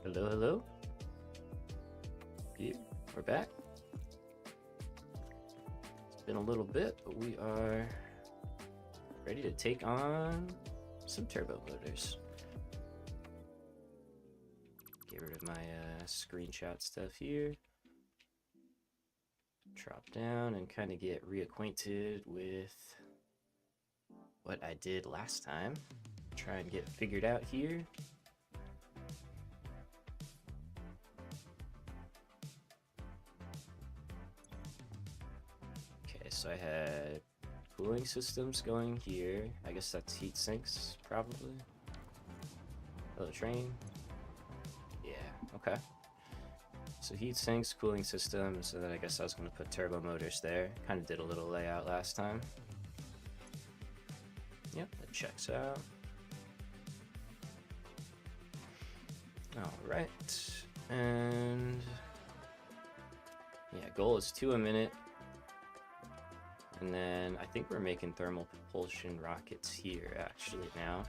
Hello, hello. Here, we're back. It's been a little bit, but we are ready to take on some turbo motors. Get rid of my screenshot stuff here. Drop down and kind of get reacquainted with what I did last time. Try and get figured out here. Okay, so I had cooling systems going here. I guess that's heat sinks, probably. Hello, train. Yeah, okay. So heat sinks, cooling systems, and then I guess I was going to put turbo motors there. Kind of did a little layout last time. Yep, that checks out. Alright, and yeah, goal is 2 a minute. And then I think we're making thermal propulsion rockets here actually now.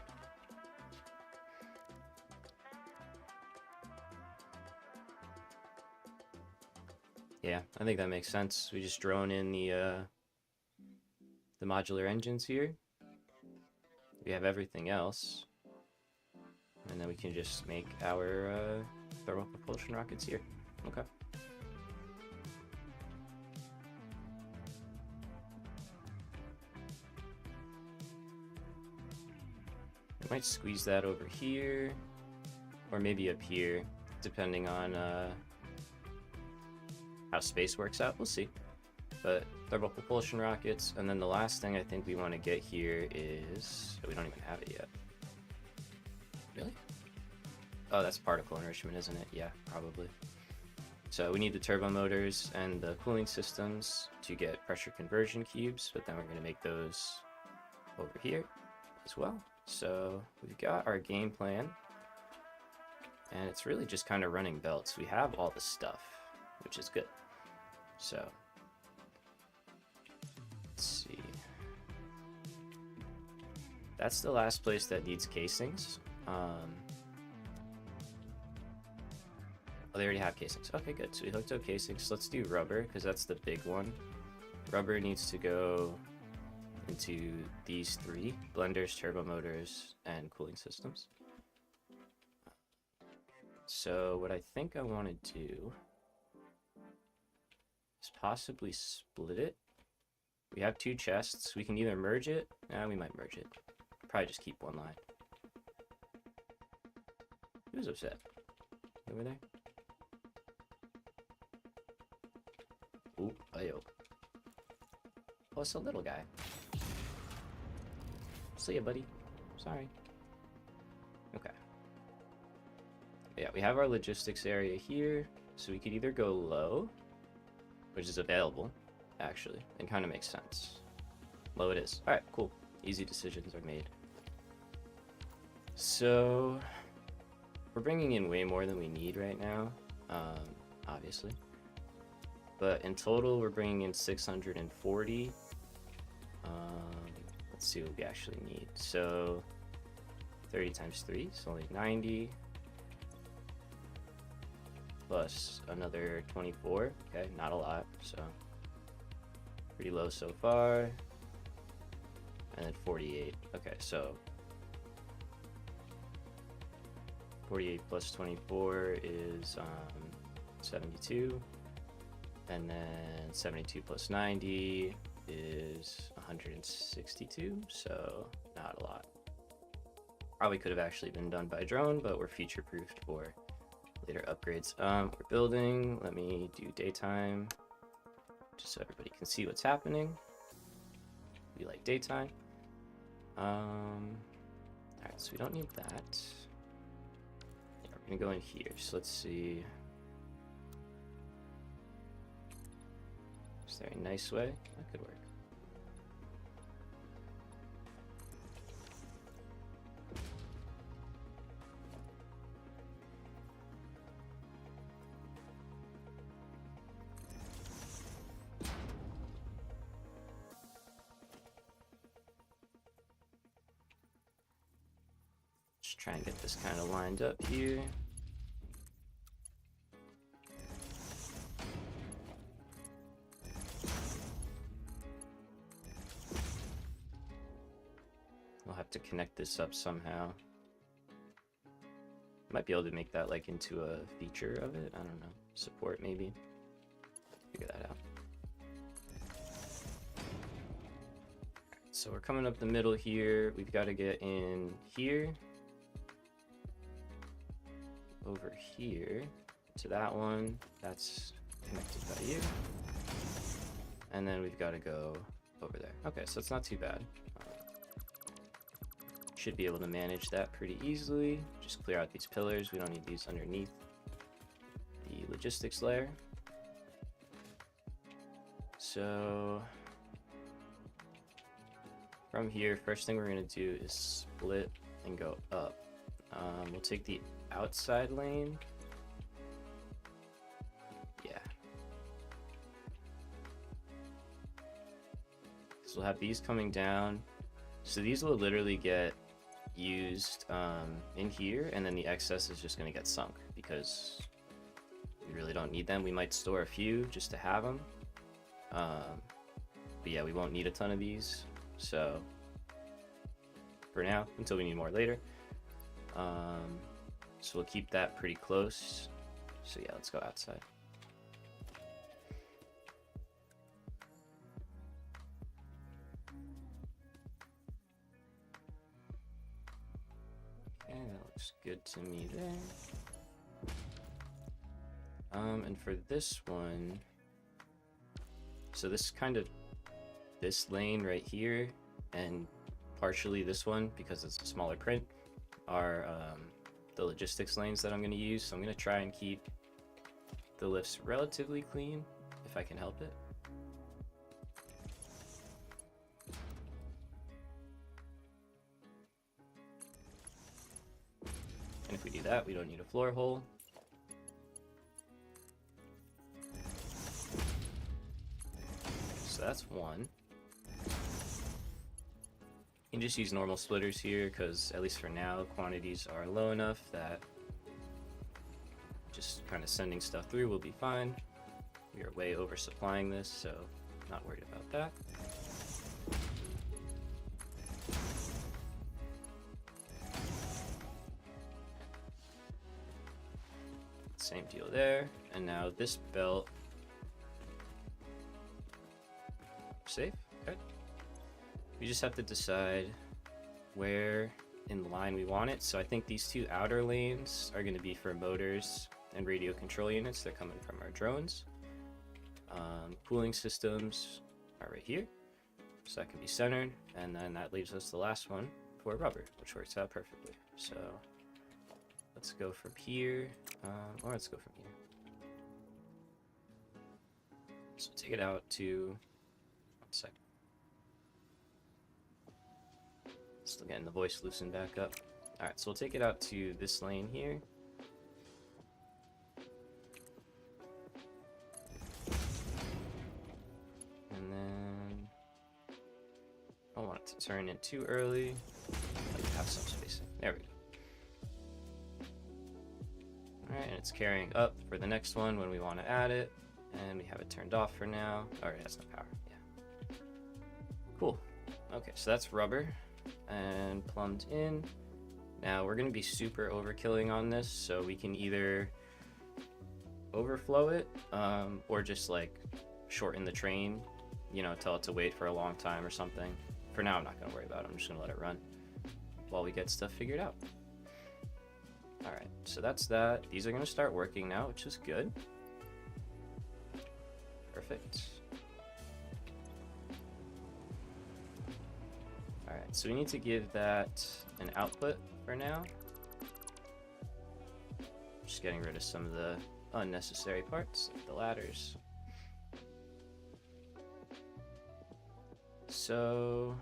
Yeah, I think that makes sense. We just drone in the modular engines here. We have everything else. And then we can just make our thermal propulsion rockets here. Okay. I might squeeze that over here, or maybe up here, depending on how space works out. We'll see. But thermal propulsion rockets, and then the last thing I think we want to get here is... we don't even have it yet. Really? Oh, that's particle enrichment, isn't it? Yeah, probably. So we need the turbo motors and the cooling systems to get pressure conversion cubes, but then we're going to make those over here as well. So we've got our game plan, and it's really just kind of running belts. We have all the stuff, which is good. So let's see. That's the last place that needs casings. Oh, they already have casings. Okay, good. So we hooked up casings. Let's do rubber, because that's the big one. Rubber needs to go into these three: blenders, turbo motors, and cooling systems. So what I think I want to do is possibly split it. We have two chests. We can either merge it. We might merge it. Probably just keep one line. Who's upset? Over there? Ooh, ayo. Oh, it's a little guy. See ya, buddy. Sorry. Okay. Yeah, we have our logistics area here, so we could either go low, which is available, actually, and kind of makes sense. Low it is. Alright, cool. Easy decisions are made. So, we're bringing in way more than we need right now, obviously. But in total, we're bringing in 640. Let's see what we actually need. So 30 times 3 is only 90. Plus another 24. Okay, not a lot. So pretty low so far. And then 48. Okay, so 48 plus 24 is 72. And then 72 plus 90 is 162, so not a lot. Probably could have actually been done by drone, but we're future-proofed for later upgrades. We're building. Let me do daytime, just so everybody can see what's happening. We like daytime. Alright, so we don't need that. Yeah, we're gonna go in here, so let's see. Is there a nice way? That could work. Just try and get this kind of lined up here. to connect this up somehow. Might be able to make that like into a feature of it. I don't know. Support maybe. Figure that out. So we're coming up the middle here. We've got to get in here. Over here to that one. That's connected by you. And then we've got to go over there. Okay, so it's not too bad. Should be able to manage that pretty easily. Just clear out these pillars. We don't need these underneath the logistics layer. So from here, first thing we're going to do is split and go up. We'll take the outside lane. Yeah. So we'll have these coming down. So these will literally get used in here, and then the excess is just going to get sunk because we really don't need them. We might store a few just to have them. But yeah, we won't need a ton of these. So for now, until we need more later. So we'll keep that pretty close. So yeah, let's go outside. Okay, that looks good to me there. And for this one, so this kind of, this lane right here, and partially this one, because it's a smaller print, are the logistics lanes that I'm going to use. So I'm going to try and keep the lifts relatively clean, if I can help it. And if we do that, we don't need a floor hole. So that's one. You can just use normal splitters here because, at least for now, quantities are low enough that just kind of sending stuff through will be fine. We are way oversupplying this, so not worried about that. Same deal there. And now this belt. Safe? Okay. We just have to decide where in the line we want it. So I think these two outer lanes are going to be for motors and radio control units. They're coming from our drones. Cooling systems are right here, so that can be centered. And then that leaves us the last one for rubber, which works out perfectly. So let's go from here, or let's go from here. So take it out to, 1 second. Still getting the voice loosened back up. Alright, so we'll take it out to this lane here. And then I don't want it to turn in too early. Like have some spacing. There we go. Alright, and it's carrying up for the next one when we want to add it. And we have it turned off for now. Alright, it has no power. Yeah. Cool. Okay, so that's rubber and plumbed in. Now we're going to be super overkilling on this, so we can either overflow it or just like shorten the train, you know, tell it to wait for a long time or something. For now, I'm not going to worry about it. I'm just going to let it run while we get stuff figured out. Alright, so that's that. These are going to start working now, which is good. Perfect. Alright, so we need to give that an output for now. Just getting rid of some of the unnecessary parts, like the ladders. So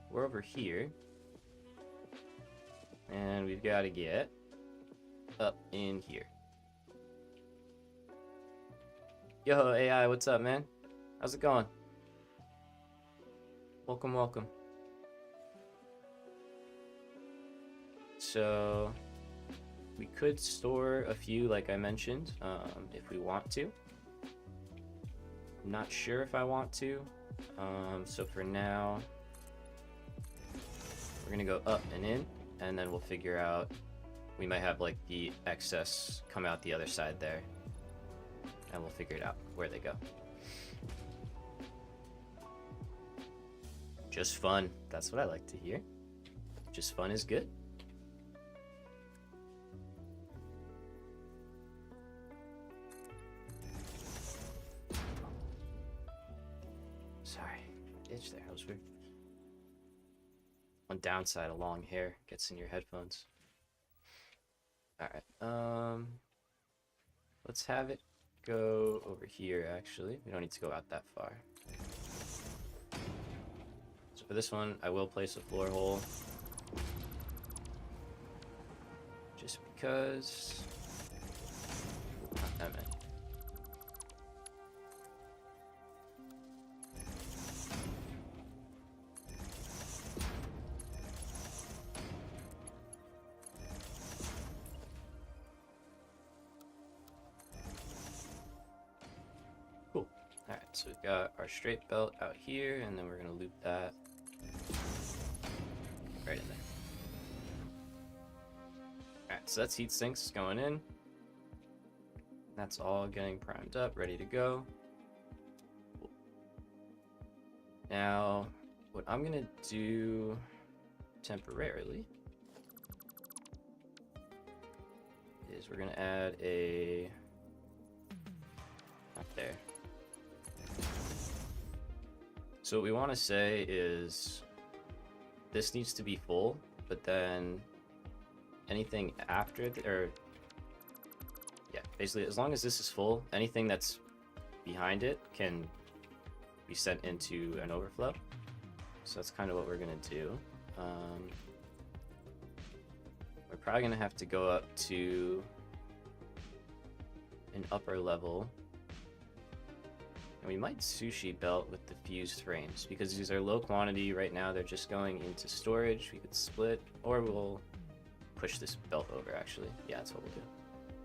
we're over here, and we've got to get up in here. Yo, AI, what's up, man? How's it going? Welcome, welcome. So we could store a few, like I mentioned, if we want to. I'm not sure if I want to. So for now, gonna go up and in, and then we'll figure out, we might have like the excess come out the other side there, and we'll figure it out where they go. Just fun. That's what I like to hear. Just fun is good. Sorry, itch there. That was weird. One downside of long hair gets in your headphones. Alright, let's have it go over here, actually. We don't need to go out that far. So for this one, I will place a floor hole. Just because... Not that many. Cool. Alright, so we've got our straight belt out here, and then we're gonna loop that right in there. Alright, so that's heat sinks going in. That's all getting primed up, ready to go. Cool. Now, what I'm gonna do temporarily is we're gonna add a... Not there. So what we want to say is this needs to be full, but then anything after basically as long as this is full, anything that's behind it can be sent into an overflow. So that's kind of what we're gonna do. We're probably gonna have to go up to an upper level. And we might sushi belt with the fused frames, because these are low quantity right now. They're just going into storage. We could split, or we'll push this belt over, actually. Yeah, that's what we'll do.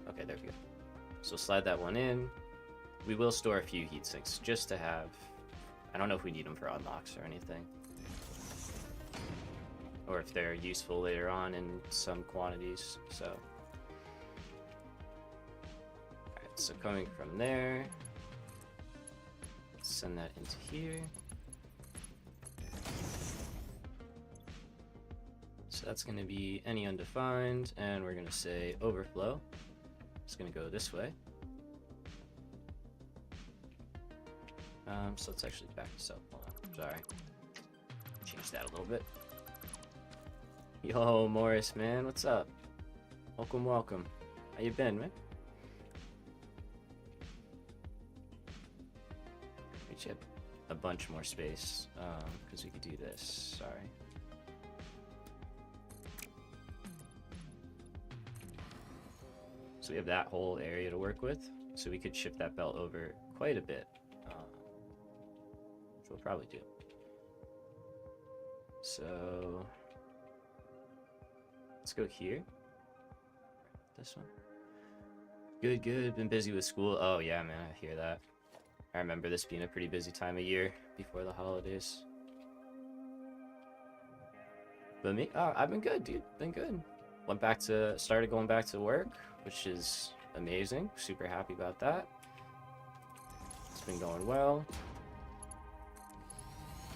Okay, there we go. So slide that one in. We will store a few heat sinks just to have... I don't know if we need them for unlocks or anything. Or if they're useful later on in some quantities, so... Alright, so coming from there... Send that into here. So that's going to be any undefined, and we're going to say overflow. It's going to go this way. So let's actually back this up. Hold on. Sorry. Change that a little bit. Yo, Morris, man, what's up? Welcome, welcome. How you been, man? We should have a bunch more space, because we could do this. Sorry. So we have that whole area to work with, so we could shift that belt over quite a bit, which we'll probably do. So let's go here. This one. Good, good. Been busy with school. Oh yeah, man, I hear that. I remember this being a pretty busy time of year before the holidays. But me, oh, I've been good, dude. Been good. Started going back to work, which is amazing. Super happy about that. It's been going well.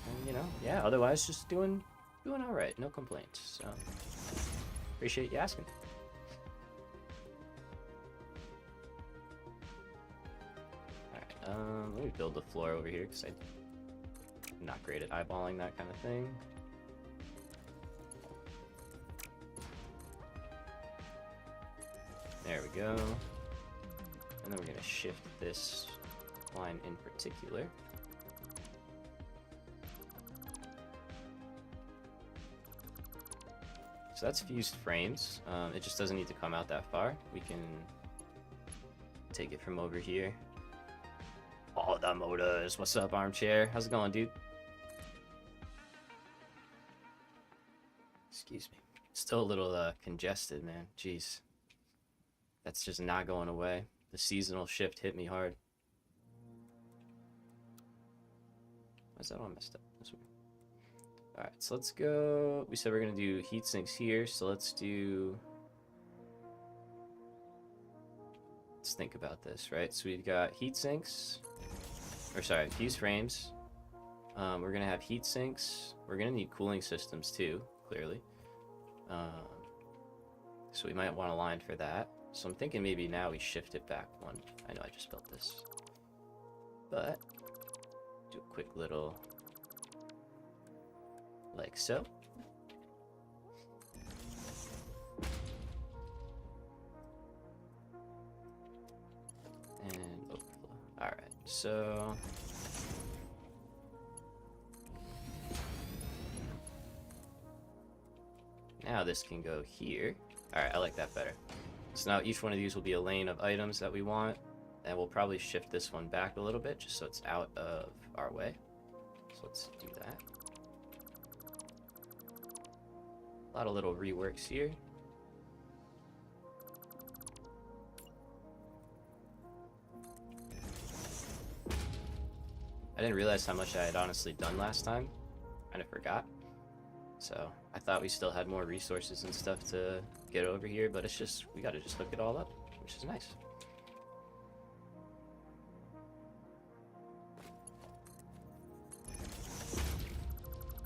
And you know, yeah, otherwise just doing all right. No complaints. So appreciate you asking. Let me build the floor over here because I'm not great at eyeballing that kind of thing. There we go. And then we're going to shift this line in particular. So that's fused frames. It just doesn't need to come out that far. We can take it from over here. Oh, the motors. What's up, Armchair? How's it going, dude? Excuse me. Still a little congested, man. Jeez. That's just not going away. The seasonal shift hit me hard. Why is that all messed up? That's weird. Alright, so let's go. We said we're going to do heat sinks here, so let's think about this, right? So we've got heat sinks, or sorry, fuse frames. We're going to have heat sinks. We're going to need cooling systems too, clearly. So we might want a line for that. So I'm thinking maybe now we shift it back one. I know I just built this. But, do a quick little, like so. And overflow. Alright, so now this can go here. Alright, I like that better. So now each one of these will be a lane of items that we want. And we'll probably shift this one back a little bit just so it's out of our way. So let's do that. A lot of little reworks here. I didn't realize how much I had honestly done last time. Kind of forgot. So I thought we still had more resources and stuff to get over here, but it's just, we gotta just hook it all up, which is nice.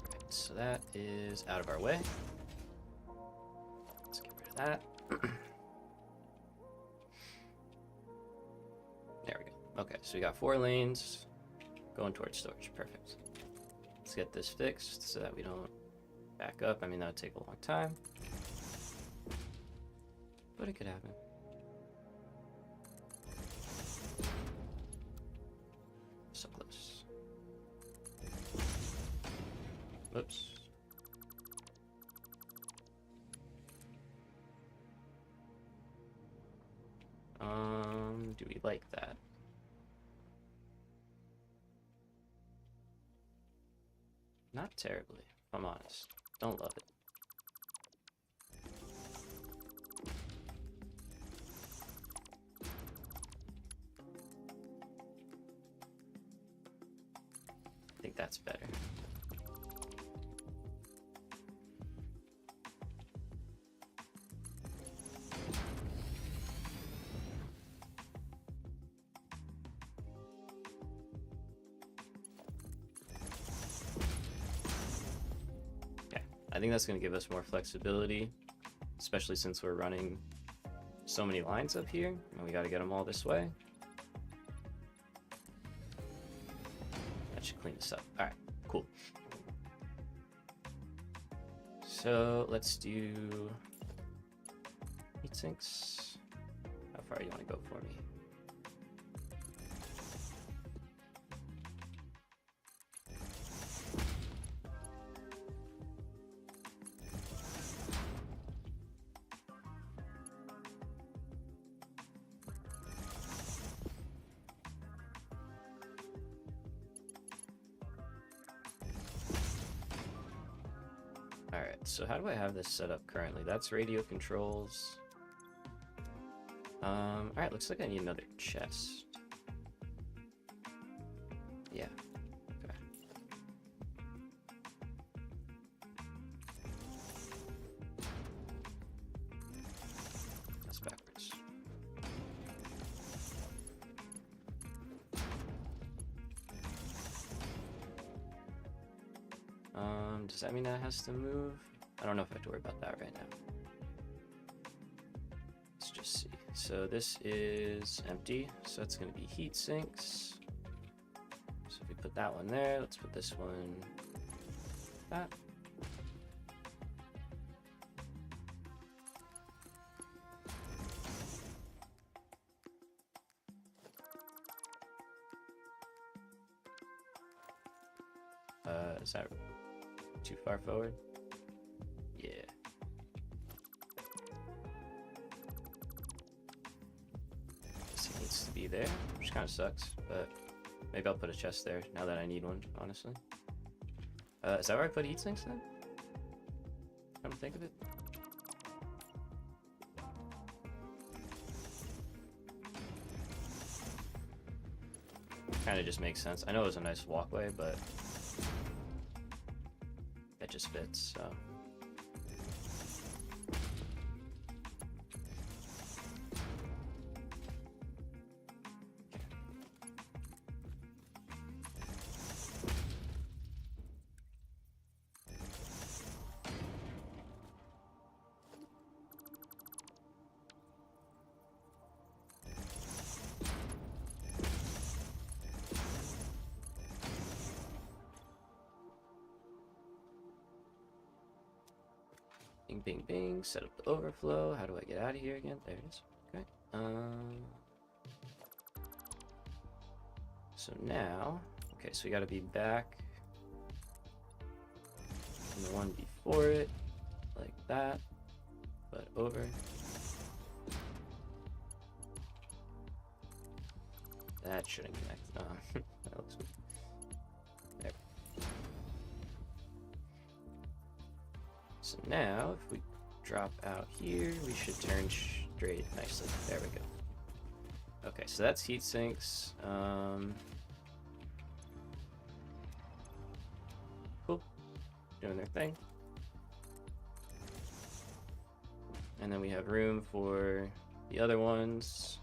Alright, so that is out of our way. Let's get rid of that. There we go. Okay, so we got 4 lanes going towards storage. Perfect. Let's get this fixed so that we don't back up. I mean, that would take a long time, but it could happen. So close. Whoops. Do we like that? Not terribly, if I'm honest. Don't love it. I think that's better. I think that's going to give us more flexibility, especially since we're running so many lines up here, and we got to get them all this way. That should clean this up. All right, cool. So let's do heat sinks. How far do you want to go for me? Alright, so how do I have this set up currently? That's radio controls. Alright, looks like I need another chest. Yeah, okay. That's backwards. Does that mean that has to move? I don't know if I have to worry about that right now. Let's just see. So this is empty, so it's going to be heat sinks. So if we put that one there, let's put this one that. Is that too far forward? Yeah. This needs to be there, which kind of sucks, but maybe I'll put a chest there now that I need one, honestly. Is that where I put heat sinks then? Come to think of it. Kind of just makes sense. I know it was a nice walkway, but it this fits, so. Bing, bing, bing. Set up the overflow. How do I get out of here again? There it is. Okay. So now, okay, so we got to be back in the one before it, like that, but over. That shouldn't connect. That looks good. There. So now, if we drop out here, we should turn straight nicely. There we go. Okay, so that's heat sinks. Cool. Doing their thing. And then we have room for the other ones.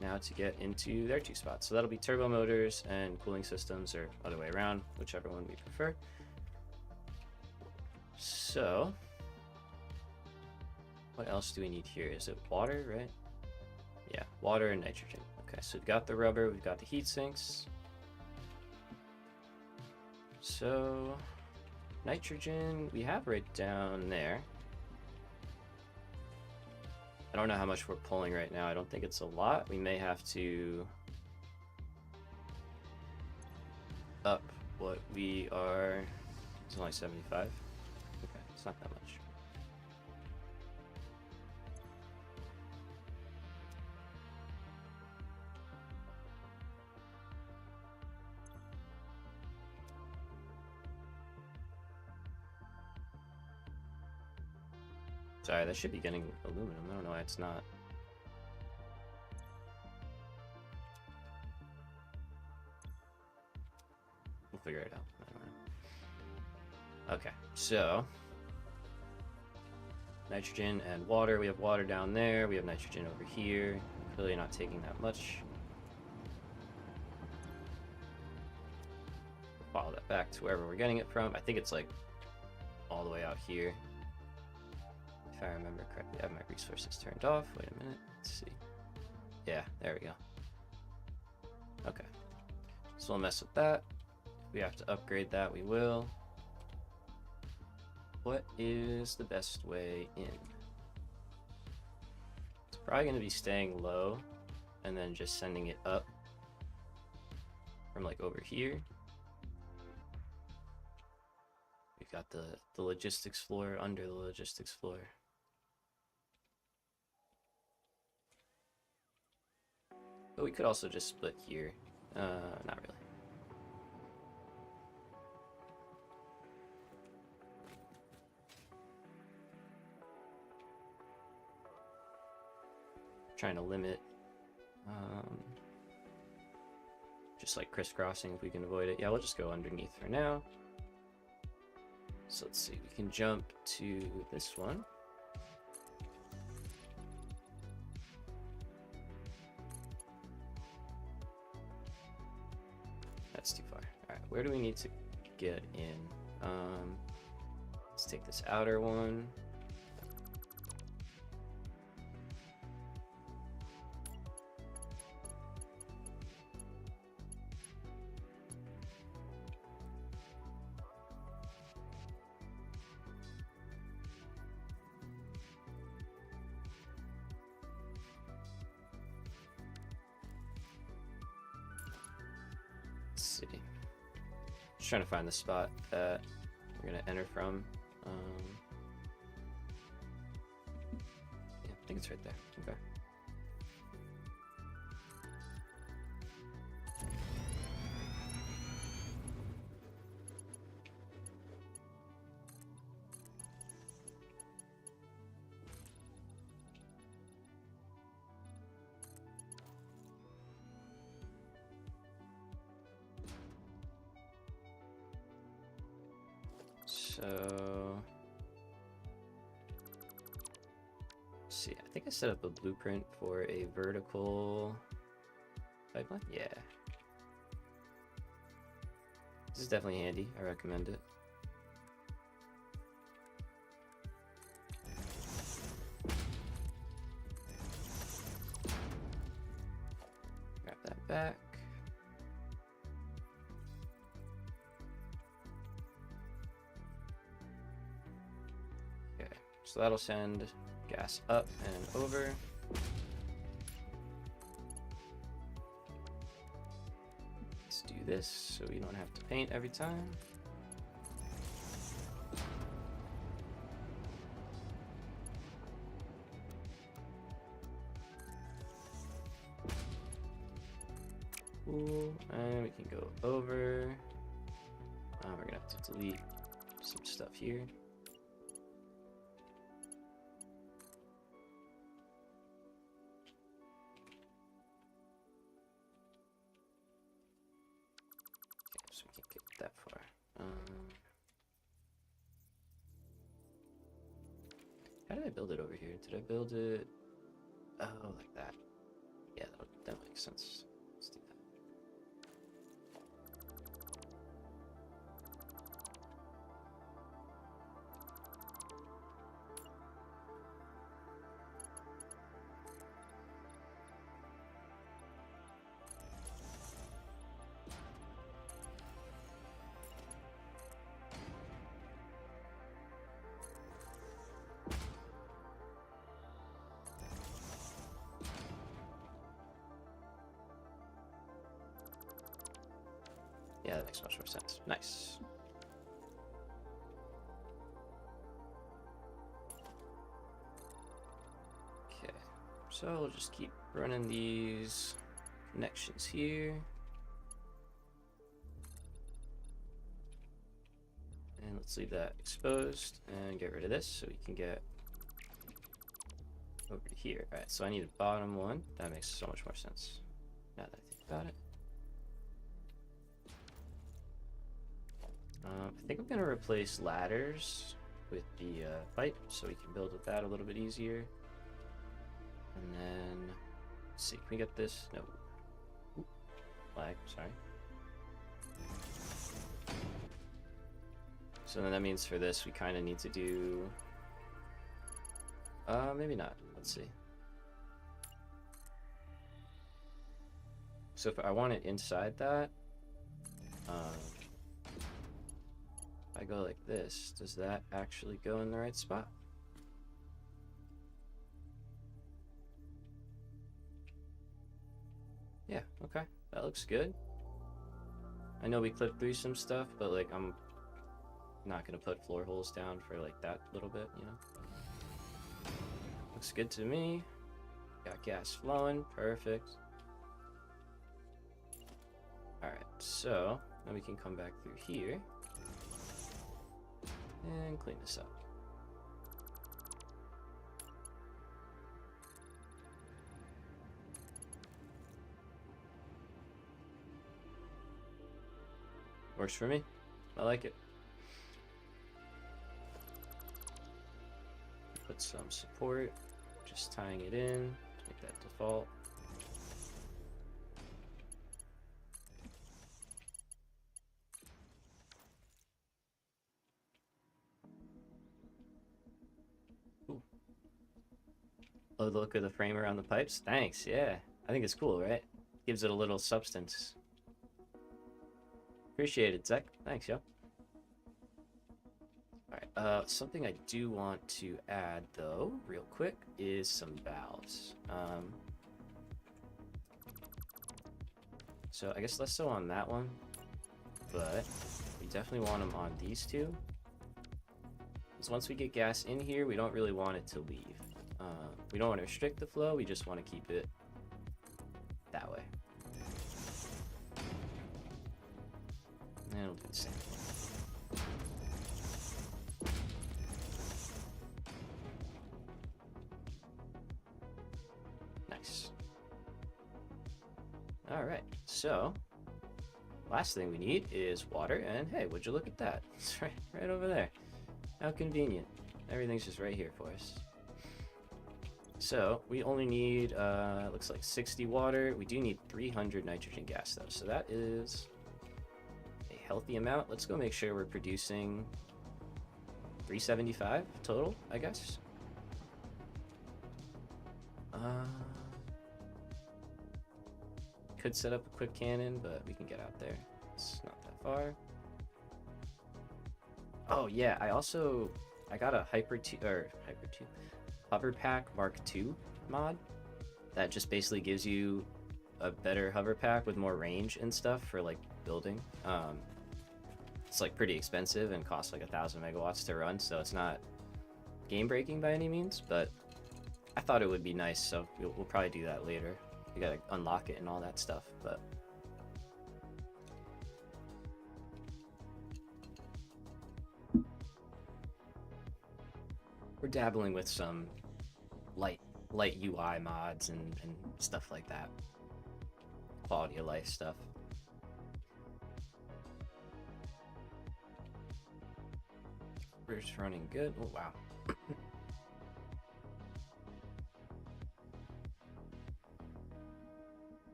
Now to get into their two spots. So that'll be turbo motors and cooling systems, or other way around, whichever one we prefer. So, what else do we need here? Is it water, right? Yeah, water and nitrogen. Okay, so we've got the rubber, we've got the heat sinks. So, nitrogen, we have right down there. I don't know how much we're pulling right now. I don't think it's a lot. We may have to up what we are. It's only 75. Okay, it's not that much. Sorry, that should be getting aluminum. I don't know why it's not. We'll figure it out. I don't know. Okay, so nitrogen and water. We have water down there. We have nitrogen over here. Clearly not taking that much. Follow that back to wherever we're getting it from. I think it's like all the way out here. If I remember correctly, I have my resources turned off. Wait a minute. Let's see. Yeah, there we go. Okay. So we'll mess with that. If we have to upgrade that, we will. What is the best way in? It's probably going to be staying low and then just sending it up from like over here. We've got the logistics floor under the logistics floor. But we could also just split here. Not really. Trying to limit just like crisscrossing if we can avoid it. Yeah, we'll just go underneath for now. So let's see, we can jump to this one. That's too far. All right, where do we need to get in? Let's take this outer one. Let's see. Just trying to find the spot that we're gonna enter from. Yeah, I think it's right there. Okay. So let's see. I think I set up a blueprint for a vertical pipeline. Yeah. This is definitely handy. I recommend it. Grab that back. Okay, so that'll send gas up and over. Let's do this so we don't have to paint every time. Cool, and we can go over. We're gonna have to delete some stuff here. Okay, so we can't get that far. How did I build it over here? Did I build it? Oh, like that. Yeah, that makes sense. Let's do that. Yeah, that makes much more sense. Nice. Okay, so we'll just keep running these connections here. And let's leave that exposed and get rid of this so we can get over to here. All right, so I need a bottom one. That makes so much more sense now that I think about it. I think I'm gonna replace ladders with the pipe so we can build with that a little bit easier. And then, let's see, can we get this? No. Oop, lag, sorry. So then that means for this we kind of need to do, maybe not, let's see. So if I want it inside that, I go like this, does that actually go in the right spot? Yeah, okay, that looks good. I know we clipped through some stuff, but like I'm not gonna put floor holes down for like that little bit, you know? Looks good to me. Got gas flowing, perfect. Alright, so now we can come back through here and clean this up. Works for me. I like it. Put some support, just tying it in to make that default. Oh, the look of the frame around the pipes. Thanks, yeah. I think it's cool, right? Gives it a little substance. Appreciate it, Zach. Thanks, yo. Alright, something I do want to add, though, real quick, is some valves. So I guess less so on that one, but we definitely want them on these two. Because once we get gas in here, we don't really want it to leave. We don't want to restrict the flow, we just want to keep it that way. And it'll do the same. Nice. Alright, so last thing we need is water, and hey, would you look at that? It's right over there. How convenient. Everything's just right here for us. So, we only need, looks like 60 water. We do need 300 nitrogen gas, though. So that is a healthy amount. Let's go make sure we're producing 375 total, I guess. Could set up a quick cannon, but we can get out there. It's not that far. Oh yeah, I got a Hover Pack Mark II mod that just basically gives you a better hover pack with more range and stuff for like building. It's like pretty expensive and costs like 1,000 megawatts to run, so it's not game breaking by any means, but I thought it would be nice, so we'll probably do that later. We gotta unlock it and all that stuff, but we're dabbling with some light UI mods and stuff like that. Quality of life stuff. We're just running good. Oh wow.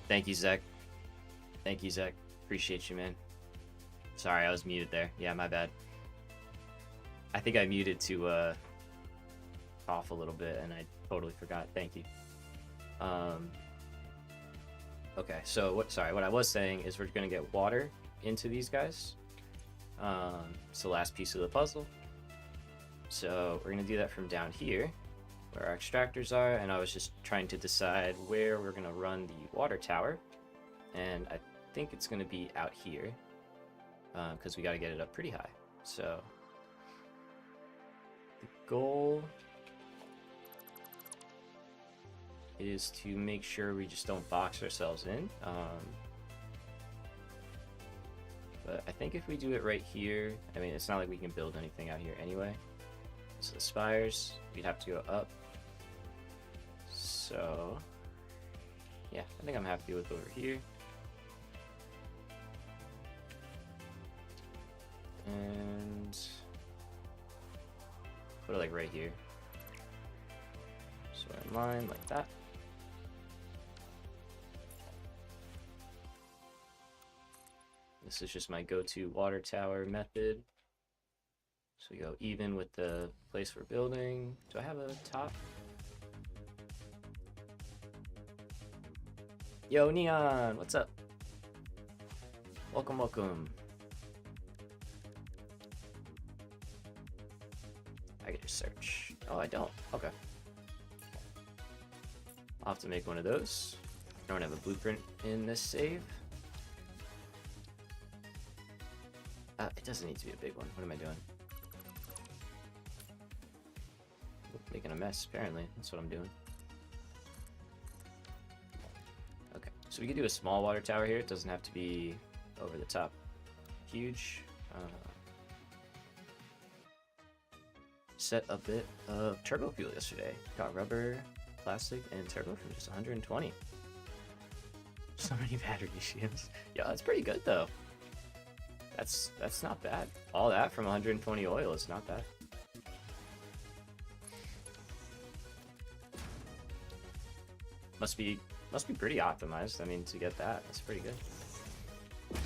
Thank you, Zach. Thank you, Zach. Appreciate you, man. Sorry, I was muted there. Yeah, my bad. I think I muted to cough a little bit, and I totally forgot. Thank you. Okay, so what I was saying is we're gonna get water into these guys. It's the last piece of the puzzle. So we're gonna do that from down here, where our extractors are, and I was just trying to decide where we're gonna run the water tower, and I think it's gonna be out here, because we gotta get it up pretty high. So the goal is to make sure we just don't box ourselves in. But I think if we do it right here, I mean, it's not like we can build anything out here anyway. So the spires, we'd have to go up. So, yeah, I think I'm happy with over here. And put it like right here. So in line like that. This is just my go-to water tower method. So we go even with the place we're building. Do I have a top? Yo, Neon, what's up? Welcome, welcome. I get to search. Oh, I don't. Okay. I'll have to make one of those. I don't have a blueprint in this save. It doesn't need to be a big one. What am I doing? Making a mess, apparently. That's what I'm doing. Okay, so we could do a small water tower here. It doesn't have to be over the top huge. Set a bit of turbo fuel yesterday. Got rubber, plastic, and turbo for just 120. So many battery shields. Yeah, that's pretty good though. That's not bad. All that from 120 oil is not bad. Must be pretty optimized. I mean, to get that, that's pretty good. All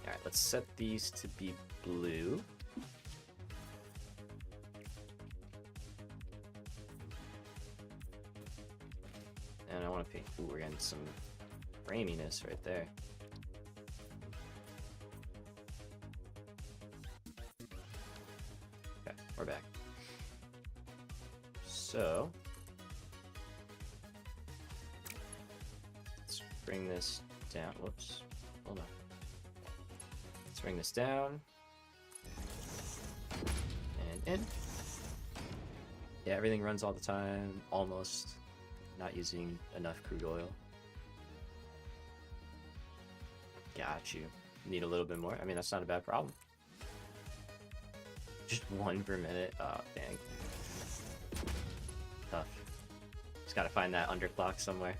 right, let's set these to be blue. And I want to paint. Ooh, we're getting some framiness right there. Okay, we're back. So let's bring this down. Whoops. Hold on. Let's bring this down. And in. Yeah, everything runs all the time, almost. Not using enough crude oil. Got you. Need a little bit more? I mean, that's not a bad problem. Just 1 per minute? Oh, dang. Tough. Just gotta find that underclock somewhere.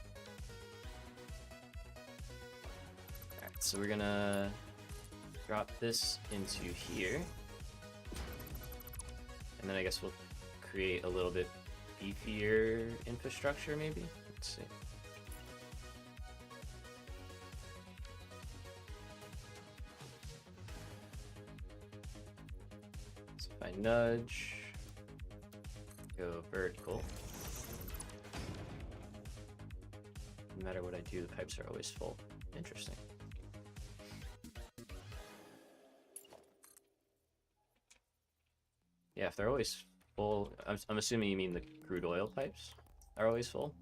Alright, so we're gonna drop this into here. And then I guess we'll create a little bit beefier infrastructure, maybe? Let's see. So if I nudge, go vertical. No matter what I do, the pipes are always full. Interesting. Yeah, if they're always full, I'm assuming you mean the crude oil pipes are always full.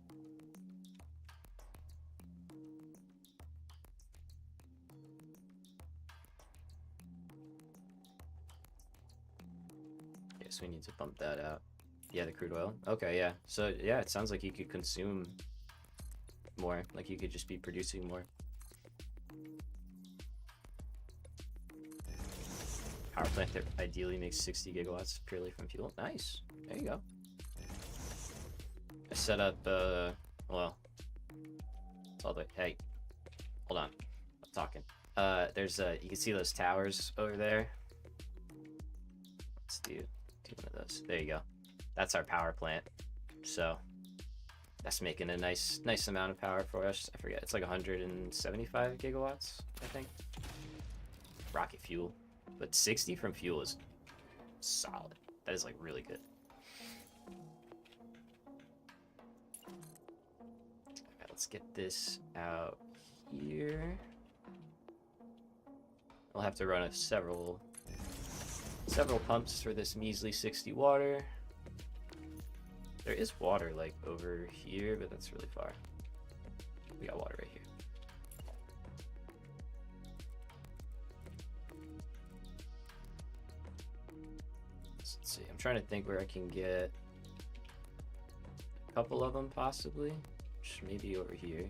Guess we need to bump that out. Yeah, the crude oil. Okay, yeah. So yeah, it sounds like you could consume more. Like you could just be producing more. Power plant that ideally makes 60 gigawatts purely from fuel. Nice. There you go. I set up, well, it's all the, hey, hold on. I'm talking. There's, you can see those towers over there. Let's do one of those. There you go. That's our power plant. So that's making a nice amount of power for us. I forget. It's like 175 gigawatts, I think. Rocket fuel. But 60 from fuel is solid. That is like really good. Alright, let's get this out here. We'll have to run several pumps for this measly 60 water. There is water like over here, but that's really far. We got water right here. Let's see. I'm trying to think where I can get a couple of them possibly. Just maybe over here.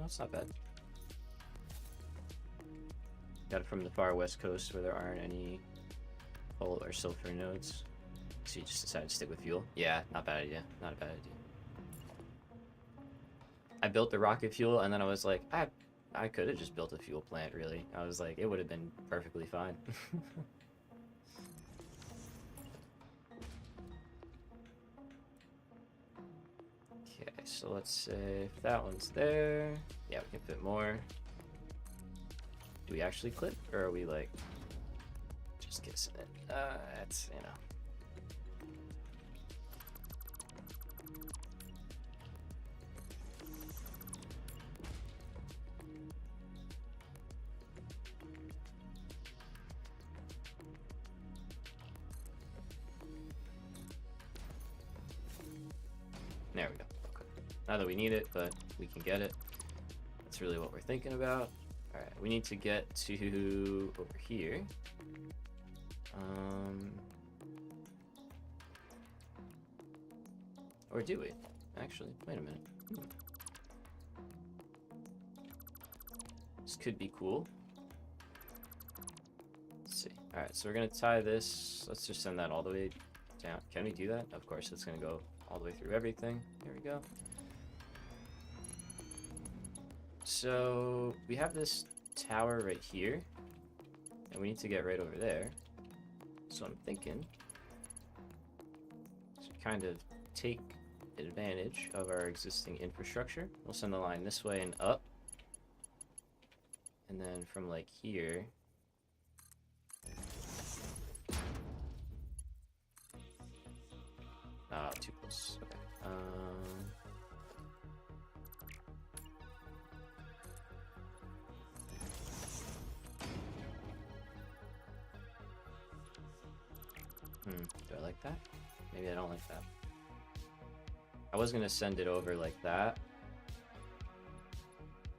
that's not bad. Got it from the far west coast where there aren't any coal or sulfur nodes. So you just decided to stick with fuel? Yeah, not bad idea. Not a bad idea. I built the rocket fuel and then I was like, I could have just built a fuel plant, really. I was like, it would have been perfectly fine. Okay, so let's say if that one's there. Yeah, we can fit more. Do we actually clip, or are we like just kissing it? That's, you know. There we go. Okay. Not that we need it, but we can get it. That's really what we're thinking about. Alright, we need to get to over here. Or do we? Actually, wait a minute. This could be cool. Let's see. Alright, so we're gonna tie this. Let's just send that all the way down. Can we do that? Of course, it's gonna go all the way through everything. There we go. So we have this tower right here, and we need to get right over there. So I'm thinking to kind of take advantage of our existing infrastructure. We'll send the line this way and up, and then from like here. Too close. Okay. Do I like that? Maybe I don't like that. I was gonna send it over like that.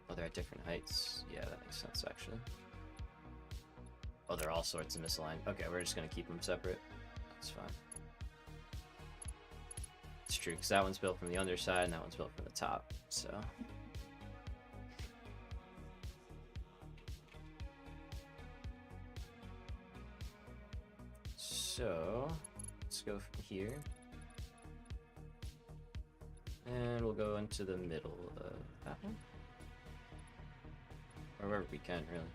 Oh, they're at different heights. Yeah, that makes sense, actually. Oh, they're all sorts of misaligned. Okay, we're just gonna keep them separate. That's fine. It's true, because that one's built from the underside and that one's built from the top, so. So, let's go from here. And we'll go into the middle of that one. Or wherever we can, really.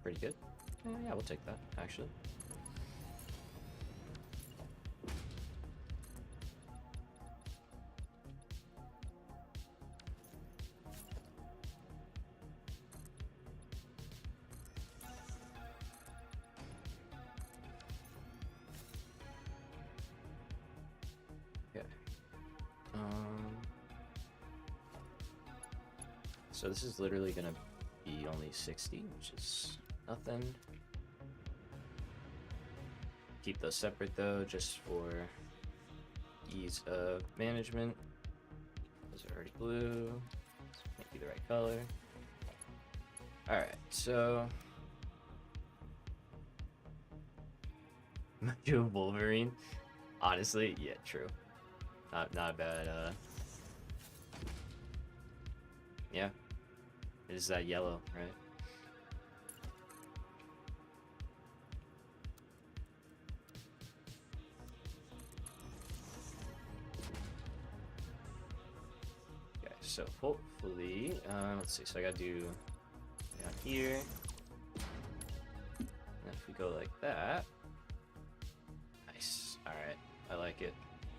Pretty good. Yeah, we'll take that, actually. Okay. So this is literally gonna be only 60, which is nothing. Keep those separate though, just for ease of management. Those are already blue. So make you the right color. Alright, so Macho Wolverine. Honestly, yeah, true. Not a bad yeah. It is that yellow, right? Okay, so hopefully, let's see. So I gotta do down here. And if we go like that, nice. All right, I like it.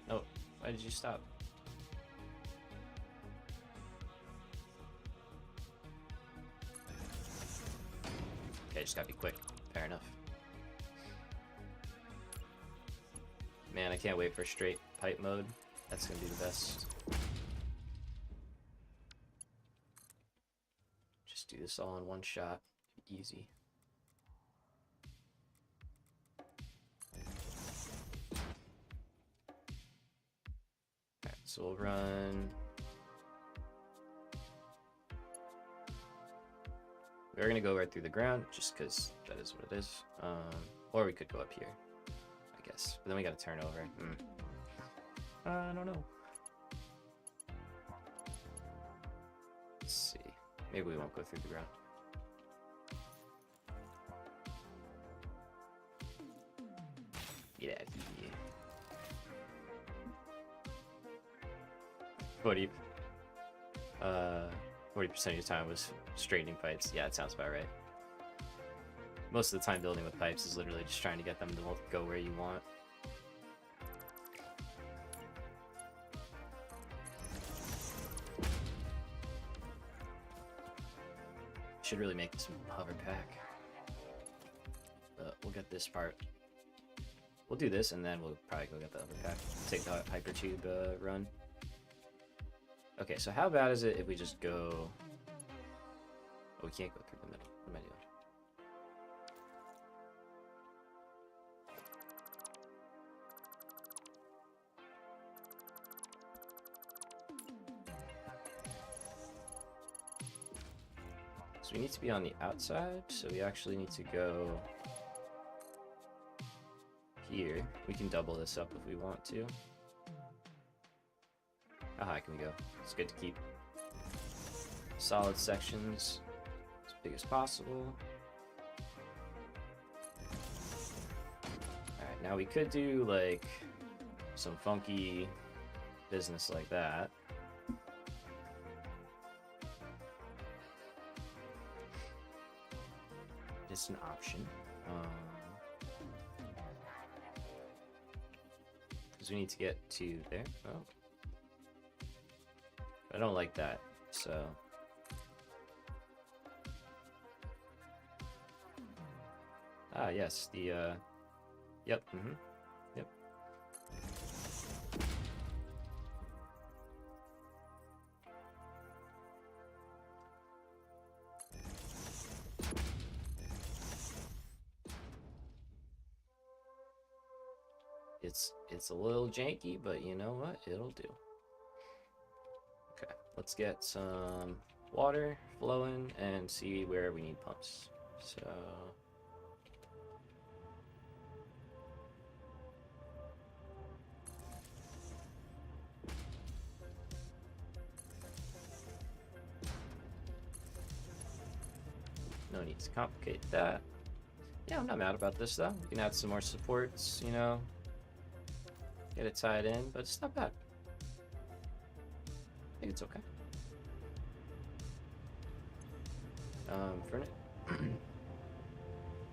Oh, why did you stop? Okay, just gotta be quick. Fair enough. Man, I can't wait for straight pipe mode. That's gonna be the best. Just do this all in one shot. Easy. Alright, so we'll run We're gonna go right through the ground just because that is what it is. Or we could go up here, I guess. But then we gotta turn over. I don't know. Let's see. Maybe we won't go through the ground. Yeah. 40% of your time was straightening pipes. Yeah, it sounds about right. Most of the time building with pipes is literally just trying to get them to go where you want. Should really make this a hover pack. We'll get this part. We'll do this and then we'll probably go get the hover pack. Take the hypertube run. Okay, so how bad is it if we just go... Oh, we can't go through the middle. What am I doing? So we need to be on the outside, so we actually need to go here. We can double this up if we want to. How high can we go? It's good to keep solid sections as big as possible. Alright, now we could do like some funky business like that. It's an option. Because we need to get to there. Oh. I don't like that, so... Ah, yes, the, Yep, yep. It's a little janky, but you know what? It'll do. Okay, let's get some water flowing and see where we need pumps. So... no need to complicate that. Yeah, I'm not mad about this though. We can add some more supports, you know. Get it tied in, but it's not bad. I think it's okay.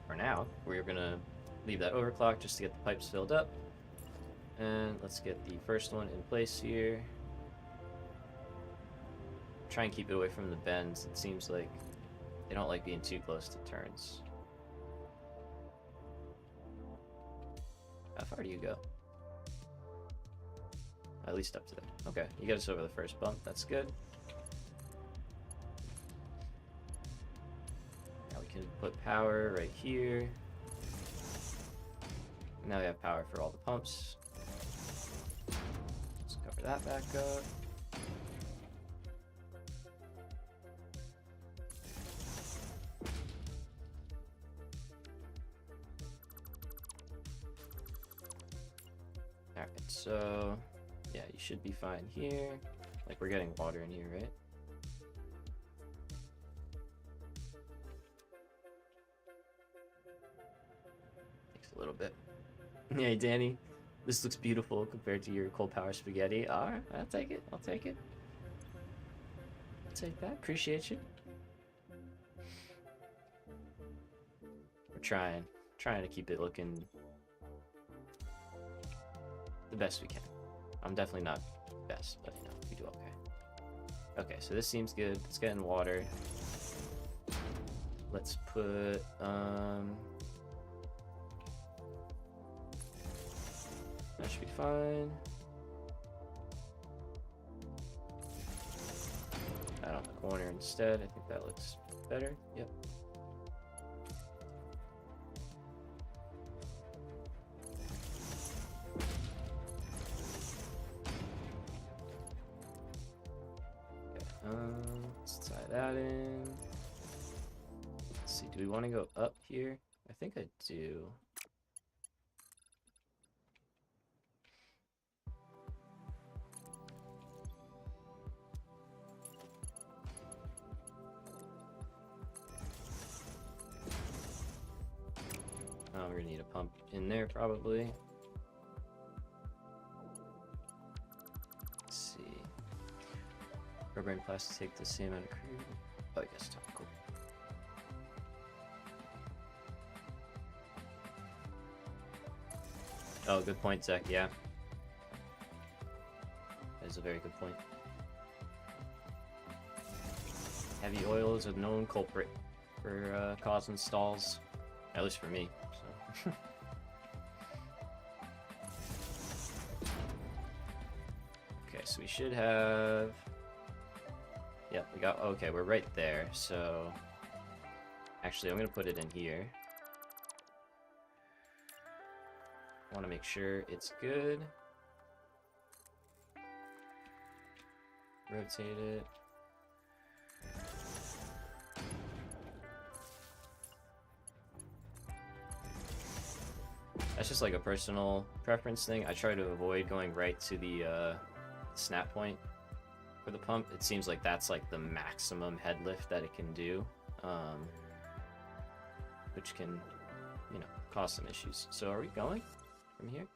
For now, we're gonna leave that overclock just to get the pipes filled up. And let's get the first one in place here. Try and keep it away from the bends. It seems like they don't like being too close to turns. How far do you go? At least up to there. Okay, you get us over the first bump. That's good. Now we can put power right here. Now we have power for all the pumps. Let's cover that back up. Alright, so... yeah, you should be fine here. Like, we're getting water in here, right? Takes a little bit. Hey, Danny. This looks beautiful compared to your coal power spaghetti. Alright, I'll take it. I'll take it. I'll take that. Appreciate you. We're trying to keep it looking the best we can. I'm definitely not best, but you know, we do okay. Okay, so this seems good. Let's get in water. Let's put, that should be fine. That on the corner instead. I think that looks better. Yep. Let's tie that in. Do we want to go up here? I think I do. Oh, we're gonna need a pump in there probably. Let's see. Rubber and plastic take the same amount of crude. Oh, I guess not. Cool. Oh, good point, Zach. Yeah. That is a very good point. Heavy oil is a known culprit for causing stalls. At least for me, so. Okay, so we should have... Yep, we got... Okay, we're right there, so... Actually, I'm going to put it in here. I want to make sure it's good. Rotate it. That's just like a personal preference thing. I try to avoid going right to the snap point for the pump. It seems like that's like the maximum head lift that it can do, which can, you know, cause some issues. So are we going from here?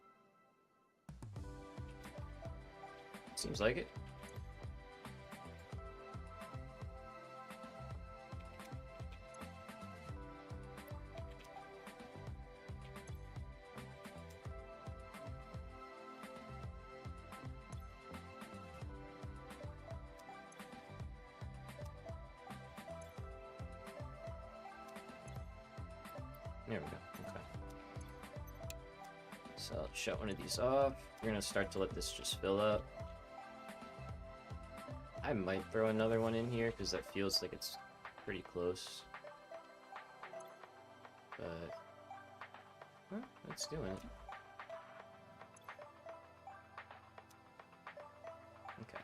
Seems like it. There we go. Okay. So I'll shut one of these off. We're gonna start to let this just fill up. I might throw another one in here because that feels like it's pretty close. But well, it's doing it. Okay.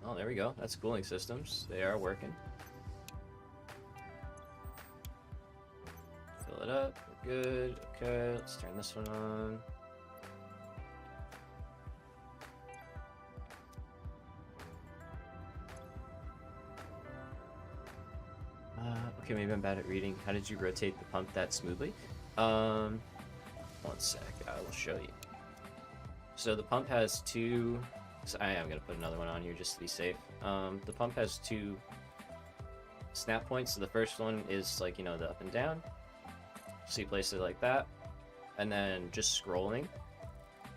Oh, there we go. That's cooling systems. They are working. Fill it up. We're good. Okay, let's turn this one on. Okay, maybe I'm bad at reading. How did you rotate the pump that smoothly? One sec. I will show you. So the pump has two... So I am going to put another one on here just to be safe. The pump has two snap points. So the first one is like, you know, the up and down. So you place it like that. And then just scrolling,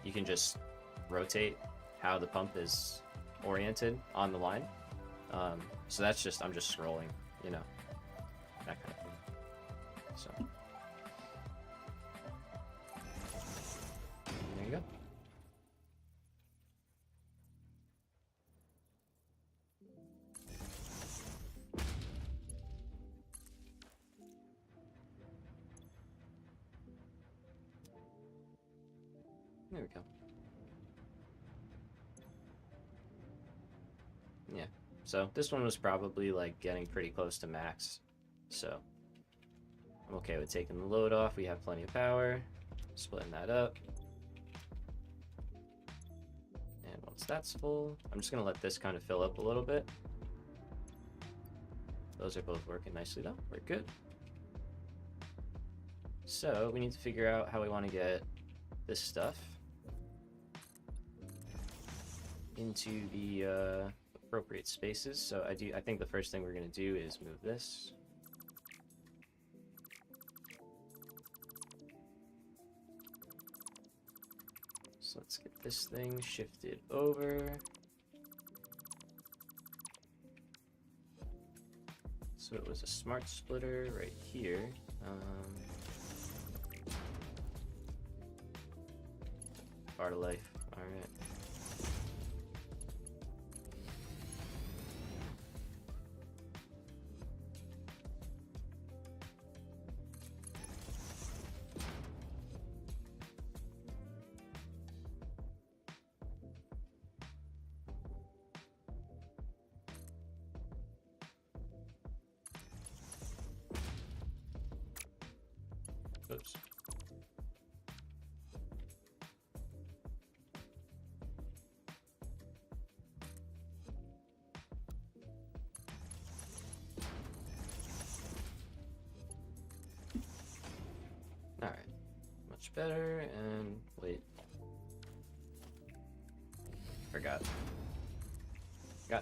you can just rotate how the pump is oriented on the line. So that's just, I'm just scrolling, you know, that kind of thing. So there you go. There we go. Yeah. So this one was probably like getting pretty close to max. So I'm okay with taking the load off. We have plenty of power. Splitting that up. And once that's full, I'm just going to let this kind of fill up a little bit. Those are both working nicely though. We're good. So we need to figure out how we want to get this stuff into the appropriate spaces. So I think the first thing we're going to do is move this. So let's get this thing shifted over. So it was a smart splitter right here. Part of life. All right. better, and wait. Forgot.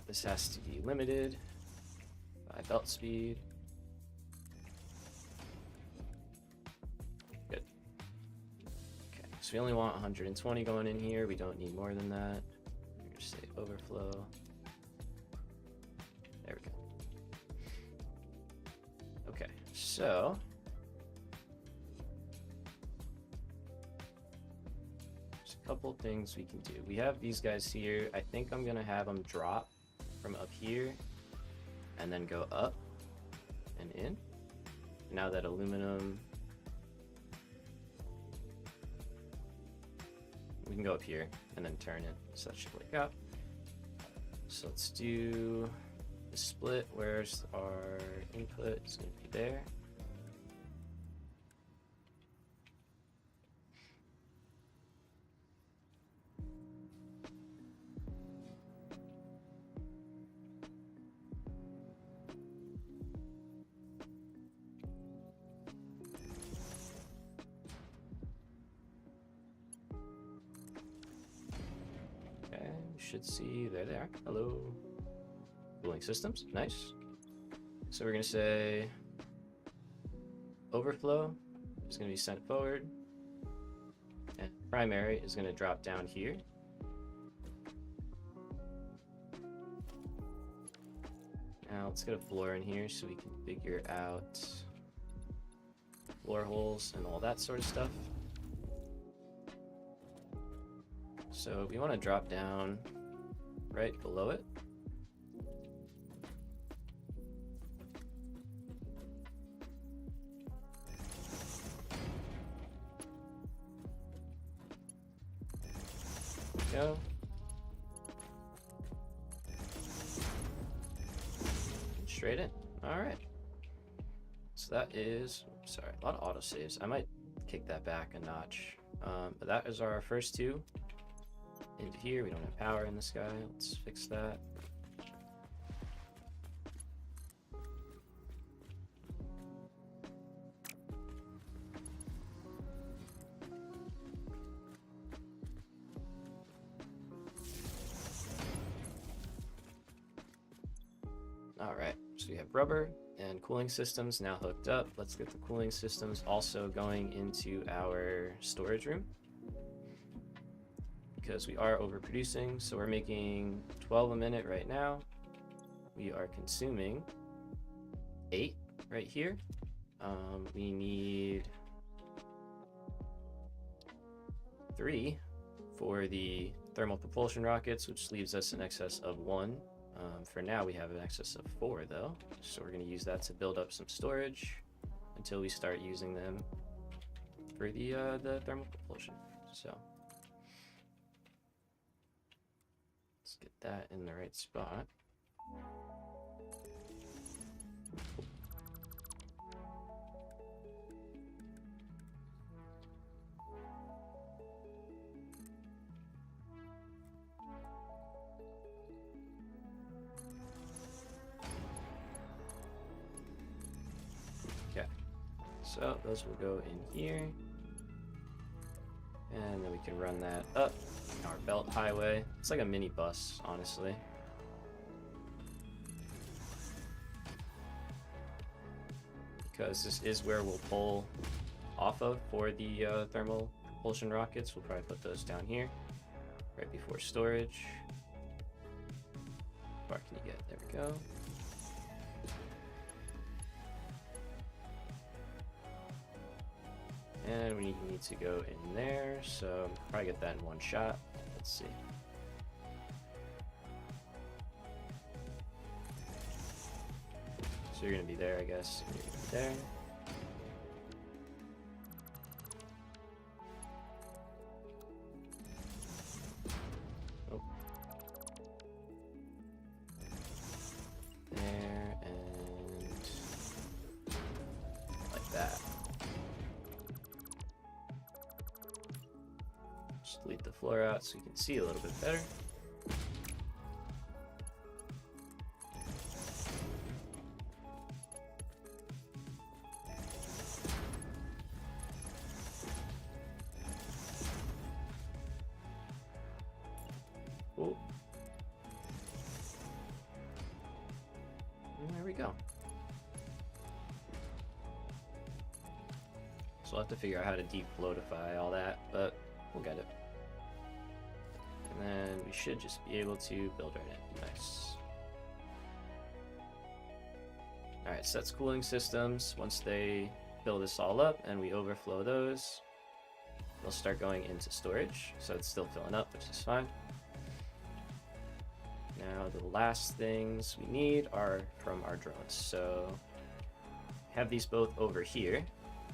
This has to be limited by belt speed. Good. Okay, so we only want 120 going in here. We don't need more than that. Just say overflow. There we go. Okay, so there's a couple things we can do. We have these guys here. I think I'm gonna have them drop from up here and then go up and in. Now that aluminum, we can go up here and then turn it, so that should wake up. So let's do the split. Where's our input? It's going to be there. Should see, there they are. Hello. Cooling systems, nice. So we're gonna say overflow is gonna be sent forward, and primary is gonna drop down here. Now let's get a floor in here so we can figure out floor holes and all that sort of stuff. So we want to drop down right below it. Go. Straight in. All right. So that is, sorry, a lot of autosaves. I might kick that back a notch. But that is our first two. Into here, we don't have power in the sky. Let's fix that. All right, so we have rubber and cooling systems now hooked up. Let's get the cooling systems also going into our storage room, because we are overproducing. So we're making 12 a minute right now. We are consuming 8 right here. We need 3 for the thermal propulsion rockets, which leaves us in excess of 1. For now, we have an excess of 4 though. So we're gonna use that to build up some storage until we start using them for the thermal propulsion. So let's get that in the right spot. Okay, so those will go in here. And then we can run that up our belt highway. It's like a mini bus, honestly. Because this is where we'll pull off of for the thermal propulsion rockets. We'll probably put those down here, right before storage. How far can you get? There we go. And we need to go in there, so probably get that in one shot. Let's see. So you're gonna be there, I guess. You're gonna be there. Oh. There, and like that. Delete the floor out so you can see a little bit better. And there we go. So we'll have to figure out how to defloatify all that, but we'll get it. And then we should just be able to build our net. Nice. Alright, so that's cooling systems. Once they fill this all up and we overflow those, they'll start going into storage. So it's still filling up, which is fine. Now the last things we need are from our drones. So have these both over here.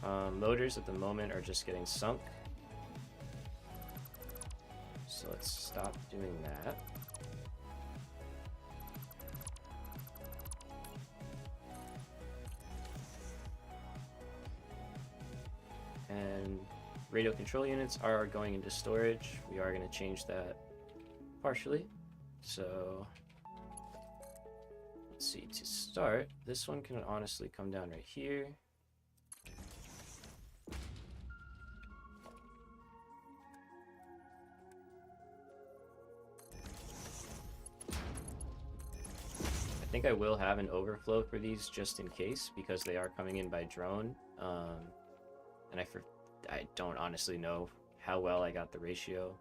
Motors at the moment are just getting sunk. So let's stop doing that. And radio control units are going into storage. We are going to change that partially. So let's see, to start, this one can honestly come down right here. I think I will have an overflow for these just in case, because they are coming in by drone. And I don't honestly know how well I got the ratio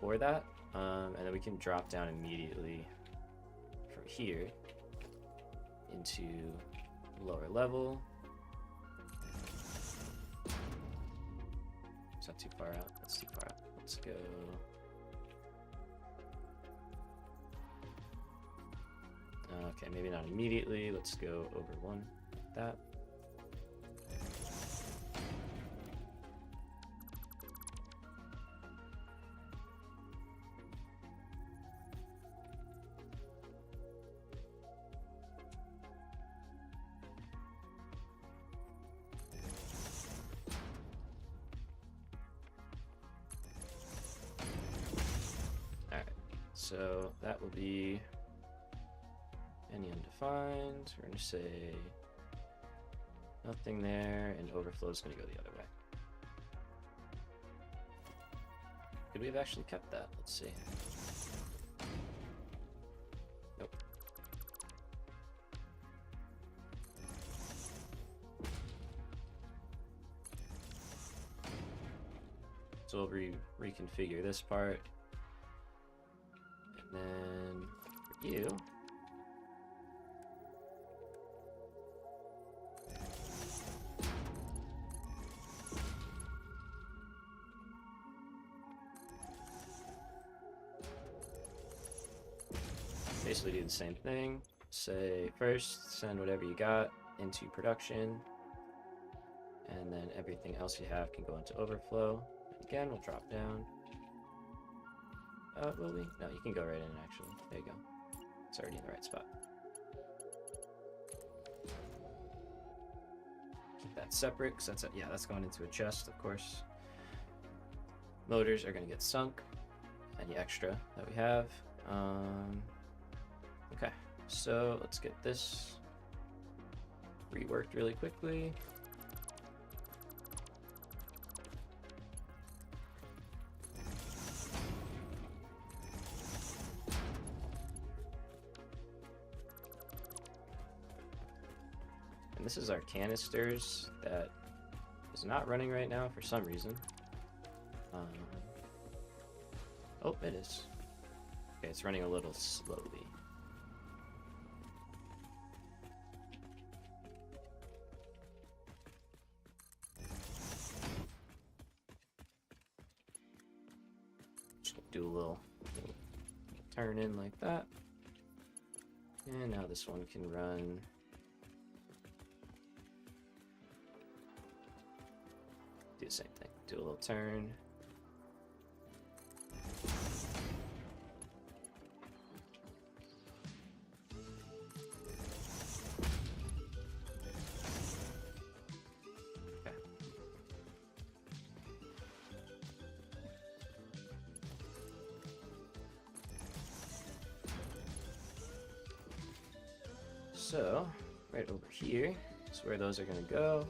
for that. And then we can drop down immediately from here into lower level. It's not too far out. That's too far out. Let's go. Okay, maybe not immediately. Let's go over one like that. So that will be any undefined. We're going to say nothing there, and overflow is going to go the other way. Could we have actually kept that? Let's see. Nope. So we'll reconfigure this part. And then for you, basically do the same thing. Say first, send whatever you got into production, and then everything else you have can go into overflow. Again, we'll drop down. Will we? No, you can go right in, actually. There you go. It's already in the right spot. Keep that separate, because that's, yeah, that's going into a chest, of course. Motors are going to get sunk. Any extra that we have. Okay, so let's get this reworked really quickly. And this is our canisters that is not running right now for some reason. Oh, it is. Okay, it's running a little slowly. Just do a little turn in like that. And now this one can run. Do the same thing. Do a little turn. Okay. So, right over here is where those are going to go.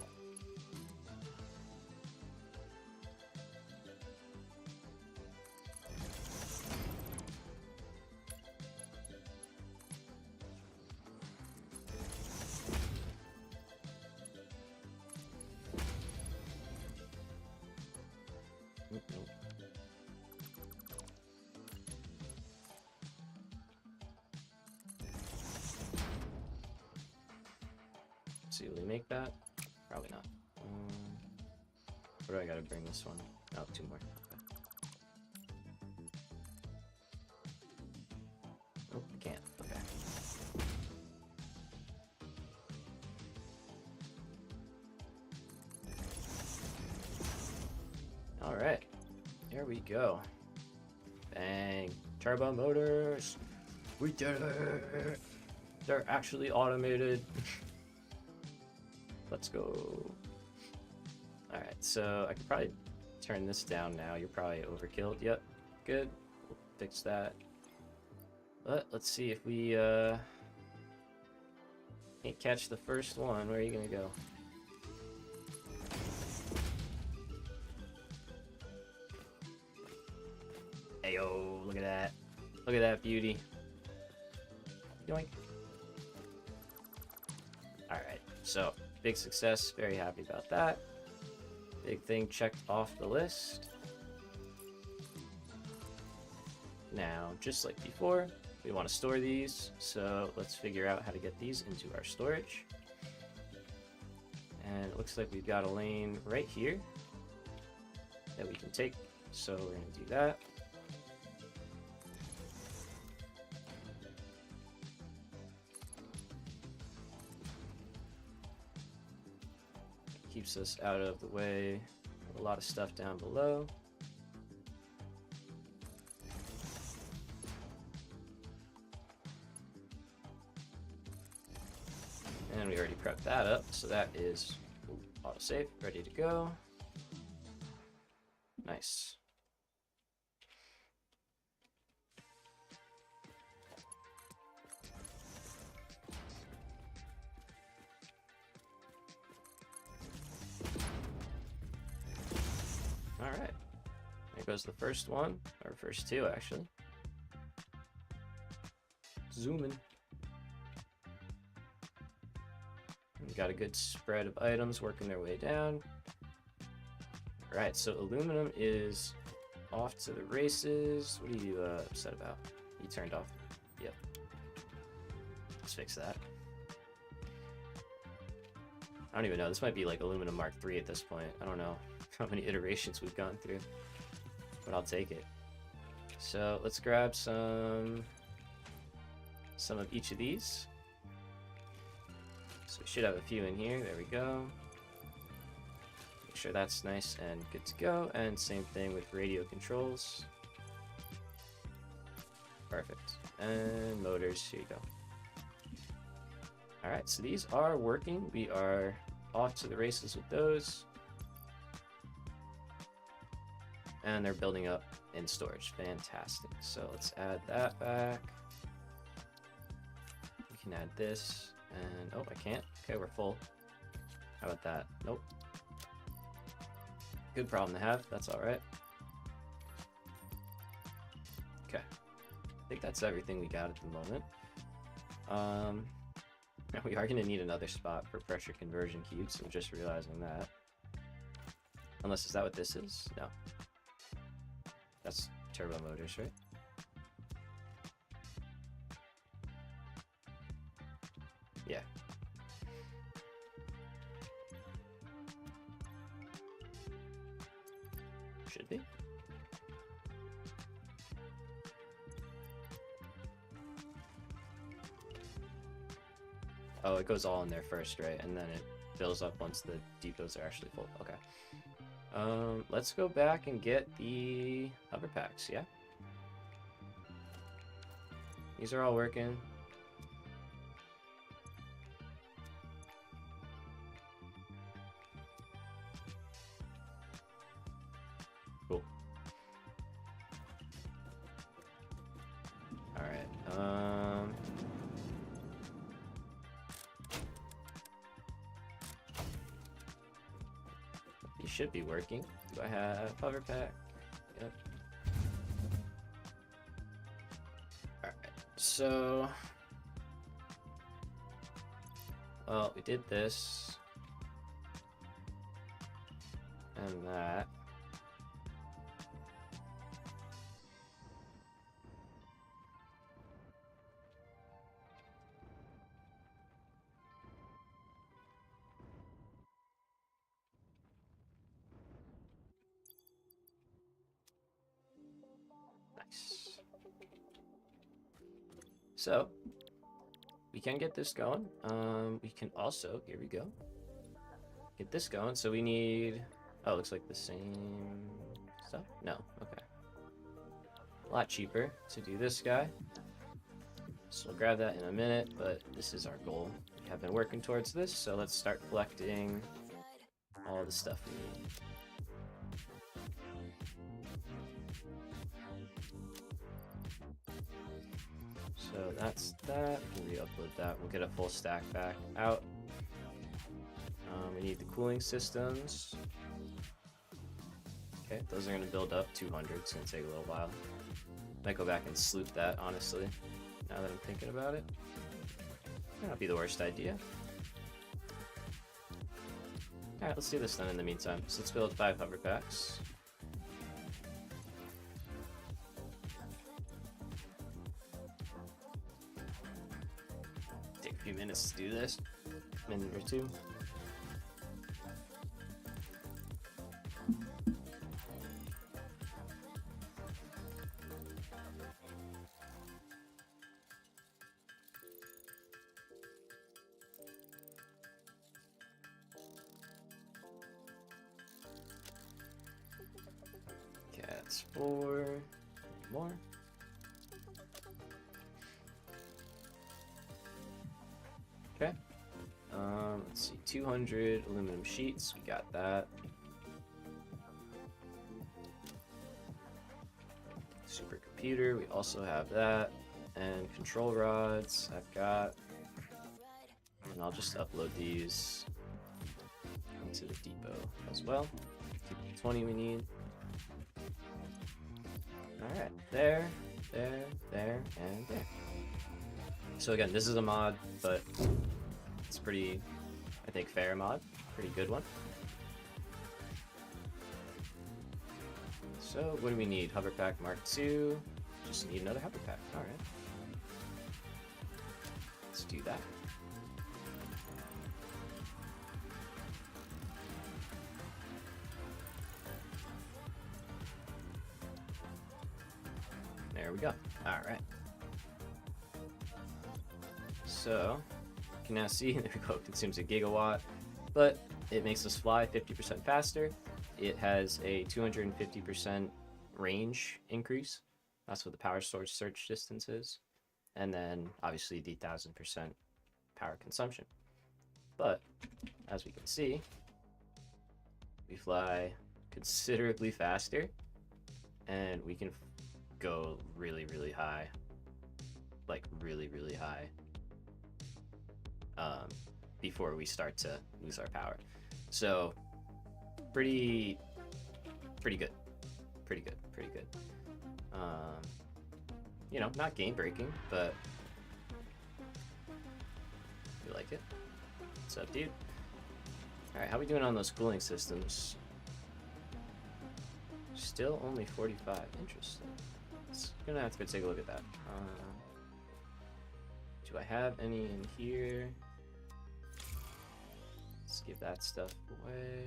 Let's see, will they make that? Probably not. Where do I gotta bring this one? Oh, 2 more. Okay. Oh, I can't. Okay. Alright. There we go. Bang. Turbo motors. We did it. They're actually automated. Let's go. Alright, so I could probably turn this down now. You're probably overkilled. Yep. Good. We'll fix that. But let's see if we can't catch the first one. Where are you gonna go? Ayo, look at that. Look at that beauty. Yoink. Alright, so big success. Very happy about that. Big thing checked off the list. Now, just like before, we want to store these, so let's figure out how to get these into our storage. And it looks like we've got a lane right here that we can take, so we're going to do that. Keeps us out of the way of a lot of stuff down below. And we already prepped that up, so that is autosave, ready to go. Nice. All right, there goes the first one, or first two actually. Zoom in. We got a good spread of items working their way down. All right, so aluminum is off to the races. What are you upset about? You turned off. Yep. Let's fix that. I don't even know. This might be like aluminum Mark III at this point. I don't know how many iterations we've gone through, but I'll take it. So let's grab some of each of these. So we should have a few in here. There we go. Make sure that's nice and good to go. And same thing with radio controls. Perfect. And motors. Here you go. Alright, so these are working. We are off to the races with those. And they're building up in storage. Fantastic. So let's add that back. We can add this. And, oh, I can't. Okay, we're full. How about that? Nope. Good problem to have. That's alright. Okay. I think that's everything we got at the moment. We are going to need another spot for pressure conversion cubes. I'm just realizing that. Unless, is that what this is? No. That's turbo motors, right? Yeah. Should be. Oh, it goes all in there first, right? And then it fills up once the depots are actually full. Okay. Let's go back and get the hover packs, yeah? These are all working. Cool. Alright, these should be working. Do I have hover pack? Yep. Alright, so... well, we did this. And that. So we can get this going. We can also, here we go, get this going. So we need, oh, looks like the same stuff. No, okay. A lot cheaper to do this guy. So we'll grab that in a minute, but this is our goal. We have been working towards this, so let's start collecting all the stuff we need. So that's that. We'll re-upload that. We'll get a full stack back out. We need the cooling systems. Okay, those are going to build up. 200. It's going to take a little while. Might go back and sloop that, honestly, now that I'm thinking about it. Might not be the worst idea. Alright, let's do this then in the meantime. So let's build 5 hover packs. Take a few minutes to do this. Minute or two. Cats 4. More. Okay. Let's see, 200 aluminum sheets. We got that. Supercomputer. We also have that. And control rods. I've got. And I'll just upload these into the depot as well. Keep the 20 we need. Alright, there, and there. So again, this is a mod, but it's pretty, I think, fair mod. Pretty good one. So what do we need? Hover Pack Mark II. Just need another hover pack. Alright. Let's do that. There we go. Alright. So, you can now see, there we go, it consumes a gigawatt, but it makes us fly 50% faster. It has a 250% range increase. That's what the power source search distance is. And then, obviously, the 1000% power consumption. But, as we can see, we fly considerably faster, and we can go really, really high. Like, really, really high. Before we start to lose our power. So, pretty good. Pretty good. You know, not game breaking, but we like it. What's up, dude? Alright, how we doing on those cooling systems? Still only 45. Interesting. It's gonna have to go take a look at that. Do I have any in here? Let's give that stuff away.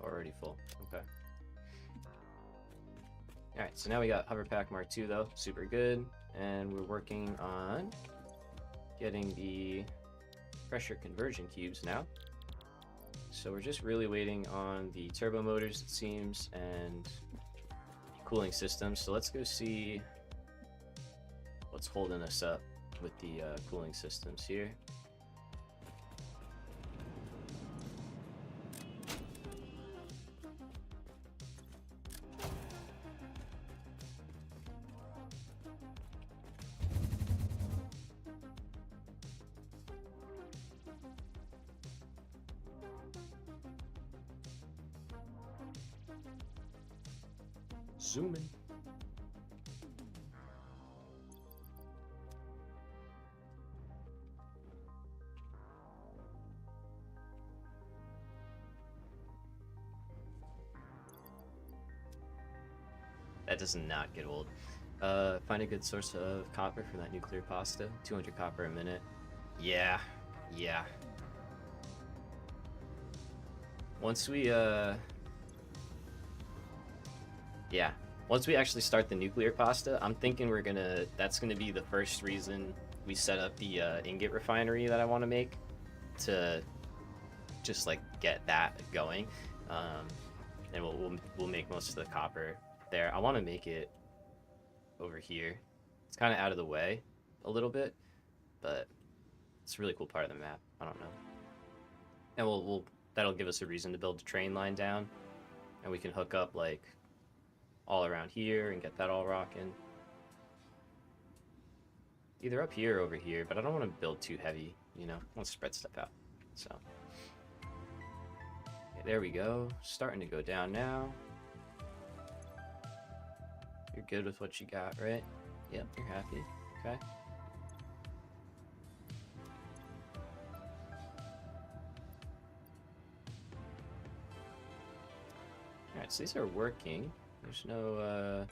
Already full. Okay. Alright, so now we got Hover Pack Mark II though. Super good. And we're working on getting the pressure conversion cubes now. So we're just really waiting on the turbo motors, it seems, and cooling systems. So let's go see what's holding us up with the cooling systems here. Zoom in. That does not get old. Find a good source of copper for that nuclear pasta. 200 copper a minute. Yeah. Once we Yeah. Once we actually start the nuclear pasta, I'm thinking that's gonna be the first reason we set up the ingot refinery that I want to make, to just like get that going. Um, and we'll make most of the copper there. I want to make it over here. It's kind of out of the way a little bit, but it's a really cool part of the map. I don't know. And we'll that'll give us a reason to build a train line down, and we can hook up like all around here and get that all rocking. Either up here or over here, but I don't want to build too heavy, you know? I want to spread stuff out. So, okay, there we go. Starting to go down now. You're good with what you got, right? Yep, you're happy. Okay. Alright, so these are working. There's no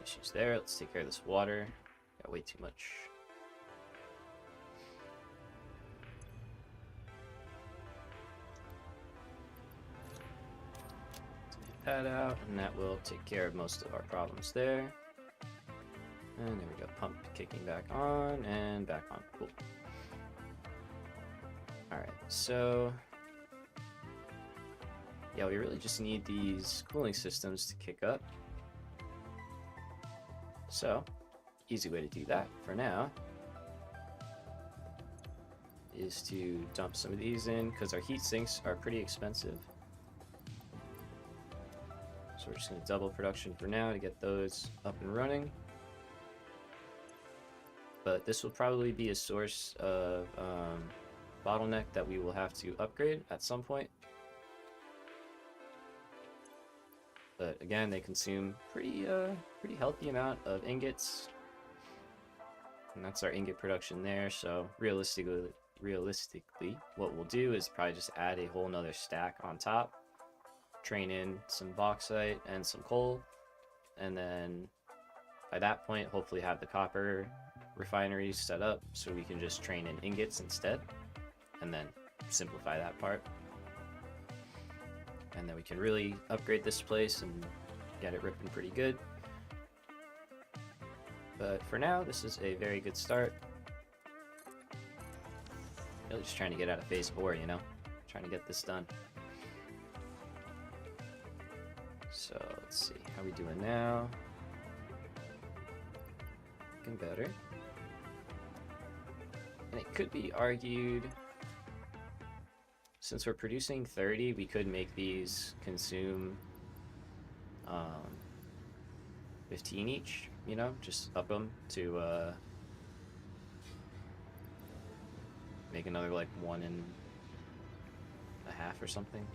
issues there. Let's take care of this water. Got way too much. Take that out, and that will take care of most of our problems there. And there we go. Pump kicking back on and back on. Cool. Alright, so yeah, we really just need these cooling systems to kick up. So, easy way to do that for now is to dump some of these in, because our heat sinks are pretty expensive. So we're just going to double production for now to get those up and running. But this will probably be a source of bottleneck that we will have to upgrade at some point. But again, they consume pretty healthy amount of ingots. And that's our ingot production there. So realistically, what we'll do is probably just add a whole nother stack on top, train in some bauxite and some coal, and then by that point, hopefully have the copper refinery set up so we can just train in ingots instead, and then simplify that part. And then we can really upgrade this place and get it ripping pretty good. But for now, this is a very good start. Really just trying to get out of phase 4, you know? Trying to get this done. So, let's see. How we doing now? Looking better. And it could be argued, since we're producing 30, we could make these consume 15 each, you know, just up them to make another like 1.5 or something.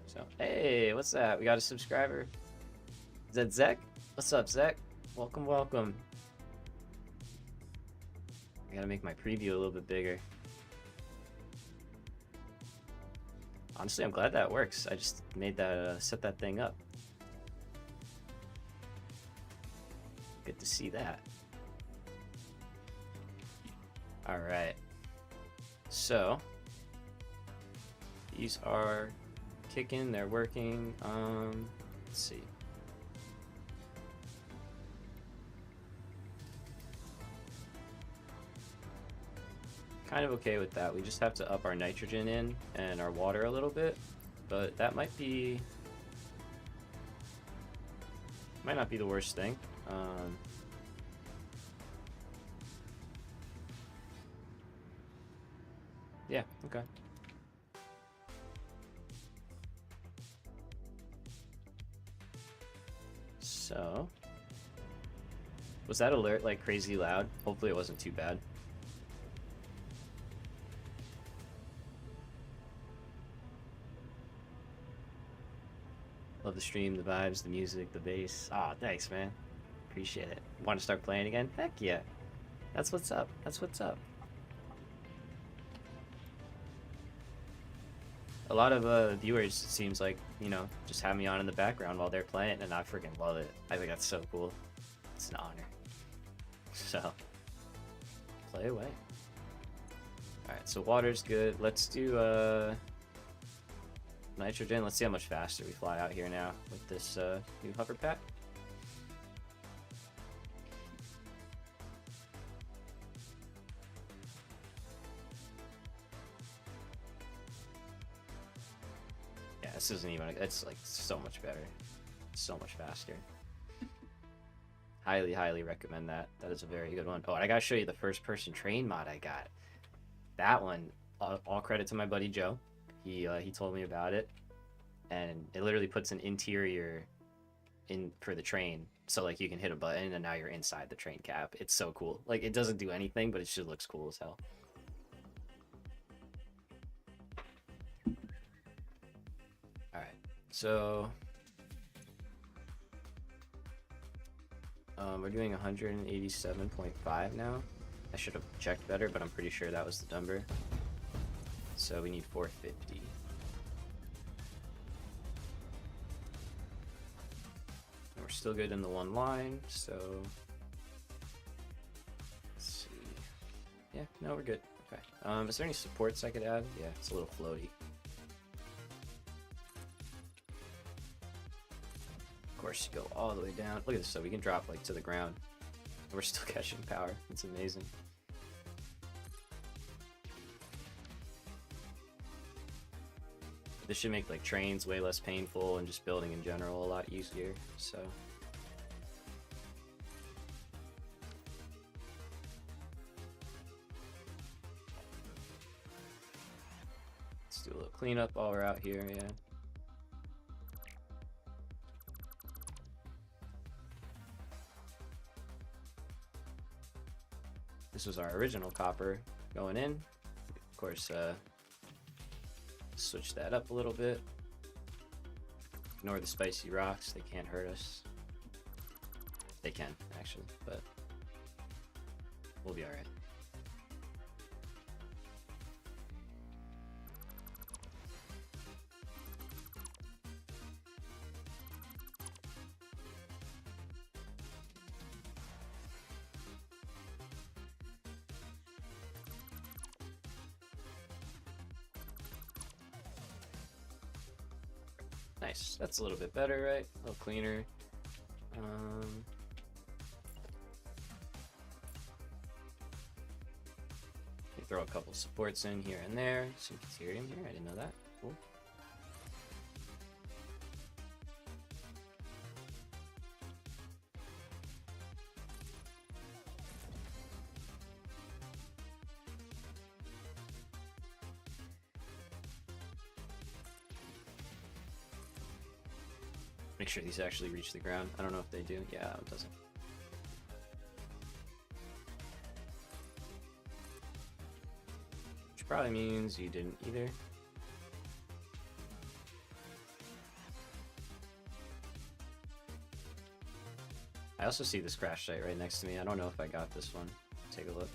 So, hey, what's that? We got a subscriber. Is that Zek? What's up, Zek? Welcome, welcome. I gotta make my preview a little bit bigger. Honestly, I'm glad that works. I just made that, set that thing up. Good to see that. Alright. So, these are kicking, they're working. Let's see. Kind of okay with that. We just have to up our nitrogen in and our water a little bit, but that might not be the worst thing. Yeah, okay. So, was that alert like crazy loud? Hopefully it wasn't too bad. Love the stream, the vibes, the music, the bass. Ah, thanks, man. Appreciate it. Want to start playing again? Heck yeah. That's what's up. That's what's up. A lot of viewers, it seems like, you know, just have me on in the background while they're playing, and I freaking love it. I think that's so cool. It's an honor. So, play away. Alright, so water's good. Let's do, nitrogen. Let's see how much faster we fly out here now with this new hover pack. Yeah, this isn't even, it's like so much better. So much faster. Highly, highly recommend that. That is a very good one. Oh, and I gotta show you the first person train mod I got. That one, all credit to my buddy Joe. He told me about it, and it literally puts an interior in for the train, so like you can hit a button and now you're inside the train cab. It's so cool. Like it doesn't do anything, but it just looks cool as hell. All right, so we're doing 187.5 now. I should have checked better, but I'm pretty sure that was the number. So we need 450. And we're still good in the one line, so let's see. Yeah, no, we're good. Okay. Is there any supports I could add? Yeah, it's a little floaty. Of course, you go all the way down. Look at this, so we can drop like to the ground. We're still catching power. It's amazing. This should make like trains way less painful and just building in general a lot easier. So let's do a little cleanup while we're out here. Yeah. This was our original copper going in. Of course, switch that up a little bit. Ignore the spicy rocks, they can't hurt us. They can, actually, but we'll be alright. Nice. That's a little bit better, right? A little cleaner. Throw a couple supports in here and there. Some Ethereum here. I didn't know that. Cool. Make sure these actually reach the ground. I don't know if they do. Yeah, it doesn't. Which probably means you didn't either. I also see this crash site right next to me. I don't know if I got this one. Take a look.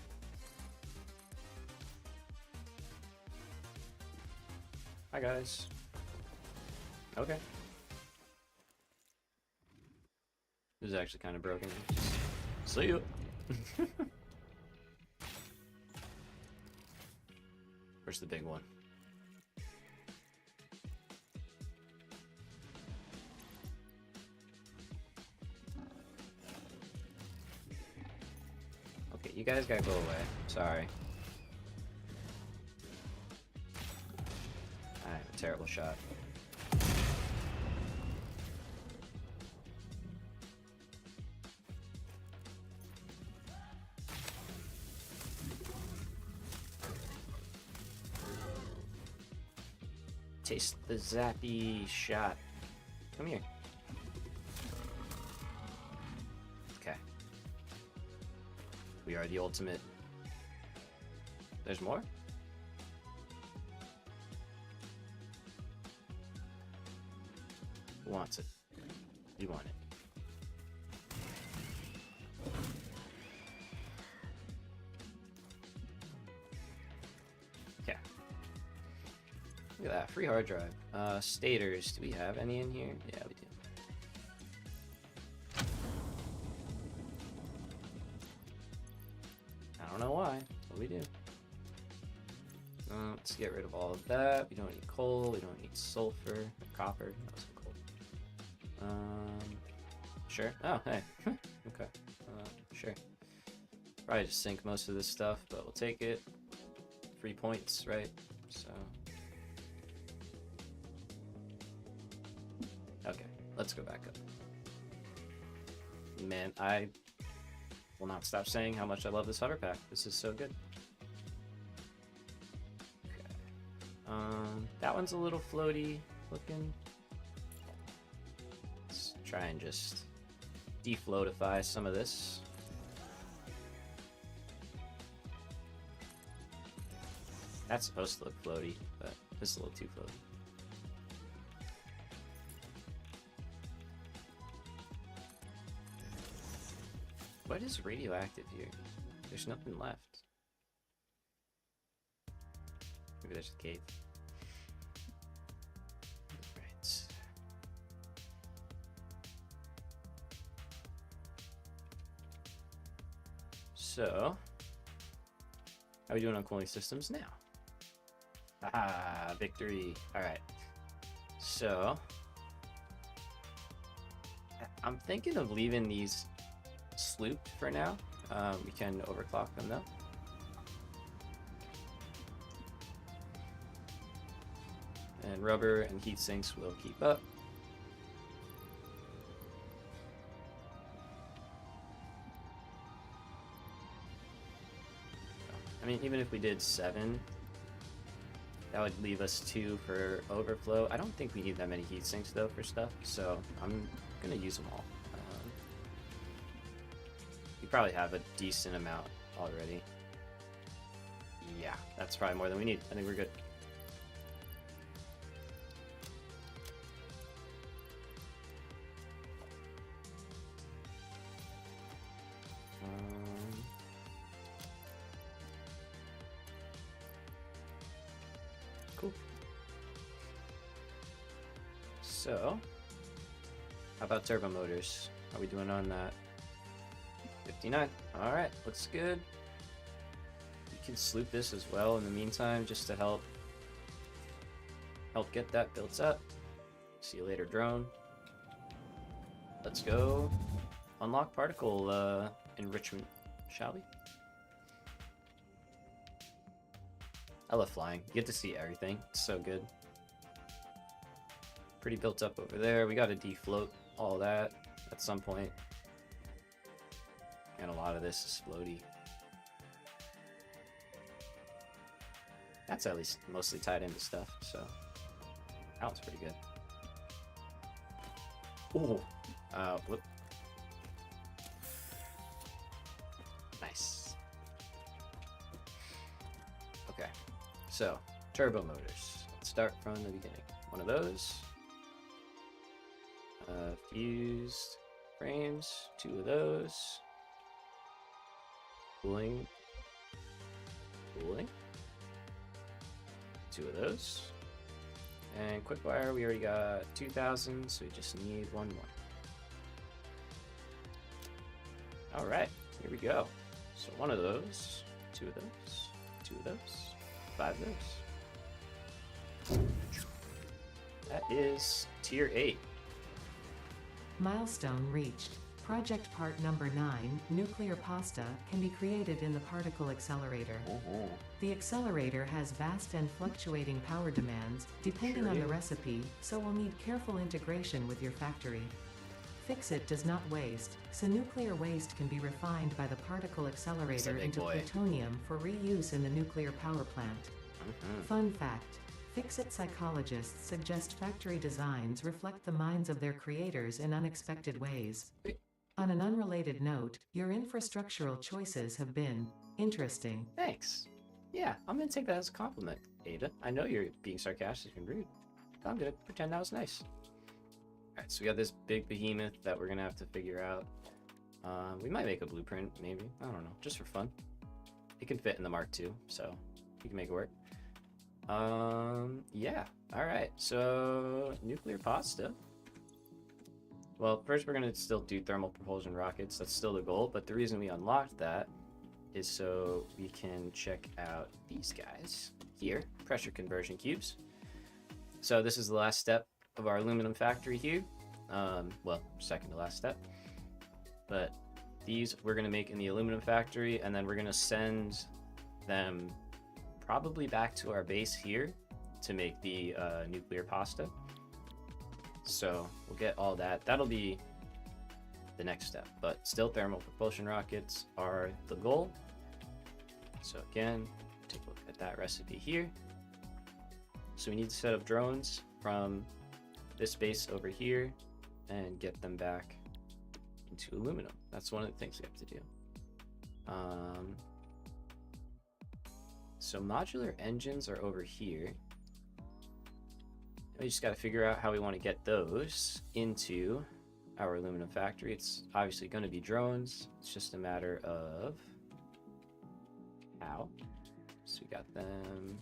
Hi guys. Okay. This is actually kind of broken. See you. Where's the big one? Okay, you guys gotta go away. Sorry. I have a terrible shot. Taste the zappy shot. Come here. Okay. We are the ultimate. There's more? Who wants it? You want it. Look at that, free hard drive. Stators, do we have any in here? Yeah, we do. I don't know why, but we do. Let's let's get rid of all of that. We don't need coal, we don't need sulfur, or copper, no, some coal. Sure. Oh, hey. Okay. Sure. Probably just sink most of this stuff, but we'll take it. 3 points, right? So. Okay, let's go back up. Man, I will not stop saying how much I love this hover pack. This is so good. Okay. That one's a little floaty looking. Let's try and just defloatify some of this. That's supposed to look floaty, but this is a little too floaty. What is radioactive here? There's nothing left. Maybe there's a cave. Right. So, how are we doing on cooling systems now? Ah, victory. Alright. So, I'm thinking of leaving these slooped for now. We can overclock them though. And rubber and heat sinks will keep up. I mean, even if we did 7, that would leave us 2 for overflow. I don't think we need that many heat sinks though for stuff, so I'm gonna use them all. We probably have a decent amount already. Yeah, that's probably more than we need. I think we're good. Cool. So, how about turbo motors? How are we doing on that? 59. Alright, looks good. You can sloop this as well in the meantime, just to help get that built up. See you later, drone. Let's go unlock particle enrichment, shall we? I love flying. You get to see everything. It's so good. Pretty built up over there. We got to defloat all that at some point. And a lot of this is floaty. That's at least mostly tied into stuff, so that one's pretty good. Oh, whoop. Nice. Okay, so turbo motors. Let's start from the beginning. One of those. Fused frames. 2 of those. Cooling. 2 of those. And quick wire, we already got 2,000, so we just need 1 more. Alright, here we go. So 1 of those, 2 of those, 2 of those, 5 of those. That is tier 8. Milestone reached. Project part number 9, nuclear pasta, can be created in the particle accelerator. The accelerator has vast and fluctuating power demands, depending on the recipe, so will need careful integration with your factory. Fix-It does not waste, so nuclear waste can be refined by the particle accelerator into plutonium for reuse in the nuclear power plant. Fun fact. Fix-It psychologists suggest factory designs reflect the minds of their creators in unexpected ways. On an unrelated note, your infrastructural choices have been interesting. Thanks. Yeah, I'm gonna take that as a compliment, Ada. I know you're being sarcastic and rude. I'm gonna pretend that was nice. Alright, so we got this big behemoth that we're gonna have to figure out. We might make a blueprint, maybe. I don't know, just for fun. It can fit in the Mark II, so we can make it work. Yeah. Alright, so nuclear pasta. Well, first we're going to still do thermal propulsion rockets. That's still the goal, but the reason we unlocked that is so we can check out these guys here, pressure conversion cubes. So this is the last step of our aluminum factory here. Well, second to last step. But these we're going to make in the aluminum factory, and then we're going to send them probably back to our base here to make the nuclear pasta. So we'll get all that. That'll be the next step, but still thermal propulsion rockets are the goal. So again, take a look at that recipe here. So we need to set up drones from this base over here and get them back into aluminum. That's one of the things we have to do. So modular engines are over here. We just got to figure out how we want to get those into our aluminum factory. It's obviously going to be drones. It's just a matter of how. So we got them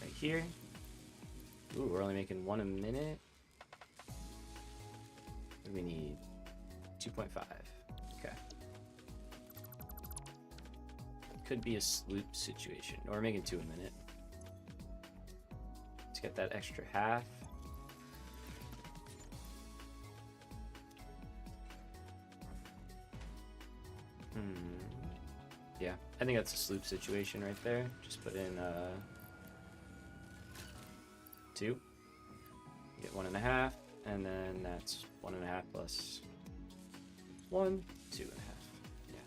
right here. Ooh, we're only making 1 a minute. We need 2.5. Okay. Could be a sloop situation. Or we're making 2 a minute. Let's get that extra half. Yeah, I think that's a sloop situation right there. Just put in 2. Get 1.5, and then that's 1.5 plus 1, 2.5. Yeah.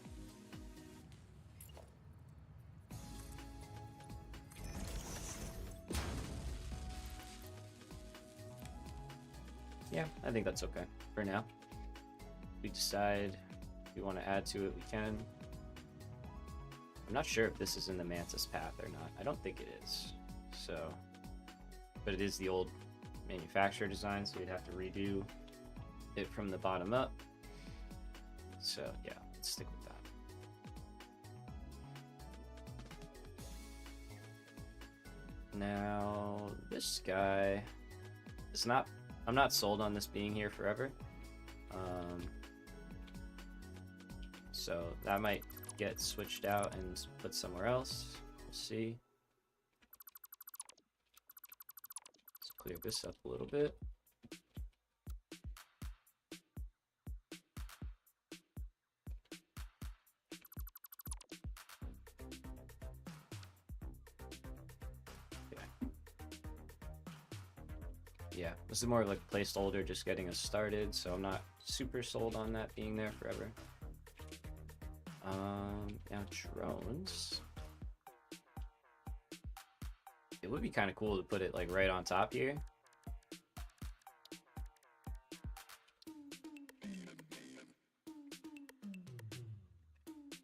Yeah, I think that's okay for now. If we decide we want to add to it, we can. I'm not sure if this is in the Mantis path or not. I don't think it is. So, but it is the old manufacturer design, so we'd have to redo it from the bottom up. So yeah, let's stick with that. Now, this guy is not, I'm not sold on this being here forever. So that might get switched out and put somewhere else. We'll see. Let's clear this up a little bit. Yeah, this is more like a placeholder, just getting us started, so I'm not super sold on that being there forever. Now drones. It would be kind of cool to put it like right on top here.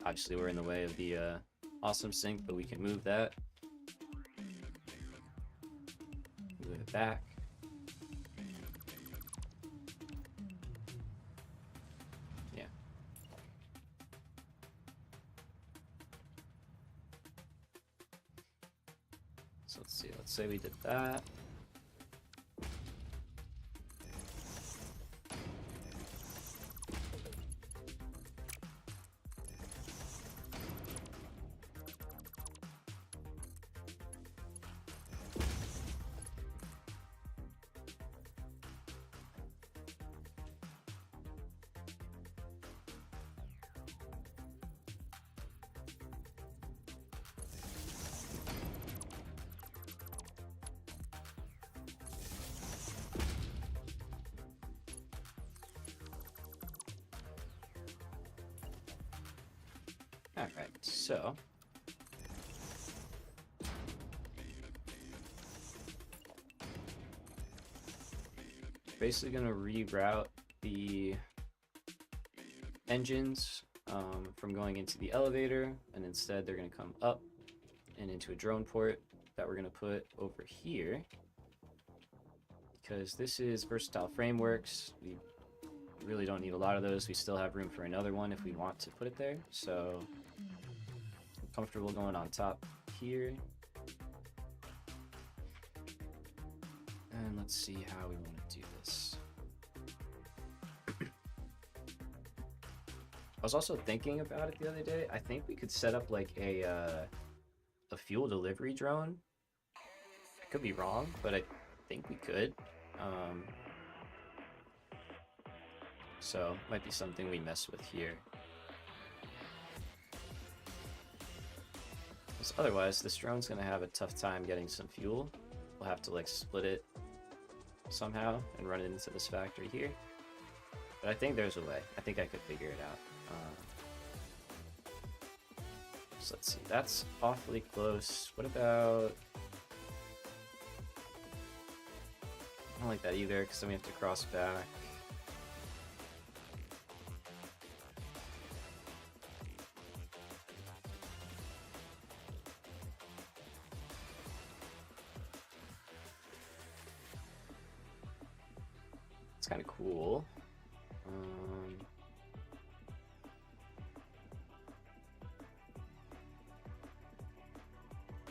Obviously we're in the way of the awesome sync, but we can move that. Move it back. So let's see, let's say we did that. Alright, so basically going to reroute the engines from going into the elevator, and instead they're going to come up and into a drone port that we're going to put over here, because this is versatile frameworks. We really don't need a lot of those. We still have room for another one if we want to put it there, so I'm comfortable going on top here. And let's see how we want to do this. I was also thinking about it the other day. I think we could set up like a fuel delivery drone. I could be wrong, but I think we could. Um, so might be something we mess with here. Because otherwise, this drone's gonna have a tough time getting some fuel. We'll have to like split it somehow and run it into this factory here. But I think there's a way. I think I could figure it out. So let's see. That's awfully close. What about... I don't like that either, because then we have to cross back. It's kind of cool.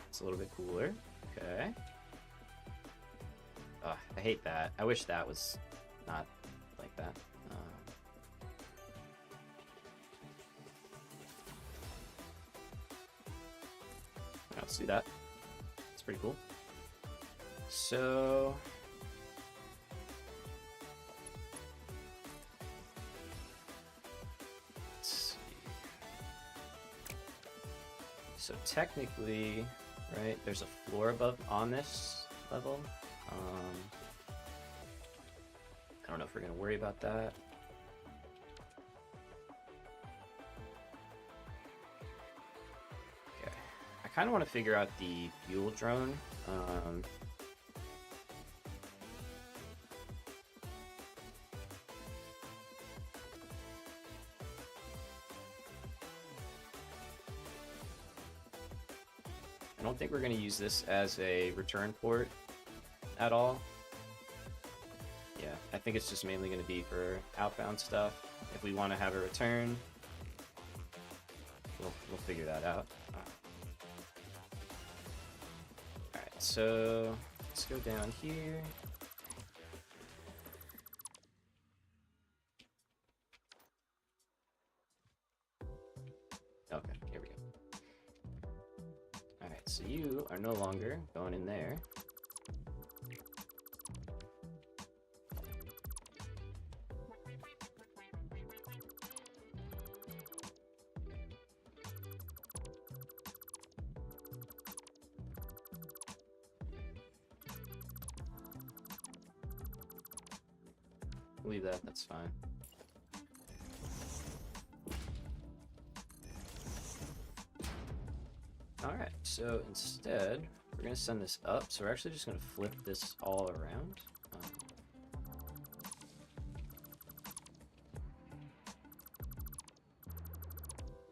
It's a little bit cooler. Okay. I hate that. I wish that was not like that. Let's do that. It's pretty cool. So... let's see. So technically, right, there's a floor above on this level. I don't know if we're going to worry about that. Okay. I kind of want to figure out the fuel drone. I don't think we're going to use this as a return port at all. Yeah, I think it's just mainly going to be for outbound stuff. If we want to have a return, we'll figure that out. Alright, so let's go down here. Okay, here we go. Alright, so you are no longer going in there. Leave that, that's fine. Alright, so instead, we're going to send this up, so we're actually just going to flip this all around.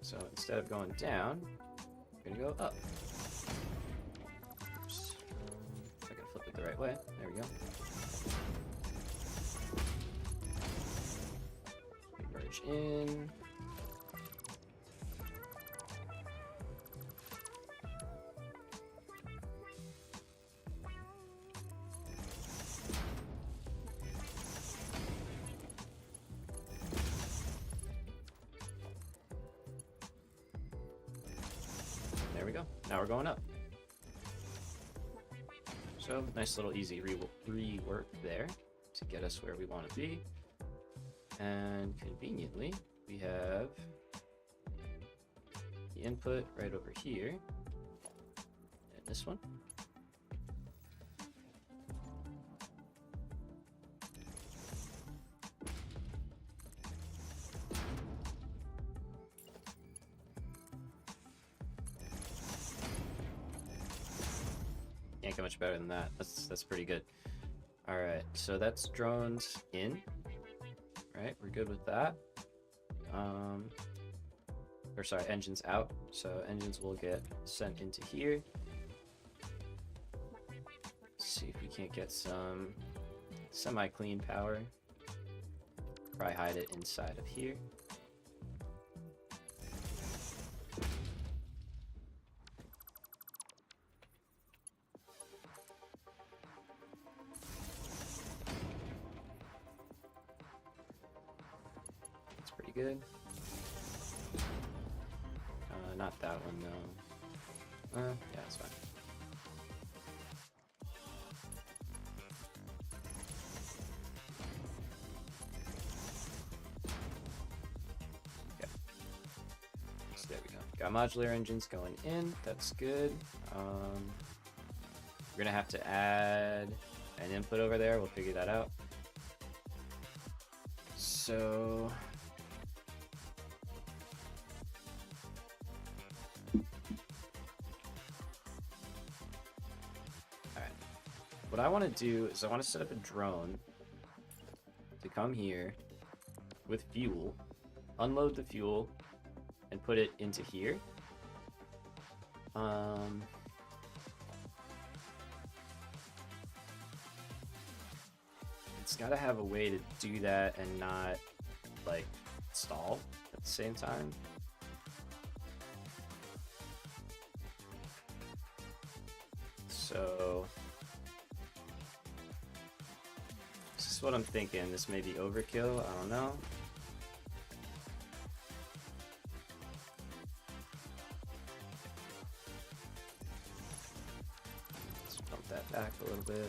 So instead of going down, we're going to go up. Oops. I gotta flip it the right way. There we go. Merge in. There we go. Now we're going up. So nice little easy rework there to get us where we want to be. And conveniently, we have the input right over here. And this one. Can't get much better than that. That's pretty good. All right, so that's drones in. Right, we're good with that. Or sorry, engines out. So engines will get sent into here. Let's see if we can't get some semi-clean power. Probably hide it inside of here. Good. Not that one though. Yeah, that's fine. Okay. So there we go. Got modular engines going in. That's good. We're gonna have to add an input over there. We'll figure that out. So what I want to do is I want to set up a drone to come here with fuel, unload the fuel, and put it into here. It's got to have a way to do that and not, like, stall at the same time. So this is what I'm thinking. This may be overkill. I don't know. Let's bump that back a little bit.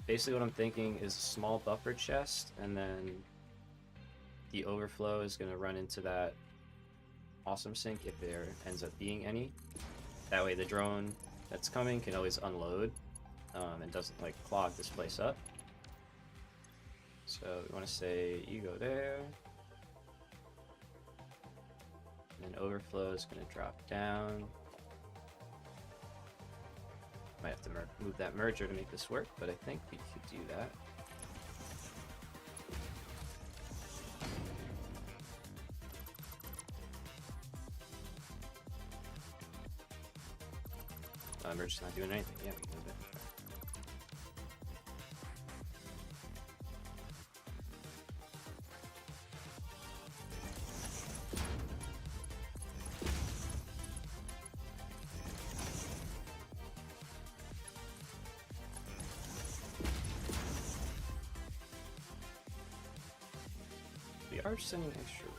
Basically what I'm thinking is a small buffer chest, and then the overflow is going to run into that awesome sink if there ends up being any. That way the drone that's coming can always unload and doesn't like clog this place up. So we want to say you go there, and then overflow is going to drop down. Might have to move that merger to make this work, but I think we could do that. Merger's not doing anything. Yeah, we can move it. We are sending extra rubber.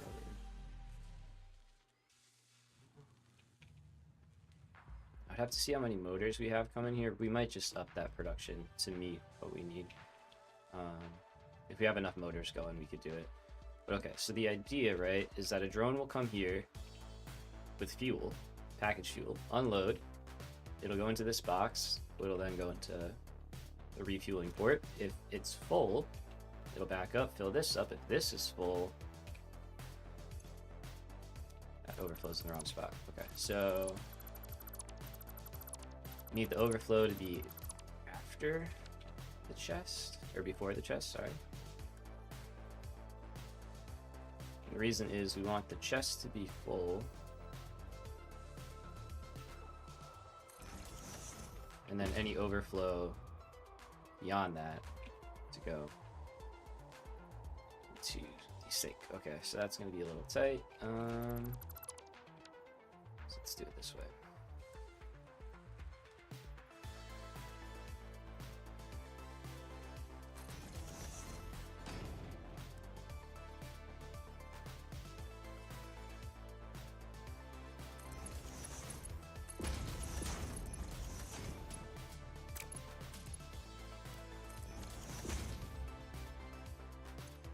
I'd have to see how many motors we have coming here. We might just up that production to meet what we need. If we have enough motors going, we could do it. But okay, so the idea, right, is that a drone will come here with fuel, package fuel, unload. It'll go into this box. It'll then go into the refueling port. If it's full, it'll back up, fill this up. If this is full, that overflows in the wrong spot. Okay, so we need the overflow to be after the chest, or before the chest, sorry. And the reason is we want the chest to be full, and then any overflow beyond that to go to the sink. Okay, so that's going to be a little tight. So let's do it this way.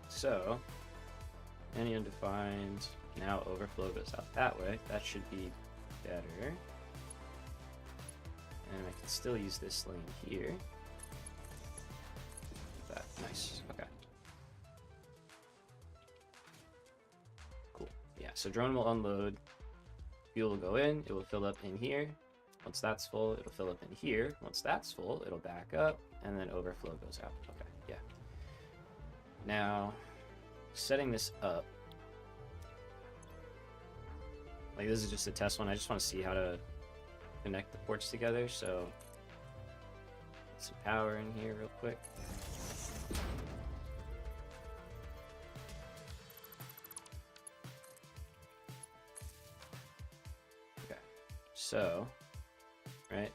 So, any undefined, now overflow goes out that way. That should be better. And I can still use this lane here. That, nice, okay. Cool, yeah, so drone will unload, fuel will go in, it will fill up in here. Once that's full, it'll fill up in here. Once that's full, it'll back up, and then overflow goes out, okay, yeah. Now, setting this up, like this is just a test one. I just want to see how to connect the ports together. So, put some power in here real quick. Okay, so, right,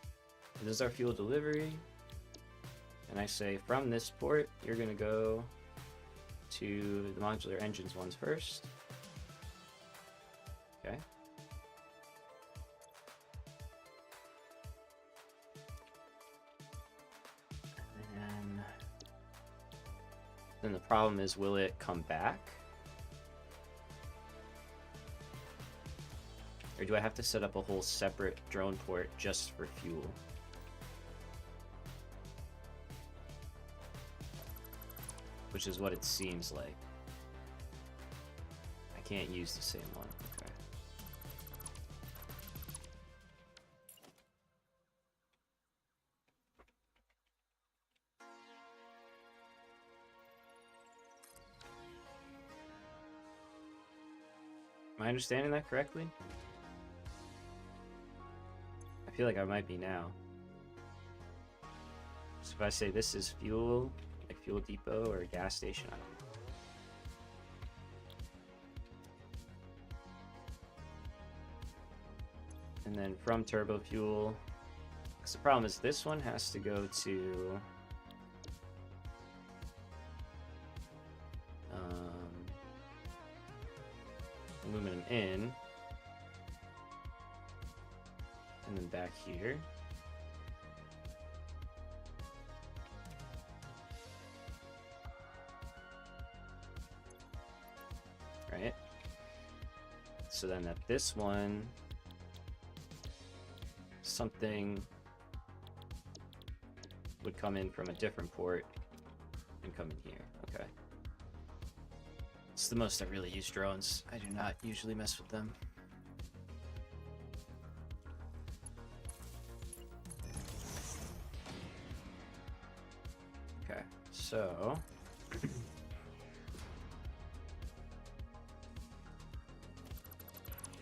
this is our fuel delivery, and I say from this port, you're gonna go to the modular engines ones first, problem is, will it come back? Or do I have to set up a whole separate drone port just for fuel? Which is what it seems like. I can't use the same one. Okay. Am I understanding that correctly? I feel like I might be now. So if I say this is fuel, like fuel depot or a gas station, I don't know. And then from turbo fuel, because the problem is this one has to go to aluminum in, and then back here. Right? So then at this one, something would come in from a different port and come in here. Okay. It's the most I really use drones. I do not usually mess with them. Okay, so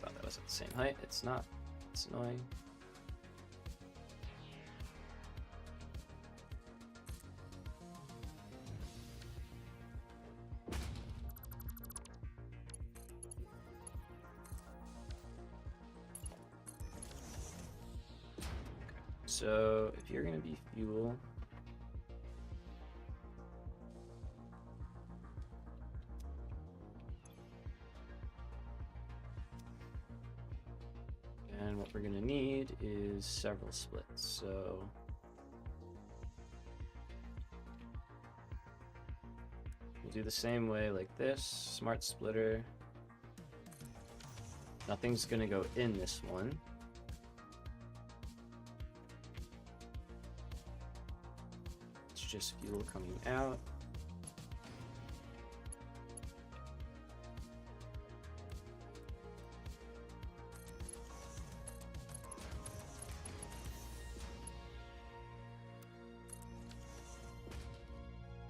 thought that was at the same height. It's not. It's annoying. So if you're gonna be fuel, and what we're gonna need is several splits. So we'll do the same way like this, smart splitter. Nothing's gonna go in this one. Just fuel coming out.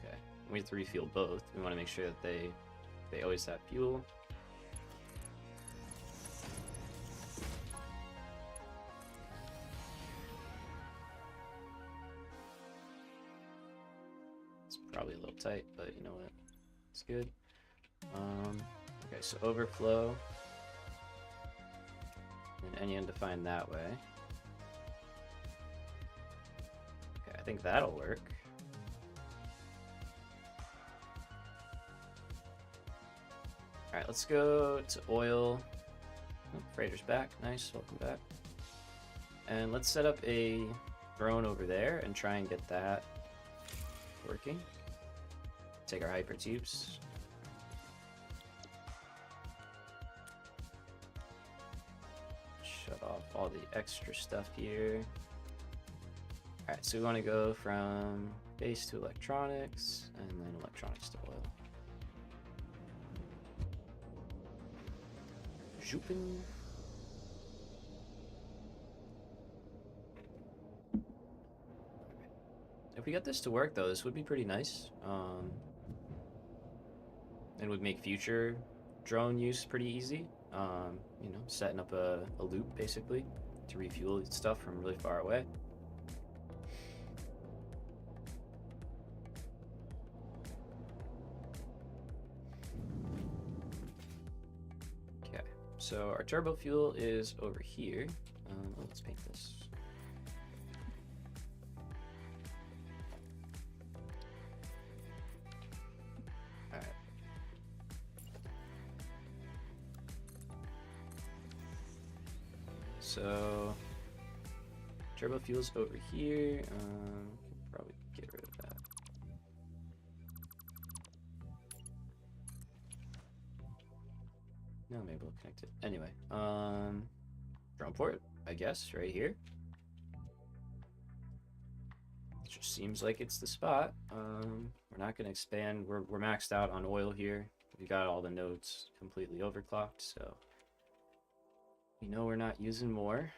Okay, we have to refuel both. We want to make sure that they always have fuel. Probably a little tight, but you know what? It's good. Okay, so overflow. And any undefined that way. Okay, I think that'll work. Alright, let's go to oil. Oh, freighter's back. Nice, welcome back. And let's set up a drone over there and try and get that working. Take our hyper tubes. Shut off all the extra stuff here. Alright, so we want to go from base to electronics, and then electronics to oil. Zoopin. If we got this to work, though, this would be pretty nice. And would make future drone use pretty easy. You know, setting up a loop, basically, to refuel stuff from really far away. Okay, so our turbo fuel is over here. Let's paint this. So turbo fuel's over here. Probably get rid of that. No, maybe we'll connect it. Anyway, drone port, I guess, right here. It just seems like it's the spot. We're not gonna expand. We're maxed out on oil here. We got all the nodes completely overclocked, so we know we're not using more.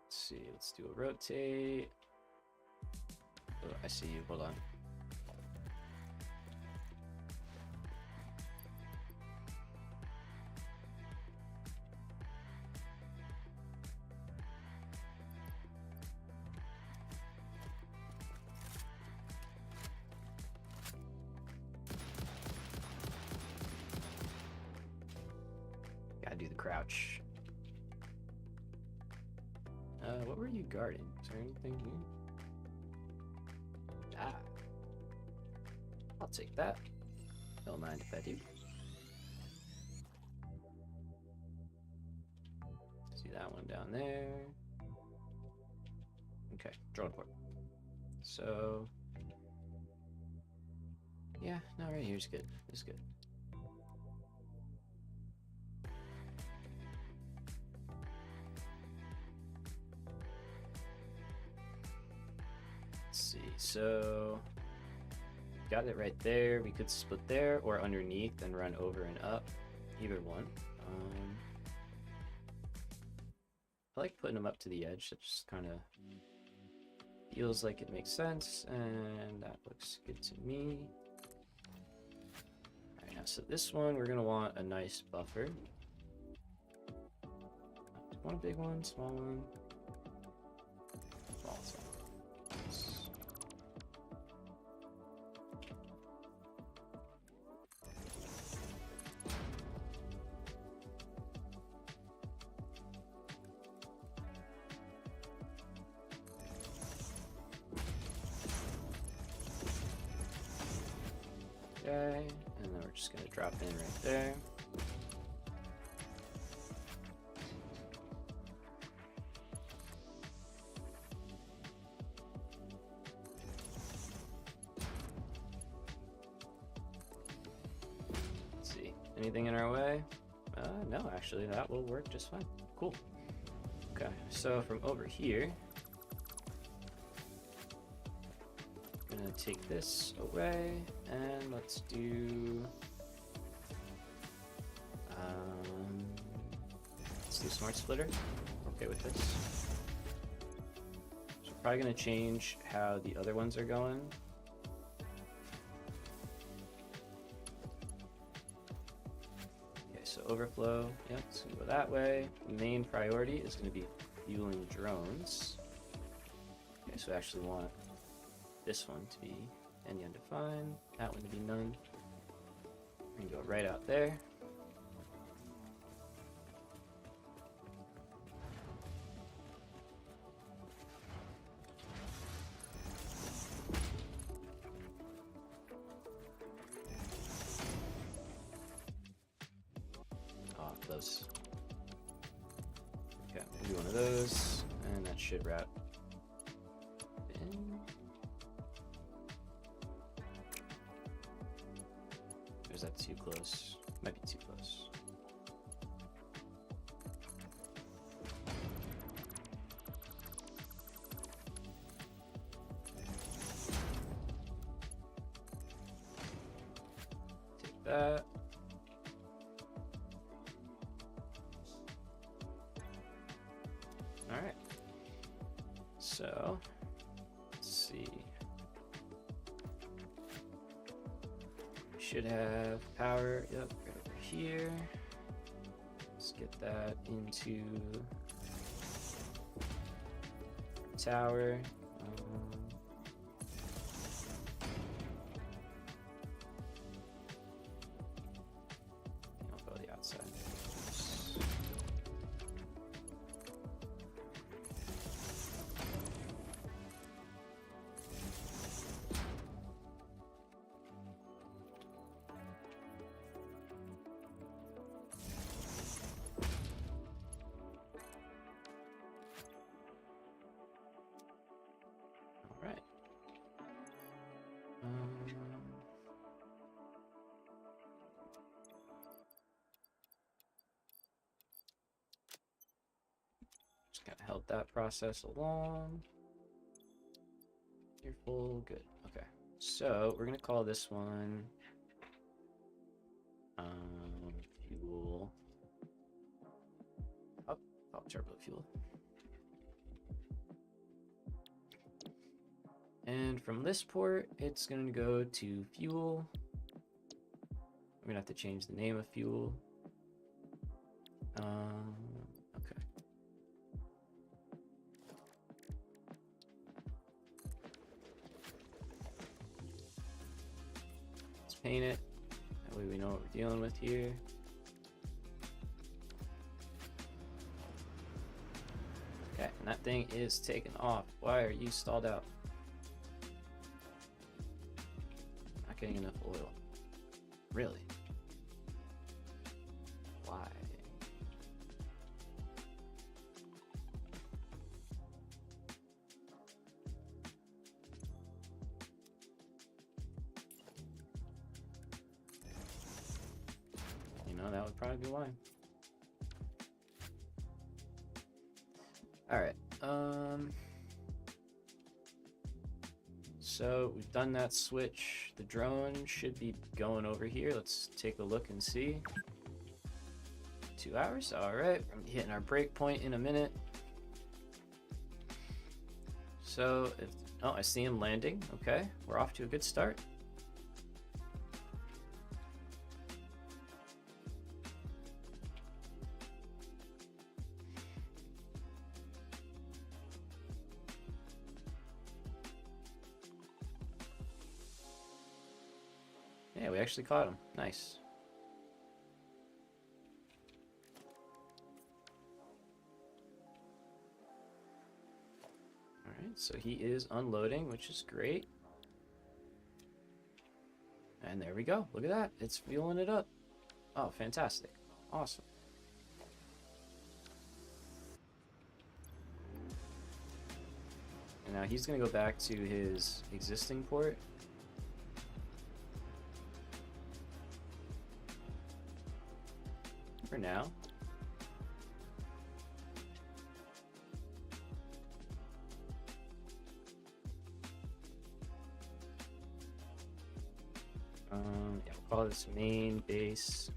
Let's see. Let's do a rotate. Oh, I see you. Hold on. Gotta do the crouch. What were you guarding? Is there anything here? Ah. I'll take that. Don't mind if I do. See that one down there. Okay, drone port. So, yeah, no, right here's good. It's good. Let's see. So, got it right there. We could split there or underneath and run over and up. Either one. I like putting them up to the edge. That just kind of feels like it makes sense, and that looks good to me. Alright, now so this one we're gonna want a nice buffer. One big one, small one. Awesome. Okay, and then we're just gonna drop in right there. Let's see, anything in our way? No, actually, that will work just fine. Cool. Okay, so from over here, I'm gonna take this away, and let's do smart splitter. Okay with this. So probably gonna change how the other ones are going. Okay, so overflow, yep, it's gonna go that way. The main priority is gonna be fueling drones. Okay, so I actually want this one to be any undefined, that one to be none. We're gonna go right out there. Oh, close. Okay, we'll do one of those, and that should wrap in. Or is that too close? Might be too close. Take that. All right. So, let's see. We should have power, yep, right over here. Let's get that into tower. I'll go the outside. help that process along. You're full, good. Okay, so we're gonna call this one fuel. Up, turbo fuel. And from this port, it's gonna go to fuel. I'm gonna have to change the name of fuel. Okay. Let's paint it. That way we know what we're dealing with here. Okay, and that thing is taken off. Why are you stalled out? Not getting enough oil. Really? Why? You know, that would probably be why. All right. So we've done that switch. The drone should be going over here. Let's take a look and see. 2 hours. All right. We're gonna be hitting our break point in a minute. So if I see him landing. Okay, we're off to a good start. Yeah, we actually caught him. Nice. All right, so he is unloading, which is great. And there we go. Look at that. It's fueling it up. Oh, fantastic. Awesome. And now he's going to go back to his existing port. For now. Yeah, we'll call this main base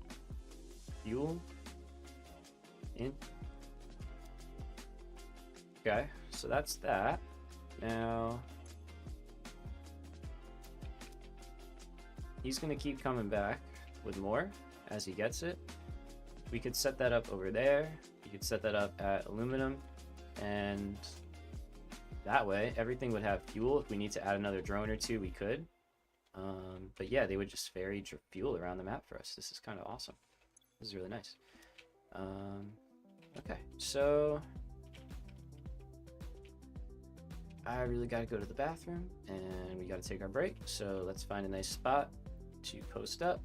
fuel in. Okay, so that's that. Now he's gonna keep coming back with more as he gets it. We could set that up over there. You could set that up at aluminum, and that way everything would have fuel. If we need to add another drone or two, we could. But yeah, they would just ferry fuel around the map for us. This is kind of awesome. This is really nice. Okay, so I really got to go to the bathroom, and we got to take our break. So let's find a nice spot to post up.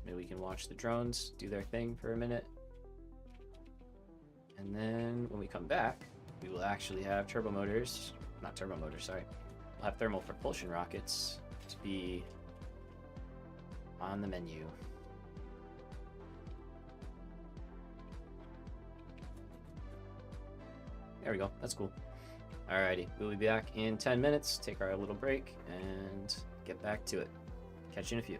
Maybe we can watch the drones do their thing for a minute. And then when we come back, we will actually have turbo motors. Not turbo motors, sorry. We'll have thermal propulsion rockets to be on the menu. There we go. That's cool. Alrighty. We'll be back in 10 minutes. Take our little break and get back to it. Catch you in a few.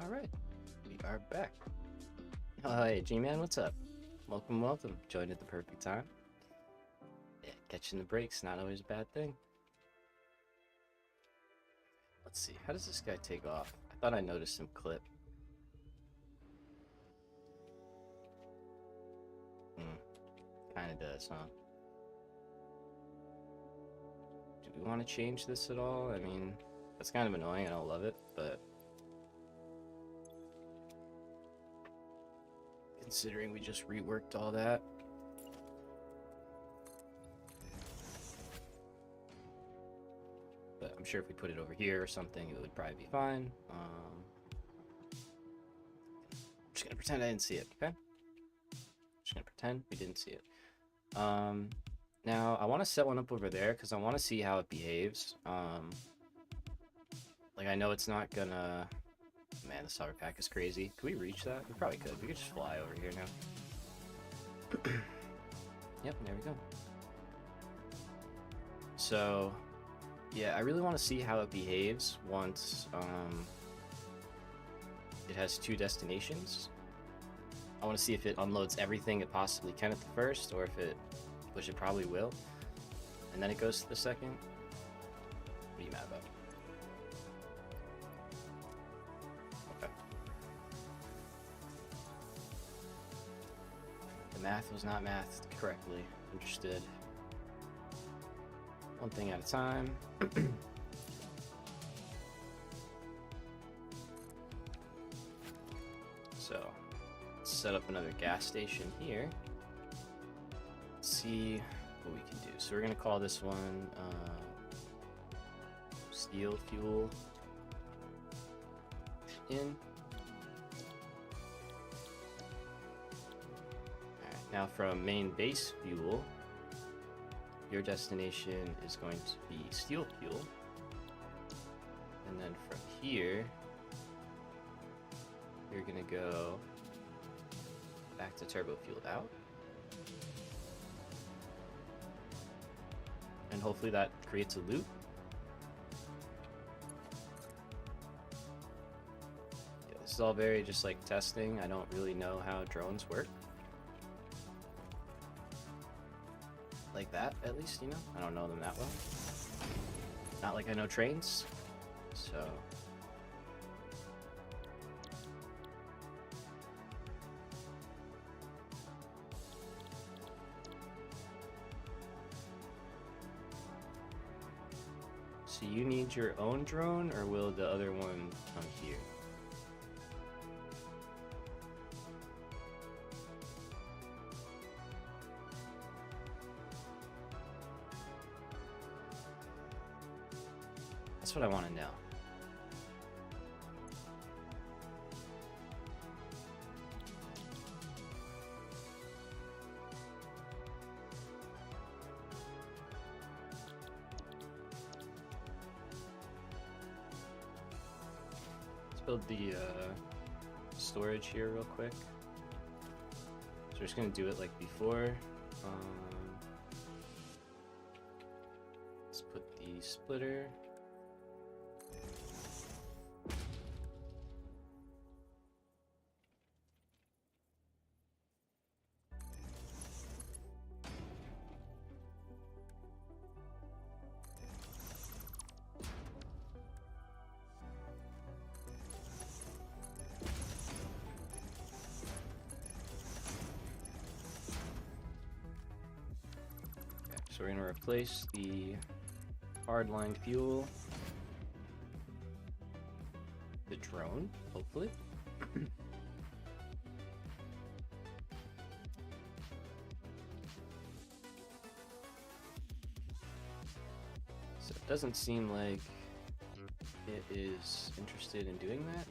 All right. We are back. Oh, hey, G-Man, what's up? Welcome, welcome. Joined at the perfect time. Yeah, catching the breaks, not always a bad thing. Let's see, how does this guy take off? I thought I noticed some clip. Kinda does, huh? Do we want to change this at all? I mean, that's kind of annoying, I don't love it, but considering we just reworked all that. But I'm sure if we put it over here or something, it would probably be fine. I'm just gonna pretend I didn't see it, okay? Just gonna pretend we didn't see it. Now I want to set one up over there because I want to see how it behaves. Like I know it's not gonna. Man, the starter pack is crazy. Could we reach that? We probably could. We could just fly over here now. Yep, there we go. So, yeah, I really want to see how it behaves once it has 2 destinations. I want to see if it unloads everything it possibly can at the first, or if it, which it probably will, and then it goes to the second. What are you mad about? Okay. The math was not mathed correctly. Understood. One thing at a time. So, let's set up another gas station here. Let's see what we can do. So we're gonna call this one steel fuel in. Alright, now from main base fuel, your destination is going to be steel fuel. And then from here, you're gonna go Back to turbo fueled out. And hopefully that creates a loop. Yeah, this is all very just like testing. I don't really know how drones work. Like that, at least, you know? I don't know them that well. Not like I know trains. So... So you need your own drone, or will the other one come here? That's what I want to know. Build the storage here real quick. So we're just gonna do it like before. Let's put the splitter. So we're going to replace the hardline fuel, the drone, hopefully. So it doesn't seem like it is interested in doing that.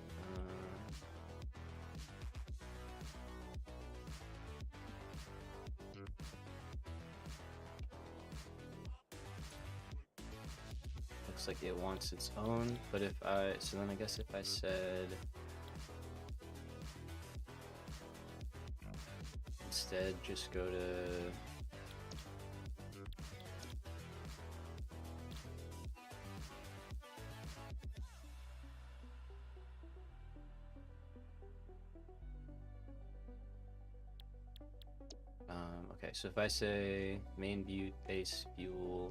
Looks like it wants its own, but if I, so then I guess if I said instead just go to okay, so if I say main base fuel,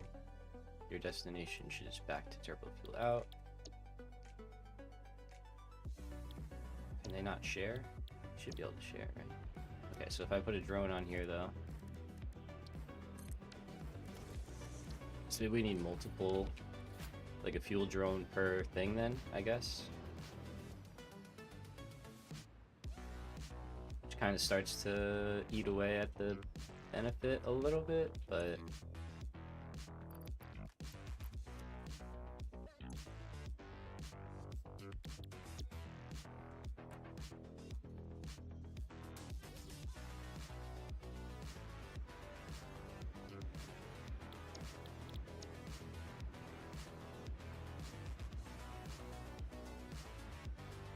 your destination should just back to turbo fuel out. Can they not share? Should be able to share, right? Okay, so if I put a drone on here though. So we need multiple, like a fuel drone per thing then, I guess. Which kind of starts to eat away at the benefit a little bit, but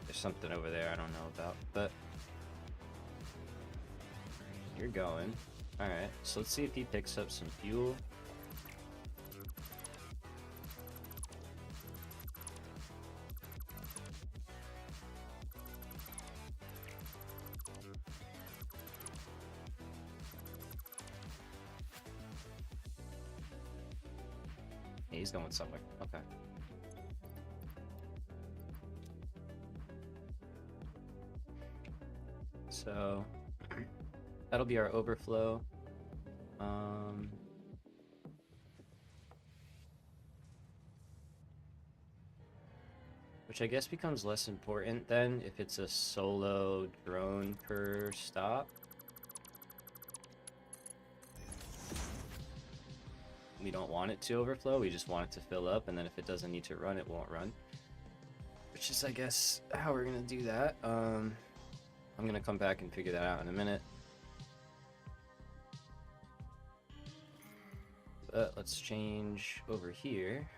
there's something over there I don't know about, but you're going. Alright, so let's see if he picks up some fuel. Yeah, he's going somewhere. Okay. So that'll be our overflow. Which I guess becomes less important then if it's a solo drone per stop. We don't want it to overflow, we just want it to fill up, and then if it doesn't need to run, it won't run. Which is, I guess, how we're gonna do that. I'm gonna come back and figure that out in a minute. But let's change over here.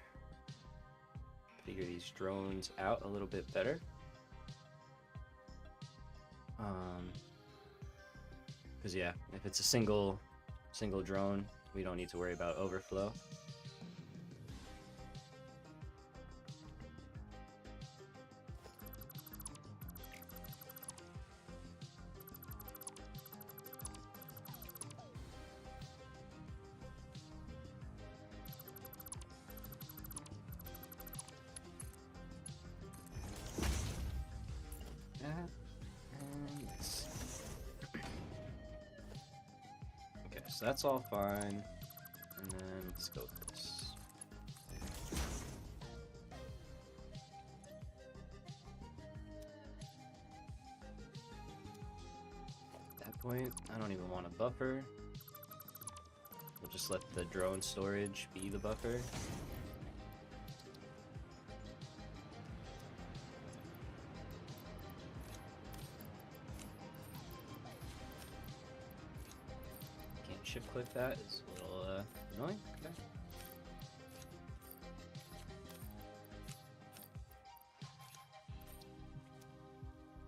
Figure these drones out a little bit better. Because yeah, if it's a single drone, we don't need to worry about overflow. Okay, so that's all fine. And then let's go with this. At that point, I don't even want a buffer. We'll just let the drone storage be the buffer. Shift click that is a little annoying. Okay.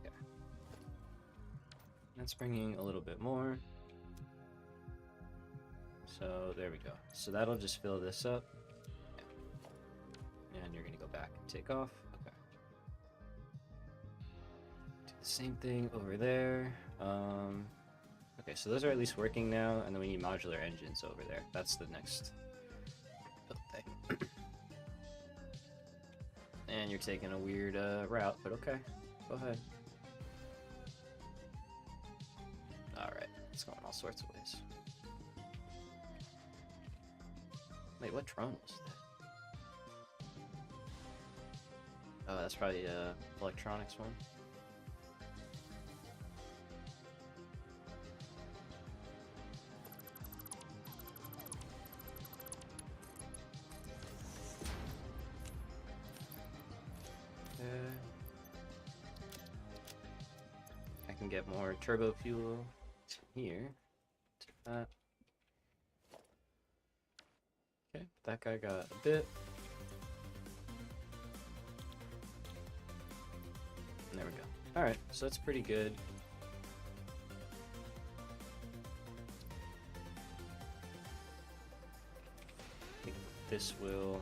Okay. That's bringing a little bit more. So there we go. So that'll just fill this up. Yeah. And you're gonna go back and take off. Okay. Do the same thing over there. Okay, so those are at least working now, and then we need modular engines over there. That's the next build thing. And you're taking a weird route, but okay, go ahead. Alright, it's going all sorts of ways. Wait, what drone was that? Oh, that's probably electronics one. I can get more turbo fuel here. Okay, that guy got a bit. And there we go. Alright, so that's pretty good. I think this will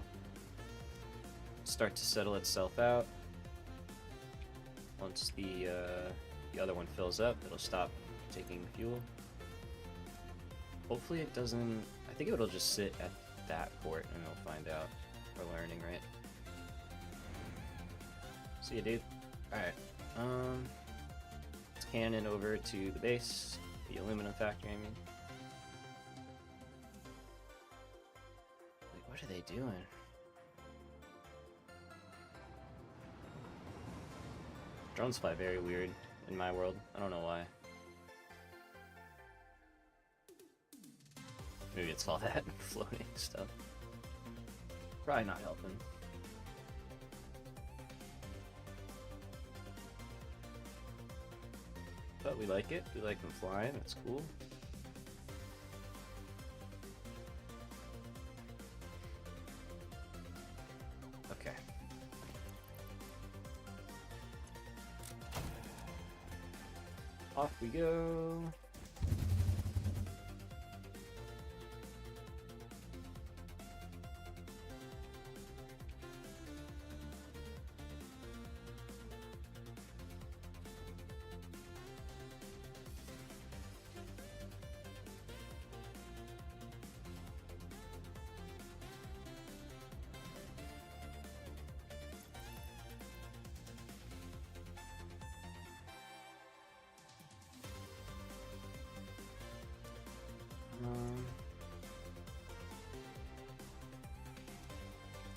start to settle itself out. Once the other one fills up, it'll stop taking fuel. Hopefully it doesn't... I think it'll just sit at that port and we'll find out. We're learning, right? See ya, dude. Alright. Let's cannon over to the base. The aluminum factory, I mean. Like, what are they doing? Drones fly very weird in my world. I don't know why. Maybe it's all that floating stuff. Probably not helping. But we like it. We like them flying. That's cool. Okay. Off we go.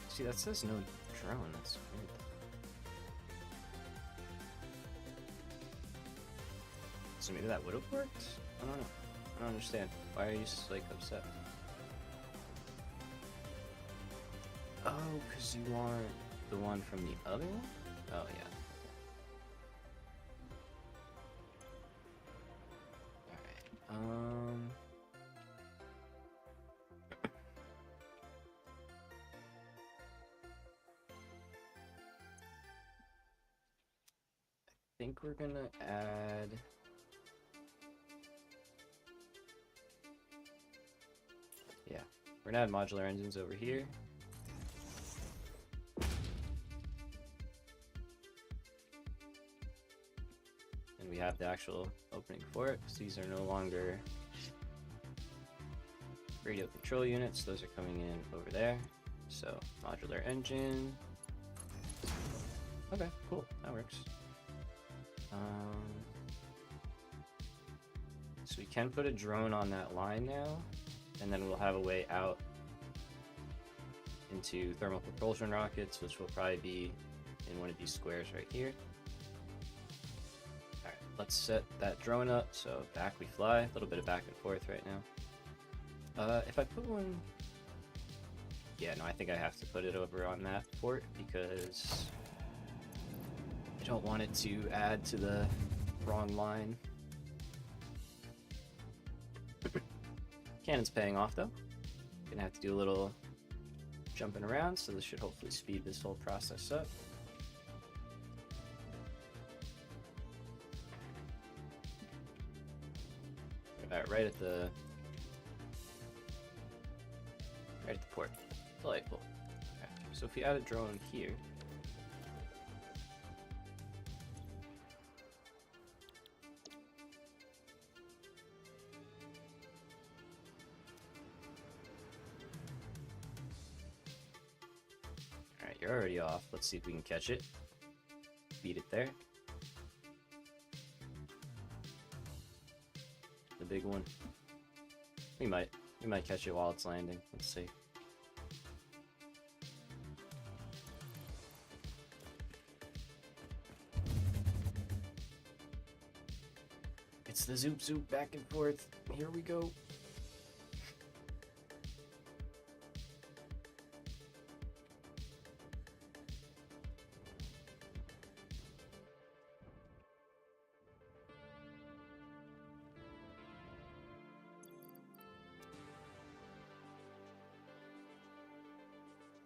See, that says no drone. That's weird. So maybe that would have worked? I don't know. I don't understand. Why are you like upset? Oh, because you want the one from the other one? Oh, yeah. Alright. I think we're gonna add We're gonna add modular engines over here. And we have the actual opening for it, because these are no longer radio control units. Those are coming in over there. So, modular engine. Okay, cool. That works. So we can put a drone on that line now, and then we'll have a way out into thermal propulsion rockets, which will probably be in one of these squares right here. Alright, let's set that drone up, so back we fly. A little bit of back and forth right now. If I put one... Yeah, no, I think I have to put it over on that port, because I don't want it to add to the wrong line. Cannon's paying off though. Gonna have to do a little jumping around, so this should hopefully speed this whole process up. Right at the port. Delightful. Okay. So if we add a drone here, alright, you're already off. Let's see if we can catch it. Beat it there. The big one. We might catch it while it's landing. Let's see. It's the zoop zoop back and forth. Here we go.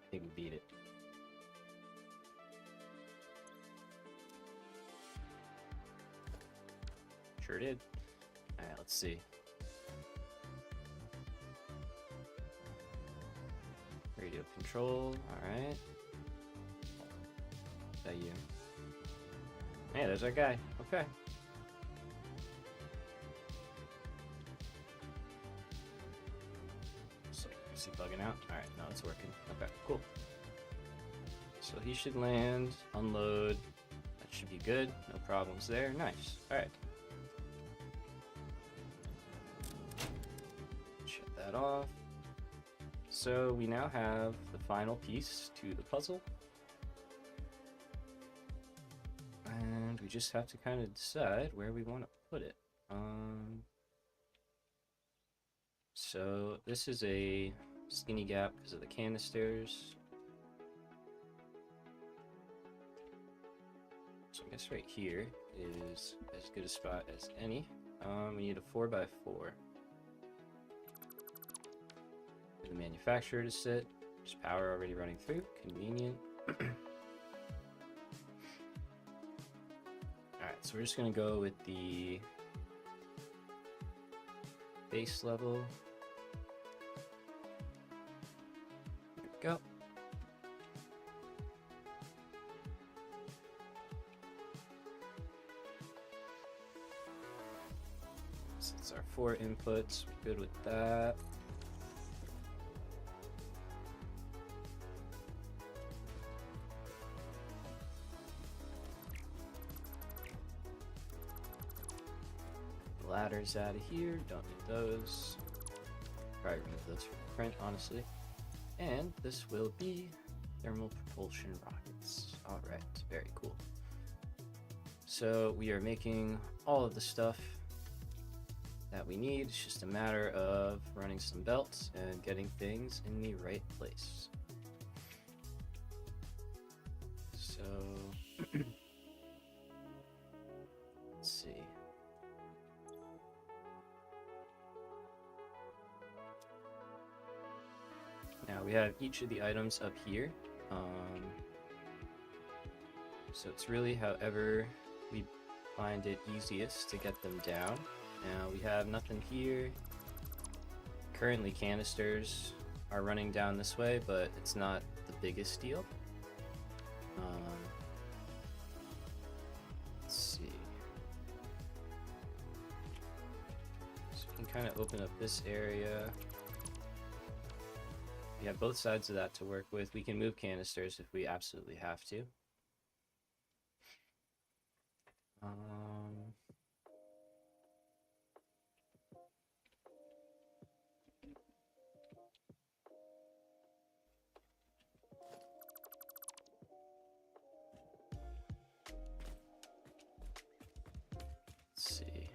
I think we beat it. Sure did. Alright, let's see. Radio control, alright. Is that you? Hey, there's our guy. Okay. Is he bugging out? Alright, no, it's working. Okay, cool. So he should land, unload. That should be good. No problems there. Nice. Alright. Shut that off. So we now have the final piece to the puzzle. And we just have to kind of decide where we want to put it. So this is a skinny gap because of the canisters. So I guess right here is as good a spot as any. We need a 4x4 for the manufacturer to sit. There's power already running through. Convenient. Alright, so we're just going to go with the base level. There we go. So it's our 4 inputs. We're good with that. Ladders out of here, don't need those. Probably remove those from the print, honestly. And this will be thermal propulsion rockets. Alright, very cool. So we are making all of the stuff that we need. It's just a matter of running some belts and getting things in the right place. So let's see. Now we have each of the items up here, so it's really however we find it easiest to get them down. Now we have nothing here. Currently canisters are running down this way, but it's not the biggest deal. Let's see. So we can kind of open up this area. We have both sides of that to work with. We can move canisters if we absolutely have to. Let's see.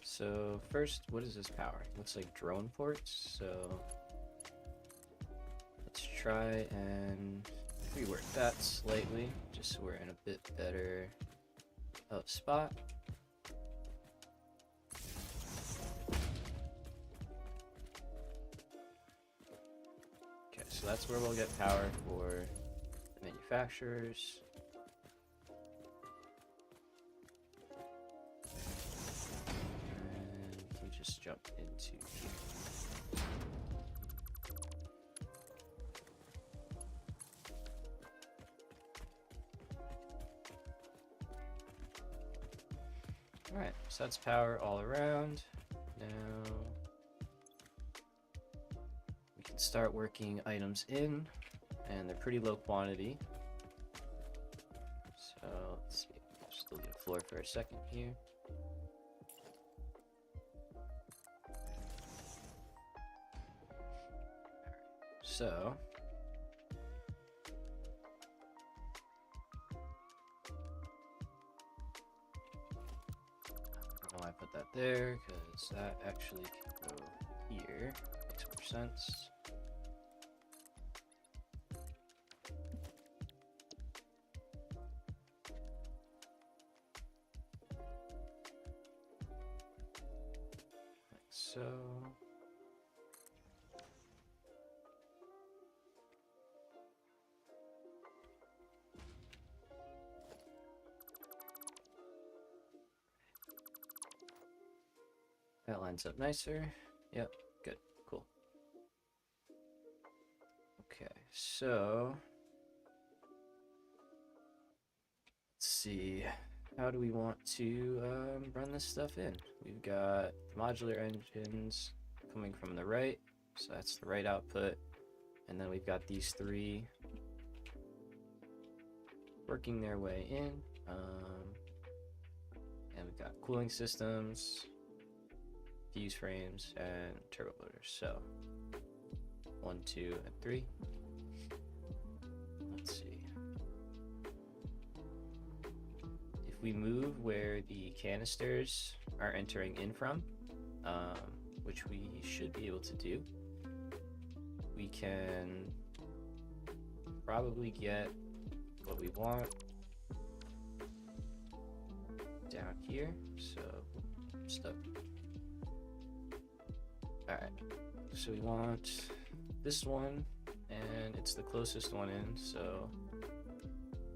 So first, what is this power? Looks like drone ports. So let's try and rework that slightly, just so we're in a bit better of spot. Okay, so that's where we'll get power for the manufacturers. And we can just jump into here. Alright, so that's power all around. Now we can start working items in, and they're pretty low quantity. So let's see, just delete the floor for a second here. So I put that there because that actually can go here. Makes more sense. Like so. That lines up nicer. Yep, good, cool. Okay, so let's see. How do we want to run this stuff in? We've got modular engines coming from the right, so that's the right output. And then we've got these three working their way in. And we've got cooling systems, fuse frames, and turbo motors. So 1, 2, and 3. Let's see. If we move where the canisters are entering in from, which we should be able to do, we can probably get what we want down here. So stuff. Alright, so we want this one, and it's the closest one in, so,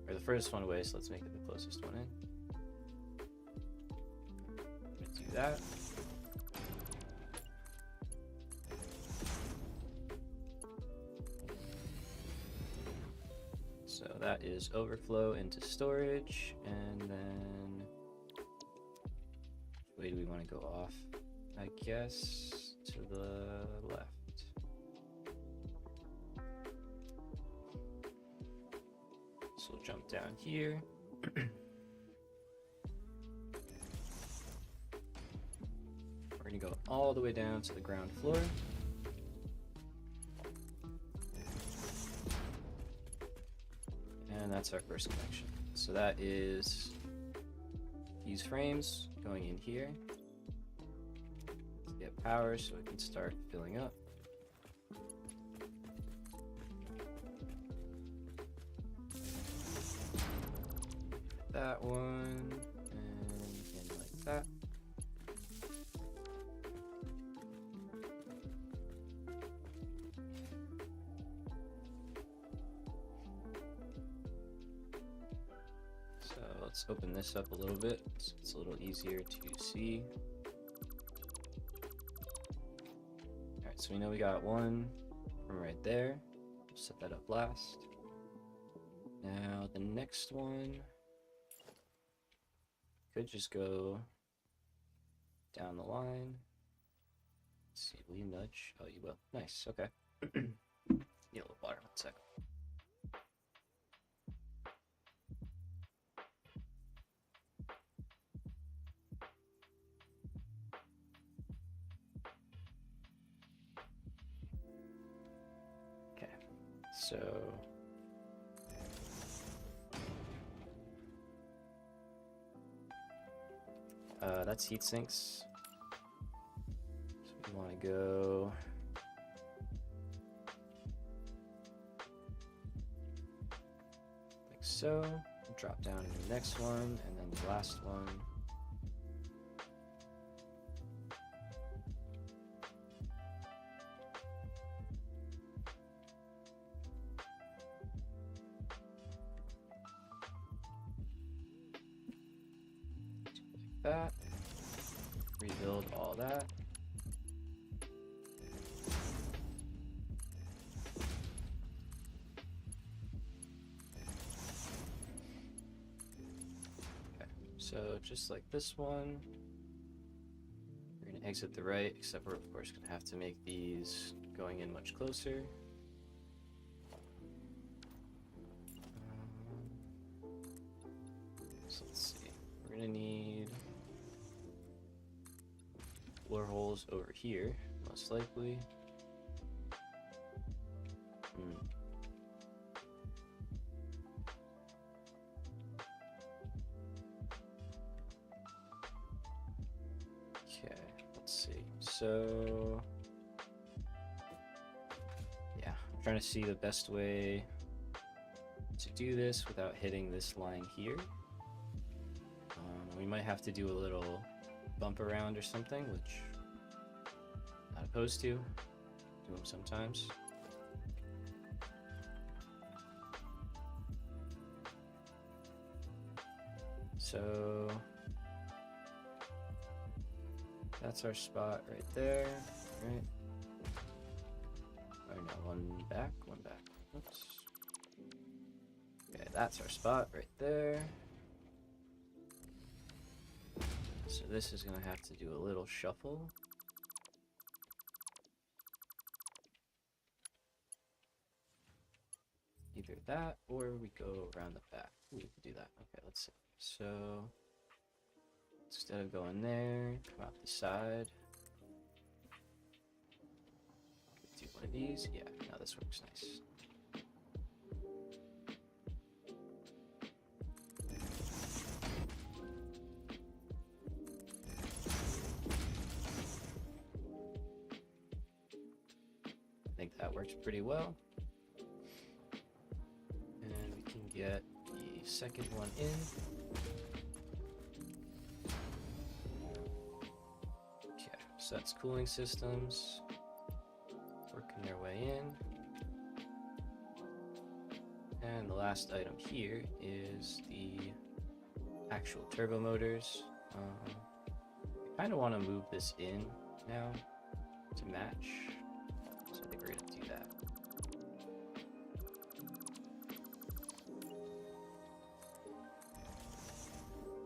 or the furthest one away, so let's make it the closest one in. Let's do that. So that is overflow into storage, and then, which way do we want to go off? I guess to the left. So we'll jump down here. We're gonna go all the way down to the ground floor. And that's our first connection. So that is fuse frames going in here. Get power so it can start filling up. That one, and like that. So let's open this up a little bit so it's a little easier to see. Alright, so we know we got 1, from right there. Set that up last. Now the next one could just go down the line. Let's see, will you nudge? Oh, you will. Nice, okay. Need a little water, 1 second. Okay, so that's heat sinks. So we want to go like so. Drop down to the next one, and then the last one. Like that. Rebuild all that. Okay, so just like this one, we're gonna exit the right, except we're of course gonna have to make these going in much closer. So let's see, we're gonna need floor holes over here, most likely. Okay, let's see. So, yeah, I'm trying to see the best way to do this without hitting this line here. We might have to do a little bump around or something, which I'm not opposed to. Do them sometimes. So that's our spot right there, right? Or no, one back. Oops. Okay, that's our spot right there. So this is gonna have to do a little shuffle. Either that or we go around the back. We can do that. Okay, let's see. So instead of going there, come out the side. Do one of these. Yeah, now this works nice. I think that works pretty well. And we can get the second one in. Okay, so that's cooling systems working their way in. And the last item here is the actual turbo motors. I kind of want to move this in now to match. So I think we're going to do that.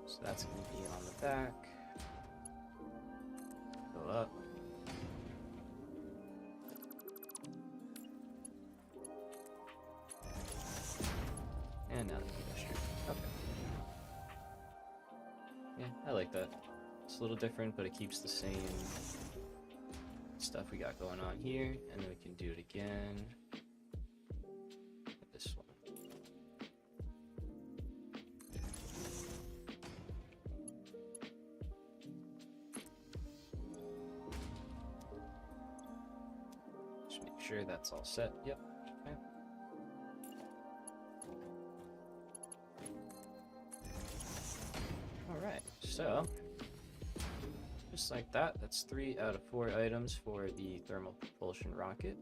So that's going to be on the back. Go up. And now the pedestrian. Okay. Yeah, I like that. It's a little different, but it keeps the same stuff we got going on here, and then we can do it again with this one. Just make sure that's all set. Yep. Okay. Alright, so just like that, that's 3 out of 4 items for the thermal propulsion rocket.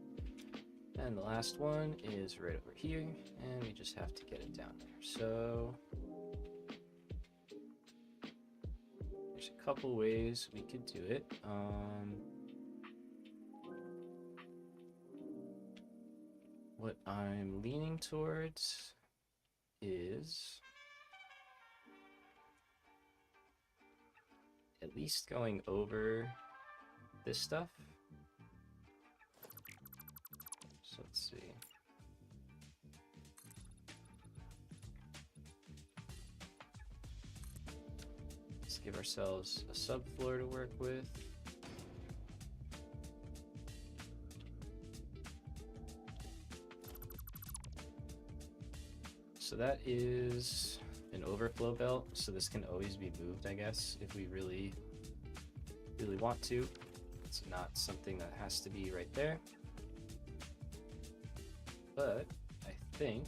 And the last one is right over here, and we just have to get it down there. So there's a couple ways we could do it. what I'm leaning towards is at least going over this stuff. So let's see. Let's give ourselves a subfloor to work with. So that is an overflow belt, so this can always be moved, I guess, if we really want to. It's not something that has to be right there. But I think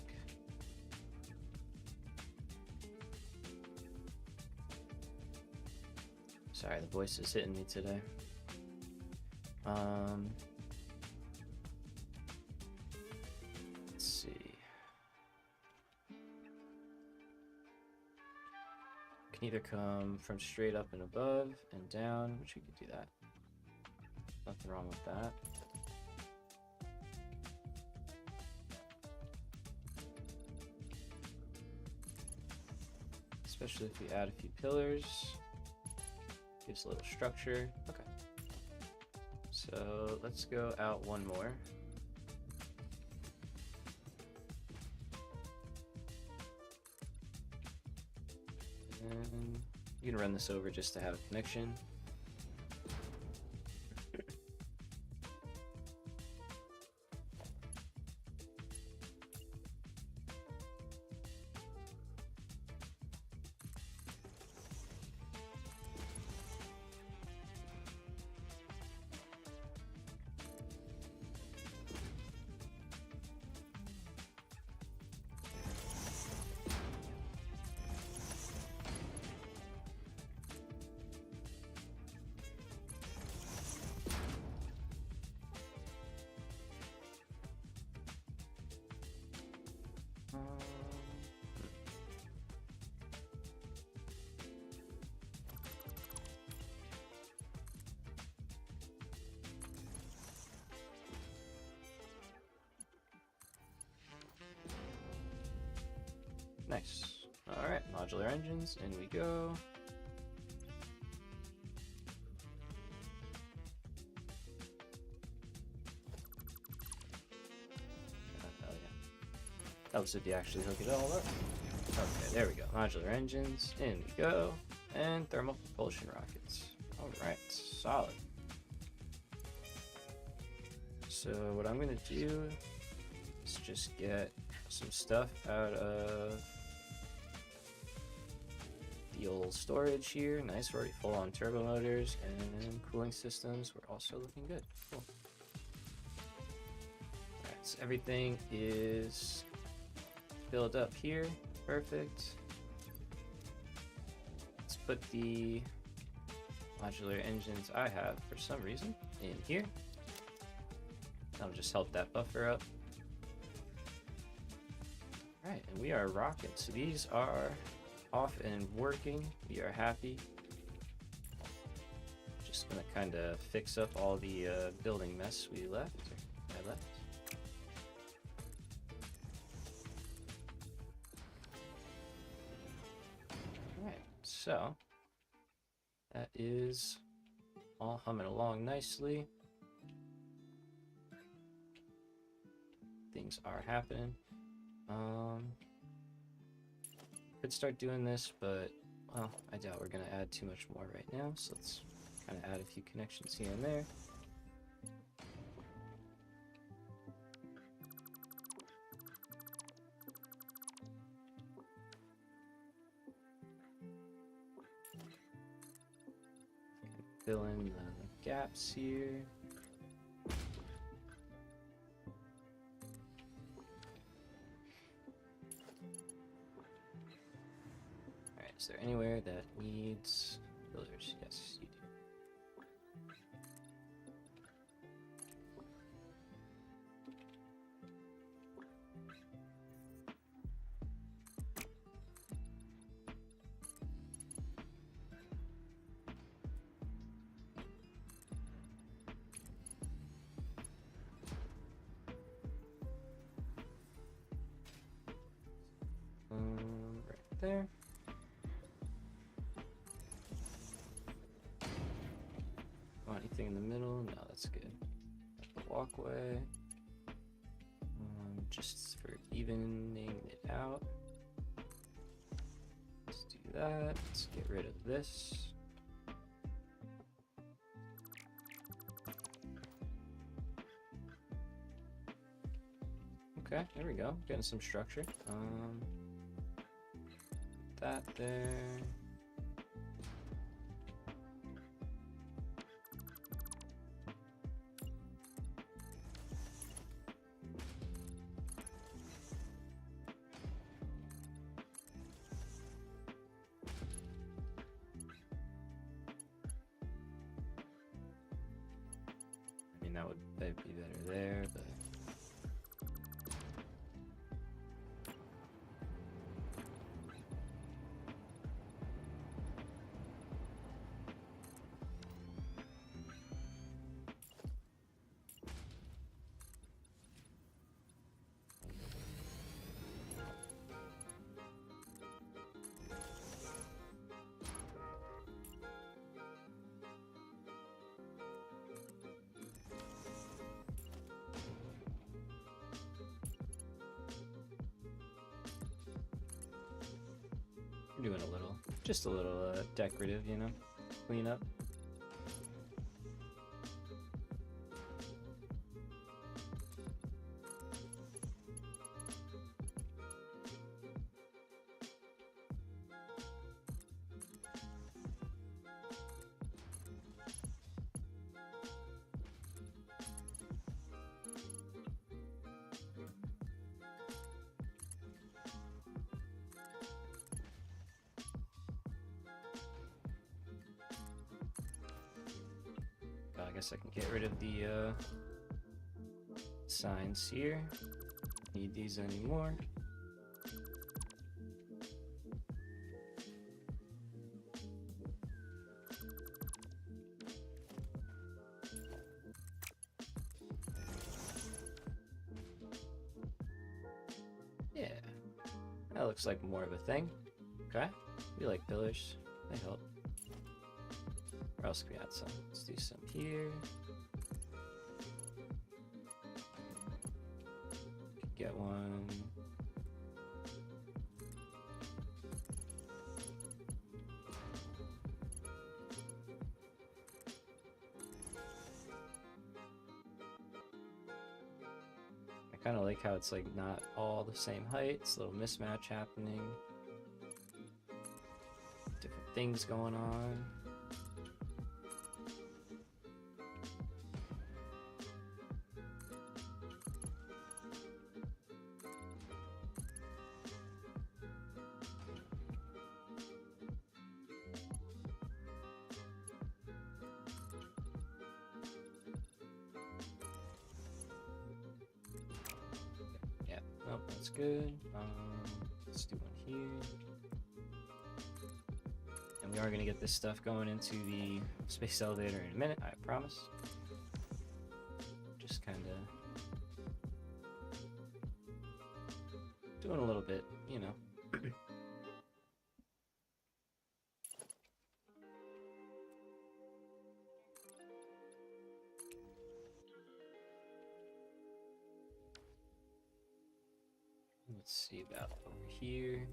sorry, the voice is hitting me today. Let's see. Can either come from straight up and above and down, which we could do that. Nothing wrong with that. Especially if we add a few pillars. Gives a little structure. Okay. So let's go out one more. And you can run this over just to have a connection. Nice. Alright, modular engines, in we go. Oh yeah. That was if you actually hook it all up. Okay, there we go. Modular engines, in we go. And thermal propulsion rockets. Alright, solid. So what I'm gonna do is just get some stuff out of the old storage here. Nice, we're already full on turbo motors, and cooling systems we're also looking good. Cool. Alright, so everything is filled up here. Perfect. Let's put the modular engines I have for some reason in here. That'll just help that buffer up. Alright, and we are rocking. So these are off and working. We are happy. Just gonna kind of fix up all the building mess we left. Or I left. Alright, so that is all humming along nicely. Things are happening. Could start doing this, but well, I doubt we're gonna add too much more right now, so let's kind of add a few connections here and there. Fill in the gaps here. Is there anywhere that needs builders? Yes, you do. right there. Oh, anything in the middle? No, that's good. The walkway. Just for evening it out. Let's do that. Let's get rid of this. Okay, there we go. Getting some structure. That there. I mean, that'd be better there, but. We're doing just a little decorative, you know, clean up. I guess I can get rid of the signs here. Need these anymore. Yeah, that looks like more of a thing. Okay, we like pillars, they help. Where else can we add some? Let's do some here. Get one. I kind of like how it's like not all the same height. It's a little mismatch happening. Different things going on. Nope, that's good. Let's do one here. And we are going to get this stuff going into the space elevator in a minute, I promise. Just kind of doing a little bit, you know. Let's see about over here.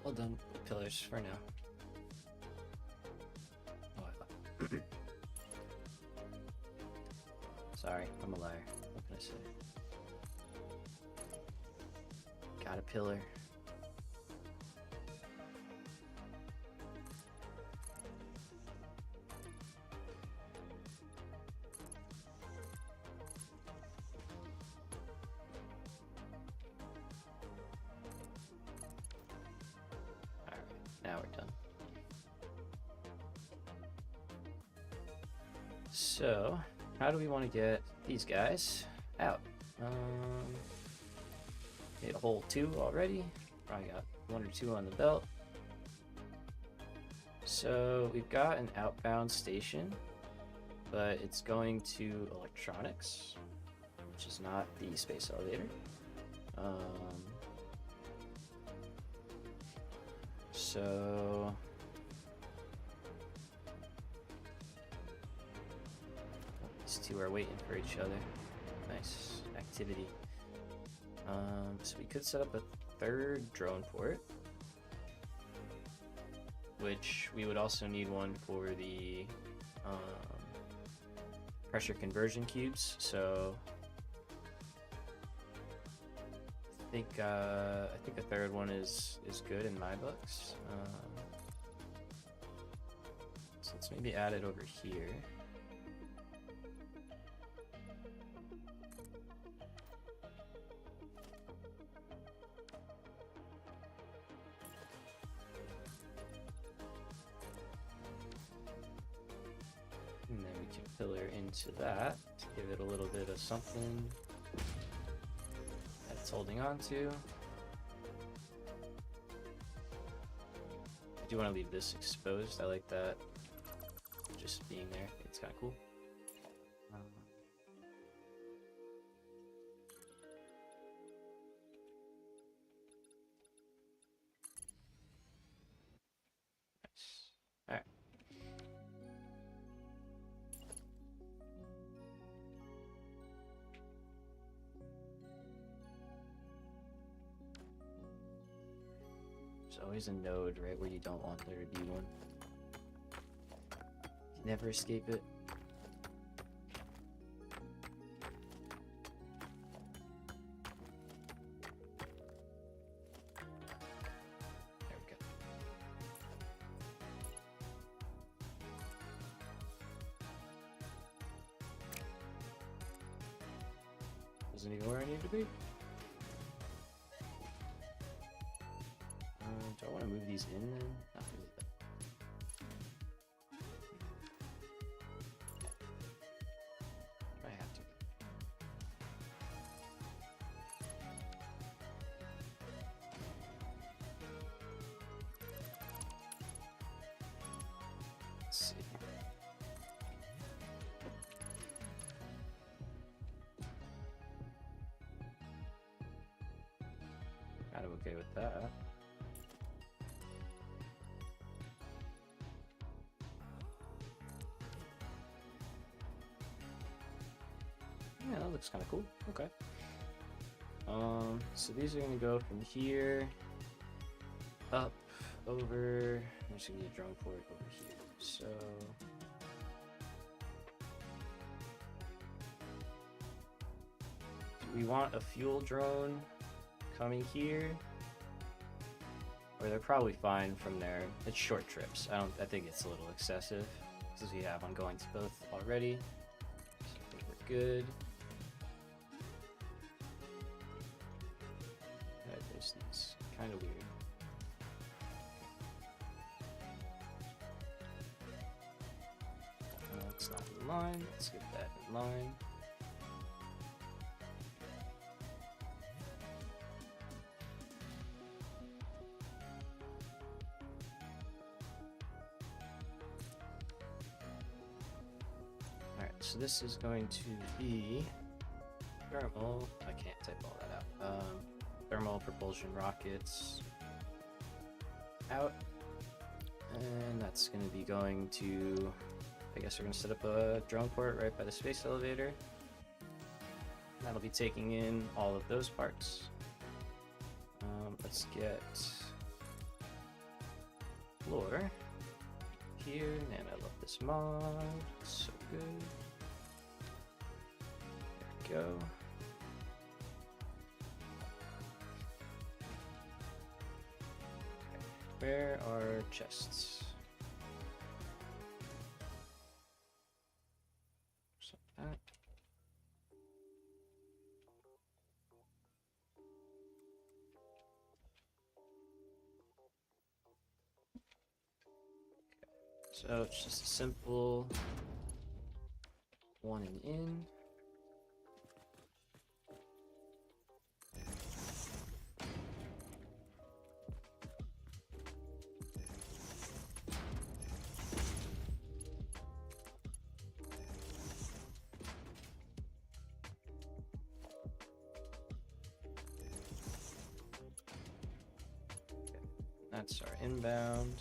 Well done, pillars for now. Sorry, I'm a liar. What can I say? Got a pillar. Alright, now we're done. So, how do we want to get these guys out? Hit a hole 2 already. Probably got 1 or 2 on the belt. So we've got an outbound station, but it's going to electronics, which is not the space elevator. So these two are waiting for each other. Nice activity. So we could set up a 3rd drone port, which we would also need one for the pressure conversion cubes. So I think a 3rd one is good in my books. So let's maybe add it over here. And then we can pillar into that to give it a little bit of something that it's holding on to. I do want to leave this exposed. I like that just being there. It's kind of cool. Nice. All right. There's always a node right where you don't want there to be one. You never escape it. There we go. Wasn't even where I need to be. Do I want to move these in then? Not really. I have to. Let's see. Kind of okay with that. Yeah, that looks kind of cool. Okay. So these are gonna go from here up over. I'm just gonna need a drone port over here. So we want a fuel drone coming here, or they're probably fine from there. It's short trips. I think it's a little excessive because we have one going to both already. So I think we're good. There's these kind of weird. It's not in line. Let's get that in line. Alright, so this is going to be thermal. I can't type all that out. Thermal propulsion rockets out. And that's going to be going to, I guess we're going to set up a drone port right by the space elevator. That'll be taking in all of those parts. Let's get floor here, and I love this mod. It's so good. There we go. Where are chests? Like that. So it's just a simple one and in. That's our inbound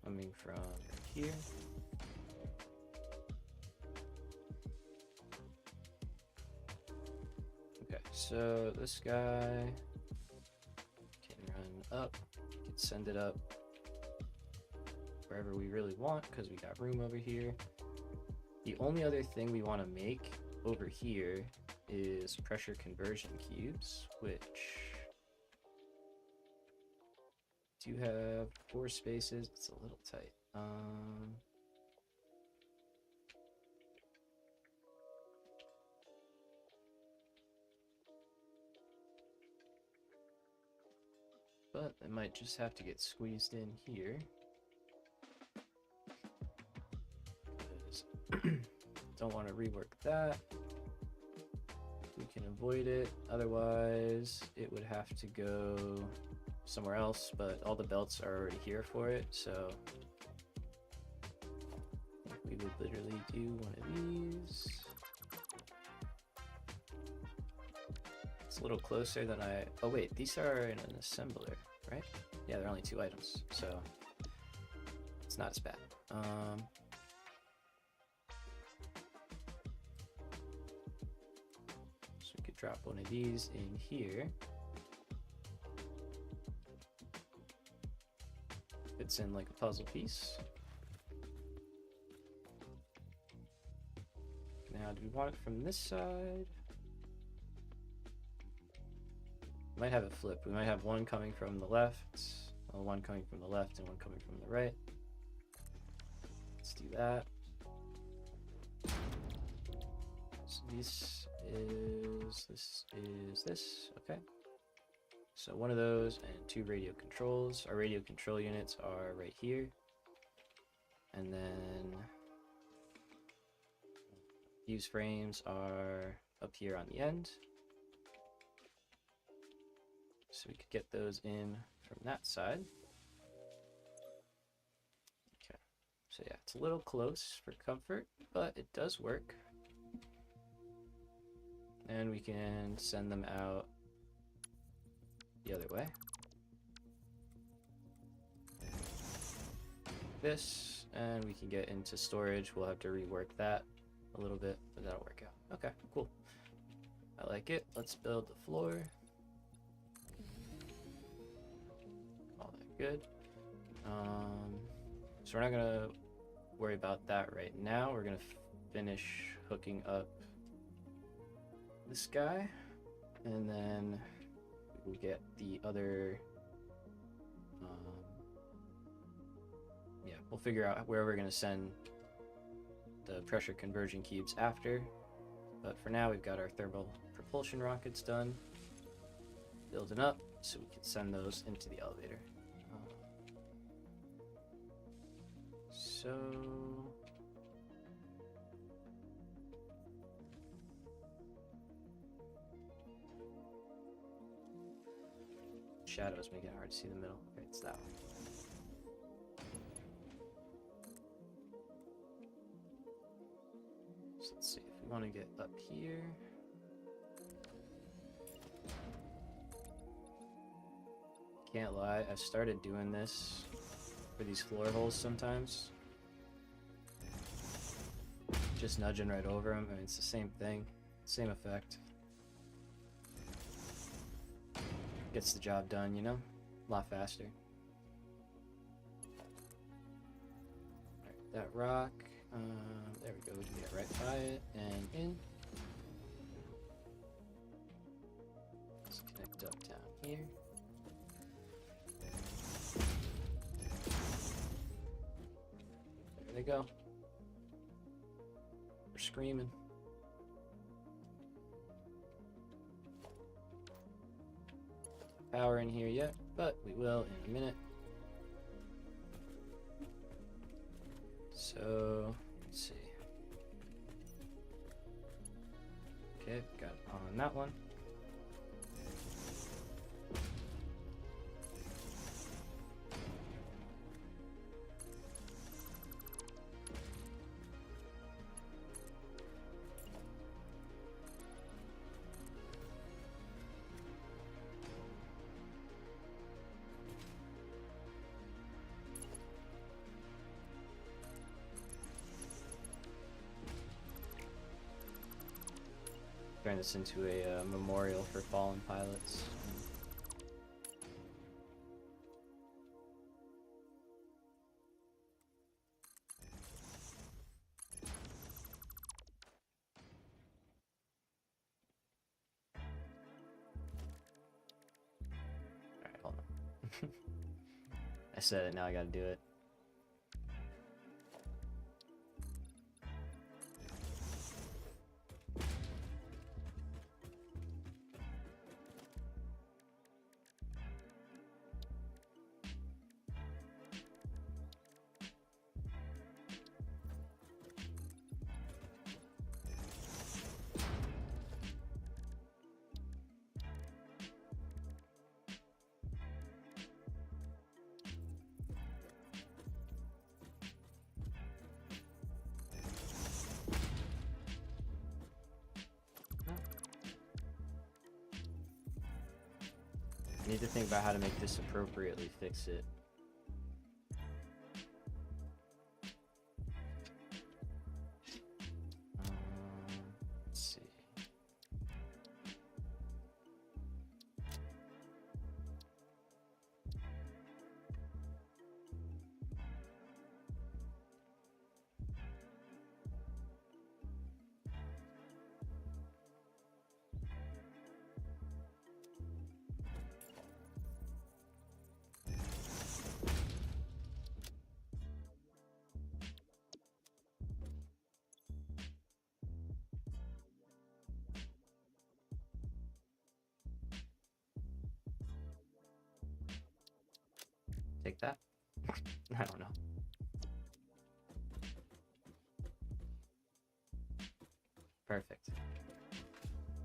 coming from here. Okay, so this guy can run up, can send it up wherever we really want because we got room over here. The only other thing we want to make over here is pressure conversion cubes, which do have 4 spaces. It's a little tight. But it might just have to get squeezed in here. Don't want to rework that. We can avoid it. Otherwise, it would have to go somewhere else, but all the belts are already here for it, so we would literally do one of these. It's a little closer than I... Oh wait, these are in an assembler, right? Yeah, they're only 2 items, so it's not as bad. So we could drop one of these in here. Fits in like a puzzle piece. Now, do we want it from this side? We might have it flipped. We might have one coming from the left, one coming from the left, and one coming from the right. Let's do that. So this is this. Okay. So one of those and 2 radio controls. Our radio control units are right here. And then fuse frames are up here on the end. So we could get those in from that side. Okay. So yeah, it's a little close for comfort, but it does work. And we can send them out the other way. This, and we can get into storage. We'll have to rework that a little bit, but that'll work out. Okay, cool. I like it. Let's build the floor. All that good. So we're not gonna worry about that right now. We're gonna finish hooking up this guy, and then we'll get the other, yeah, we'll figure out where we're going to send the pressure conversion cubes after. But for now, we've got our thermal propulsion rockets done, building up, so we can send those into the elevator. So shadows make it hard to see the middle. Okay, it's that one. So let's see if we want to get up here. Can't lie, I started doing this for these floor holes sometimes. Just nudging right over them. I mean, it's the same thing, same effect. Gets the job done, you know? A lot faster. Alright, that rock, there we go, we can get right by it and in. Let's connect up down here. There they go. We're screaming. Power in here yet, but we will in a minute. So let's see. that one. Turn this into a memorial for fallen pilots. Alright, hold on. I said it, now I gotta do it. I need to think about how to make this appropriately fix it. Let's see. Take that? I don't know. Perfect.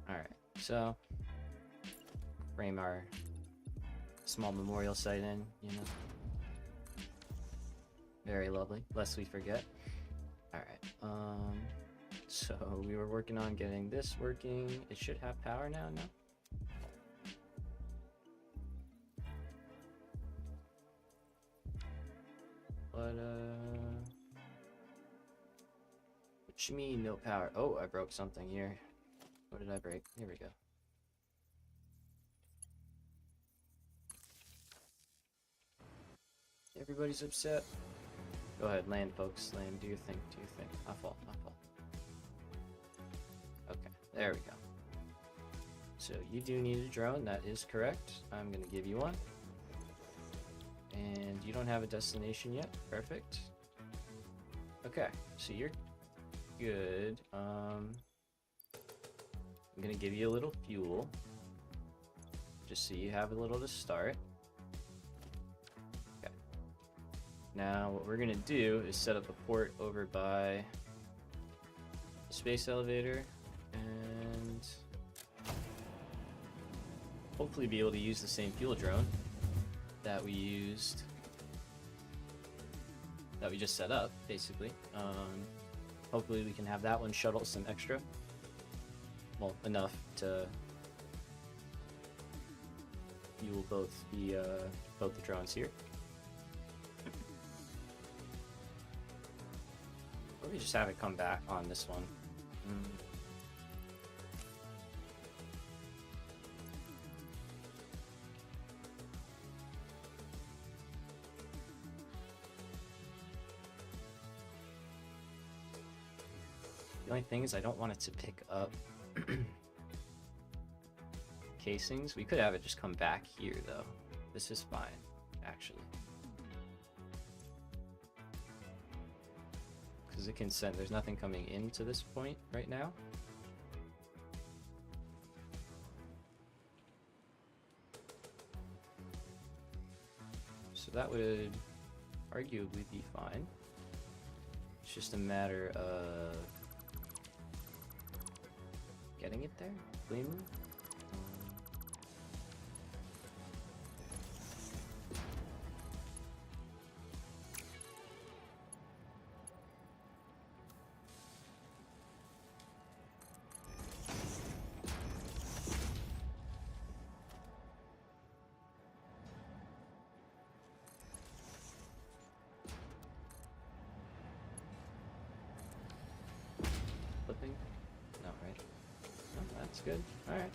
Alright, so frame our small memorial site in, you know. Very lovely, lest we forget. Alright, so we were working on getting this working. It should have power now, no? But, what you mean, no power? Oh, I broke something here. What did I break? Here we go. Everybody's upset. Go ahead, land, folks. Land, do your thing, do your thing. My fault, my fault. Okay, there we go. So, you do need a drone, that is correct. I'm gonna give you one. And you don't have a destination yet. Perfect. Okay, so you're good. I'm gonna give you a little fuel, just so you have a little to start. Okay. Now what we're gonna do is set up a port over by the space elevator and hopefully be able to use the same fuel drone that we used, that we just set up, basically. Hopefully we can have that one shuttle some extra. Well, enough to fuel both the drones here. Or we just have it come back on this one. The only thing is I don't want it to pick up casings. We could have it just come back here though. This is fine, actually. Because it can send, there's nothing coming into this point right now. So that would arguably be fine. It's just a matter of getting it there cleanly. Flipping? No, right? No, that's good. Alright.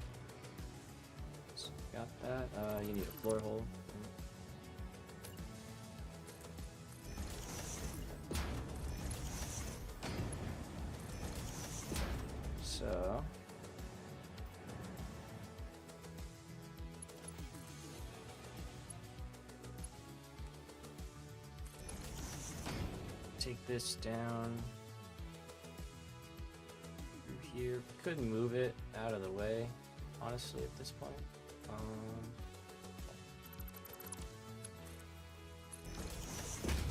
So got that. You need a floor hole. So take this down through here. Couldn't move it out of the way, honestly, at this point.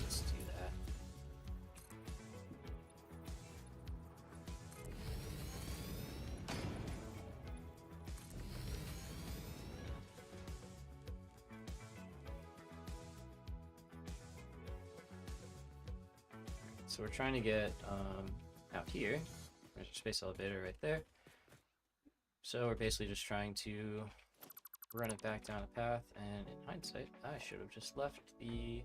Let's do that. So we're trying to get out here. There's a space elevator right there. So we're basically just trying to run it back down a path, and in hindsight, I should have just left the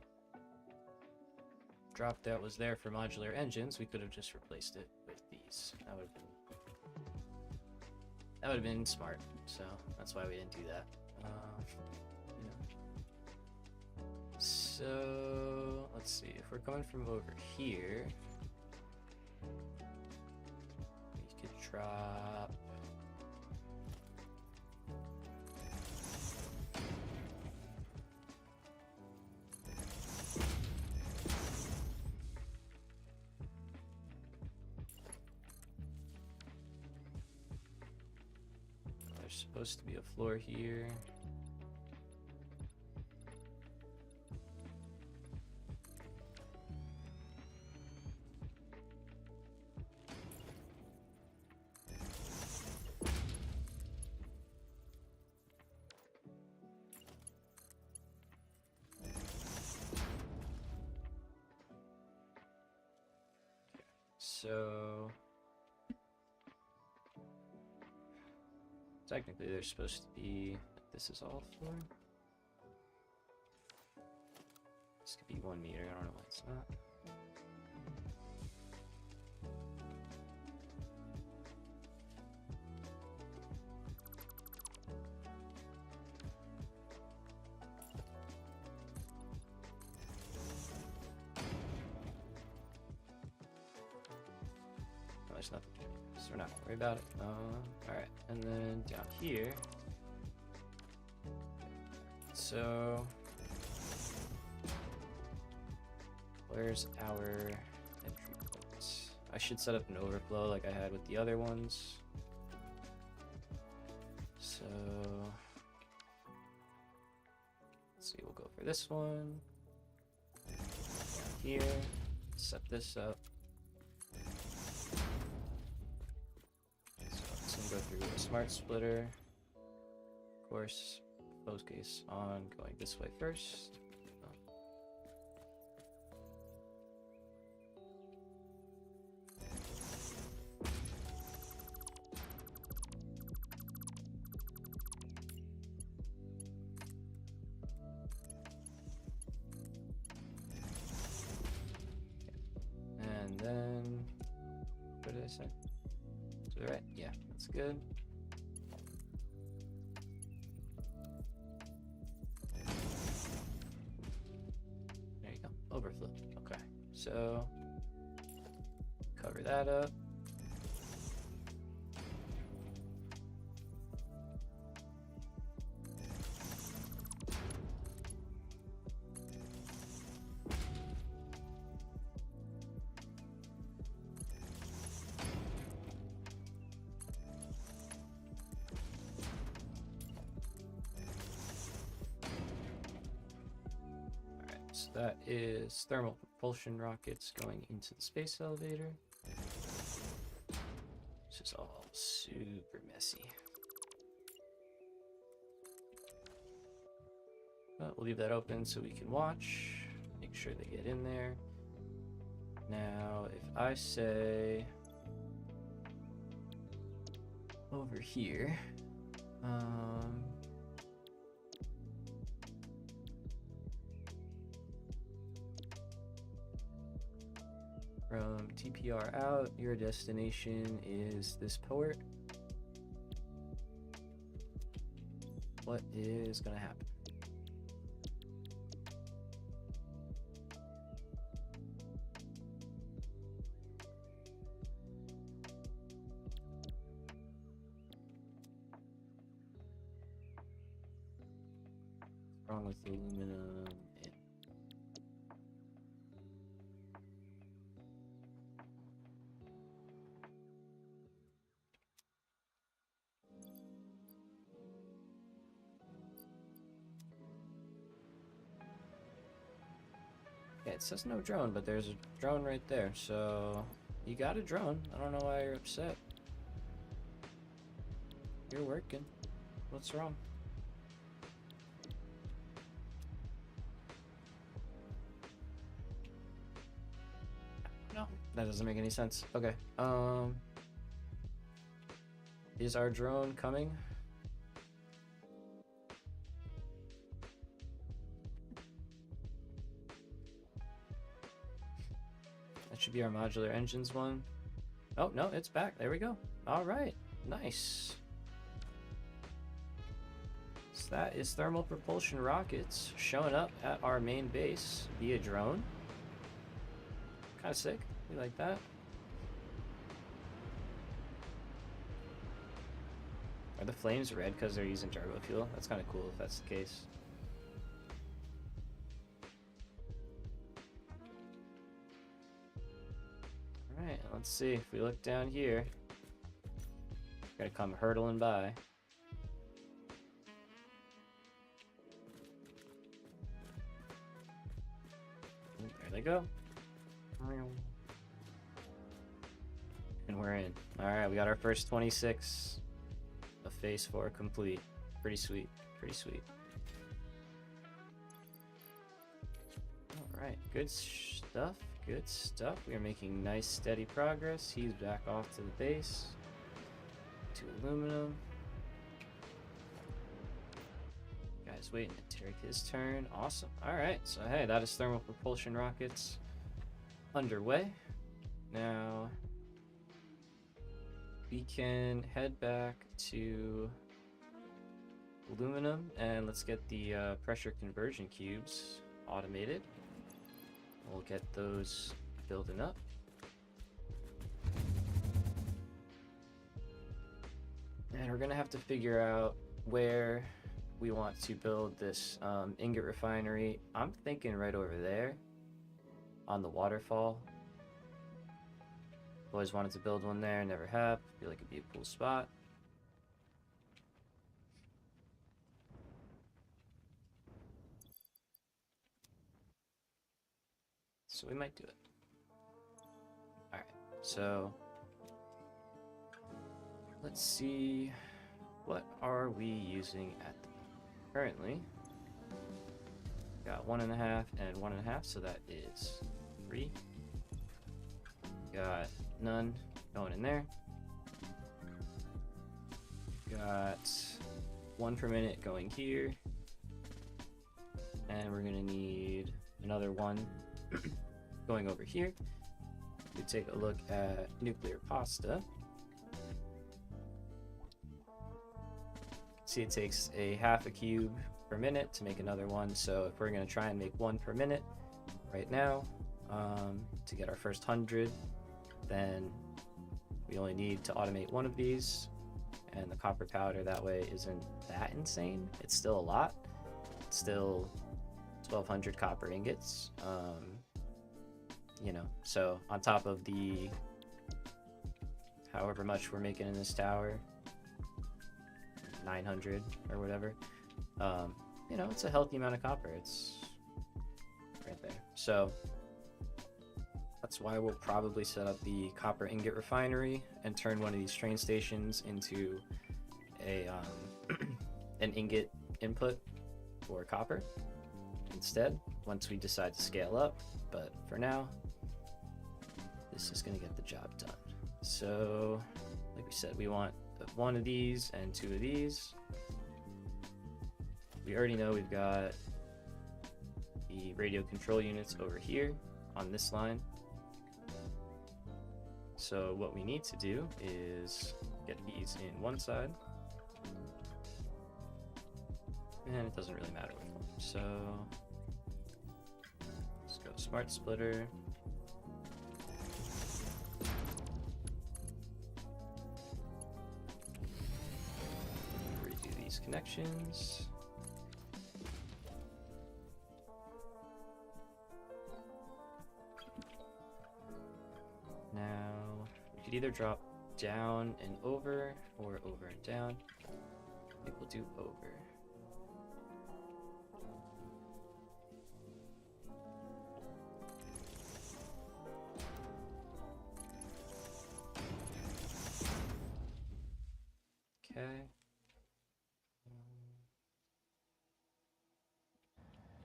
drop that was there for modular engines. We could have just replaced it with these. That would have been smart. So that's why we didn't do that. You know. So let's see, if we're coming from over here, we could drop. There's supposed to be a floor here. So technically they're supposed to be, this is all floor. This could be 1 meter, I don't know why it's not. No, there's nothing, so we're not gonna worry about it. Alright, and then down here. So where's our entry points? I should set up an overflow like I had with the other ones. So let's see, we'll go for this one. Down here, set this up. So it's gonna go through a smart splitter. Of course, focus on going this way first. And then, what did I say? To the right? Yeah, that's good. There you go, overflow. Okay, so cover that up. So that is thermal propulsion rockets going into the space elevator. This is all super Super messy. But we'll leave that open so we can watch. Make sure they get in there. Now, if I say over here, from TPR out, your destination is this port. What is gonna happen? What's wrong with the aluminum? Yeah, it says no drone, but there's a drone right there, so you got a drone. I don't know why you're upset. You're working. What's wrong? No, that doesn't make any sense. Okay. Is our drone coming? That should be our modular engines one. Oh, no, it's back. There we go. All right. Nice. So that is thermal propulsion rockets showing up at our main base via drone. Kind of sick. We like that. Are the flames red because they're using turbo fuel? That's kind of cool if that's the case. Alright, let's see. If we look down here, gotta come hurtling by. There they go. And we're in. Alright, we got our first 26 of phase 4 complete. Pretty sweet. Pretty sweet. Alright, good stuff. Good stuff. We are making nice steady progress. He's back off to the base. To aluminum. Guy's waiting to take his turn. Awesome. Alright, so hey, that is thermal propulsion rockets underway. Now we can head back to aluminum and let's get the pressure conversion cubes automated. We'll get those building up. And we're gonna have to figure out where we want to build this ingot refinery. I'm thinking right over there on the waterfall. Always wanted to build one there, never have. Feel like it'd be a cool spot. So we might do it. Alright, so let's see, what are we using at the currently? Got 1.5 and 1.5, so that is 3. Got none going in there. Got 1 per minute going here. And we're gonna need another 1 going over here. We take a look at nuclear pasta. See, it takes a half a cube per minute to make another one. So if we're gonna try and make 1 per minute right now to get our first 100, then we only need to automate 1 of these, and the copper powder that way isn't that insane. It's still a lot. It's still 1,200 copper ingots. You know, so on top of the however much we're making in this tower, 900 or whatever, you know, it's a healthy amount of copper. It's right there. So That's why we'll probably set up the copper ingot refinery and turn one of these train stations into a an ingot input for copper instead once we decide to scale up. But for now, this is going to get the job done. So like we said, we want one of these and two of these. We already know we've got the radio control units over here on this line. So what we need to do is get these in one side, and it doesn't really matter which one. So let's go smart splitter. Redo these connections. Now, we could either drop down and over, or over and down. I think we'll do over. Okay.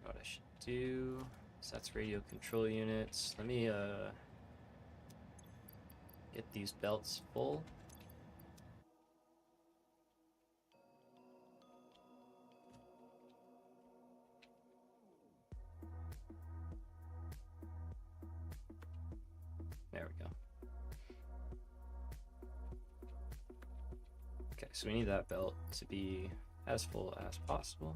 What I should do is that's radio control units. Let me get these belts full. There we go. Okay, so we need that belt to be as full as possible.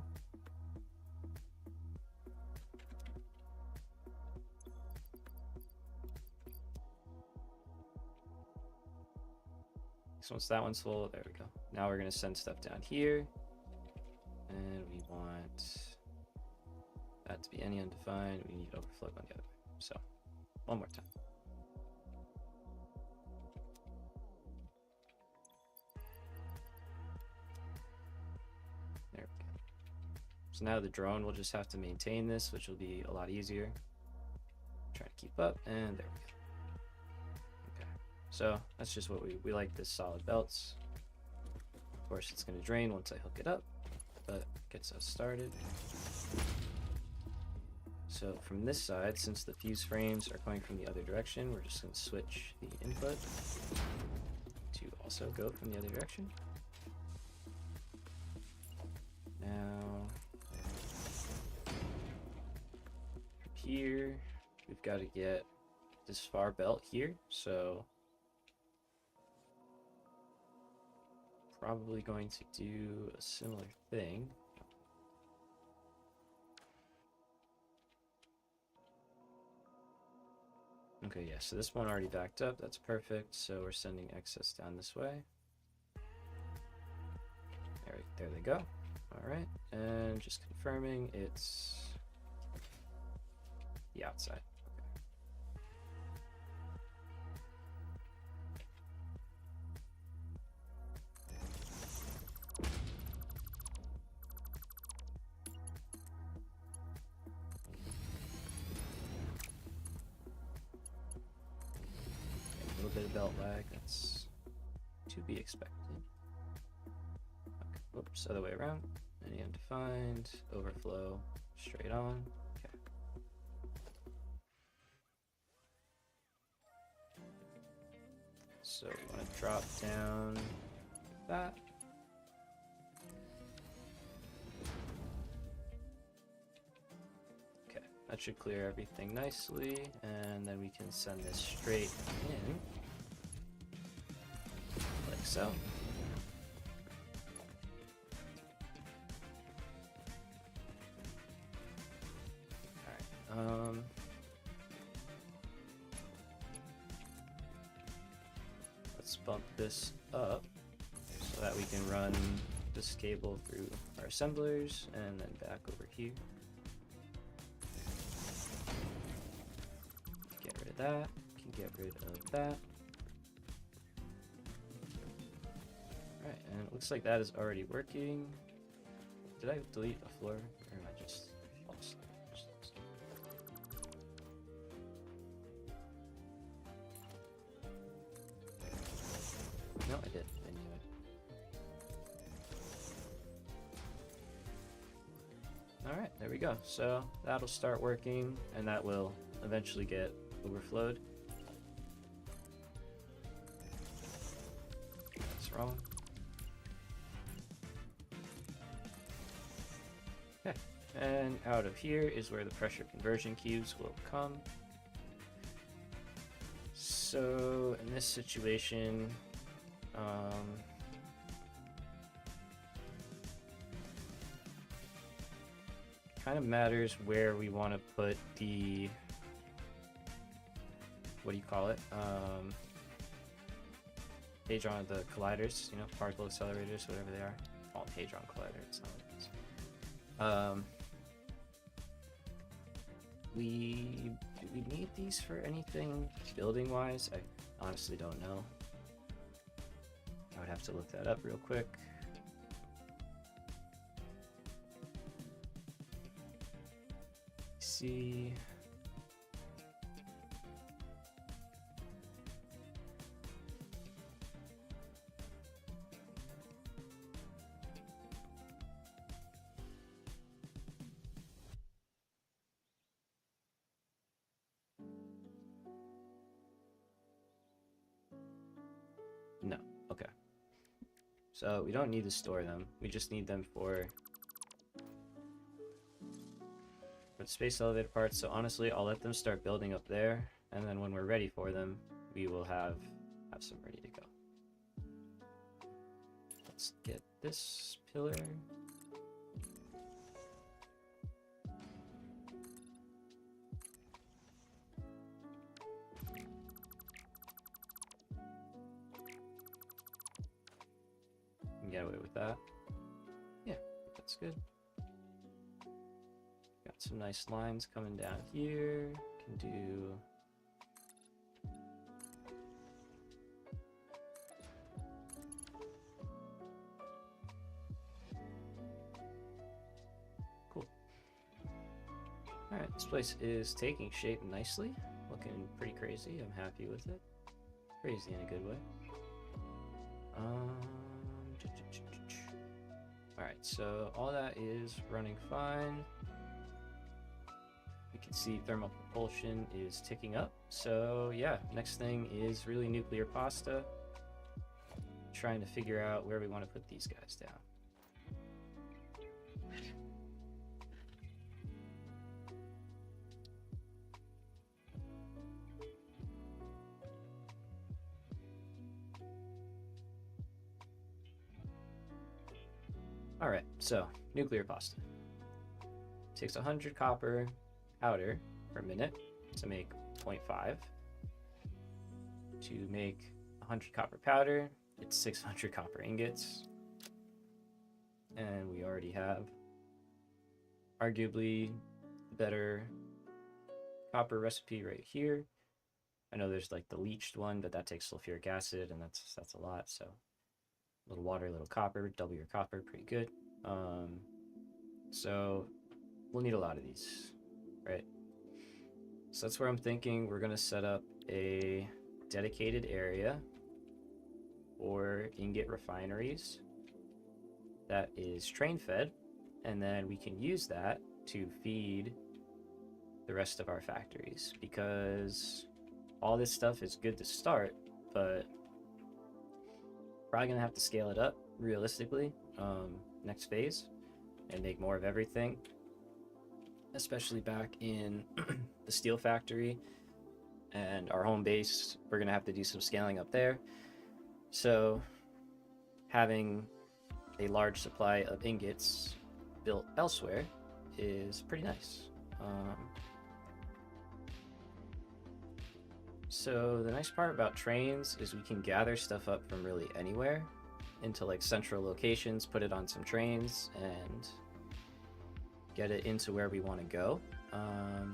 So once that one's full, there we go. Now we're going to send stuff down here. And we want that to be any undefined. We need overflow on the other way. So one more time. There we go. So now the drone will just have to maintain this, which will be a lot easier. Try to keep up, and there we go. So that's just what we like, this solid belts. Of course it's going to drain once I hook it up, but gets us started. So from this side, since the fuse frames are going from the other direction, we're just going to switch the input to also go from the other direction. Now from here, we've got to get this far belt here, so probably going to do a similar thing. Okay, yeah, so this one already backed up. That's perfect. So we're sending excess down this way. There they go. All right, and just confirming it's the outside. Bit of belt lag, that's to be expected. Okay. Whoops, other way around. Any undefined, overflow, straight on. Okay. So we want to drop down like that. Okay, that should clear everything nicely, and then we can send this straight in. So alright, let's bump this up so that we can run this cable through our assemblers and then back over here. Get rid of that, can get rid of that. Alright, and it looks like that is already working. Did I delete a floor, or am I just lost? No, I did. I knew it. Alright, there we go. So that'll start working, and that will eventually get overflowed. That's wrong. Okay, and out of here is where the pressure conversion cubes will come. So in this situation, kind of matters where we want to put the, what do you call it? Hadron, the colliders, you know, particle accelerators, whatever they are. Called hadron collider, it's not like this. Do we need these for anything building wise? I honestly don't know. I would have to look that up real quick. See. No, okay. So we don't need to store them. We just need them for the space elevator parts. So honestly, I'll let them start building up there, and then when we're ready for them, we will have some ready to go. Let's get this pillar. Get away with that. Yeah, that's good. Got some nice lines coming down here. Can do cool. Alright, this place is taking shape nicely. Looking pretty crazy. I'm happy with it. Crazy in a good way. Alright, so all that is running fine. We can see thermal propulsion is ticking up. So yeah, next thing is really nuclear pasta. Trying to figure out where we want to put these guys down. Alright, so nuclear pasta. Takes 100 copper powder per minute to make 0.5. To make 100 copper powder, it's 600 copper ingots. And we already have arguably better copper recipe right here. I know there's like the leached one, but that takes sulfuric acid, and that's a lot, so a little water, a little copper, double your copper, pretty good. So we'll need a lot of these, right? So that's where I'm thinking we're gonna set up a dedicated area for ingot refineries that is train fed, and then we can use that to feed the rest of our factories, because all this stuff is good to start, but probably gonna have to scale it up realistically next phase and make more of everything, especially back in the steel factory and our home base. We're gonna have to do some scaling up there, so having a large supply of ingots built elsewhere is pretty nice. So the nice part about trains is we can gather stuff up from really anywhere into like central locations, put it on some trains, and get it into where we want to go. Now,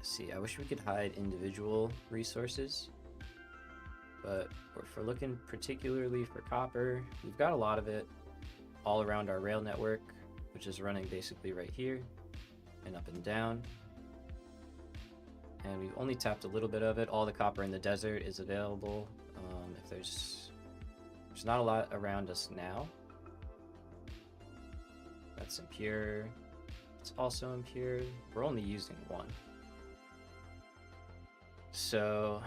see, I wish we could hide individual resources, but if we're looking particularly for copper, we've got a lot of it all around our rail network, which is running basically right here and up and down. and we've only tapped a little bit of it. All the copper in the desert is available. If there's not a lot around us now. That's impure. It's also impure. We're only using one. So,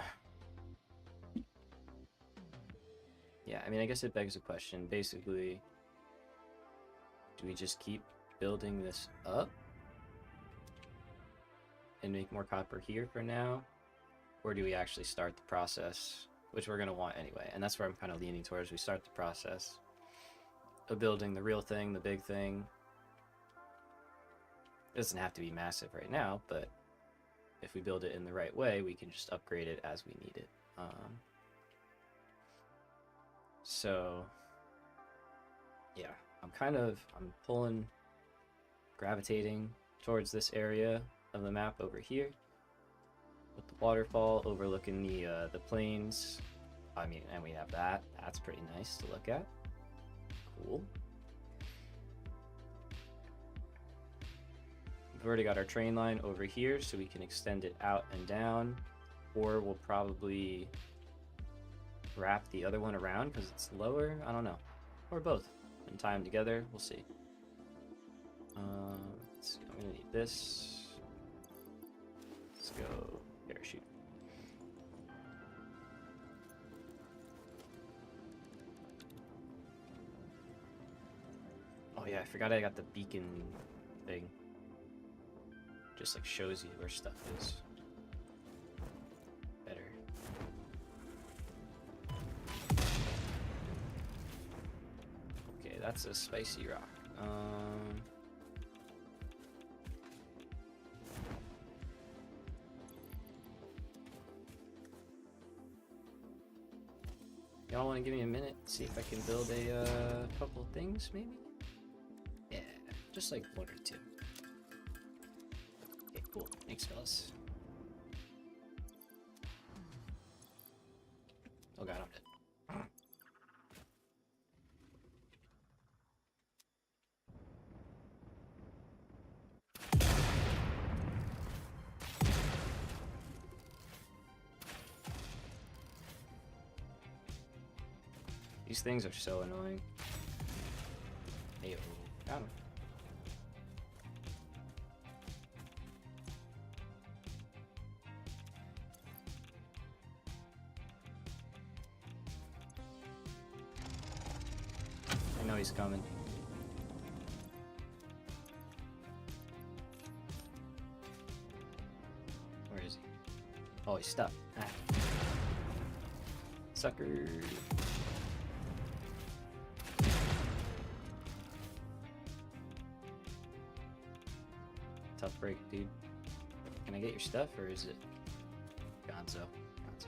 yeah, I mean, I guess it begs the question. Basically, do we just keep building this up and make more copper here for now? Or do we actually start the process, which we're going to want anyway? And that's where I'm kind of leaning towards. We start the process of building the real thing, the big thing. It doesn't have to be massive right now, but if we build it in the right way, we can just upgrade it as we need it. So, yeah, I'm gravitating towards this area of the map over here, with the waterfall overlooking the plains. I mean, and we have that. That's pretty nice to look at. Cool. We've already got our train line over here, so we can extend it out and down, or we'll probably wrap the other one around because it's lower. I don't know, or both and tie them together. We'll see. Let's see. I'm gonna need this. Let's go parachute. Oh yeah, I forgot I got the beacon thing. Just like shows you where stuff is. Better. Okay, that's a spicy rock. Y'all want to give me a minute? See if I can build a couple things, maybe? Yeah, just like one or two. Okay, cool. Thanks, fellas. Oh god, I'm dead. These things are so annoying. Hey, got him. I know he's coming. Where is he? Oh, he's stuck. Ah. Sucker. Tough break, dude. Can I get your stuff, or is it Gonzo? Gonzo.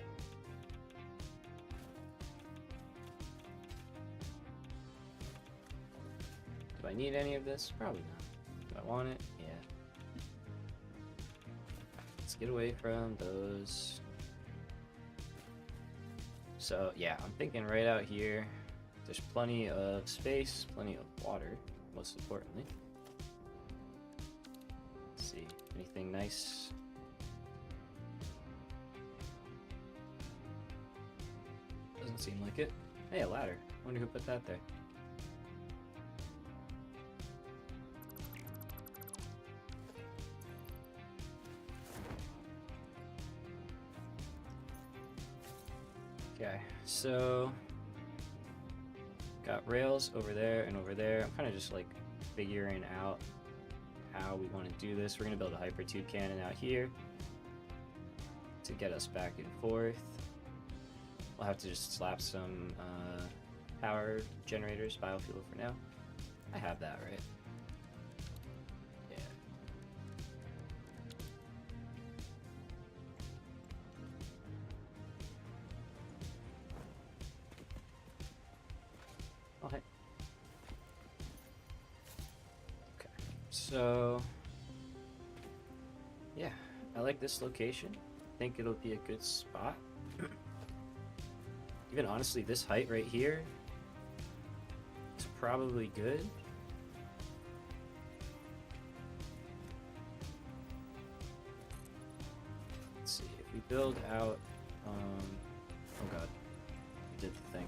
Do I need any of this? Probably not. Do I want it? Yeah. Let's get away from those. So, yeah, I'm thinking right out here, there's plenty of space, plenty of water, most importantly. See, anything nice? Doesn't seem like it. Hey, a ladder. Wonder who put that there. Okay, so got rails over there and over there. I'm kind of just like figuring out how we want to do this. We're going to build a hypertube cannon out here to get us back and forth. We'll have to just slap some power generators, biofuel for now. I have that, right? Yeah. Oh, hey. Okay, so yeah, I like this location. I think it'll be a good spot. Even honestly, this height right here is probably good. build out. Oh god, I did the thing.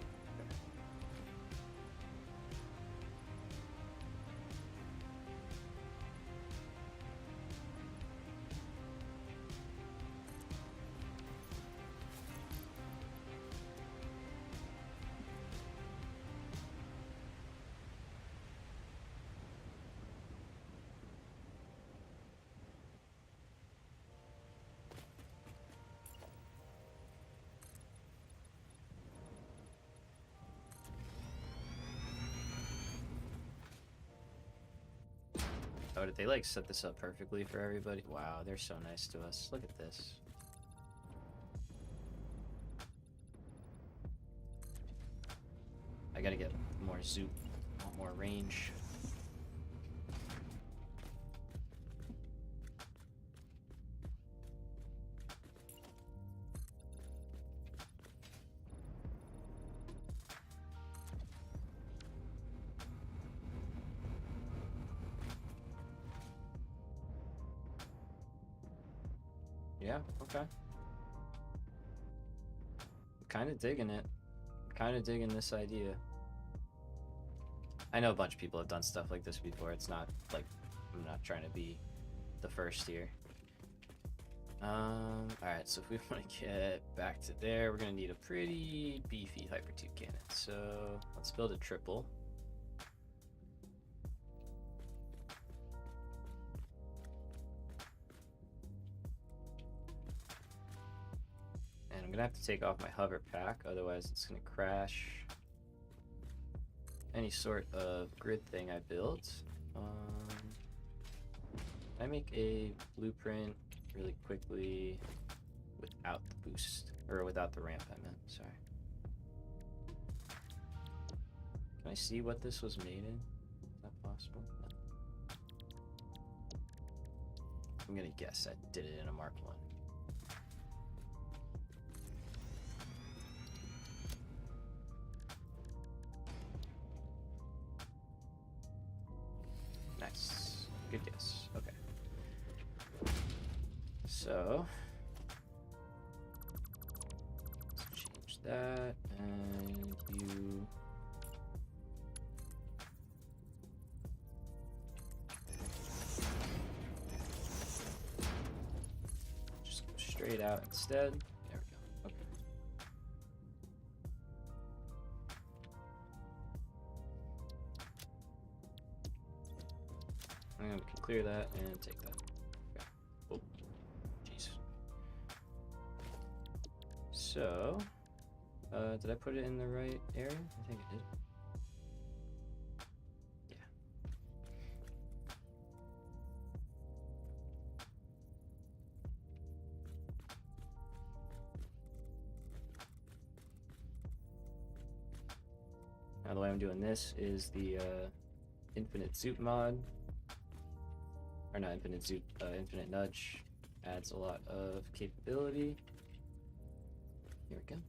Oh, did they like set this up perfectly for everybody? Wow, they're so nice to us. Look at this. I gotta get more zoop, more range. Yeah, okay. Kind of digging it. Kind of digging this idea. I know a bunch of people have done stuff like this before. It's not like I'm not trying to be the first here. Alright, so if we want to get back to there, we're gonna need a pretty beefy Hyper 2 cannon. So let's build a triple. And I'm gonna have to take off my hover pack, otherwise it's gonna crash any sort of grid thing I built. I make a blueprint really quickly without the boost, or without the ramp, I meant, sorry. Can I see what this was made in? Is that possible? No. I'm gonna guess I did it in a Mark 1. Nice. Good guess. Okay. So let's change that, and you just go straight out instead. There we go. Okay. And we can clear that and take that. Okay. Oh, jeez. So, did I put it in the right area? I think I did. Yeah. Now the way I'm doing this is the infinite zoop mod. Or not infinite zoop, infinite nudge. Adds a lot of capability. Here we go.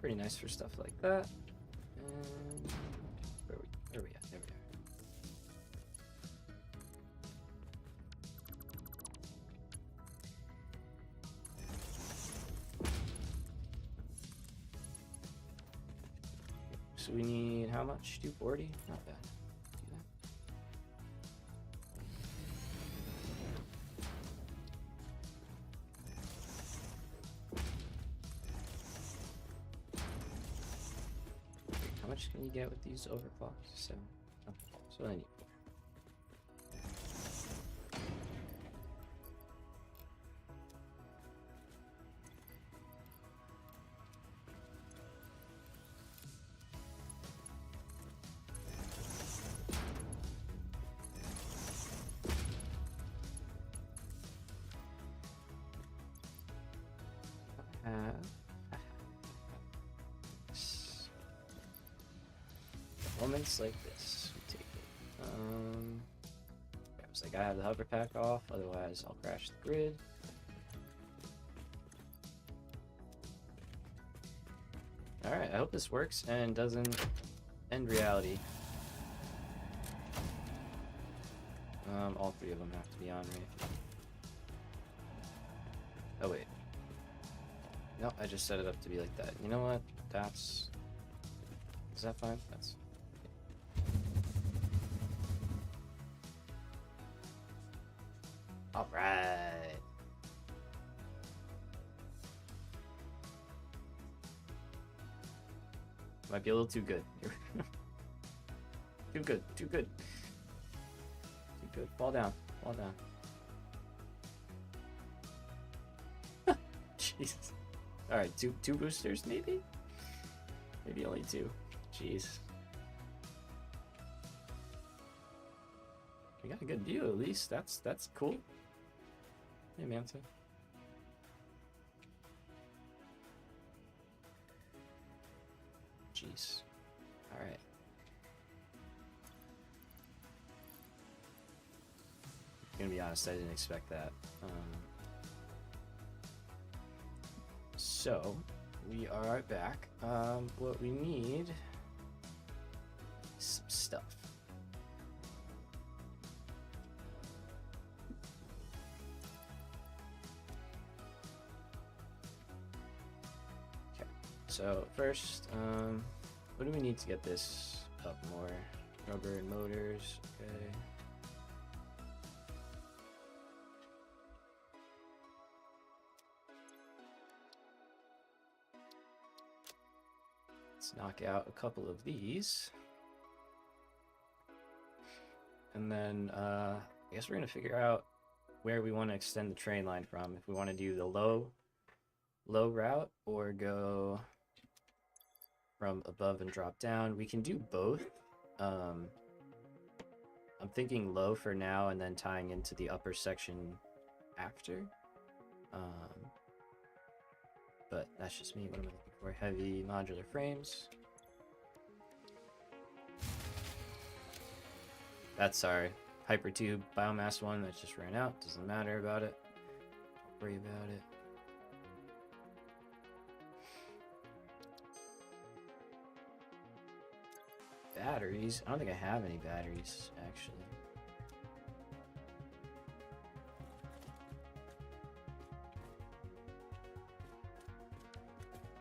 Pretty nice for stuff like that. And where are we at? There we are. So we need how much? 240? Not bad. Do that. How much can you get with these overclocks? 7. Oh, so I need 4. Moments like this, we take it. I was like, I have the hover pack off, otherwise I'll crash the grid. Alright, I hope this works and doesn't end reality. All three of them have to be on, right? Oh, wait. No, I just set it up to be like that. You know what? That's... Is that fine? That's... Alright! Might be a little too good. Too good, too good. Too good. Fall down, fall down. Jeez. Alright, two boosters maybe? Maybe only two. Jeez. We got a good view at least. That's cool. Hey Manta. Jeez. Alright. Gonna be honest, I didn't expect that. So, we are back. What we need is some stuff. Okay, so first, what do we need to get this up more? Rubber and motors, okay. Let's knock out a couple of these. And then I guess we're gonna figure out where we want to extend the train line from. If we want to do the low route or go from above and drop down. We can do both. I'm thinking low for now and then tying into the upper section after. But that's just me. What am I looking for? Heavy modular frames. That's our hypertube biomass one that just ran out. Doesn't matter about it. Don't worry about it. Batteries? I don't think I have any batteries, actually.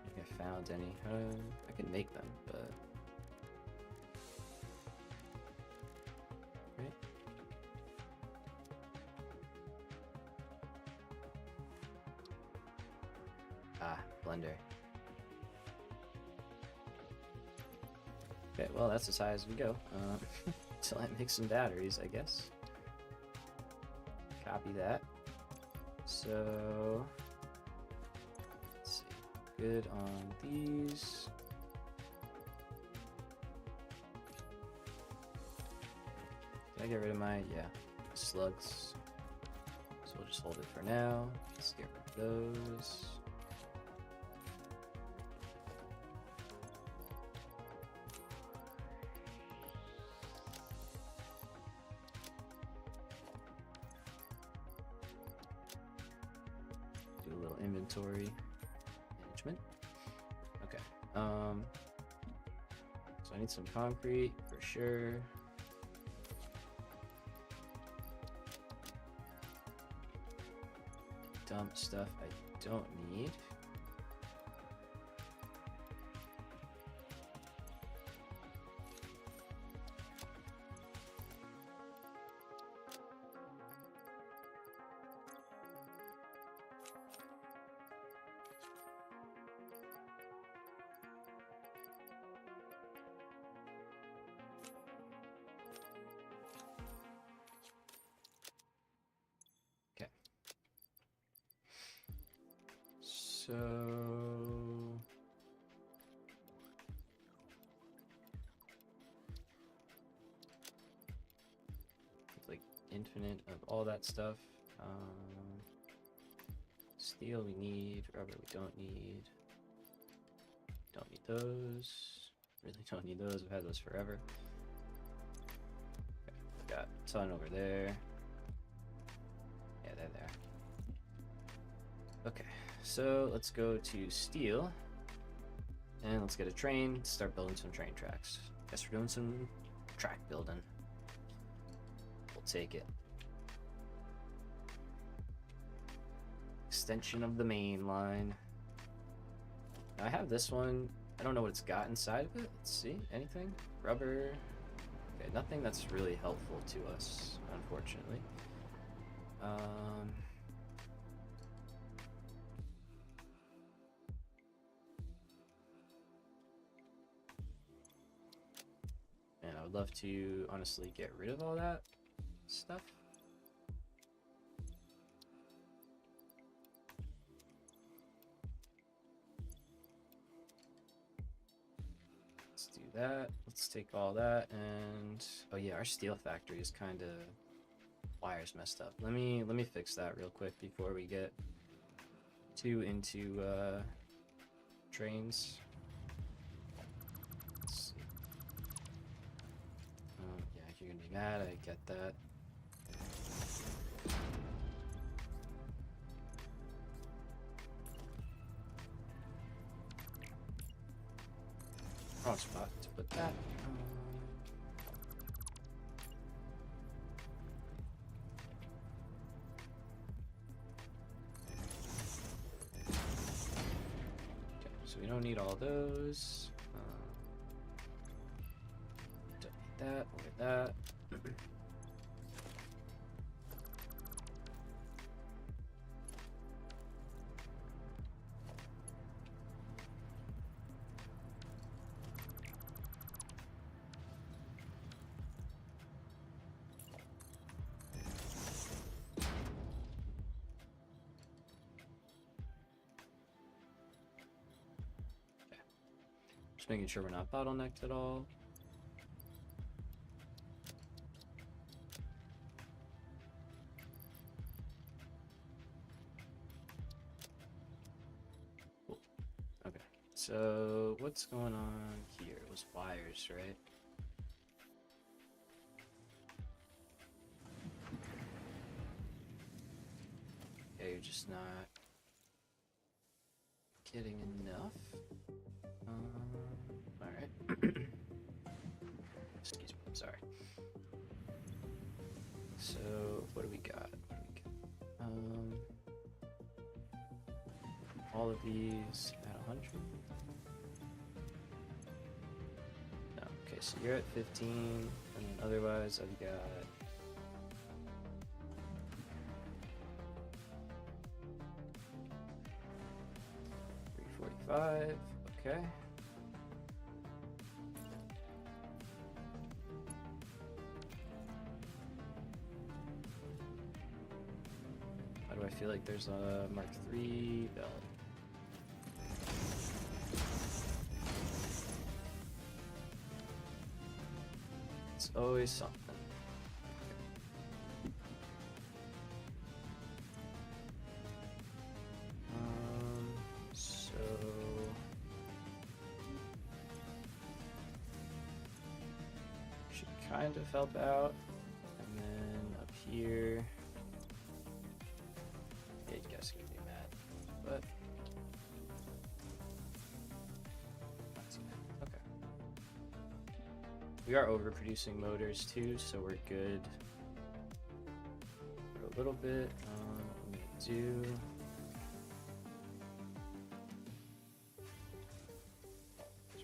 I think I found any. I can make them, but... Right? Ah, blender. Okay, well, that's as high as we go. Till I make some batteries, I guess. Copy that. So, let's see. Good on these. Did I get rid of my, yeah, slugs? So we'll just hold it for now. Let's get rid of those. Do a little inventory management. Okay. So I need some concrete for sure. Dump stuff I don't need. So it's like infinite of all that stuff. Steel we need, rubber we don't need. Don't need those. Really don't need those. I've had those forever. Okay, got a ton over there. Yeah, they're there. Okay, so let's go to steel. And let's get a train, start building some train tracks. Guess we're doing some track building. We'll take it. Extension of the main line. Now I have this one. I don't know what it's got inside of it. Let's see. Anything? Rubber. Okay, nothing that's really helpful to us, unfortunately. And I would love to honestly get rid of all that stuff. Let's do that. Let's take all that and oh yeah, our steel factory is kind of wires messed up. Let me fix that real quick before we get too into trains. Yeah, you're gonna be mad. I get that. Wrong spot to put that. Okay, so we don't need all those. Don't need that. Look at that. Just making sure we're not bottlenecked at all. Cool. Okay, so what's going on here? It was wires, right? Yeah, you're just not getting enough. Alright. Excuse me, sorry. So, what do we got? All of these at 100. No, okay, so you're at 15, and then otherwise I've got 345, okay. Why do I feel like there's a Mark III belt? It's always something. So should kind of help out, and then up here, yeah, you guys can be mad, but not too bad. Okay. We are overproducing motors too, so we're good for a little bit. What I'm gonna do.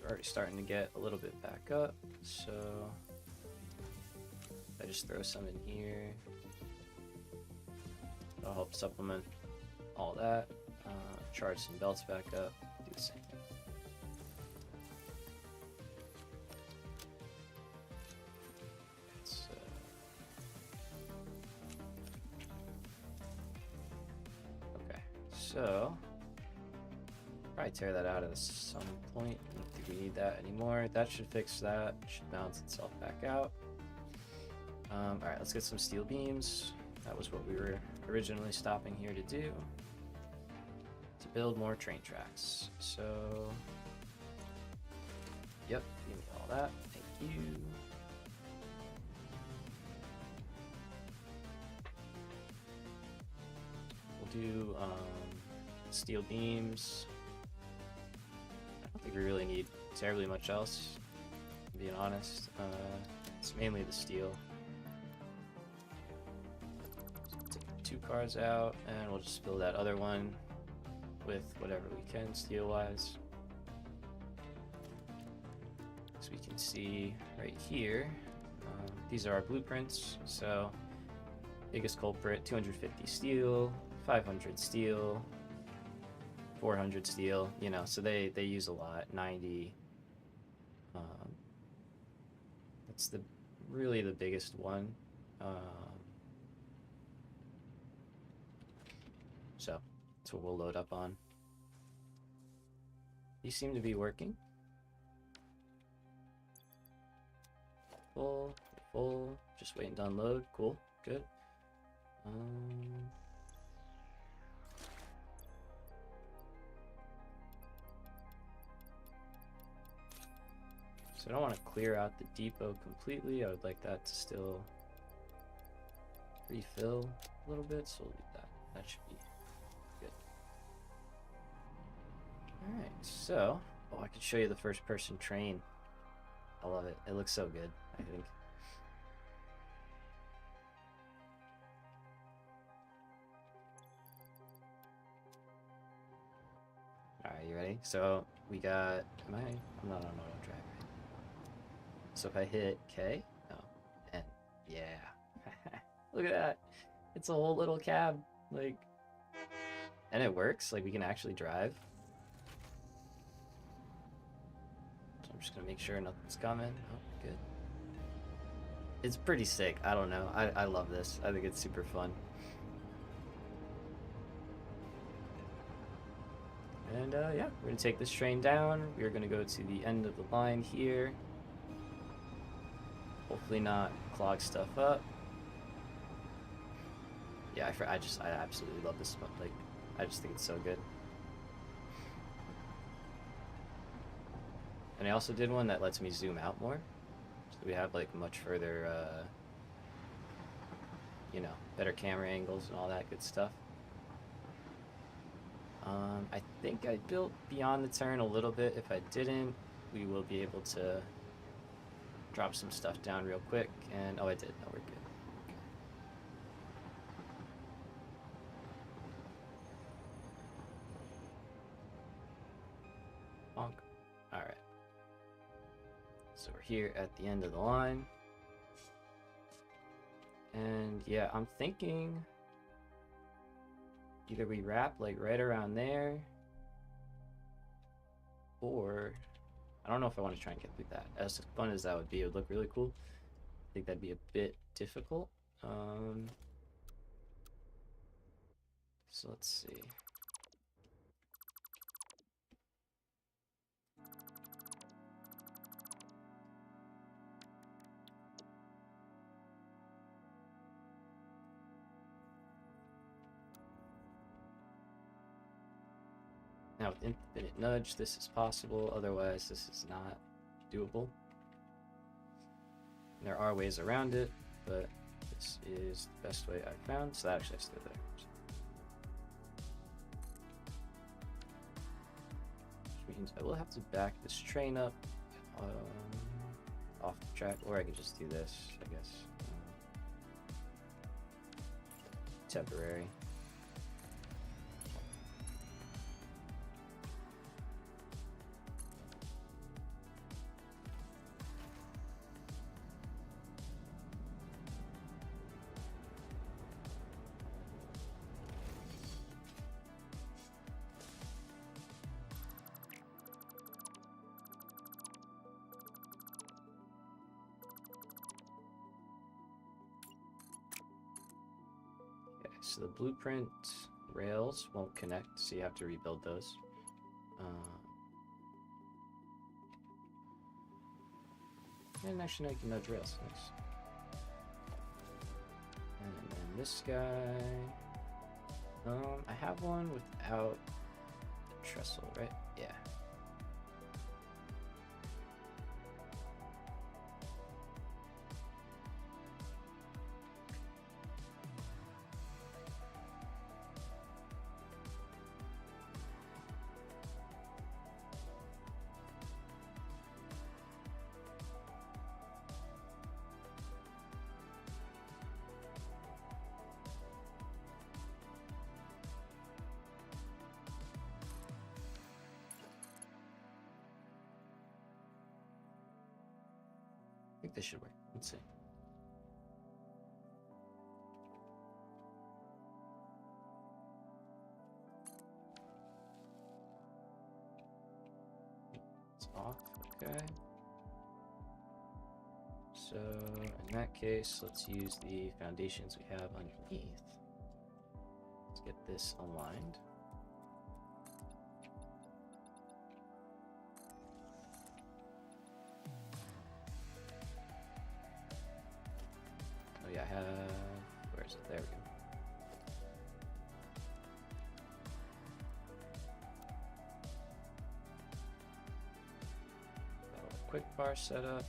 We're already starting to get a little bit back up, so I just throw some in here. That'll help supplement all that. Charge some belts back up. Do the same thing. Okay, so probably tear that out at some point. I don't think we need that anymore. That should fix that. Should balance itself back out. Alright, let's get some steel beams. That was what we were originally stopping here to do. To build more train tracks. So Yep, give me all that. Thank you. We'll do steel beams. I don't think we really need terribly much else, being honest. It's mainly the steel. So take 2 cars out, and we'll just fill that other one with whatever we can steel-wise. So we can see right here, these are our blueprints. So biggest culprit, 250 steel, 500 steel, 400 steel, you know, so they use a lot. 90. That's really the biggest one. So that's what we'll load up on. These seem to be working. Full, just waiting to unload. Cool, good. So I don't want to clear out the depot completely. I would like that to still refill a little bit, so we'll leave that. That should be good. Alright, so, oh, I could show you the first person train. I love it. It looks so good, I think. Alright, you ready? So we got, I'm not on auto drag, right? So if I hit K, oh, and yeah. Look at that. It's a whole little cab, like, and it works, like we can actually drive. So I'm just gonna make sure nothing's coming. Oh, good. It's pretty sick. I don't know. I love this. I think it's super fun. And yeah, we're gonna take this train down. We're gonna go to the end of the line here. Hopefully not clog stuff up. Yeah, I absolutely love this one. Like, I just think it's so good. And I also did one that lets me zoom out more. So we have like much further, you know, better camera angles and all that good stuff. I think I built beyond the turn a little bit. If I didn't, we will be able to drop some stuff down real quick. And oh, I did. No, we're good. Bonk. All right. So we're here at the end of the line. And yeah, I'm thinking either we wrap like right around there, or I don't know if I want to try and get through that. As fun as that would be, it would look really cool. I think that'd be a bit difficult. So let's see. Now with infinite nudge, this is possible. Otherwise, this is not doable. And there are ways around it, but this is the best way I found. So that actually has to go there. Which means I will have to back this train up off the track, or I can just do this, I guess. Temporary. So the blueprint rails won't connect, so you have to rebuild those. And actually, now you can nudge rails. Nice. And then this guy. I have one without the trestle, right? Yeah. think this should work. Let's see. It's off. Okay. So in that case, let's use the foundations we have underneath. Let's get this aligned. Oh yeah, I have, where is it? There we go. Got a quick bar setup.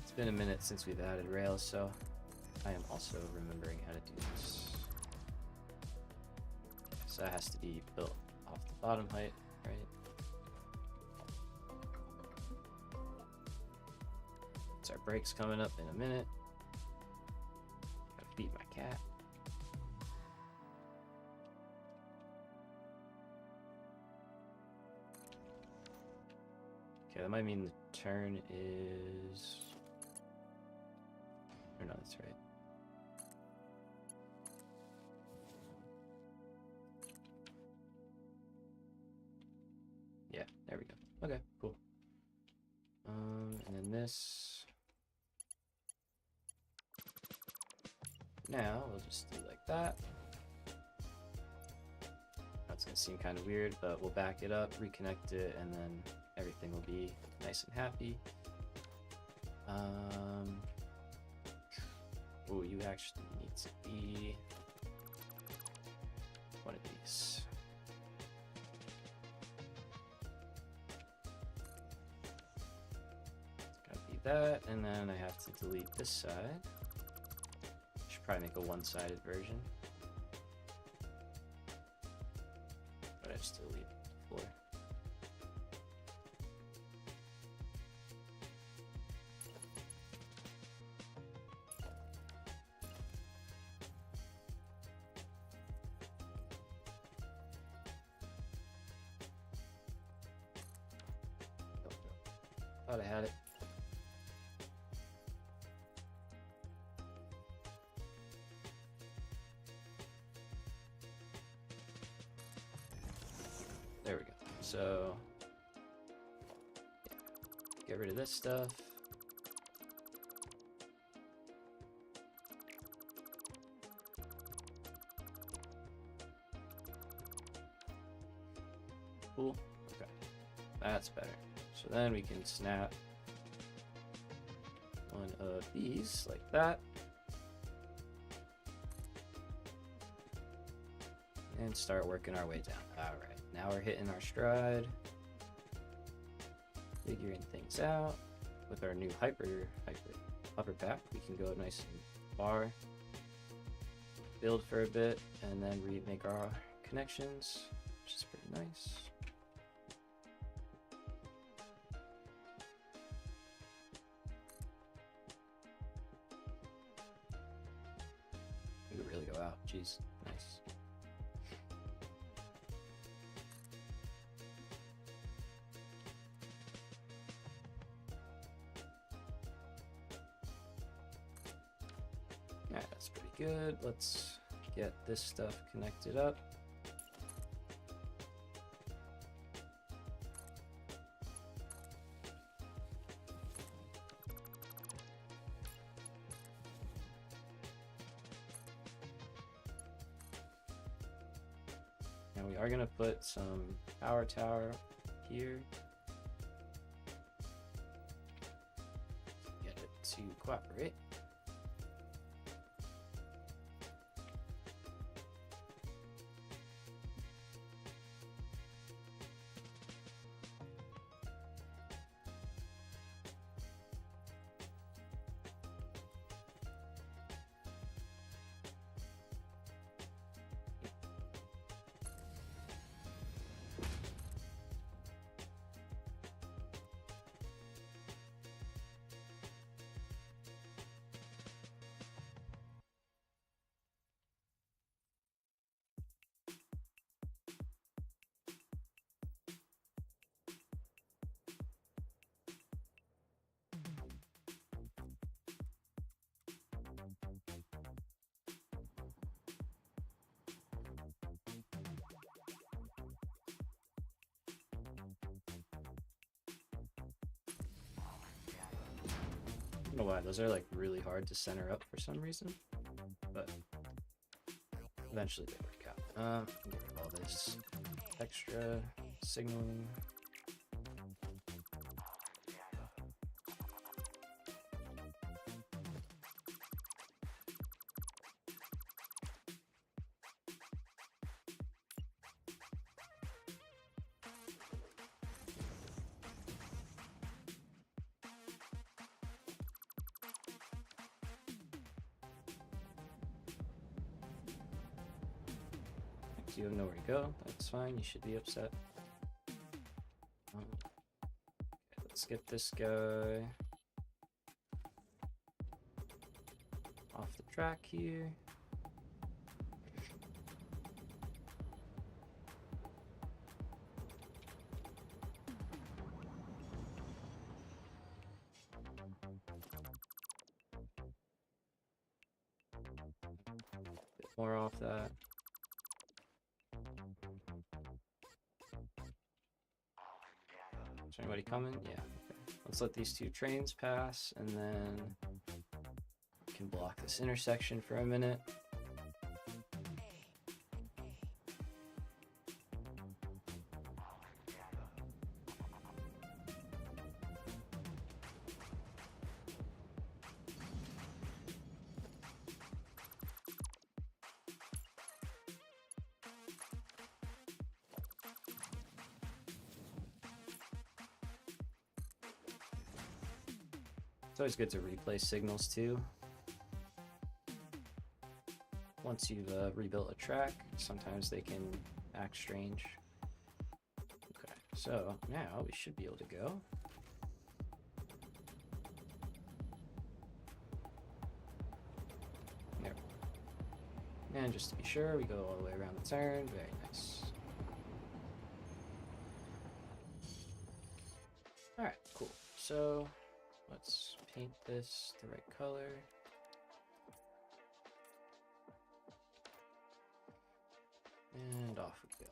It's been a minute since we've added rails, so I am also remembering how to do this. So that has to be built off the bottom height, right? So our break's coming up in a minute. Gotta feed my cat. Okay, that might mean the turn is... Or no, that's right. Yeah, there we go. Okay, cool. And then this. Now we'll just do like that. That's gonna seem kind of weird, but we'll back it up, reconnect it, and then everything will be nice and happy. Oh, you actually need to be one of these. It's gotta be that, and then I have to delete this side. Should probably make a one-sided version. But I just delete the floor. Thought I had it. There we go. So get rid of this stuff. Cool. Okay. That's better. So then we can snap one of these like that. And start working our way down. Alright, now we're hitting our stride. Figuring things out. With our new upper pack, we can go nice and far. Build for a bit, and then remake our connections, which is pretty nice. We could really go out. Jeez, nice. Alright, that's pretty good. Let's get this stuff connected up. And we are going to put some power tower here. Get it to cooperate. don't know why, those are like really hard to center up for some reason, but eventually they work out. Get rid of all this extra signaling. You have nowhere to go. That's fine. You should be upset. Let's get this guy off the track here. Bit more off that. Is there anybody coming? Yeah. Okay. Let's let these two trains pass, and then we can block this intersection for a minute. It's always good to replay signals too. Once you've rebuilt a track, sometimes they can act strange. Okay, so now we should be able to go. There. And just to be sure, we go all the way around the turn. Very nice. Alright, cool. So let's paint this the right color. And off we go.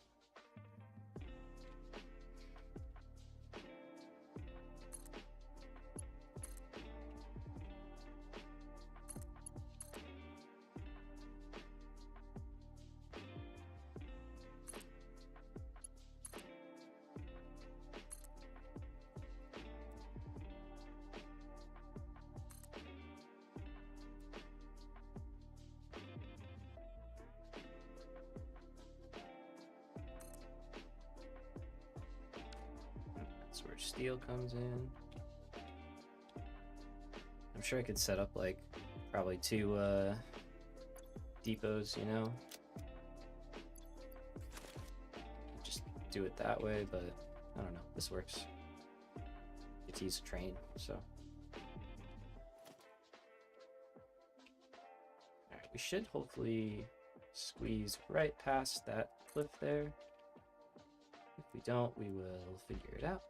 That's where steel comes in. I'm sure I could set up like probably two depots, you know? Just do it that way, but I don't know. This works. It's use a train, so. Alright, we should hopefully squeeze right past that cliff there. If we don't, we will figure it out.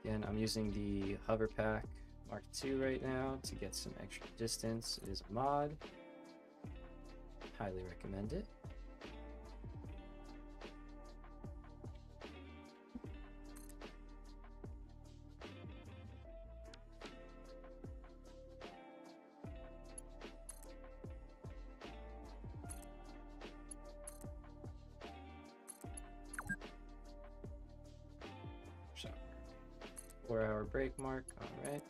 Again, I'm using the Hover Pack Mark II right now to get some extra distance. It is a mod. Highly recommend it. So, 4-hour break mark, all right.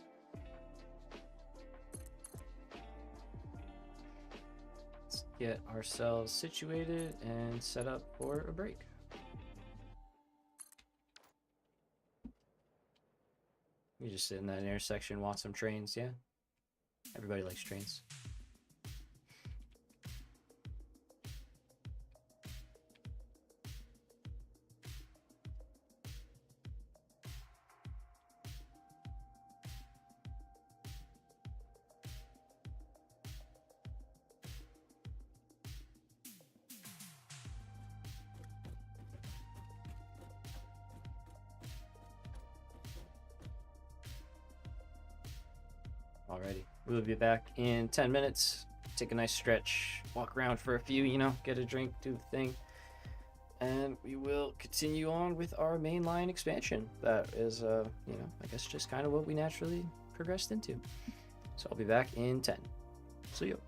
Let's get ourselves situated and set up for a break. You just sit in that intersection, watch some trains, yeah? Everybody likes trains. Alrighty, we'll be back in 10 minutes. take a nice stretch, walk around for a few, get a drink, do the thing. And we will continue on with our mainline expansion. That is, I guess just kind of what we naturally progressed into. So I'll be back in 10. See you.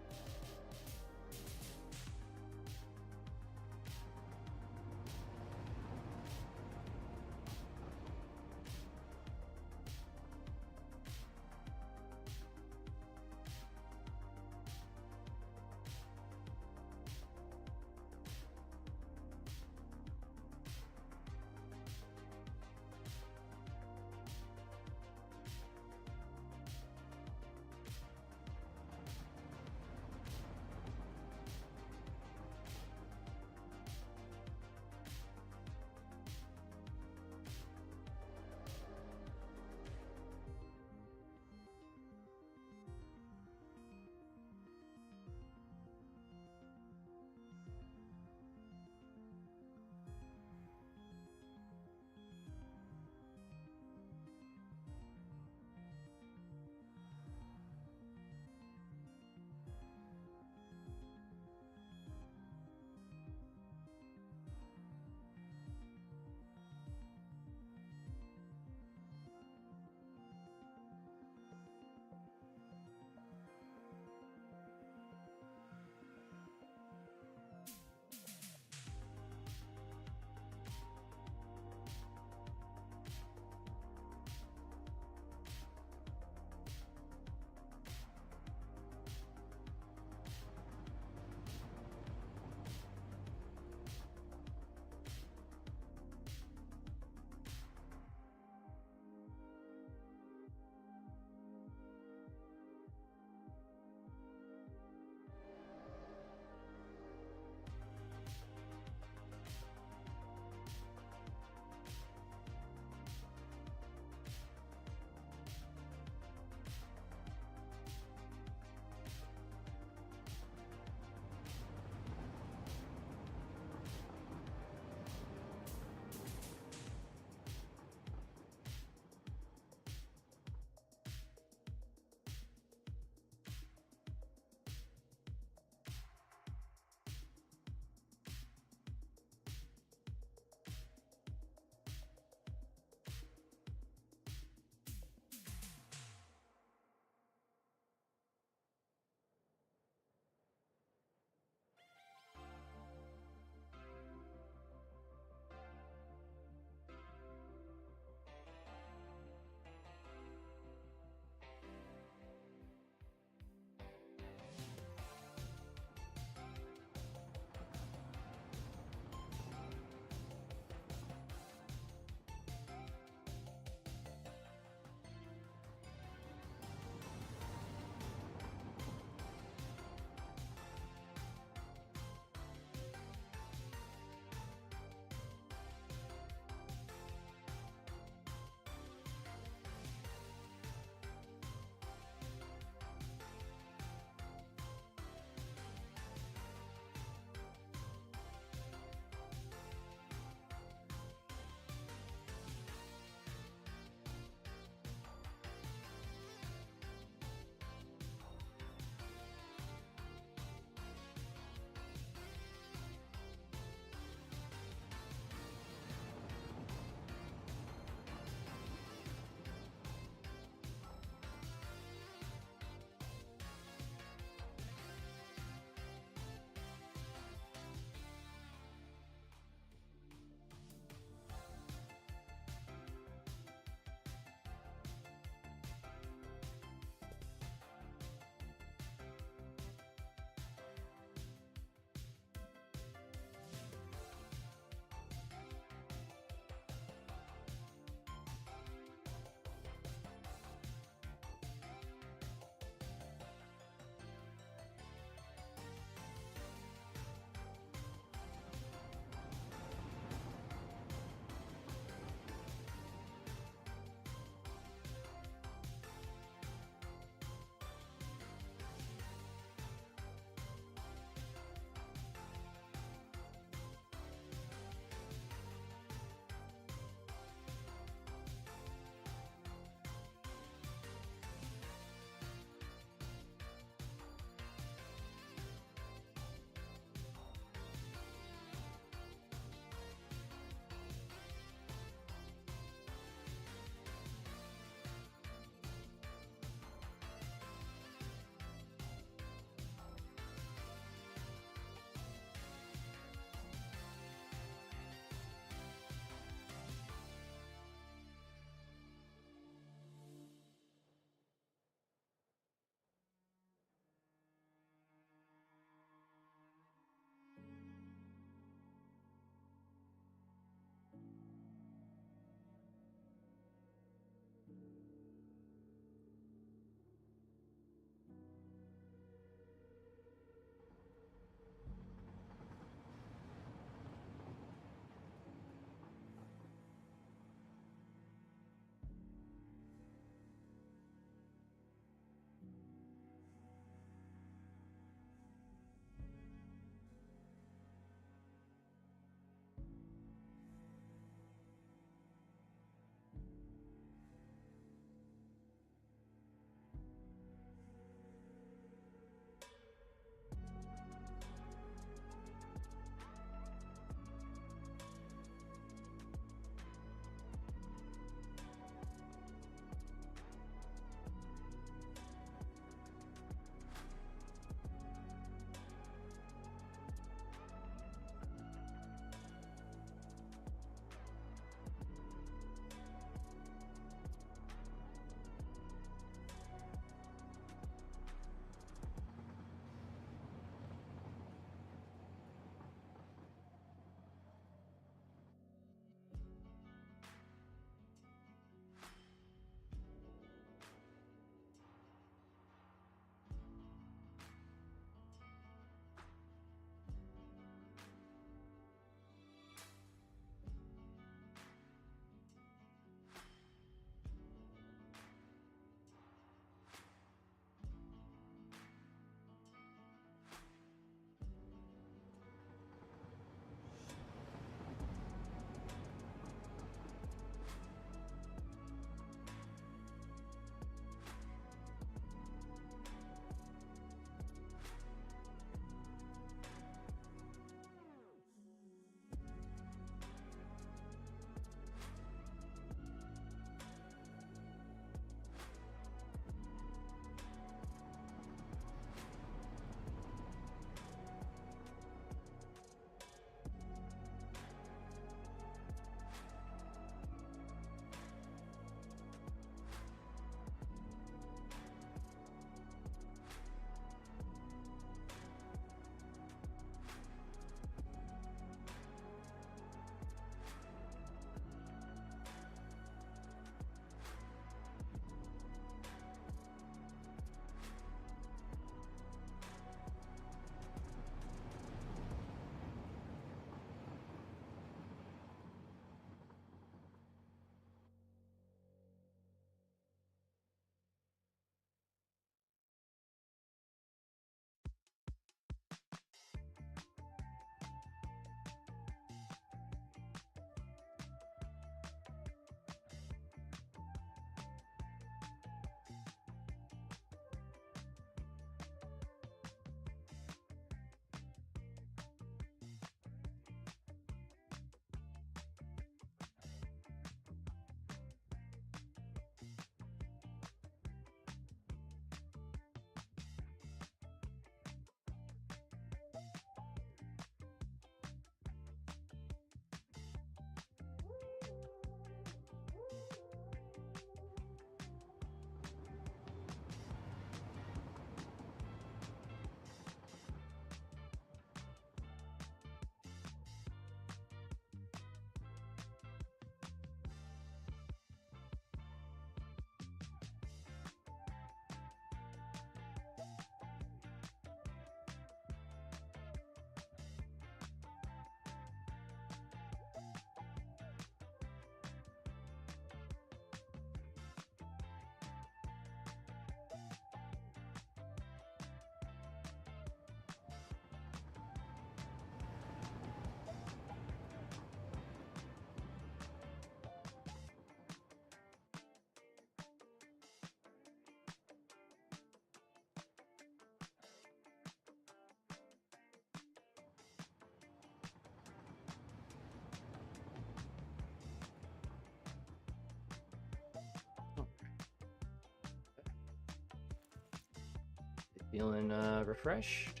Feeling refreshed,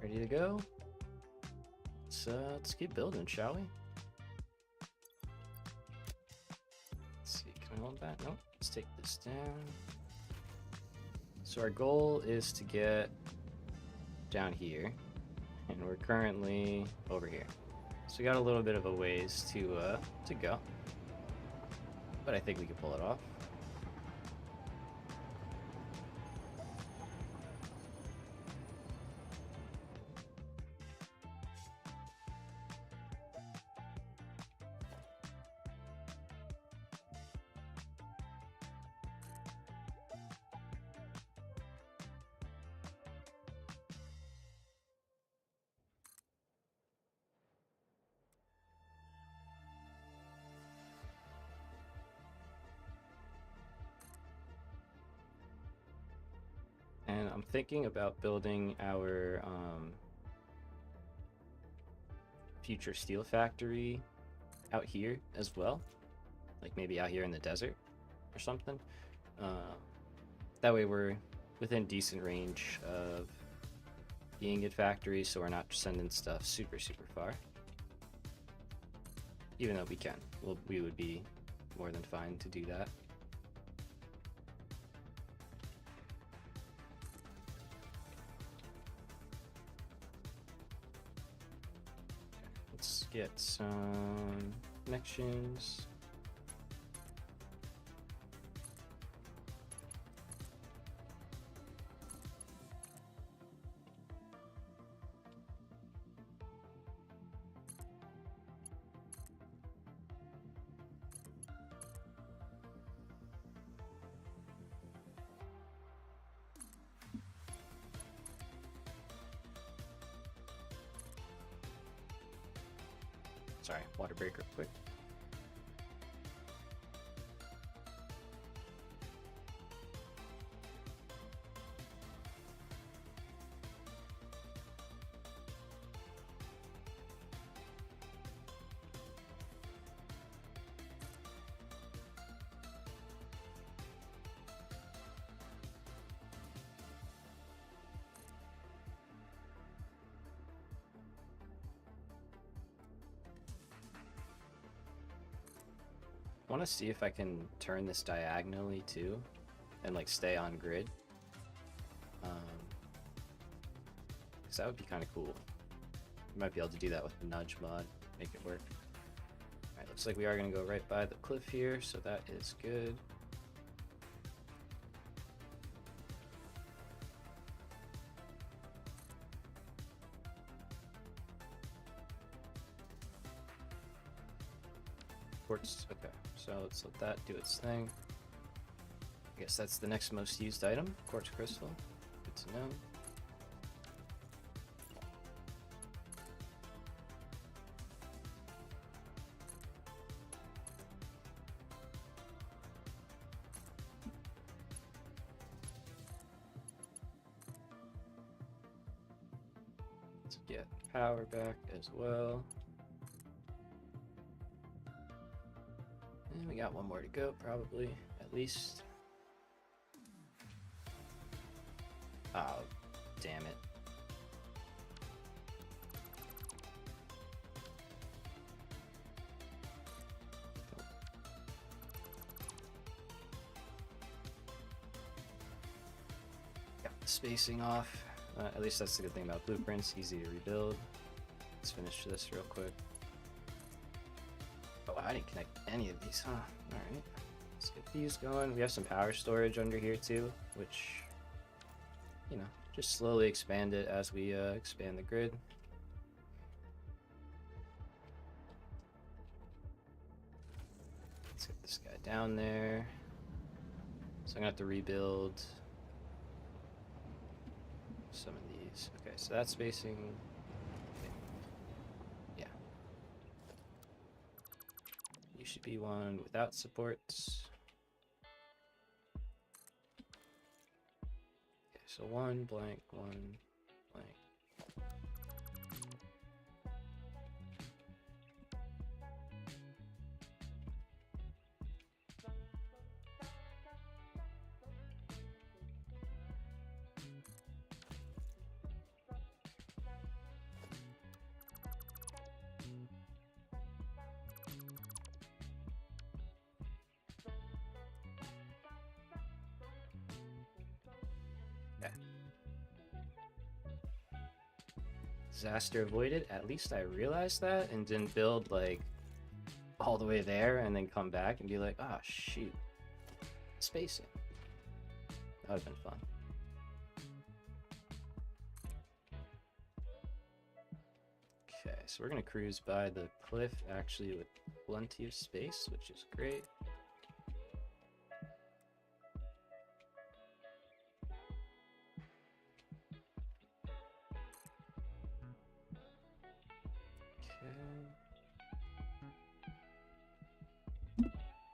ready to go. Let's keep building, shall we? Let's see, can I hold that? Nope. Let's take this down. So our goal is to get down here, and we're currently over here. So we got a little bit of a ways to go, but I think we can pull it off. And I'm thinking about building our future steel factory out here as well. Like maybe out here in the desert or something. That way we're within decent range of being at factories, so we're not sending stuff super far. Even though we can. We would be more than fine to do that. Let's get some connections. Sorry, water break real quick. I want to see if I can turn this diagonally too, and like stay on grid. Because that would be kind of cool. You might be able to do that with the nudge mod, make it work. Alright, looks like we are going to go right by the cliff here, so that is good. Quartz, okay, so let's let that do its thing. I guess that's the next most used item, quartz crystal. Good to know. Let's get power back as well. And we got one more to go, probably, at least. Oh, damn it. Got the spacing off. At least that's the good thing about blueprints, easy to rebuild. Let's finish this real quick. Oh, I didn't connect any of these, huh? Alright, let's get these going. We have some power storage under here too, which, you know, just slowly expand it as we expand the grid. Let's get this guy down there. So I'm gonna have to rebuild some of these. Okay, so that's spacing. Yeah. You should be one without supports. Okay, so one blank, one blank. Disaster avoided. At least I realized that and didn't build like all the way there and then come back and be like, ah, shoot. Spacing. That would have been fun. Okay, so we're gonna cruise by the cliff actually with plenty of space, which is great.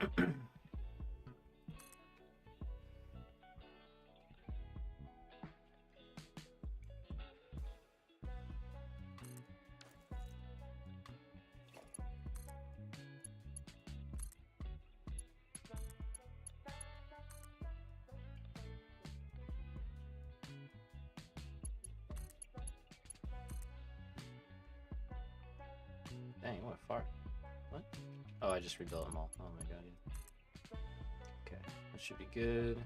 Okay. Dang, what a fart. What? Oh, I just rebuilt them all. Oh my god, yeah. Okay, that should be good.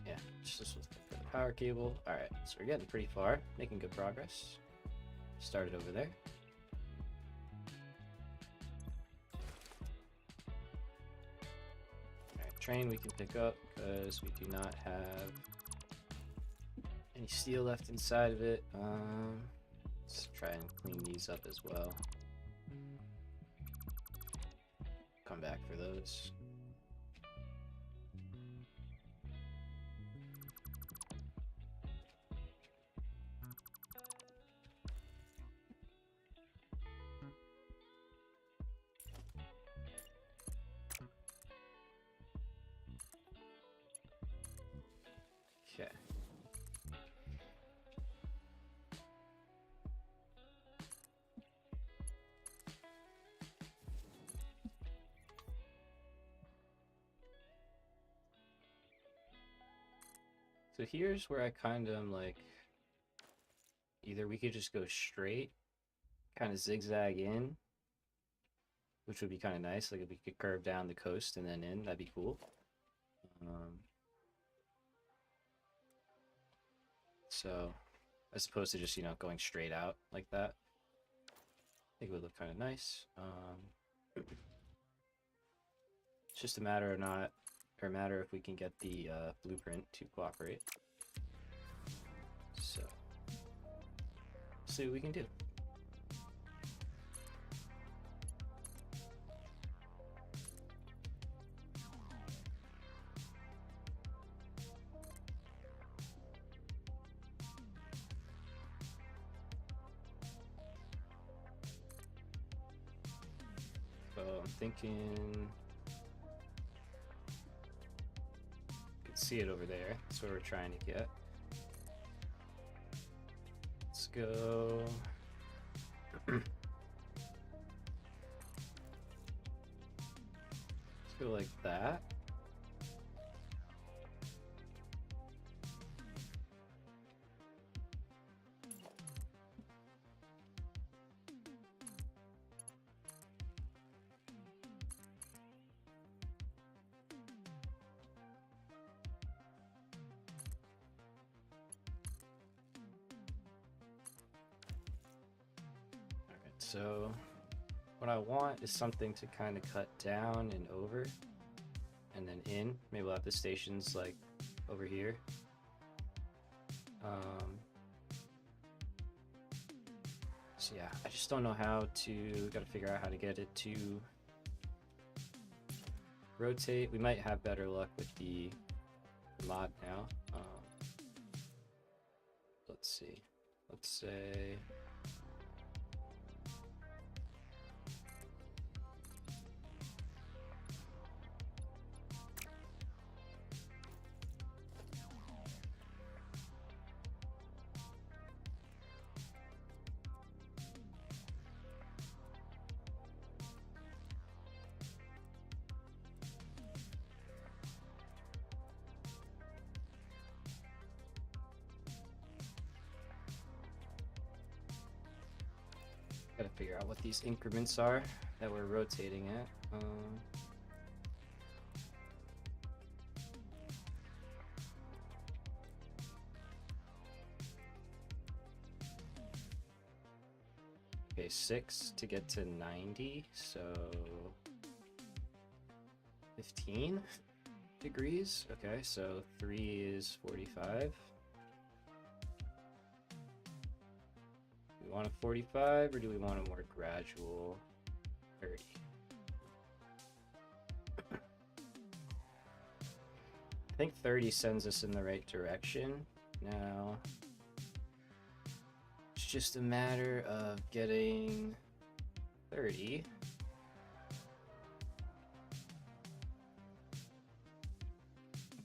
Yeah, just with the power cable. Alright, so we're getting pretty far, making good progress. Started over there. Alright, train we can pick up because we do not have any steel left inside of it. Let's try and clean these up as well. Come back for those. Okay. So here's where I kind of am like, either we could just go straight, kind of zigzag in, which would be kind of nice. Like if we could curve down the coast and then in, that'd be cool. So as opposed to just, you know, going straight out like that, I think it would look kind of nice. It's just a matter if we can get the blueprint to cooperate. So, see what we can do. So I'm thinking, you can see it over there. That's what we're trying to get. Let's go. Let's go like that. So what I want is something to kind of cut down and over and then in. Maybe we'll have the stations like over here. So yeah, I just don't know how to, gotta figure out how to get it to rotate. We might have better luck with the mod now. Let's see. Let's say gotta figure out what these increments are that we're rotating at. 6 to get to 90, so 15 degrees. Okay, so 3 is 45. Do we want a 45 or do we want a more gradual 30? I think 30 sends us in the right direction. Now, it's just a matter of getting 30.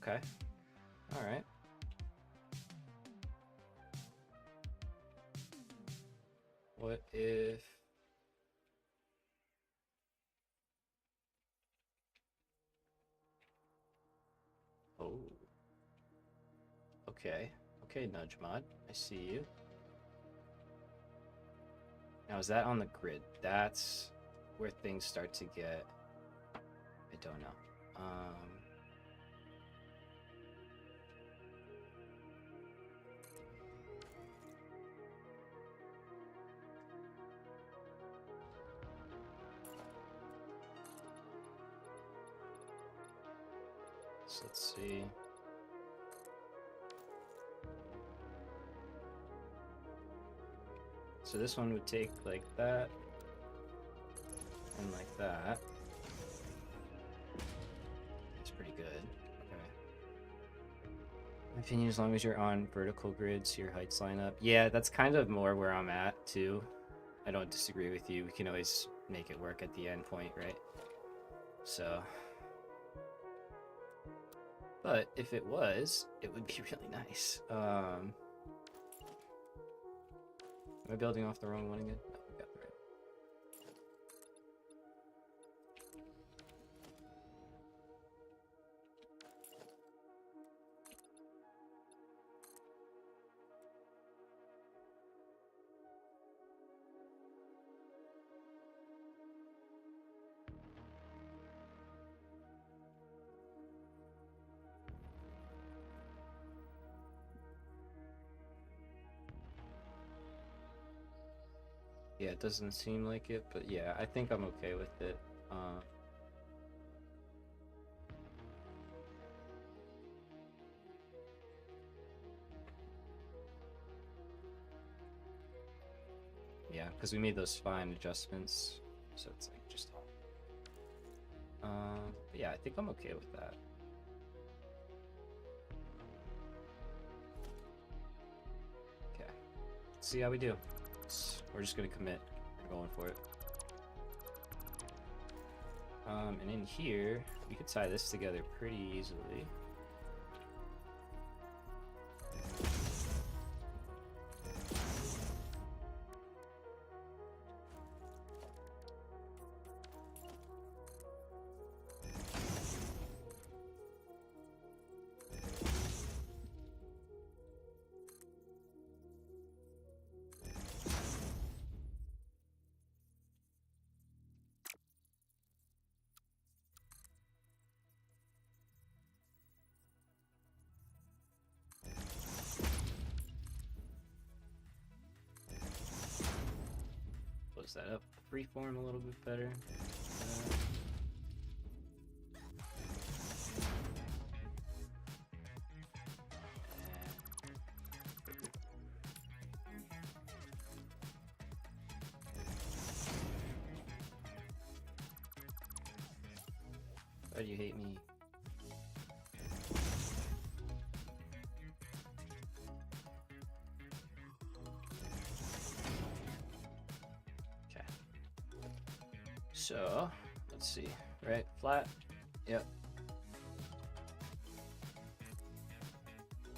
Okay. All right. What if... Oh. Okay. Okay, Nudge Mod. I see you. Now, is that on the grid? That's where things start to get... I don't know. So let's see. So this one would take like that and like that. That's pretty good. Okay. My opinion, as long as you're on vertical grids, your heights line up. Yeah, that's kind of more where I'm at too. I don't disagree with you. We can always make it work at the end point, right? So, but if it was, it would be really nice. Am I building off the wrong one again? No, we got the right. Yeah, it doesn't seem like it, but yeah, I think I'm okay with it. Yeah, because we made those fine adjustments, so it's like just all. But yeah, I think I'm okay with that. Okay, let's see how we do. We're just gonna commit. We're going for it. And in here, we could tie this together pretty easily. Close that up. Freeform a little bit better. Why do you hate me? Okay. So, let's see. Right, flat. Yep.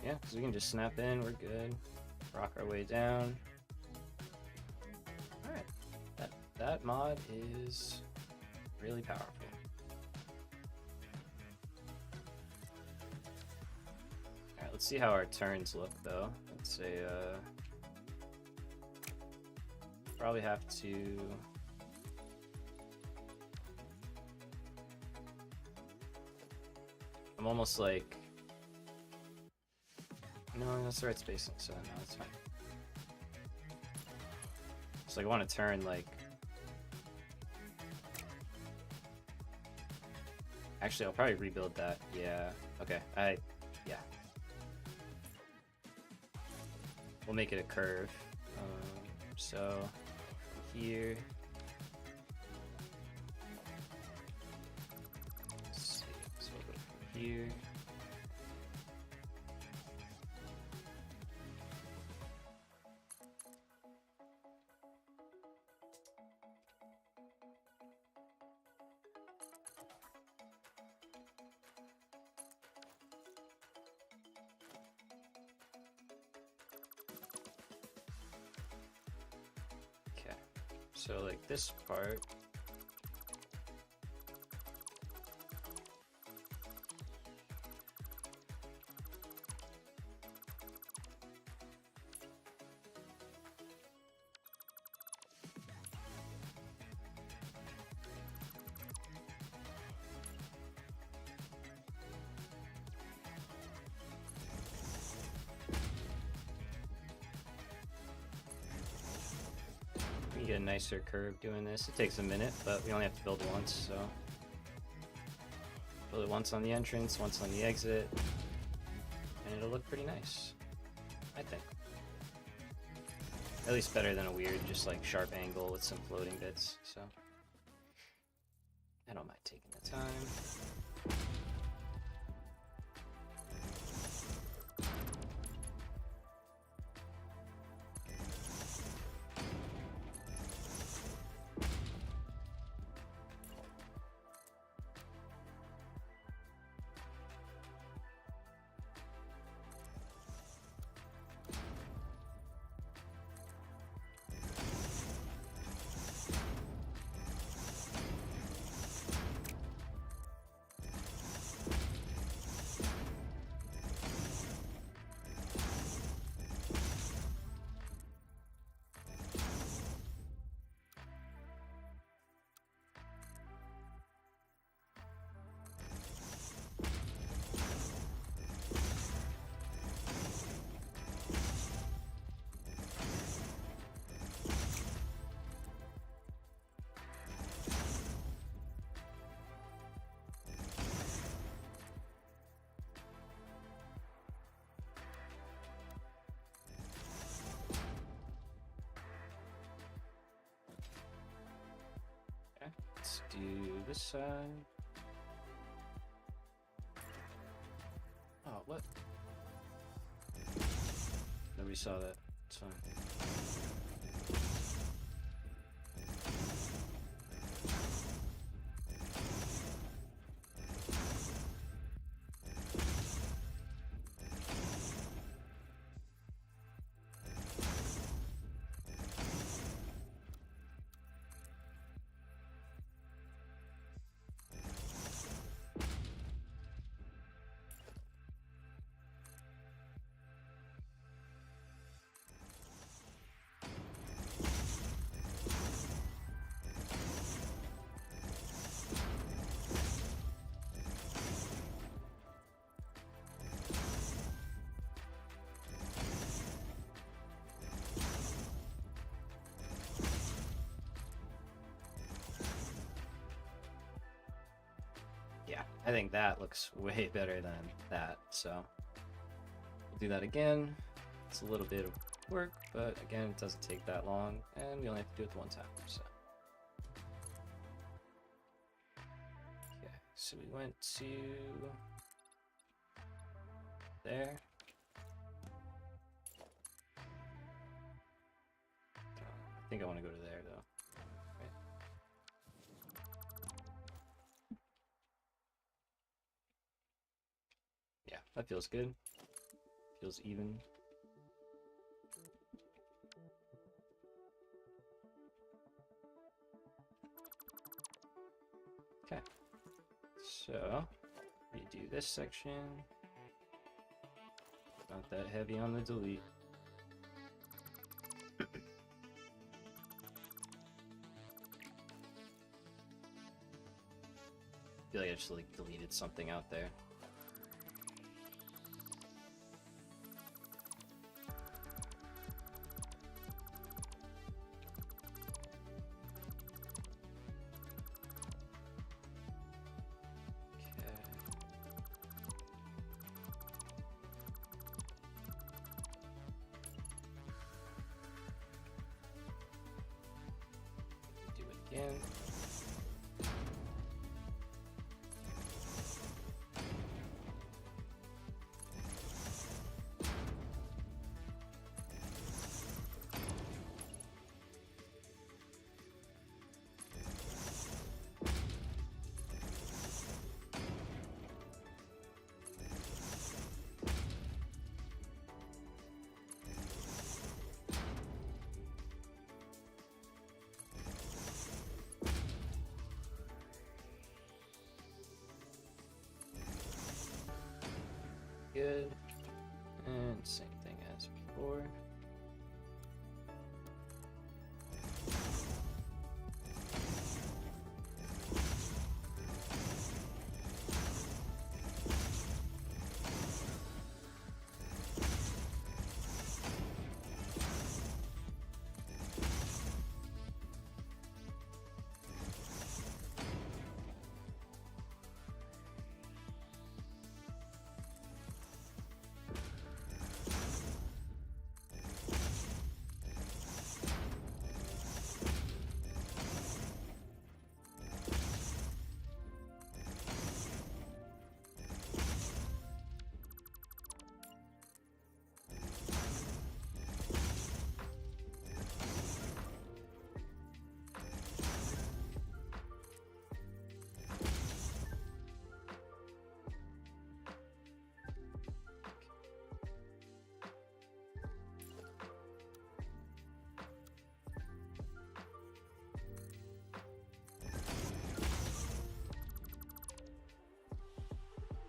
Yeah, because we can just snap in. We're good. Rock our way down. All right. That mod is really powerful. Alright, let's see how our turns look though. Let's say probably have to I'm almost like no, that's the right spacing, so no, it's fine. So I want to turn like. Actually, I'll probably rebuild that. Yeah. Okay. Yeah. We'll make it a curve. So here. Let's see. So we'll go from here. So like this part. We can get a nicer curve doing this. It takes a minute, but we only have to build once, so build it once on the entrance, once on the exit, and it'll look pretty nice, I think. At least better than a weird, just like sharp angle with some floating bits, so I don't mind taking the time. Let's do this side. Oh, what? Nobody saw that. It's fine. Yeah, I think that looks way better than that, so we'll do that again. It's a little bit of work, but again, it doesn't take that long, and we only have to do it one time, so. Okay, so we went to there. I think I want to go to there, though. Right? Yeah, that feels good. Feels even. Okay, so redo this section. Not that heavy on the delete. I feel like I just like deleted something out there. again. Good. And same thing as before.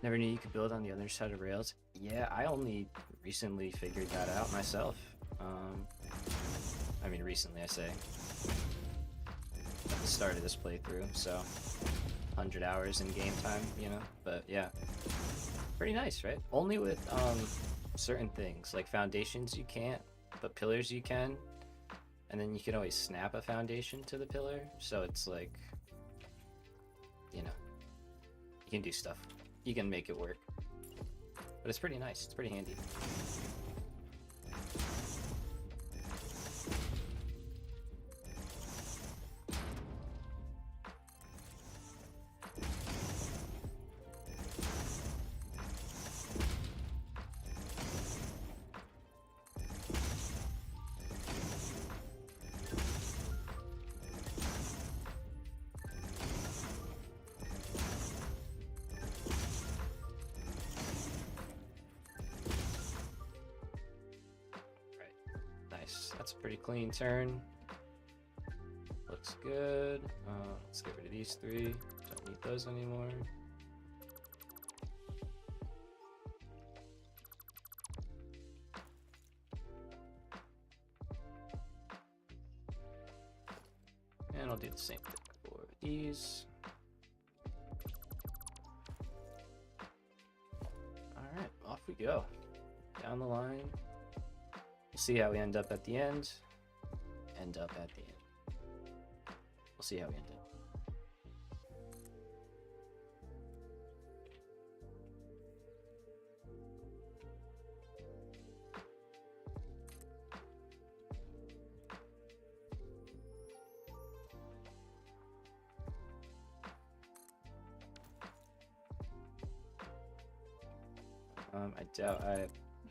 Never knew you could build on the other side of rails. Yeah, I only recently figured that out myself. I mean, recently I say. At the start of this playthrough, so 100 hours in game time, you know? But yeah, pretty nice, right? Only with certain things, like foundations you can't, but pillars you can. And then you can always snap a foundation to the pillar, so it's like, you know, you can do stuff. You can make it work. But it's pretty nice, it's pretty handy. That's a pretty clean turn. Looks good. Let's get rid of these three. Don't need those anymore. And I'll do the same thing for these. Alright, off we go. Down the line. We'll see how we end up at the end. End up at the end. We'll see how we end up.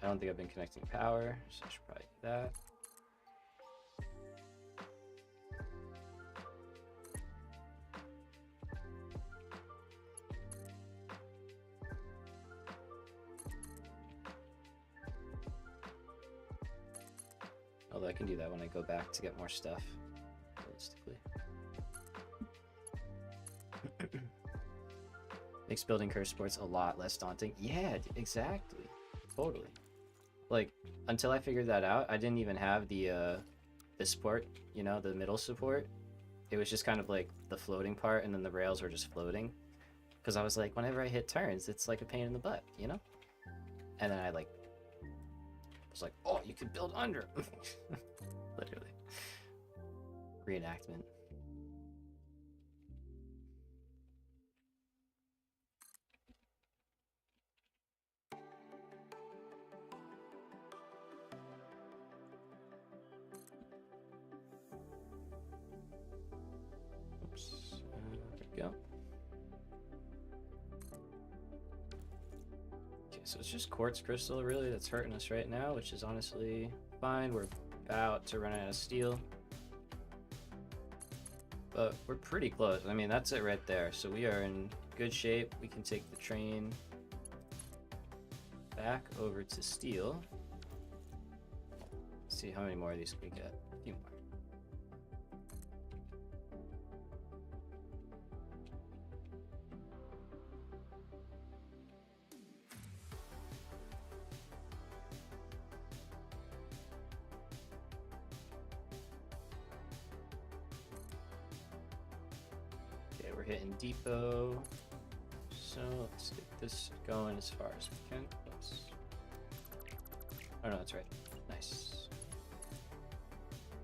I don't think I've been connecting power, so I should probably do that. Although I can do that when I go back to get more stuff, realistically. Makes building curse sports a lot less daunting. Yeah, exactly. Totally. Like, until I figured that out, I didn't even have the support, you know, the middle support. It was just kind of like the floating part, and then the rails were just floating. Because I was like, whenever I hit turns, it's like a pain in the butt, you know? And then I was like, oh, you can build under. Literally. Reenactment. we go. Okay, so it's just quartz crystal really that's hurting us right now, which is honestly fine. We're about to run out of steel. But we're pretty close. I mean, that's it right there. So we are in good shape. We can take the train back over to steel. Let's see how many more of these we get. A few more. Okay, we're hitting depot. So let's get this going as far as we can. Oops. Oh no, that's right. Nice.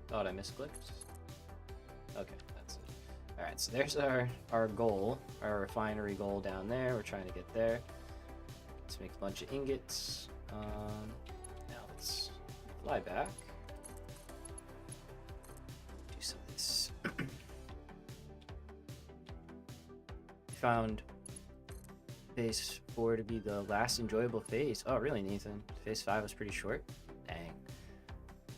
Thought I misclicked. Okay, that's it. Alright, so there's our goal, our refinery goal down there. We're trying to get there. Let's make a bunch of ingots. Now let's fly back. Do some of this. Found phase 4 to be the last enjoyable phase. Oh, really, Nathan? Phase 5 was pretty short? Dang.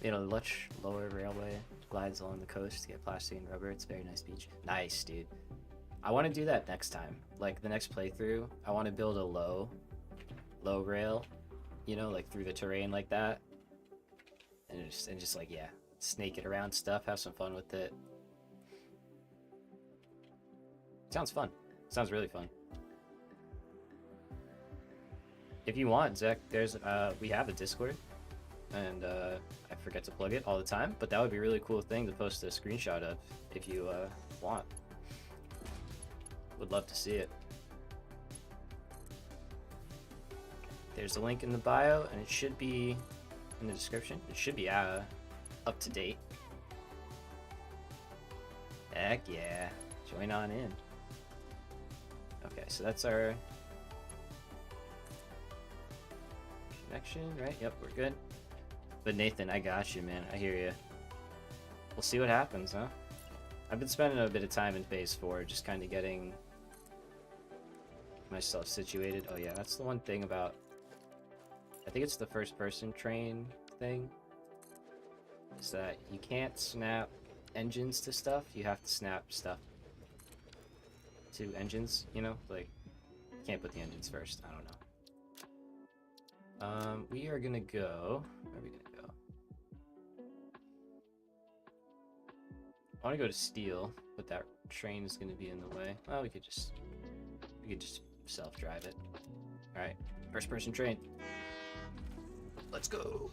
Made a much lower railway, glides along the coast to get plastic and rubber. It's a very nice beach. Nice, dude. I want to do that next time. Like, the next playthrough, I want to build a low rail, you know, like through the terrain like that. And just like, yeah, snake it around stuff, have some fun with it. Sounds fun. Sounds really fun. If you want, Zach, there's we have a Discord, and I forget to plug it all the time, but that would be a really cool thing to post a screenshot of if you want. Would love to see it. There's a link in the bio, and it should be in the description. It should be up to date. Heck yeah, join on in. Okay, so that's our connection, right? Yep, we're good. But Nathan, I got you, man. I hear you. We'll see what happens, huh? I've been spending a bit of time in phase 4, just kind of getting myself situated. Oh yeah, that's the one thing about, I think it's the first person train thing, is that you can't snap engines to stuff. You have to snap stuff to engines, you know, like you can't put the engines first. I don't know. We are gonna go, where are we gonna go? I want to go to steel, but that train is gonna be in the way. Well, we could just self-drive it. All right, first person train. Let's go.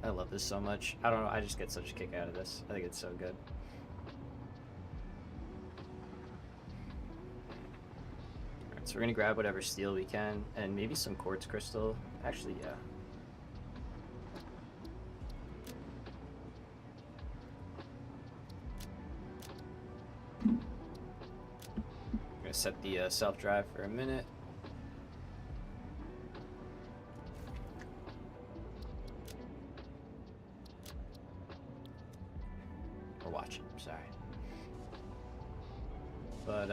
I love this so much. I don't know, I just get such a kick out of this. I think it's so good. Alright, so we're gonna grab whatever steel we can, and maybe some quartz crystal. Actually, yeah. I'm gonna set the self-drive for a minute. Watching, sorry. But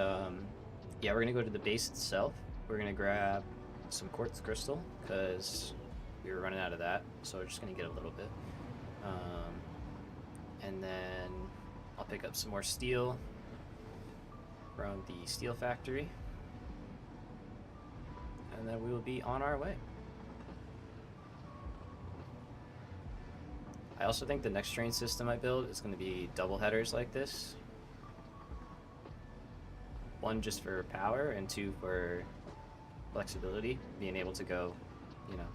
yeah, we're gonna go to the base itself. We're gonna grab some quartz crystal because we were running out of that, so we're just gonna get a little bit, and then I'll pick up some more steel from the steel factory, and then we will be on our way. I also think the next train system I build is going to be double headers like this. One just for power and two for flexibility, being able to go, you know,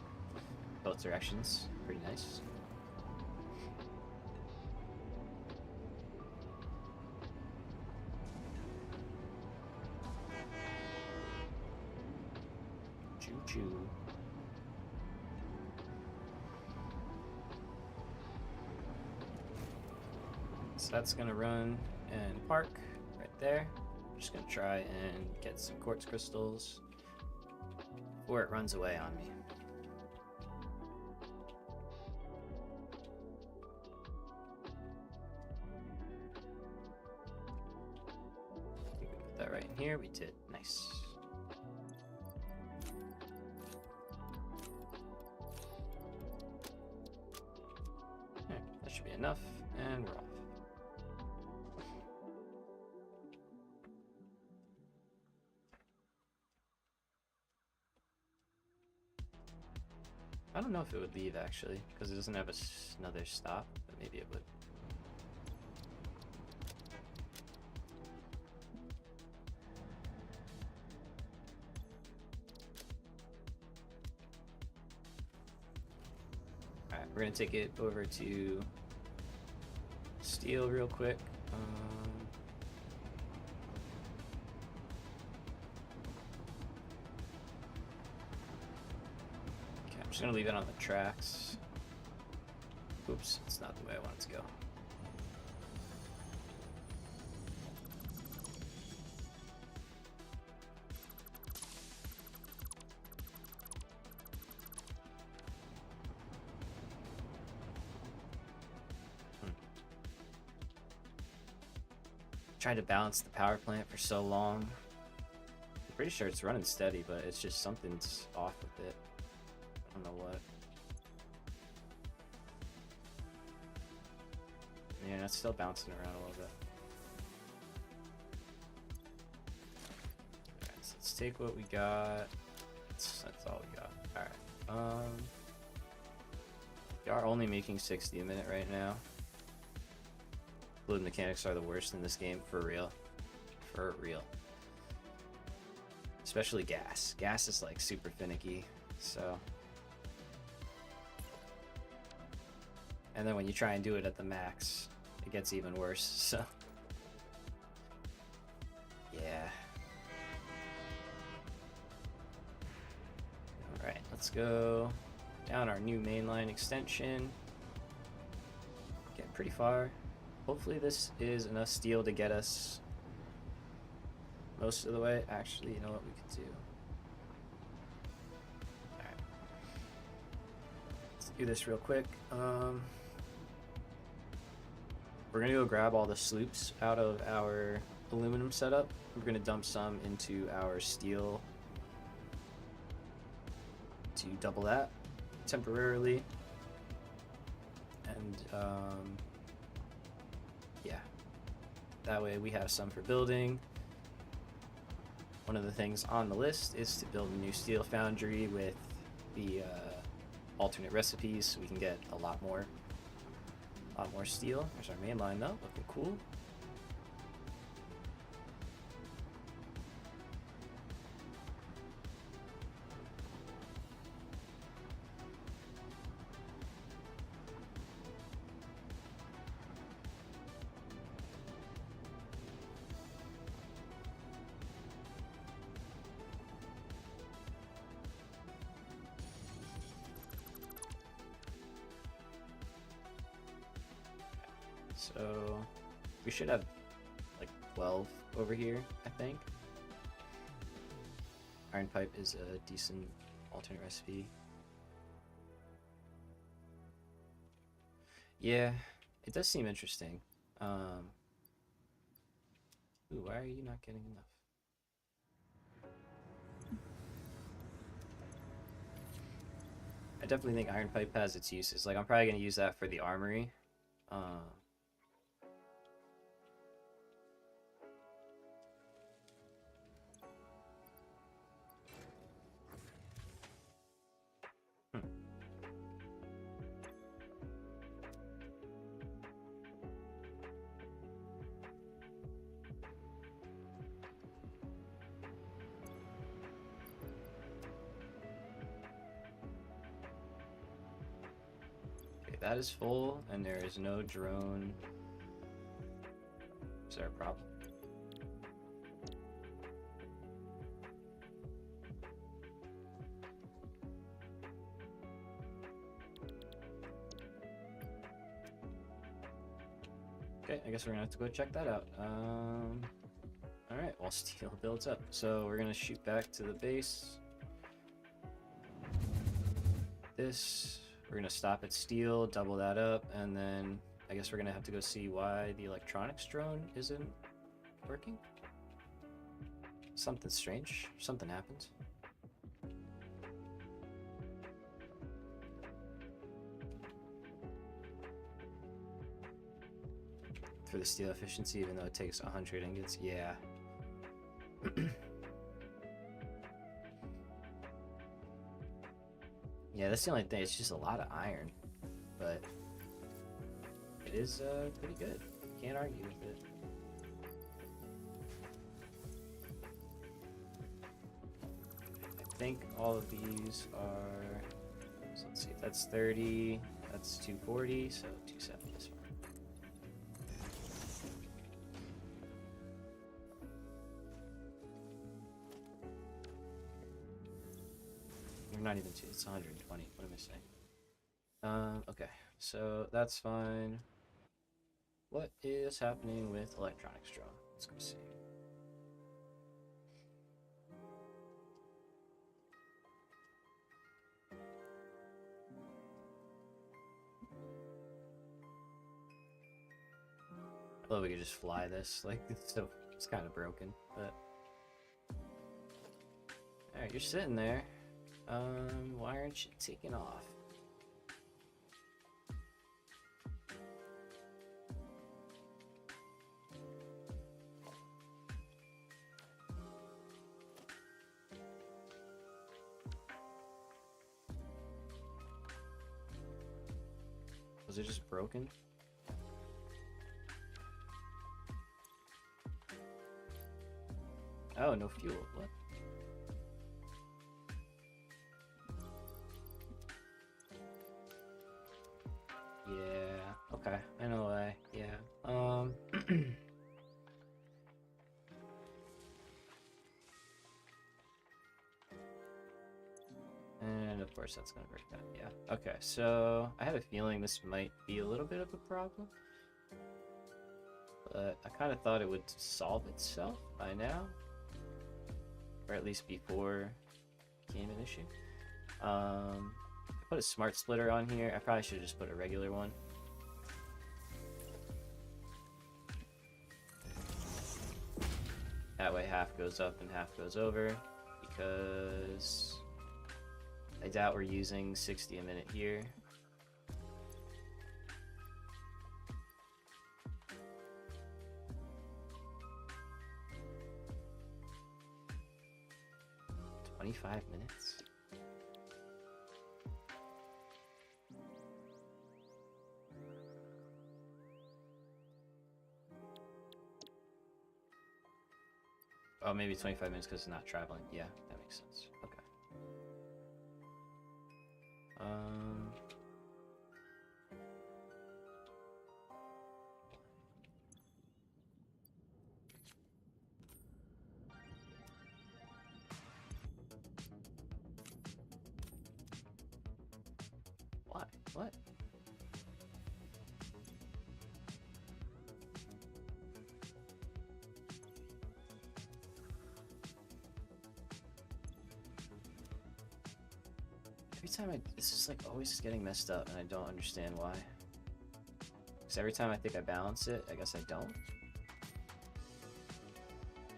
both directions. Pretty nice. Choo-choo. So that's gonna run and park right there. Just gonna try and get some quartz crystals before it runs away on me. in here? We did. Nice. Okay, that should be enough, and we're off. I don't know if it would leave actually, because it doesn't have another stop, but maybe it would. Alright, we're gonna take it over to steel real quick. Okay, I'm just gonna leave it on the tracks. Oops, it's not the way I want it to go. Tried to balance the power plant for so long. I'm pretty sure it's running steady, but it's just something's off with it. I don't know what. Yeah, it's still bouncing around a little bit. Alright, so let's take what we got. That's all we got. Alright. We are only making 60 a minute right now. Fluid mechanics are the worst in this game, for real. For real. Especially gas. Gas is like super finicky, so. And then when you try and do it at the max, it gets even worse, so. Yeah. Alright, let's go down our new mainline extension. Getting pretty far. Hopefully this is enough steel to get us most of the way. Actually, you know what we could do? Alright. Let's do this real quick. We're gonna go grab all the sloops out of our aluminum setup. We're gonna dump some into our steel to double that temporarily. And yeah, that way we have some for building. One of the things on the list is to build a new steel foundry with the alternate recipes, so we can get a lot more steel. There's our main line though, looking cool. So we should have like 12 over here, I think. Iron pipe is a decent alternate recipe. Yeah, it does seem interesting. Ooh, why are you not getting enough? I definitely think iron pipe has its uses. Like, I'm probably gonna use that for the armory. That is full, and there is no drone. Is there a problem? Okay, I guess we're gonna have to go check that out. Alright, while steel builds up. So we're gonna shoot back to the base. We're gonna stop at steel, double that up, and then I guess we're gonna have to go see why the electronics drone isn't working. Something strange. Something happened. For the steel efficiency, even though it takes 100 ingots. Yeah. Yeah, that's the only thing. It's just a lot of iron. But it is pretty good. Can't argue with it. I think all of these are... So let's see. That's 30. That's 240. So 270 is fine. Not even two, it's 120. What am I saying? Okay, so that's fine. What is happening with electronics drone? Let's go see. I love we could just fly this. Like, it's kind of broken, but. Alright, you're sitting there. Why aren't you taking off? Was it just broken? Oh, no fuel. What? Yeah, okay, I know why, yeah. And of course that's gonna break down, yeah. Okay, so I had a feeling this might be a little bit of a problem. But I kind of thought it would solve itself by now. Or at least before it became an issue. I put a smart splitter on here. I probably should have just put a regular one. That way half goes up and half goes over, because I doubt we're using 60 a minute here. "25 minutes? Oh, maybe 25 minutes because it's not traveling. Yeah, that makes sense. Okay. Why? What? Every time this is like always getting messed up and I don't understand why. Because every time I think I balance it, I guess I don't.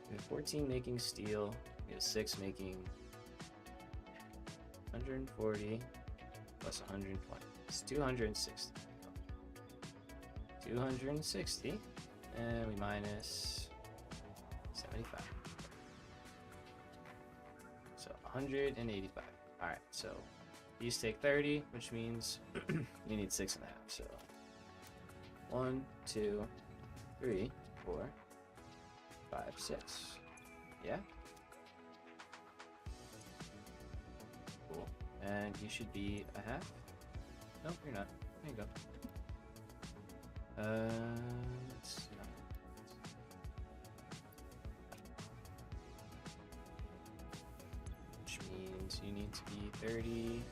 We have 14 making steel, we have 6 making 140 plus 120. It's 260. 260, and we minus 75. So 185. Alright, so these take 30, which means you need 6.5. So 1, 2, 3, 4, 5, 6. Yeah? Cool. And you should be a half. Nope, you're not. There you go. It's not. Which means you need to be 30.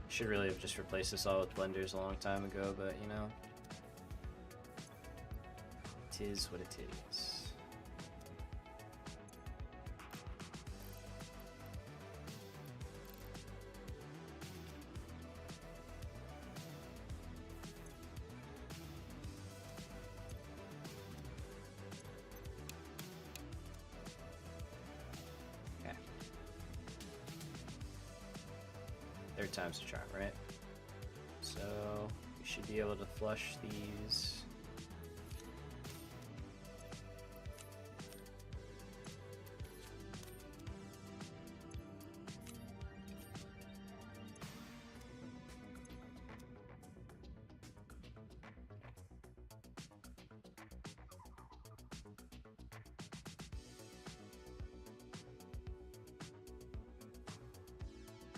Should really have just replaced this all with blenders a long time ago, but you know, it is what it is. third time's the charm, right? So we should be able to flush these.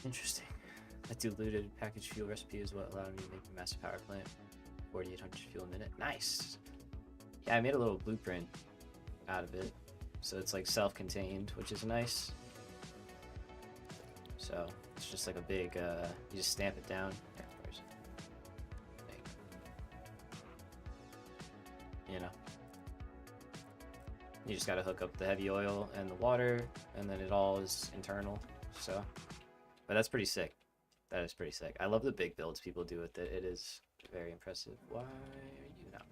Interesting. That diluted packaged fuel recipe is what allowed me to make a massive power plant. 4,800 fuel a minute. Nice! Yeah, I made a little blueprint out of it. So it's like self-contained, which is nice. So it's just like a big, you just stamp it down. There, where's it? You know? You just gotta hook up the heavy oil and the water, and then it all is internal, so. But that's pretty sick. That is pretty sick. I love the big builds people do with it. It is very impressive. Why are you not?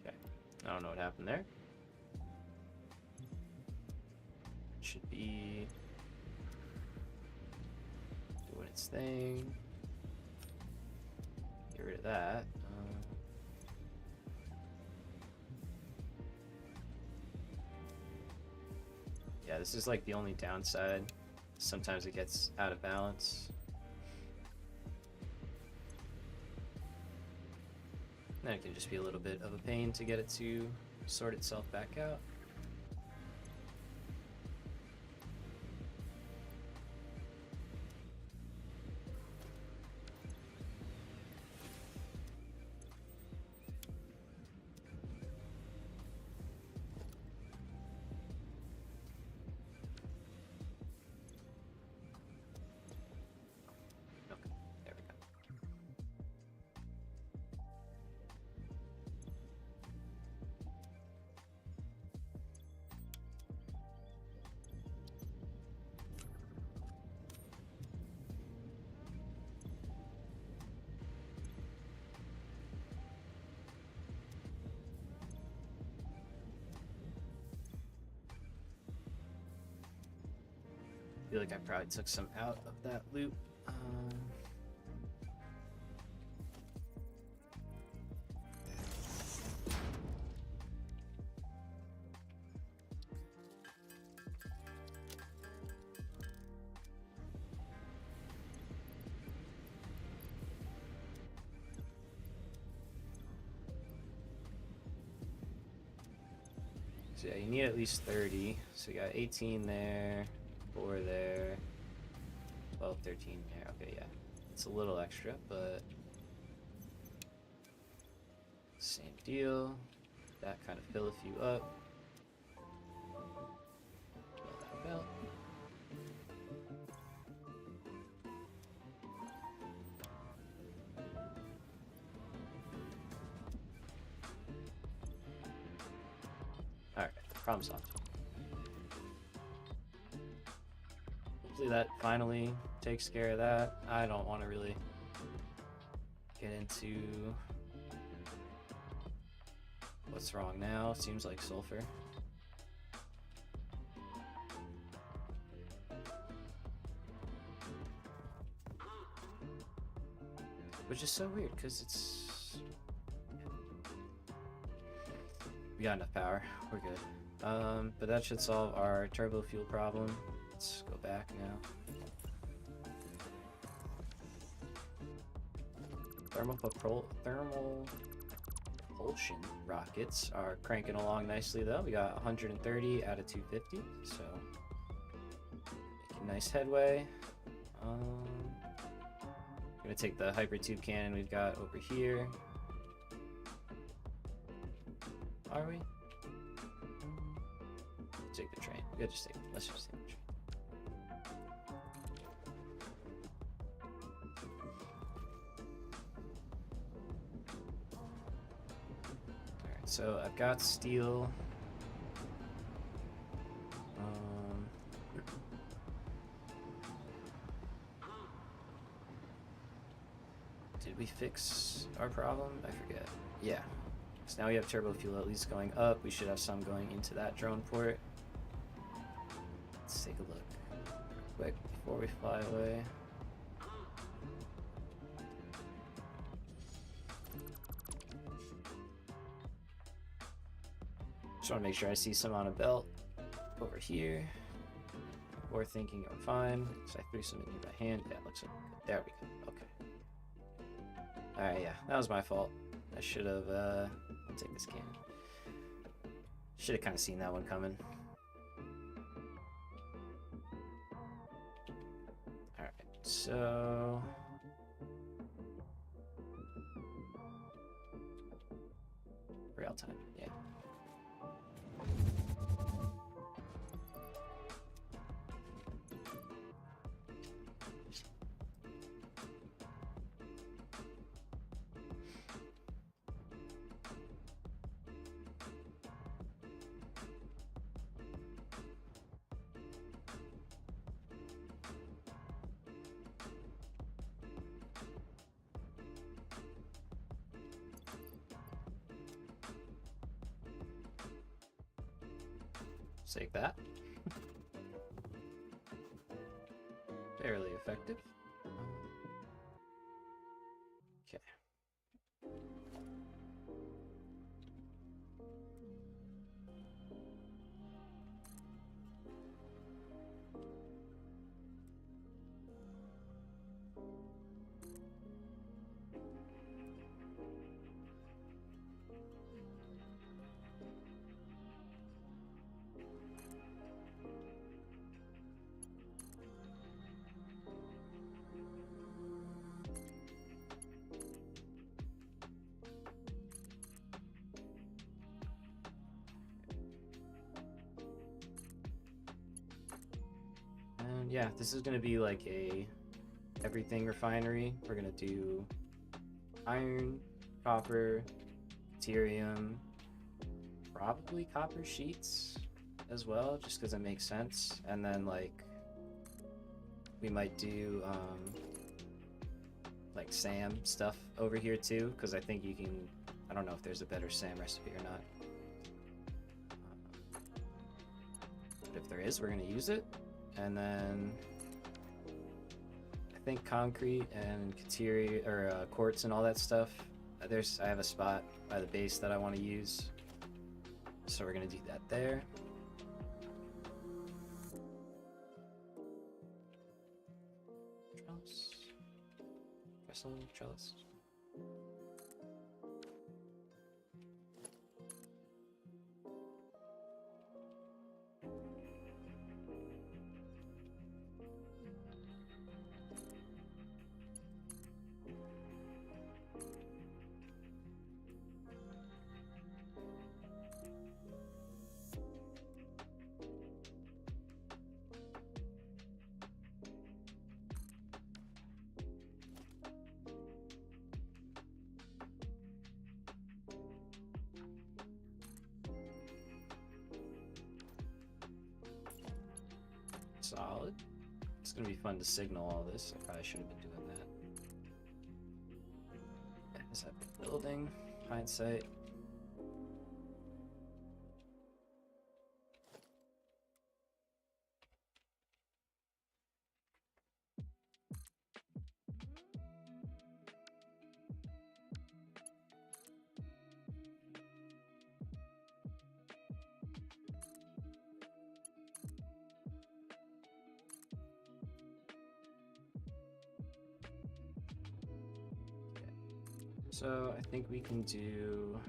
Okay. I don't know what happened there. Should be doing its thing. Get rid of that. Yeah, this is like the only downside. Sometimes it gets out of balance. Then it can just be a little bit of a pain to get it to sort itself back out. I feel like I probably took some out of that loop. So yeah, you need at least 30. So you got 18 there. 4 there, 12, 13 there. Okay, yeah. It's a little extra, but same deal. That kind of fill a few up. Fill that belt. Alright, problem solved. Hopefully that finally takes care of that. I don't want to really get into what's wrong now. Seems like sulfur. Which is so weird because it's... We got enough power. We're good. But that should solve our turbo fuel problem. Let's go back now. Thermal propulsion rockets are cranking along nicely though. We got 130 out of 250, so making nice headway. Gonna take the hypertube cannon we've got over here. Are we? Take the train. We gotta just take. Let's just take the train. Alright, so I've got steel. Did we fix our problem? I forget. Yeah. So now we have turbo fuel at least going up. We should have some going into that drone port. Let's take a look quick before we fly away. Just want to make sure I see some on a belt over here. Or thinking I'm fine. So I threw some in my hand. Yeah, it looks like good. There we go. Okay. Alright, yeah. That was my fault. I should have, I'll take this can. Should have kind of seen that one coming. Alright, so... Real time, yeah. Take that. Fairly effective. Okay. And yeah, this is gonna be like a everything refinery. We're gonna do iron, copper, deuterium, probably copper sheets as well, just because it makes sense. And then like we might do like SAM stuff over here too, because I think you can. I don't know if there's a better SAM recipe or not. But if there is, we're gonna use it. And then I think concrete and quartz and all that stuff. I have a spot by the base that I want to use, so we're gonna do that there. Trellis, vessel, trellis. Solid. It's gonna be fun to signal all this. I probably should have been doing that. Is that the building? Hindsight. So I think we can do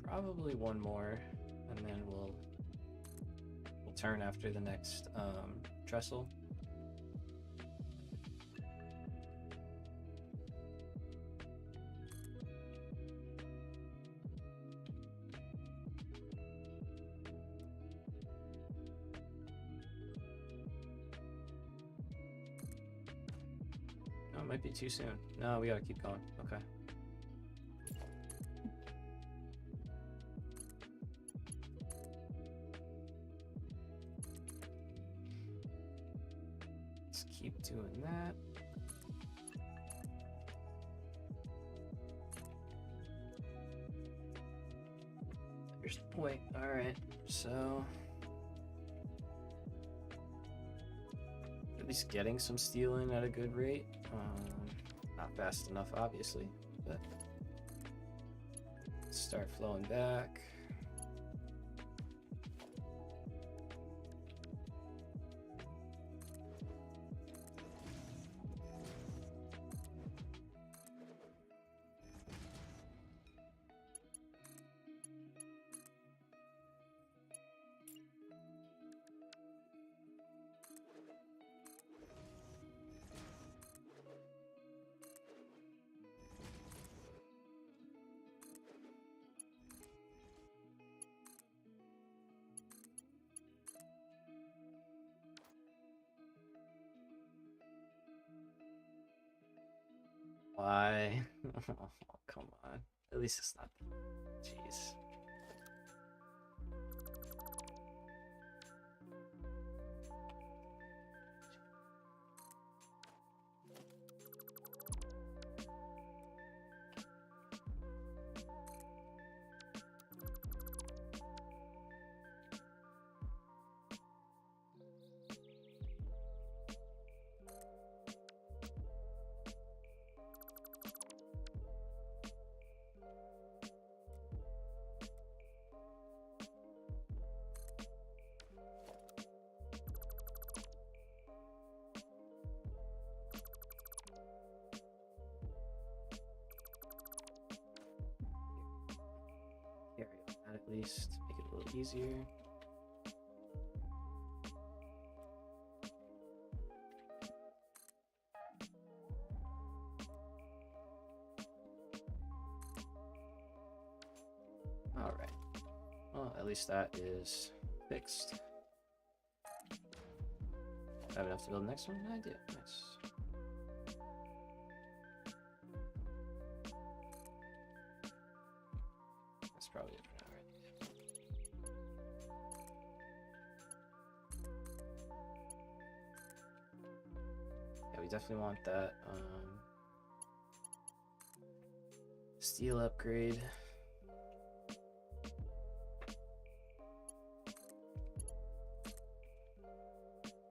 probably one more, and then we'll turn after the next trestle. No, it might be too soon. No, we gotta keep going. Okay. Let's keep doing that. Here's the point. Alright, so at least getting some steel in at a good rate. Not fast enough, obviously, but start flowing back. Why? Oh, come on. At least it's not. Jeez. Carry on that at least. Make it a little easier. Alright. Well, at least that is fixed. I have enough to build the next one? I do. Nice. That's probably it for now, right? Yeah, we definitely want that steel upgrade.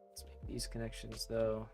Let's make these connections though.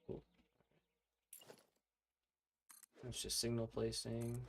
Cool. It's just signal placing.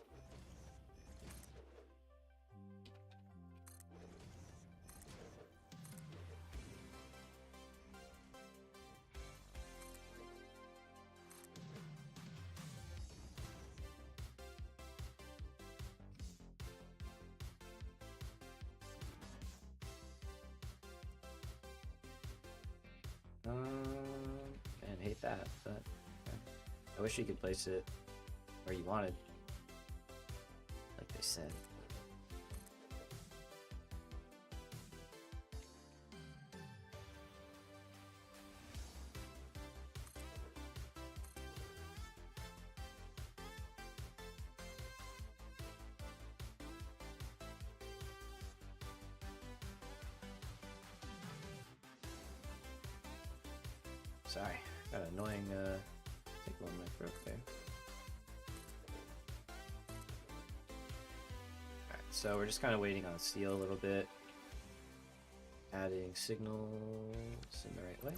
And hate that, but okay. I wish you could place it where you wanted, like they said. Sorry, got an annoying tickle in my throat there. Alright, so we're just kind of waiting on steel a little bit. Adding signals in the right way.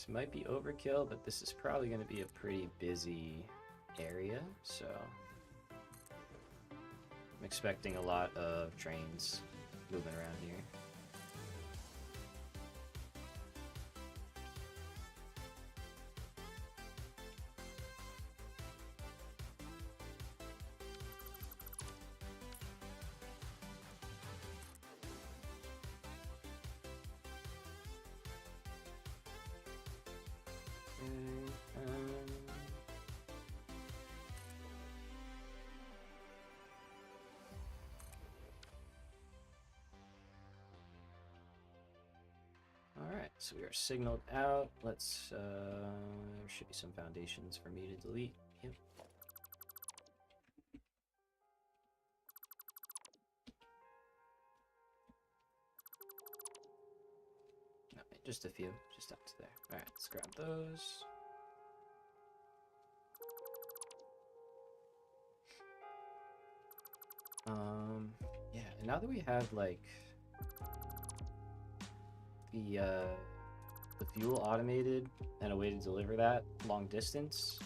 This might be overkill, but this is probably going to be a pretty busy area, so I'm expecting a lot of trains moving around here. Alright, so we are signaled out. Let's, there should be some foundations for me to delete. Yep. No, just a few, just up to there. Alright, let's grab those. Yeah, and now that we have, like, the fuel automated and a way to deliver that long distance,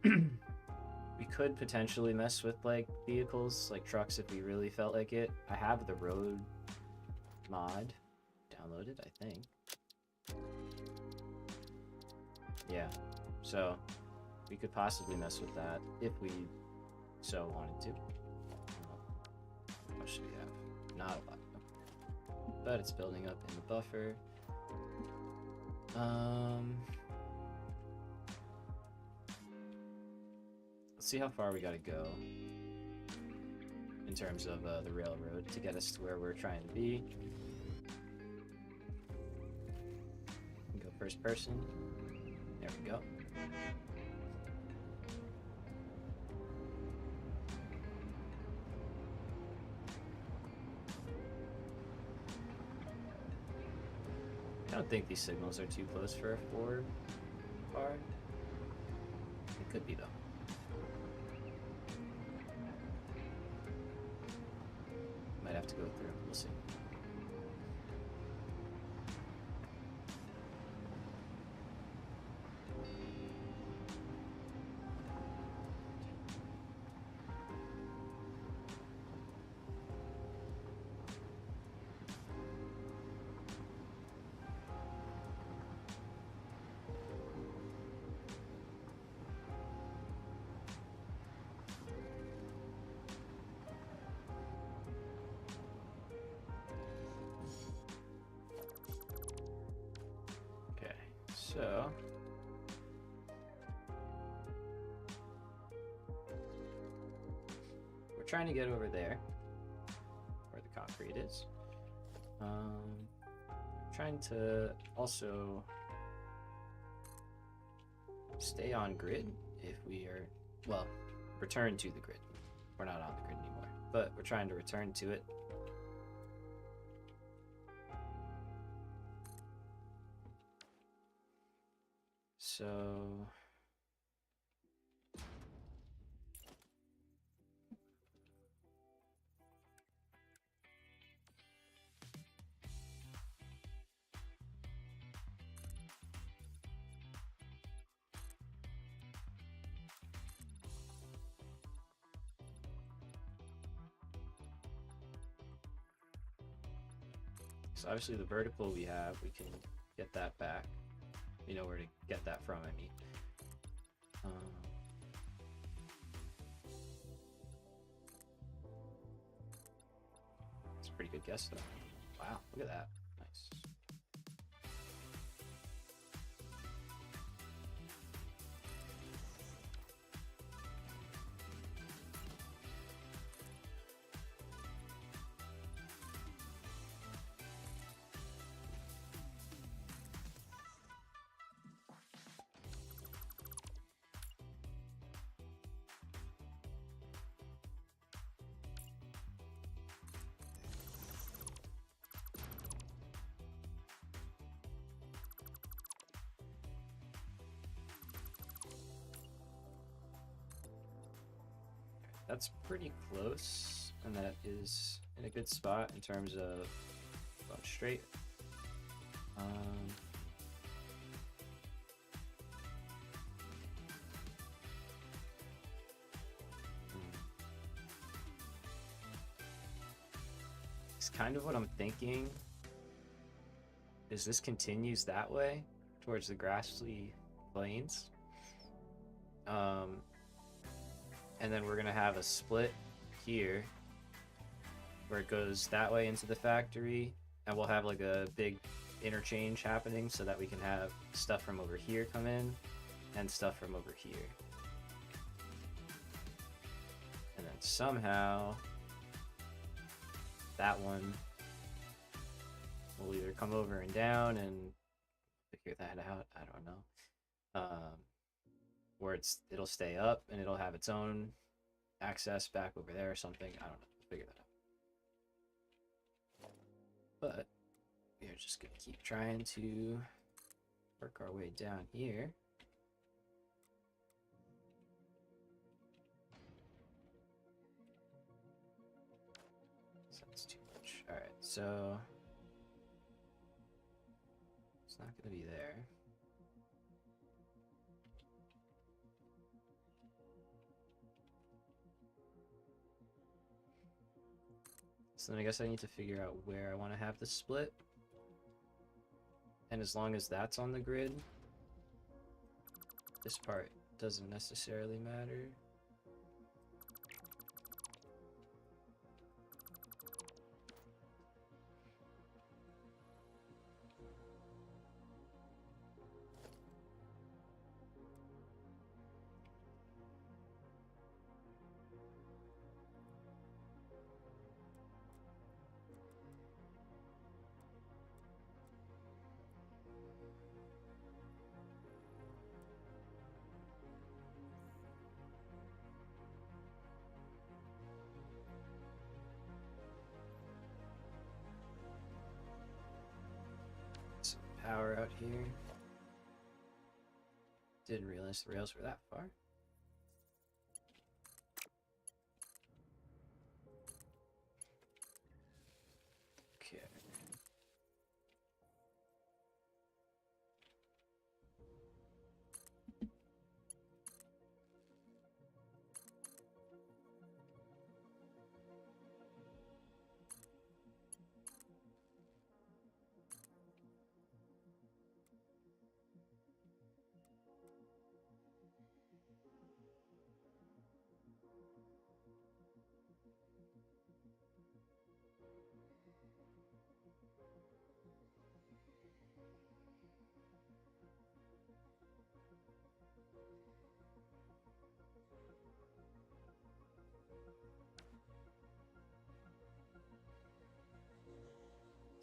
we could potentially mess with, like, vehicles, like trucks, if we really felt like it. I have the road mod downloaded, I think. Yeah, so we could possibly mess with that if we so wanted to. How much do we have? Not a lot. But it's building up in the buffer. Let's see how far we gotta go in terms of the railroad to get us to where we're trying to be. Go first person. There we go. I don't think these signals are too close for a forward car. It could be, though. Might have to go through. We'll see. So, we're trying to get over there, where the concrete is. Trying to also stay on grid if we are, well, return to the grid. We're not on the grid anymore, but we're trying to return to it. So obviously the vertical we have, we can get that back. You know where to get that from, I mean. It's a pretty good guess, though. Wow, look at that. Nice. That's pretty close, and that is in a good spot in terms of going straight. It's kind of what I'm thinking. Is this continues that way towards the grassy plains? And then we're gonna have a split here where it goes that way into the factory, and we'll have like a big interchange happening so that we can have stuff from over here come in and stuff from over here. And then somehow that one will either come over and down and figure that out. I don't know. Or it'll stay up and it'll have its own access back over there or something. I don't know. Figure that out. But we're just gonna keep trying to work our way down here. So that's too much. Alright, so it's not gonna be there. So then I guess I need to figure out where I want to have the split. And as long as that's on the grid, this part doesn't necessarily matter. Some power out here. Didn't realize the rails were that far. Okay.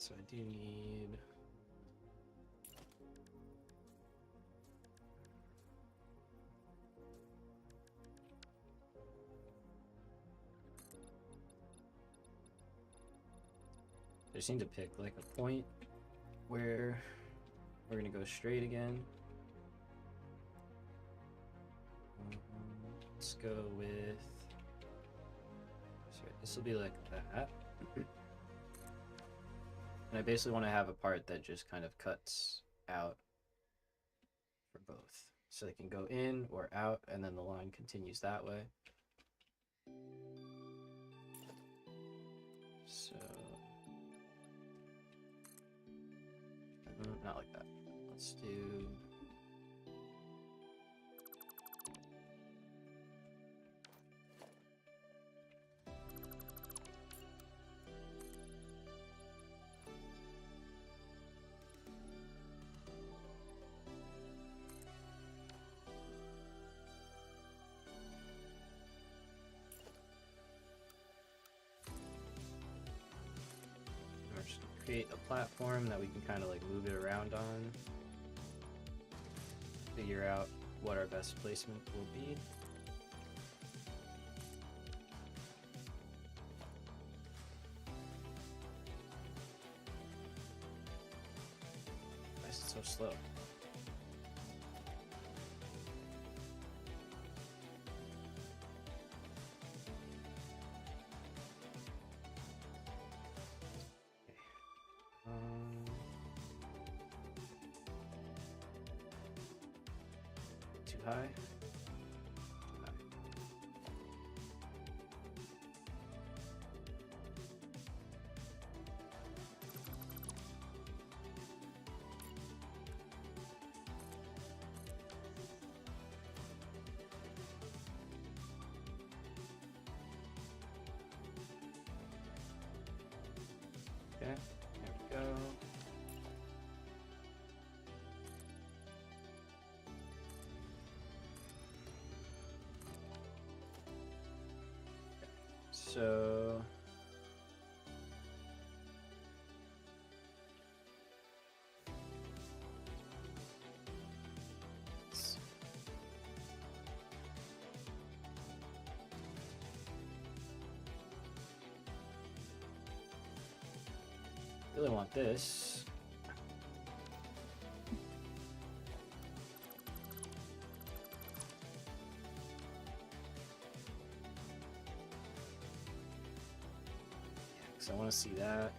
So I do need I just need to pick like a point where we're gonna go straight again. Let's go with, sorry, this will be like that. And I basically want to have a part that just kind of cuts out for both. So they can go in or out, and then the line continues that way. So, not like that. Let's do... We're just gonna create a platform that we can kind of like move it around on. Figure out what our best placement will be. Why is it so slow? Too high? Too high. So really want this. Yeah, because I want to see that.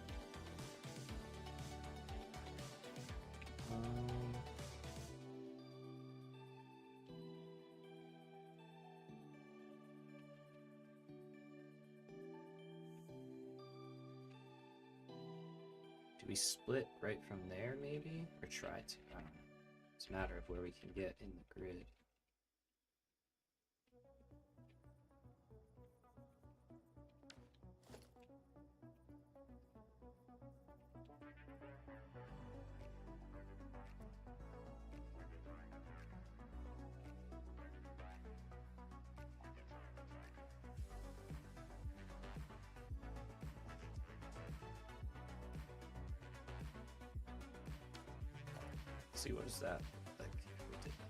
Do we split right from there, maybe? Or try to? I don't know. It's a matter of where we can get in the grid. See, what is that? Like, if we did that.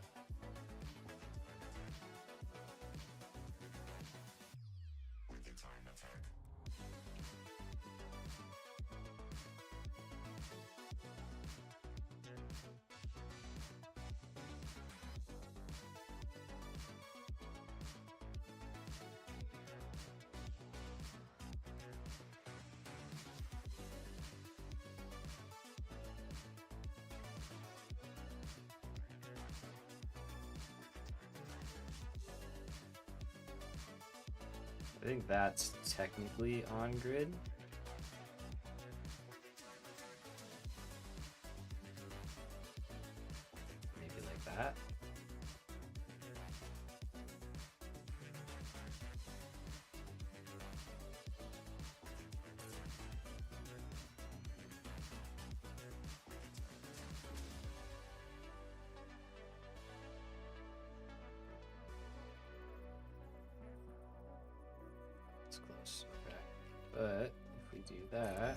I think that's technically on grid. Maybe like that. It's close. Okay. But if we do that,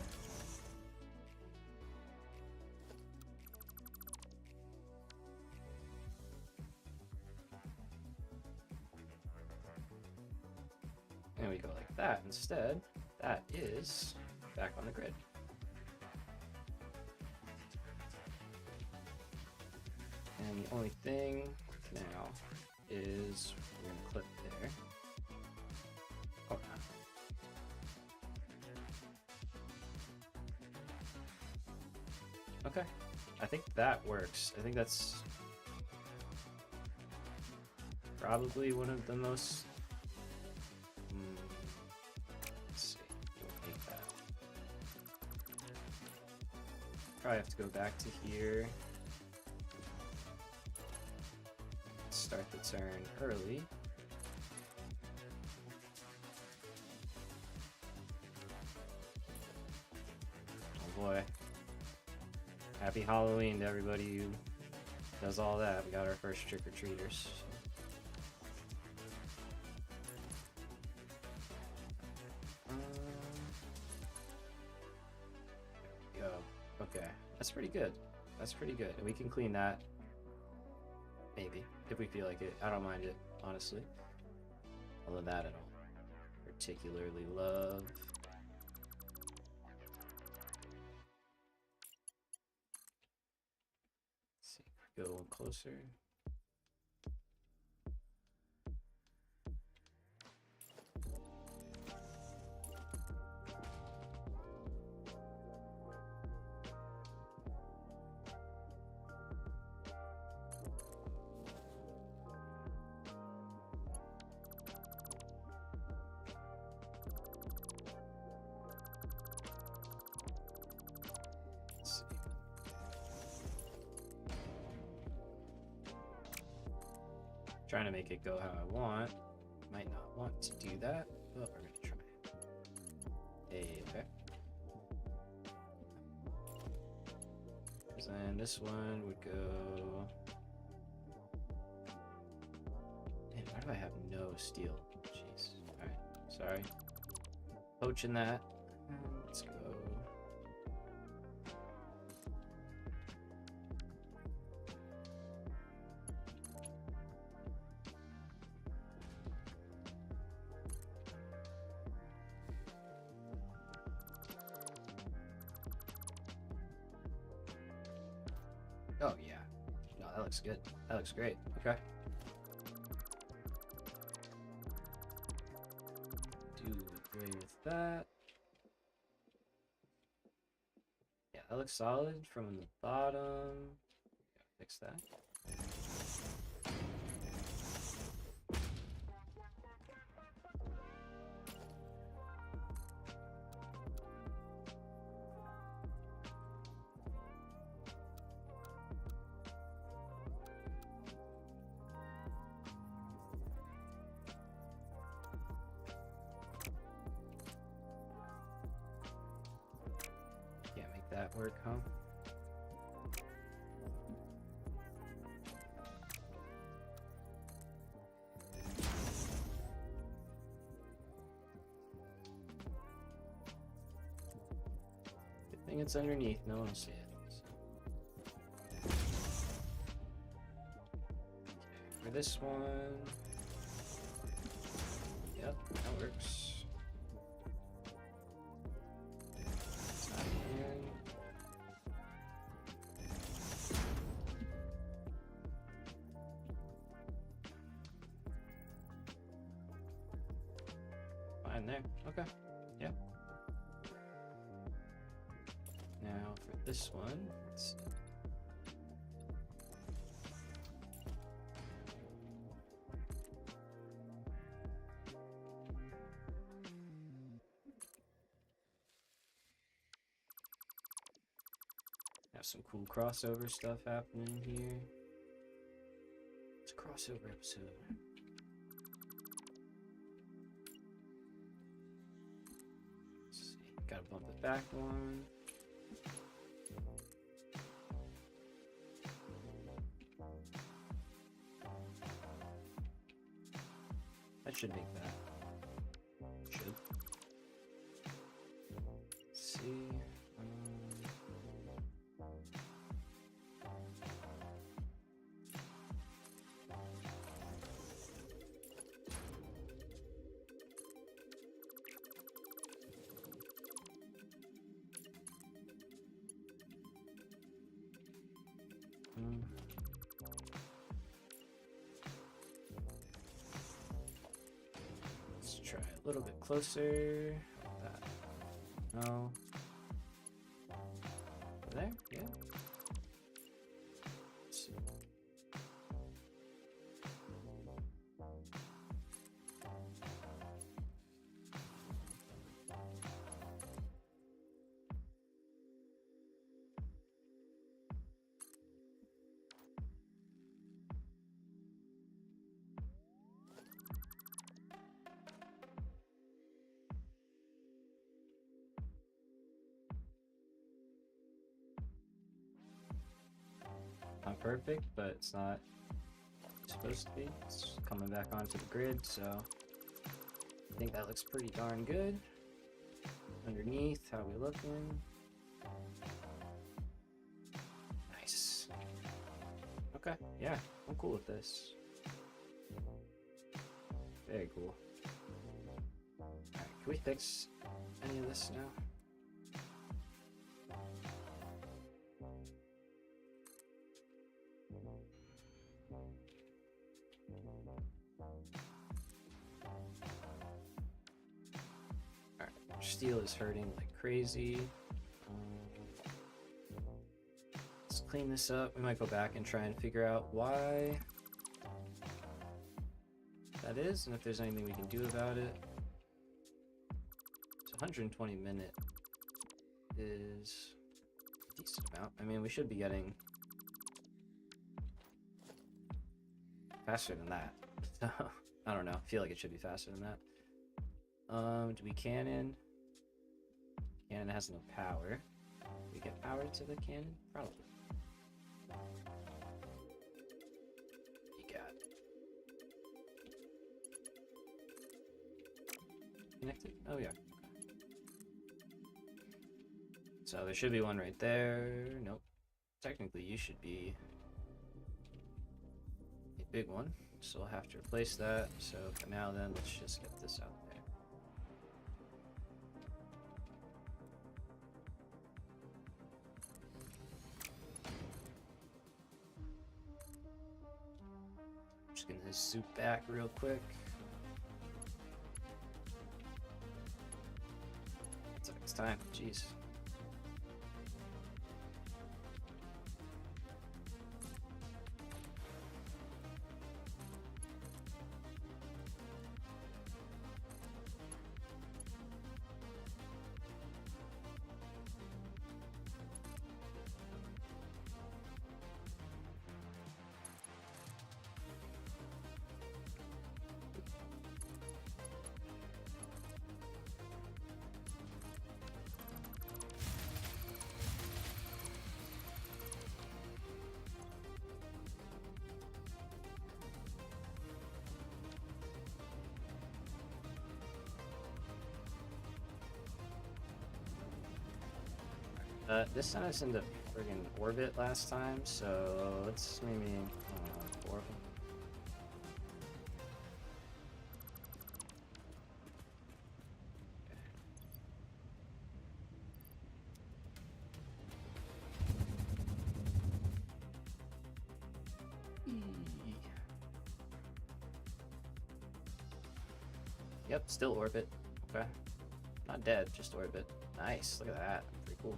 and we go like that instead, that is back on the grid. And the only thing now is we're gonna clip there. Oh, no. Okay, I think that works. I think that's probably one of the most. Let's see, we'll make that. Probably have to go back to here. Start the turn early. Oh boy. Happy Halloween to everybody who does all that. We got our first trick-or-treaters. There we go. Okay. That's pretty good. That's pretty good. And we can clean that. Maybe, if we feel like it. I don't mind it, honestly. Although that I don't particularly love. Let's see, go a little closer. Trying to make it go how I want. Might not want to do that, but we're gonna try. Okay. And this one would go. Man, why do I have no steel? Jeez. Alright, sorry. poaching that. Let's go. Oh yeah. No, that looks good. That looks great. Okay. Do away with that. Yeah, that looks solid from the bottom. Fix that. Can't make that work, huh? Good thing it's underneath, no one will see it. For this one, yep, that works. It's not in. Fine there. Okay. Yep. Now for this one, let's see. Have some cool crossover stuff happening here. It's a crossover episode. Let's see. Gotta bump it back one. That should make that. Should. Let's see. Let's try a little bit closer. Like that. No. There? Yeah. Let's see. Not perfect, but it's not supposed to be. It's coming back onto the grid, so I think that looks pretty darn good. Underneath, how we looking? Nice. Okay, yeah, I'm cool with this. Very cool. Alright, can we fix any of this now? Steel is hurting like crazy. Let's clean this up. We might go back and try and figure out why that is and if there's anything we can do about it. So 120 minute is a decent amount. I mean, we should be getting faster than that. So, I don't know. I feel like it should be faster than that. Do we cannon? Cannon has no power. We get power to the cannon? Probably. You got connected? Oh yeah. So there should be one right there. Nope. Technically, you should be a big one. So we'll have to replace that. So for now, then, let's just get this out there. Just getting his suit back real quick. Until next time. Jeez. This sent us into friggin' orbit last time, so let's maybe 4 of them. Yep, still orbit. Okay. Not dead, just orbit. Nice, look at that. Pretty cool.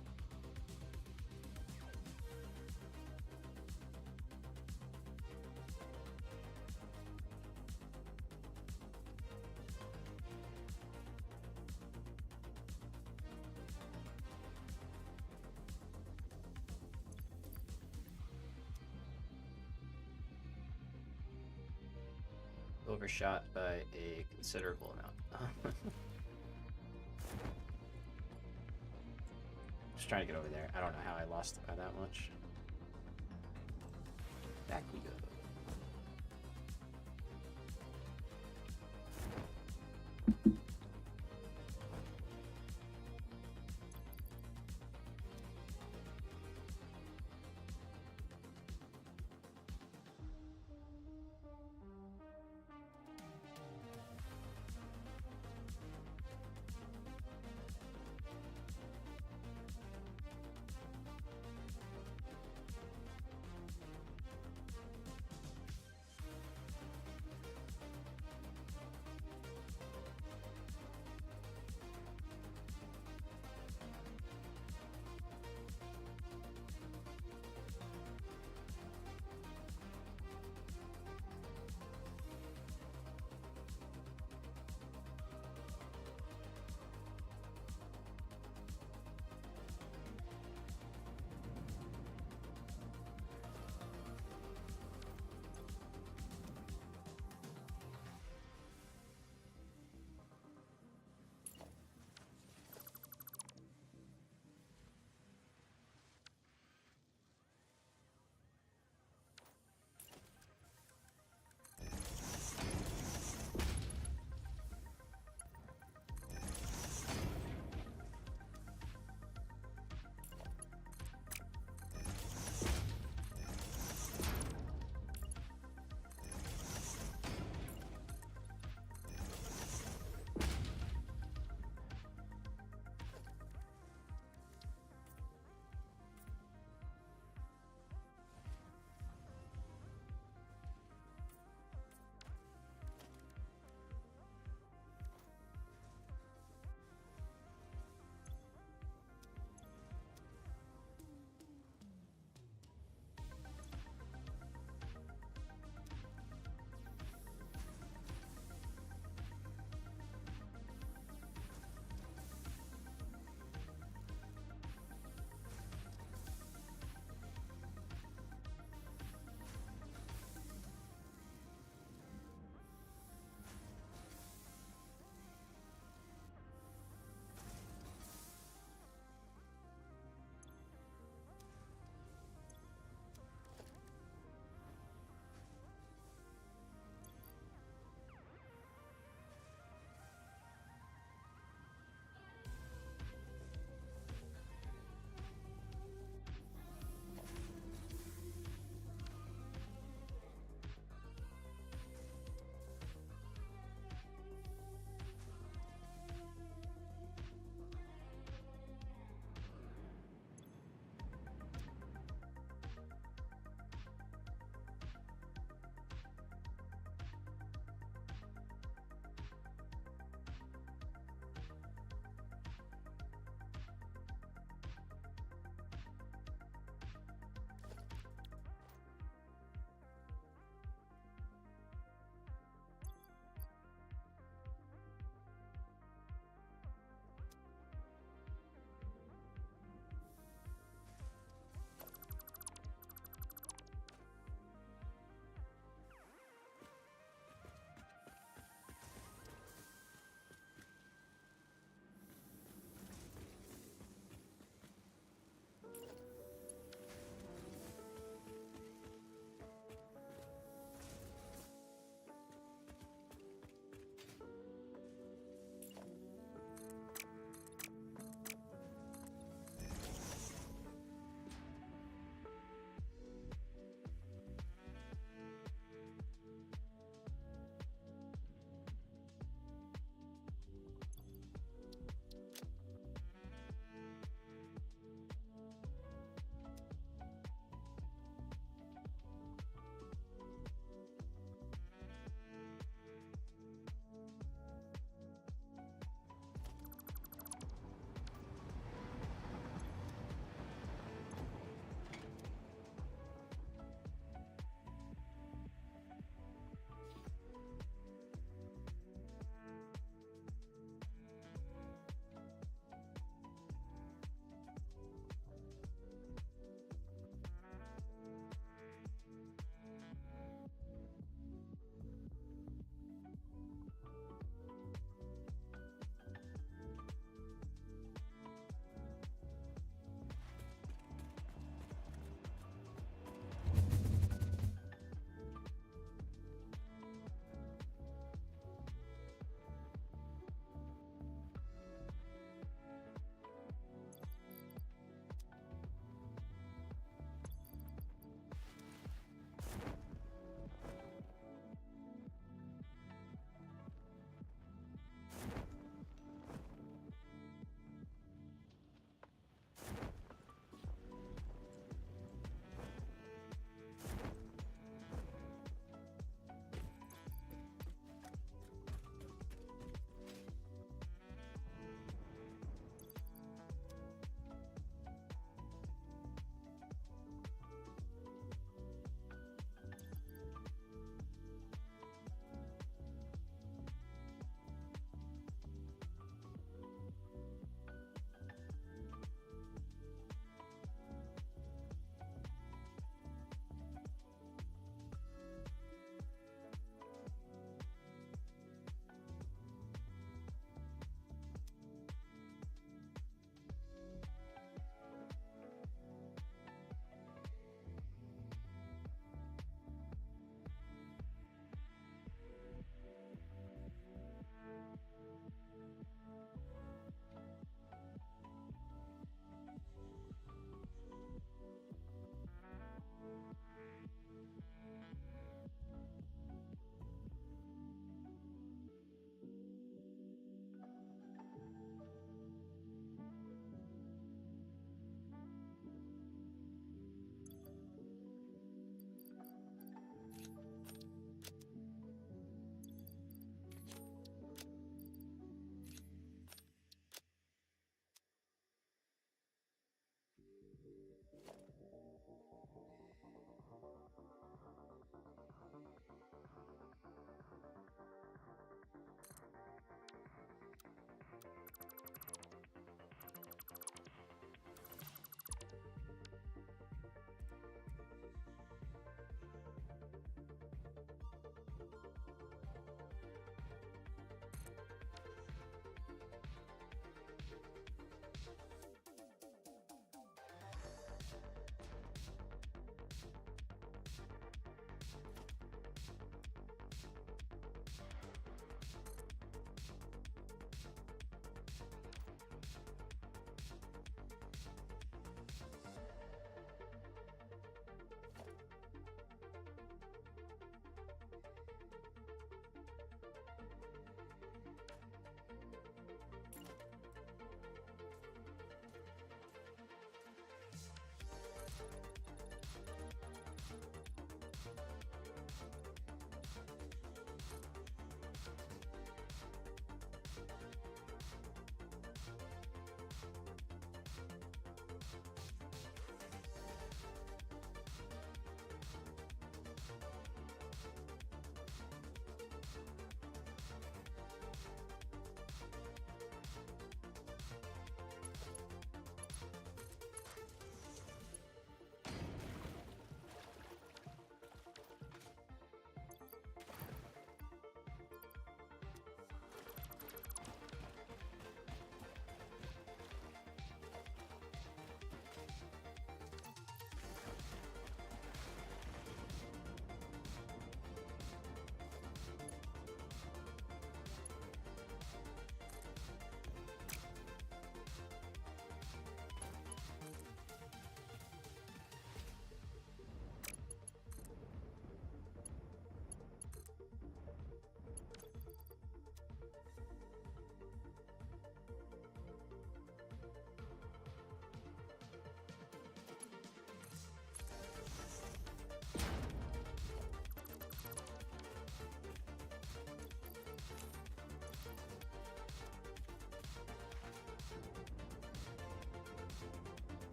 Overshot by a considerable amount. Just trying to get over there. I don't know how I lost it by that much. Back we go.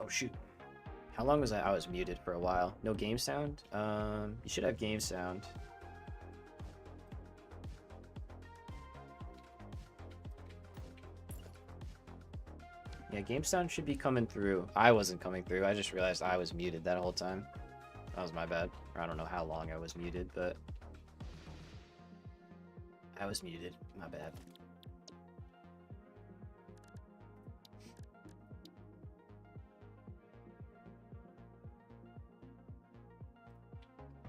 Oh shoot. How long was I? I was muted for a while. No game sound? You should have game sound. Yeah, game sound should be coming through. I wasn't coming through. I just realized I was muted that whole time. That was my bad. I don't know how long I was muted, but I was muted. My bad.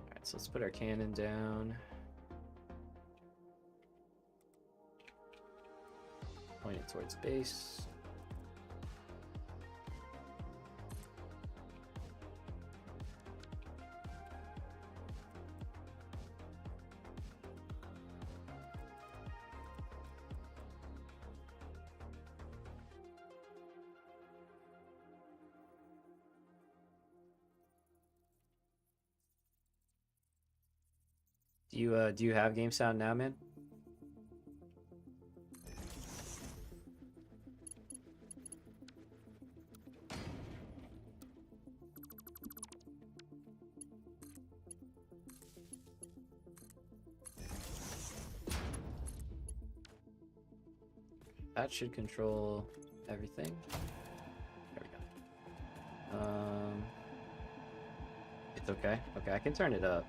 Alright, so let's put our cannon down. Point it towards base. Do you have game sound now, man? That should control everything. There we go. It's okay. Okay, I can turn it up.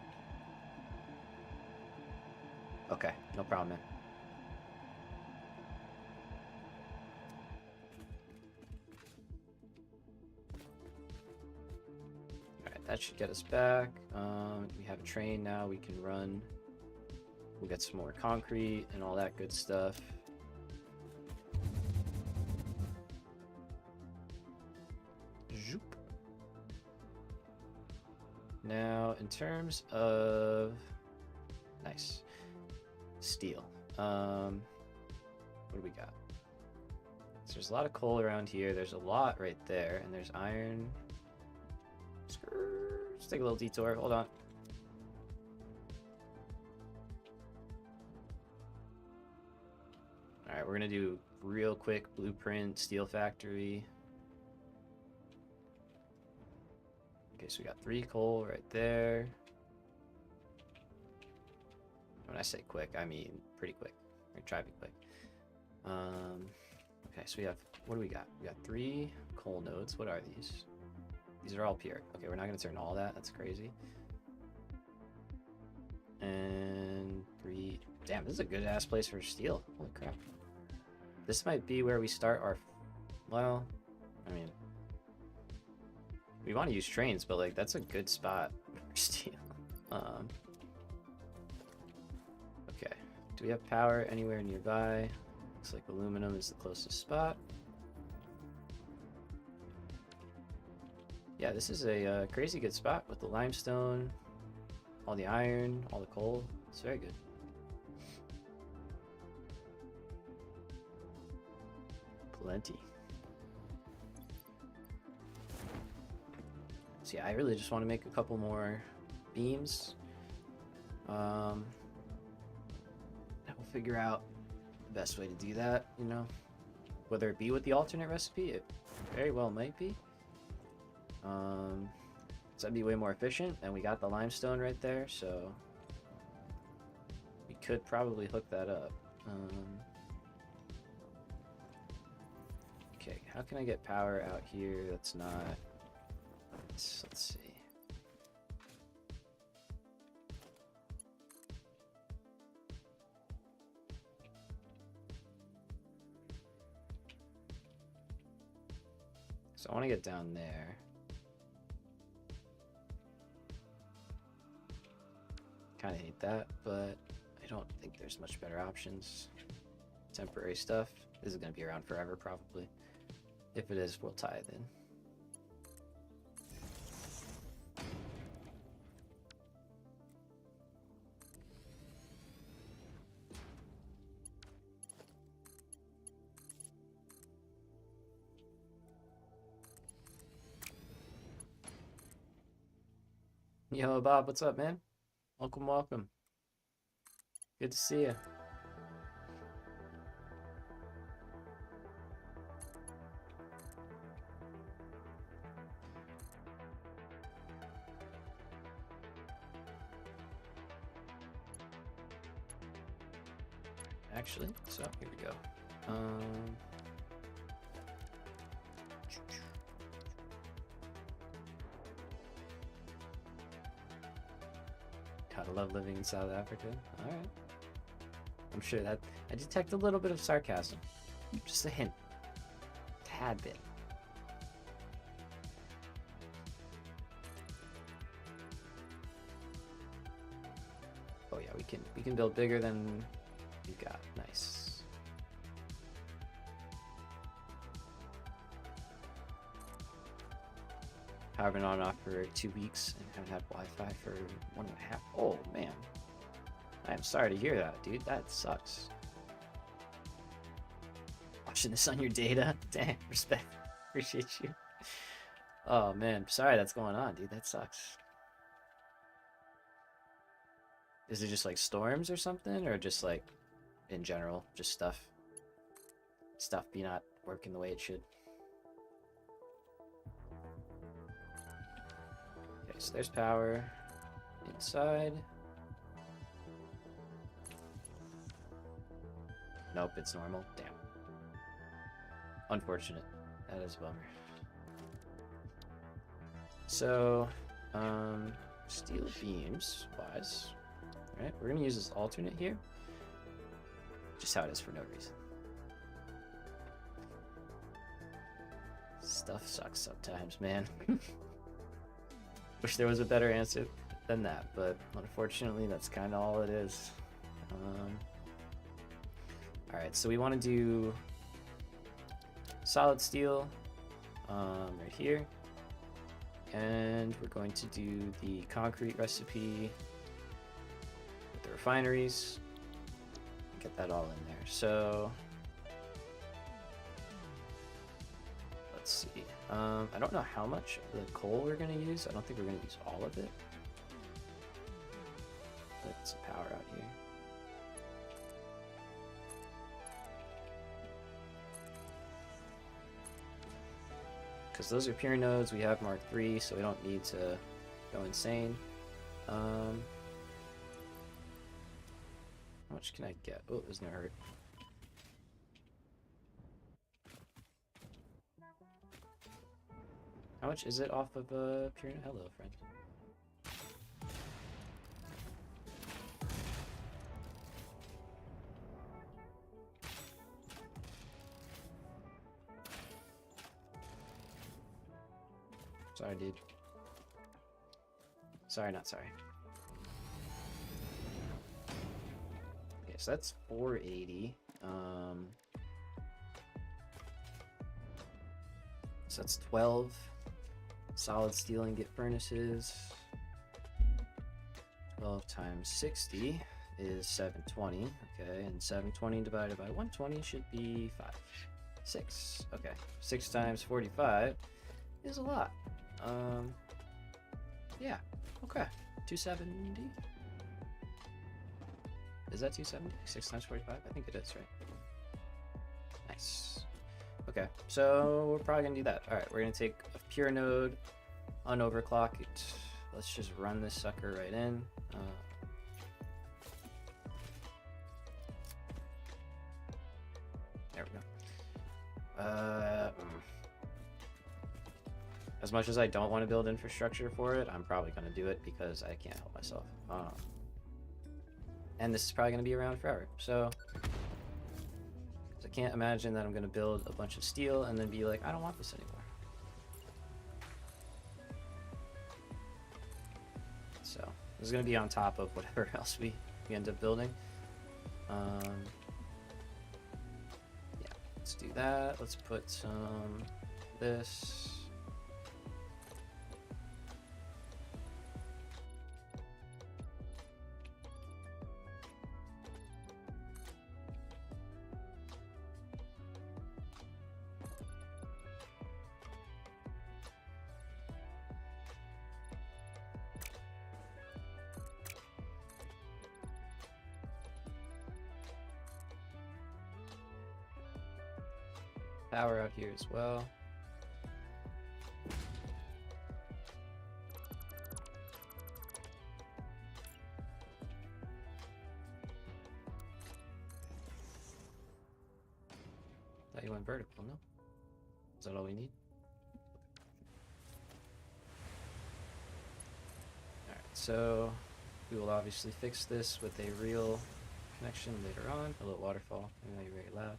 Okay, no problem, man. Alright, that should get us back. We have a train now we can run. We'll get some more concrete and all that good stuff. Zoop. Now, in terms of... Nice. Steel. What do we got? So there's a lot of coal around here. There's a lot right there. And there's iron. Let's take a little detour. Hold on. Alright, we're going to do real quick blueprint steel factory. Okay, so we got 3 coal right there. When I say quick, I mean pretty quick. Or try to be quick. Okay, so we have, what do we got? We got 3 coal nodes. What are these? These are all pure. Okay, we're not going to turn all that. That's crazy. And 3. Damn, this is a good ass place for steel. Holy crap. This might be where we start our, well, I mean, we want to use trains, but like that's a good spot for steel. Okay, do we have power anywhere nearby? Looks like aluminum is the closest spot. Yeah, this is a crazy good spot with the limestone, all the iron, all the coal. It's very good. Plenty. So yeah, I really just want to make a couple more beams. And we'll figure out the best way to do that, you know. Whether it be with the alternate recipe, it very well might be. So that'd be way more efficient, and we got the limestone right there, so we could probably hook that up. Okay, how can I get power out here that's not... Let's see. So I want to get down there. Kind of hate that, but I don't think there's much better options. Temporary stuff. This is going to be around forever, probably. If it is, we'll tie it in. Yo, Bob, what's up, man? Welcome, welcome. Good to see you. actually. So here we go. Gotta love living in South Africa. All right. I'm sure that I detect a little bit of sarcasm. Just a hint. Tad bit. Oh yeah, we can build bigger than we've got. Nice. I've been on and off for 2 weeks and haven't had Wi-Fi for 1.5. Oh man. I'm sorry to hear that, dude. That sucks. Watching this on your data? Dang, respect. Appreciate you. Oh man, sorry that's going on, dude. That sucks. Is it just like storms or something? Or just like, in general, just stuff? Stuff be not working the way it should? Okay, so there's power inside. Nope, it's normal. Damn. Unfortunate. That is a bummer. So, steel beams wise, right? We're gonna use this alternate here. Just how it is for no reason. Stuff sucks sometimes, man. Wish there was a better answer than that, but unfortunately, that's kind of all it is. All right, so we want to do solid steel right here, and we're going to do the concrete recipe with the refineries. Get that all in there. So let's see. I don't know how much of the coal we're going to use. I don't think we're going to use all of it. Let's power out here. Because those are pure nodes, we have Mark III, so we don't need to go insane. How much can I get? Oh, this is gonna hurt. How much is it off of pure node? Hello, friend. Sorry, dude. Sorry, not sorry. Okay, so that's 480. So that's 12 solid steel ingot furnaces. 12 times 60 is 720. Okay, and 720 divided by 120 should be 5. 6. Okay, 6 times 45 is a lot. Yeah, okay. 270? Is that 270? 6 times 45? I think it is, right? Nice. Okay, so we're probably gonna do that. Alright, we're gonna take a pure node, unoverclock it. Let's just run this sucker right in. There we go. As much as I don't want to build infrastructure for it, I'm probably going to do it because I can't help myself. And this is probably going to be around forever. So I can't imagine that I'm going to build a bunch of steel and then be like, I don't want this anymore. So this is going to be on top of whatever else we end up building. Yeah, let's do that. Let's put some this. Power out here as well. don't know. Is that all we need? Alright, so we will obviously fix this with a real connection later on. A little waterfall. I know you're very loud.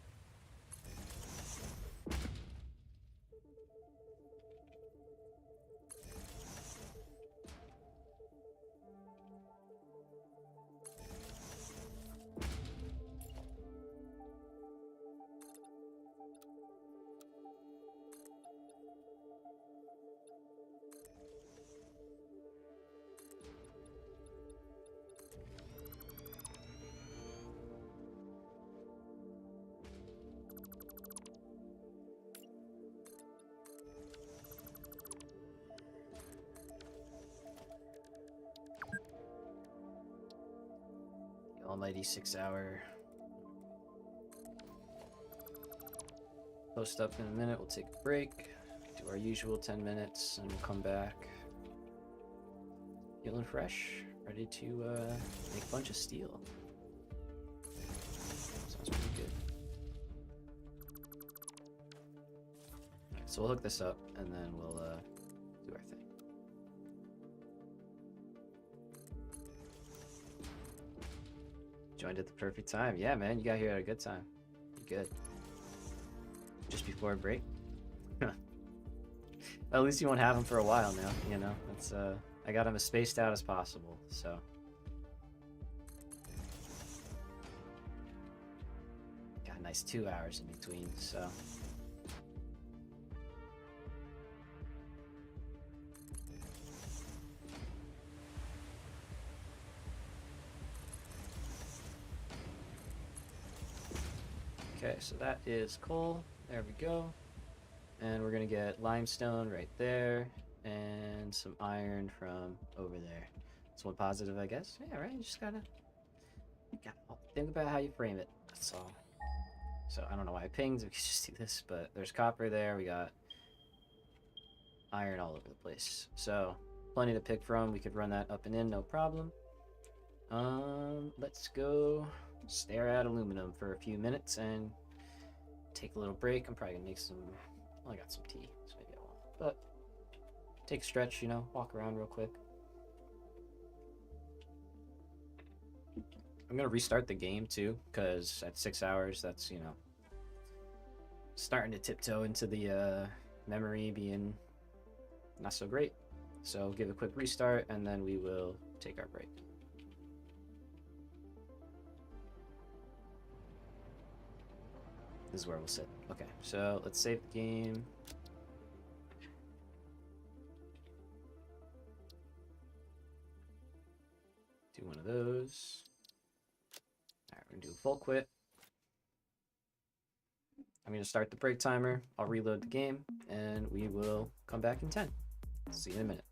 Almighty 6-hour. Post up in a minute, we'll take a break, do our usual 10 minutes, and we'll come back feeling fresh, ready to make a bunch of steel. Sounds pretty good. Alright, so we'll hook this up, and then we'll do our thing. Joined at the perfect time. Yeah, man, you got here at a good time. You're good. Just before a break. At least you won't have them for a while now, you know. That's I got them as spaced out as possible, so. Got a nice 2 hours in between, so. Okay, so that is coal. There we go. And we're gonna get limestone right there and some iron from over there. That's one positive, I guess. Yeah, right. You just gotta think about how you frame it. That's all. So I don't know why I pinged. We could just do this, but there's copper there. We got iron all over the place. So plenty to pick from. We could run that up and in, no problem. Let's go stare at aluminum for a few minutes and take a little break. I'm probably gonna make some. Well, I got some tea, so maybe I won't. But take a stretch, you know, walk around real quick. I'm gonna restart the game too, because at 6 hours, that's, you know, starting to tiptoe into the memory being not so great. So give a quick restart, and then we will take our break. This is where we'll sit. Okay, so let's save the game. Do one of those. All right, we're gonna do a full quit. I'm gonna start the break timer. I'll reload the game, and we will come back in 10. See you in a minute.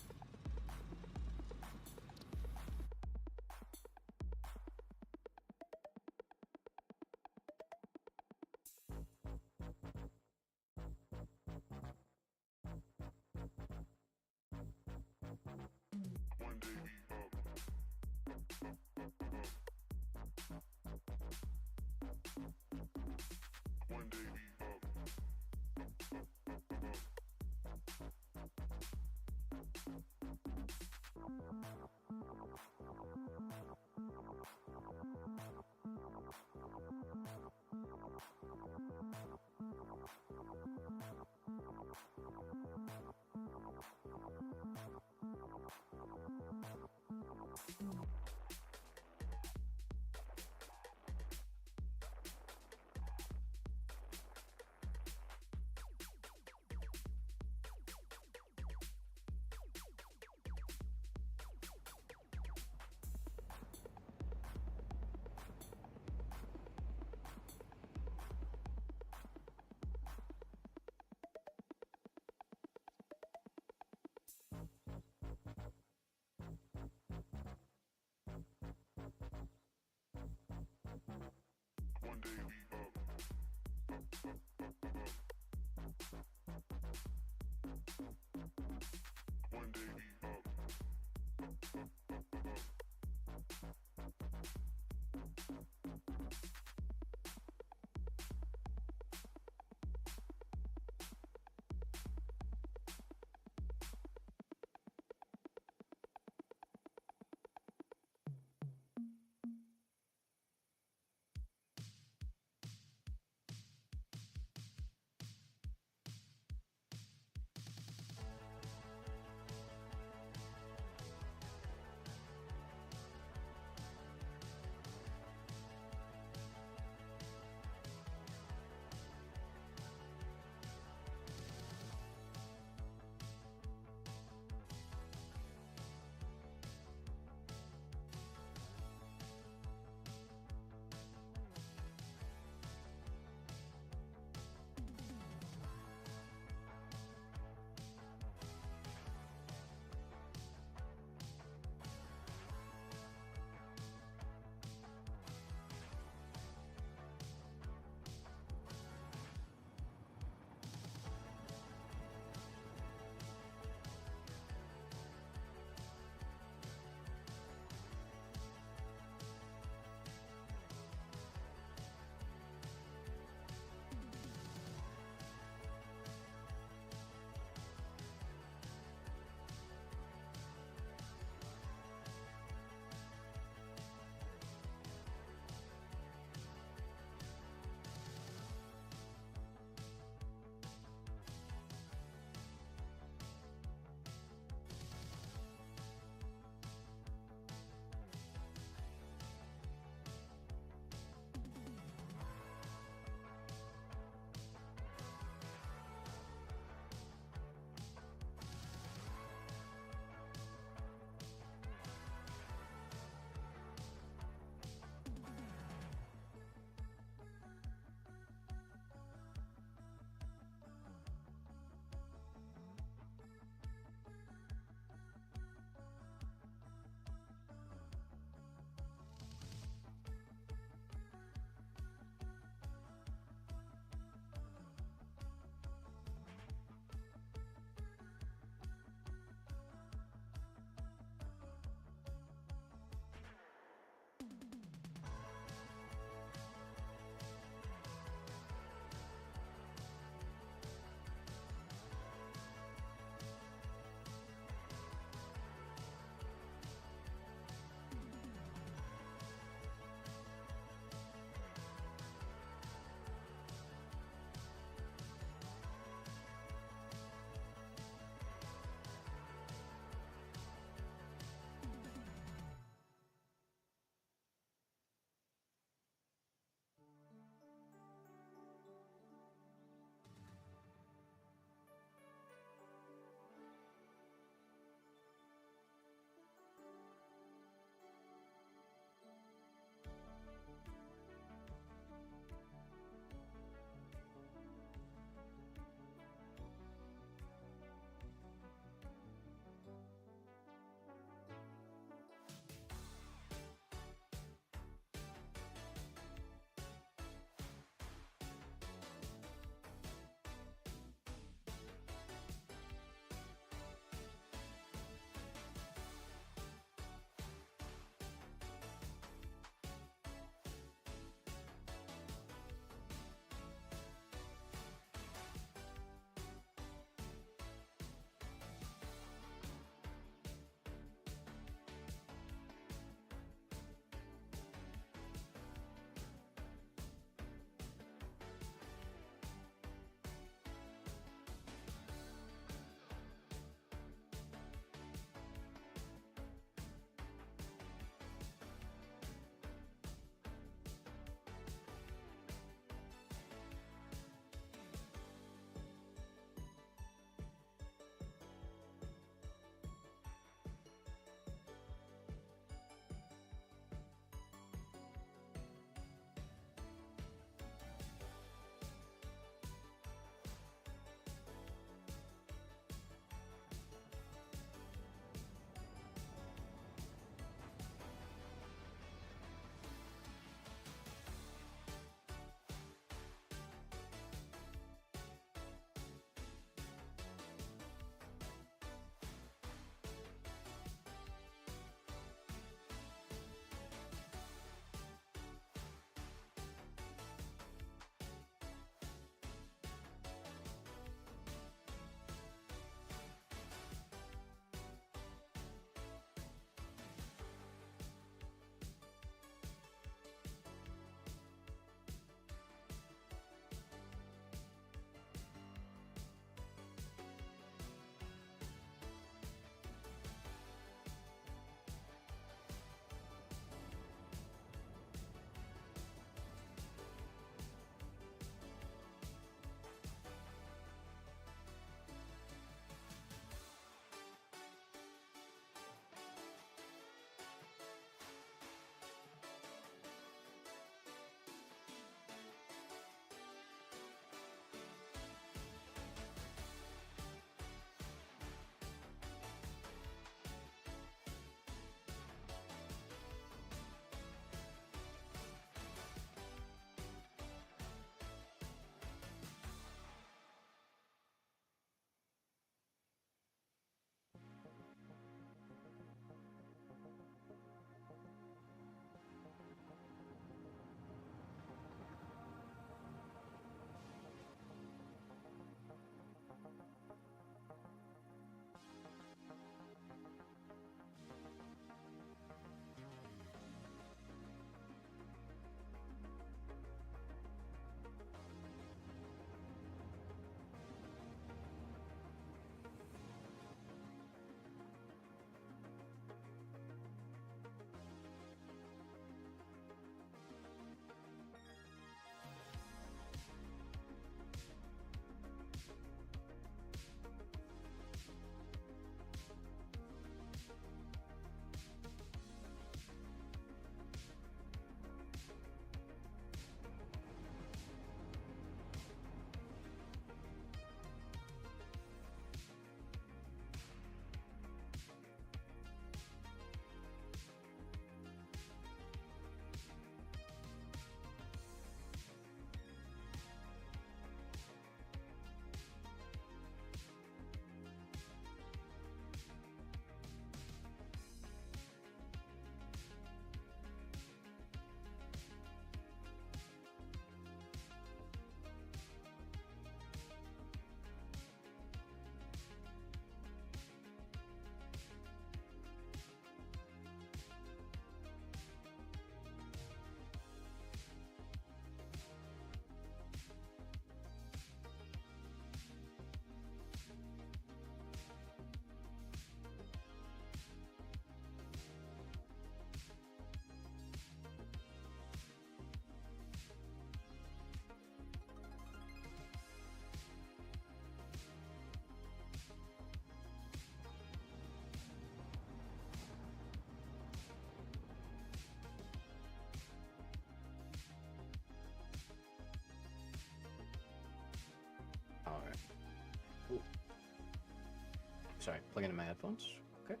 Sorry, plugging in my headphones. Okay.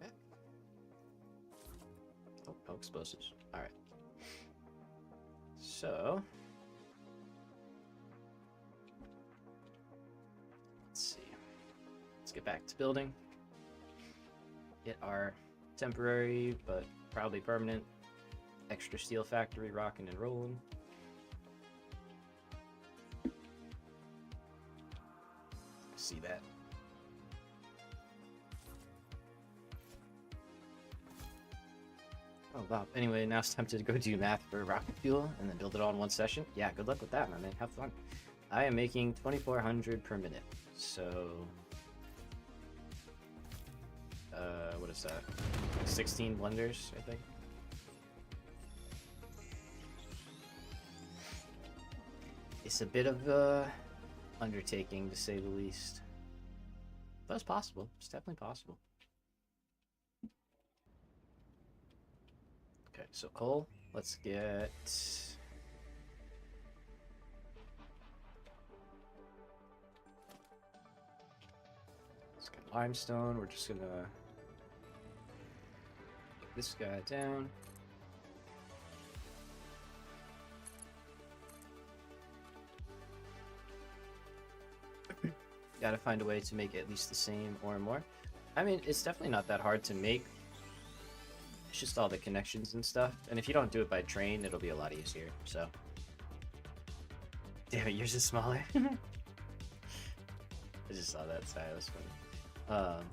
Back. Oh, no explosives. Alright. So... let's see. Let's get back to building. Get our temporary, but probably permanent, extra steel factory rocking and rolling. See that? Oh wow. Anyway, now it's time to go do math for rocket fuel and then build it all in one session. Yeah, good luck with that, my man. Have fun. I am making 2,400 per minute. So, what is that? 16 blenders, I think. It's a bit of a undertaking, to say the least. But it's possible. It's definitely possible. Okay, so coal. Let's get... let's get limestone. We're just gonna... get this guy down. Gotta find a way to make at least the same or more. I mean, it's definitely not that hard to make. It's just all the connections and stuff. And if you don't do it by train, it'll be a lot easier, so. Damn it, yours is smaller. I just saw that side, that was funny.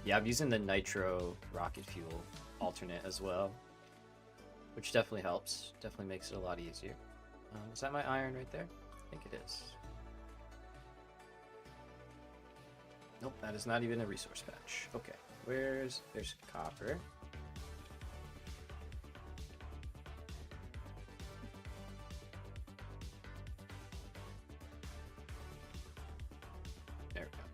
Yeah, I'm using the nitro rocket fuel alternate as well, which definitely helps. Definitely makes it a lot easier. Is that my iron right there? I think it is. Nope, that is not even a resource patch. Okay, there's copper. There we go.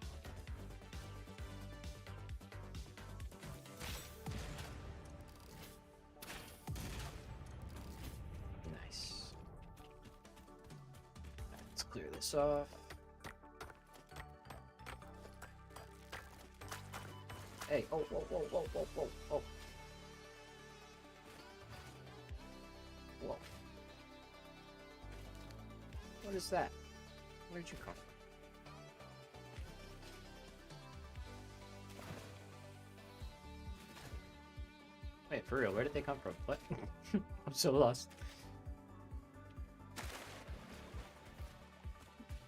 Nice. Let's clear this off. Hey, oh, whoa, whoa, whoa, whoa, whoa, whoa. Whoa. What is that? Where'd you come from? Wait, for real, where did they come from? What? I'm so lost.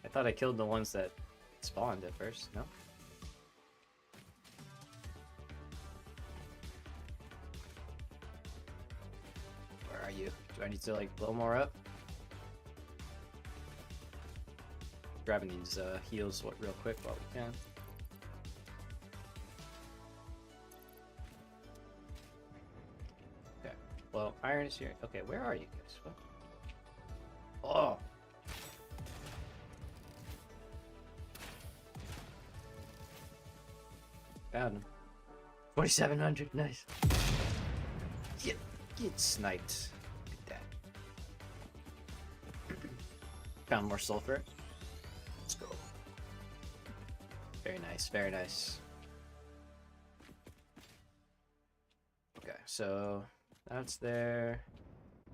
I thought I killed the ones that spawned at first, no? You. Do I need to like blow more up? Grabbing these heals real quick while we can. Okay. Well, iron is here. Okay, where are you guys? What? Oh. Found him. 4,700. Nice. Get sniped. Found more sulfur. Let's go. Very nice, very nice. Okay, so that's there.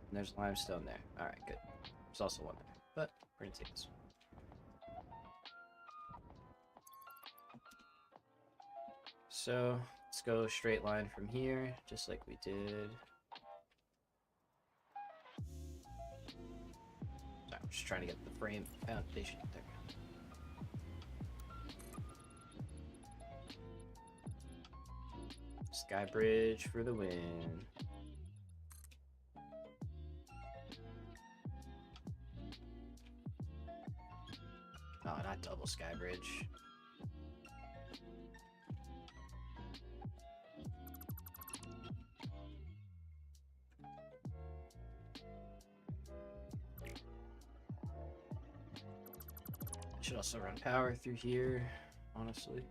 And there's limestone there. Alright, good. There's also one there, but we're gonna take this one. So let's go straight line from here, just like we did. I'm just trying to get the frame foundation there. Sky bridge for the win. Oh, not double sky bridge. Should also run power through here, honestly.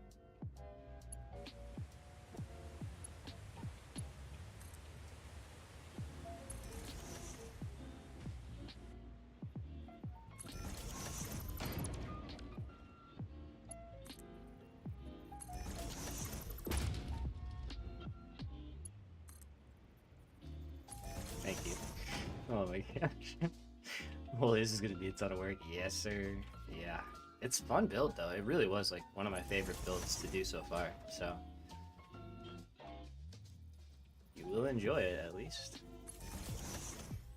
my gosh. Well, this is gonna be a ton of work. Yes, sir. Yeah. It's a fun build, though. It really was, like, one of my favorite builds to do so far, so... You will enjoy it, at least.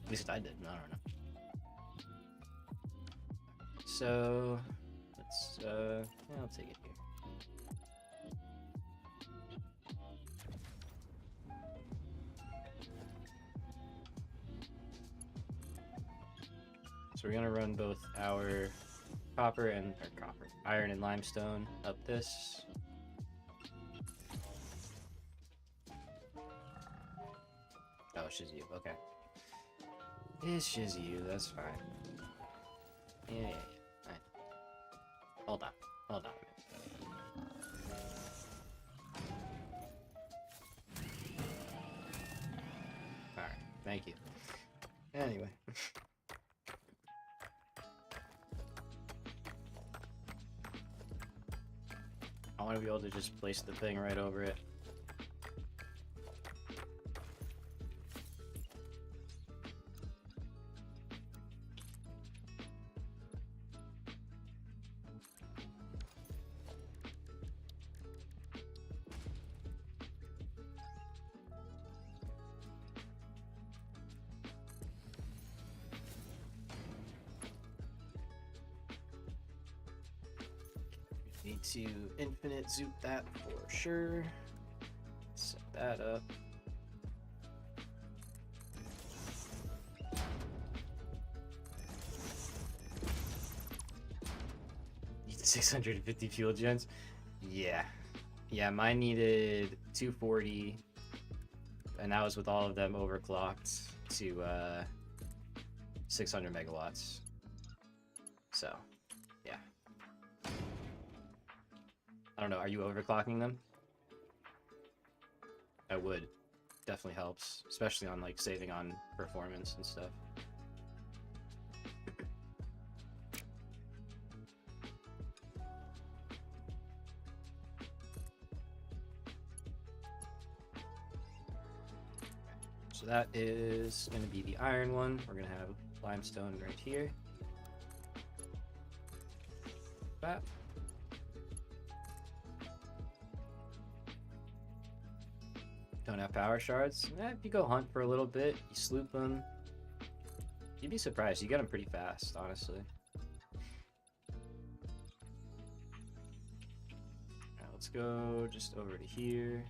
At least I did. I don't know. So... Let's, yeah, I'll take it here. So we're gonna run both our iron and limestone up this. Oh, it's just you. Okay. It's just you. That's fine. Yeah. Right. Hold on. Hold on. All right. Thank you. Anyway. I want to be able to just place the thing right over it. Need to infinite zoop that for sure. Set that up. Need 650 fuel gens. Yeah. Yeah, mine needed 240. And that was with all of them overclocked to 600 megawatts. So, yeah. I don't know, are you overclocking them? I would. Definitely helps, especially on like saving on performance and stuff. So that is going to be the iron one. We're going to have limestone right here. That. Don't have power shards. If you go hunt for a little bit, you sloop them. You'd be surprised. You get them pretty fast, honestly. Alright, let's go just over to here.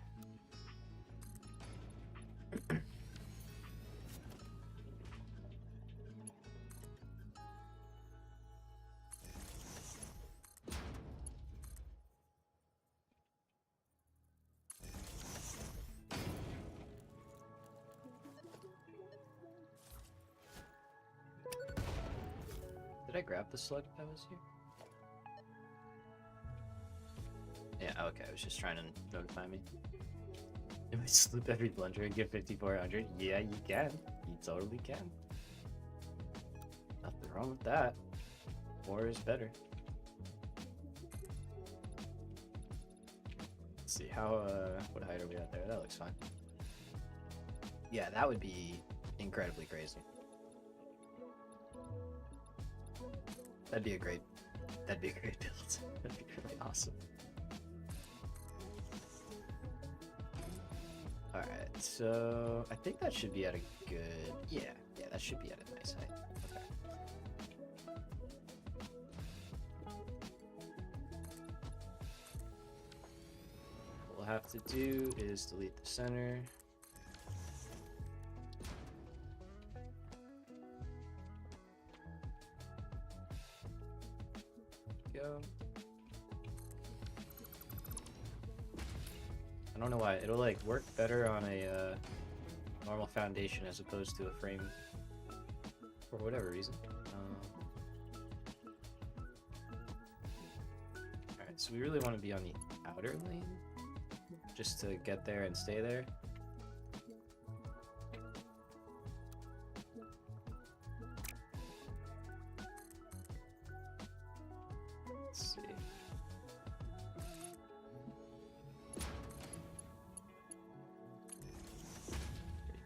Did I grab the slug that was here? Yeah, okay, I was just trying to notify me. If I sloop every blunder and get 5,400, yeah, you can. You totally can. Nothing wrong with that. More is better. Let's see, what height are we at there? That looks fine. Yeah, that would be incredibly crazy. That'd be a great build. That'd be really awesome. Alright, so I think that should be at a good, yeah, that should be at a nice height. Okay. What we'll have to do is delete the center. Go. I don't know why it'll like work better on a normal foundation as opposed to a frame for whatever reason. Alright, so we really want to be on the outer lane just to get there and stay there.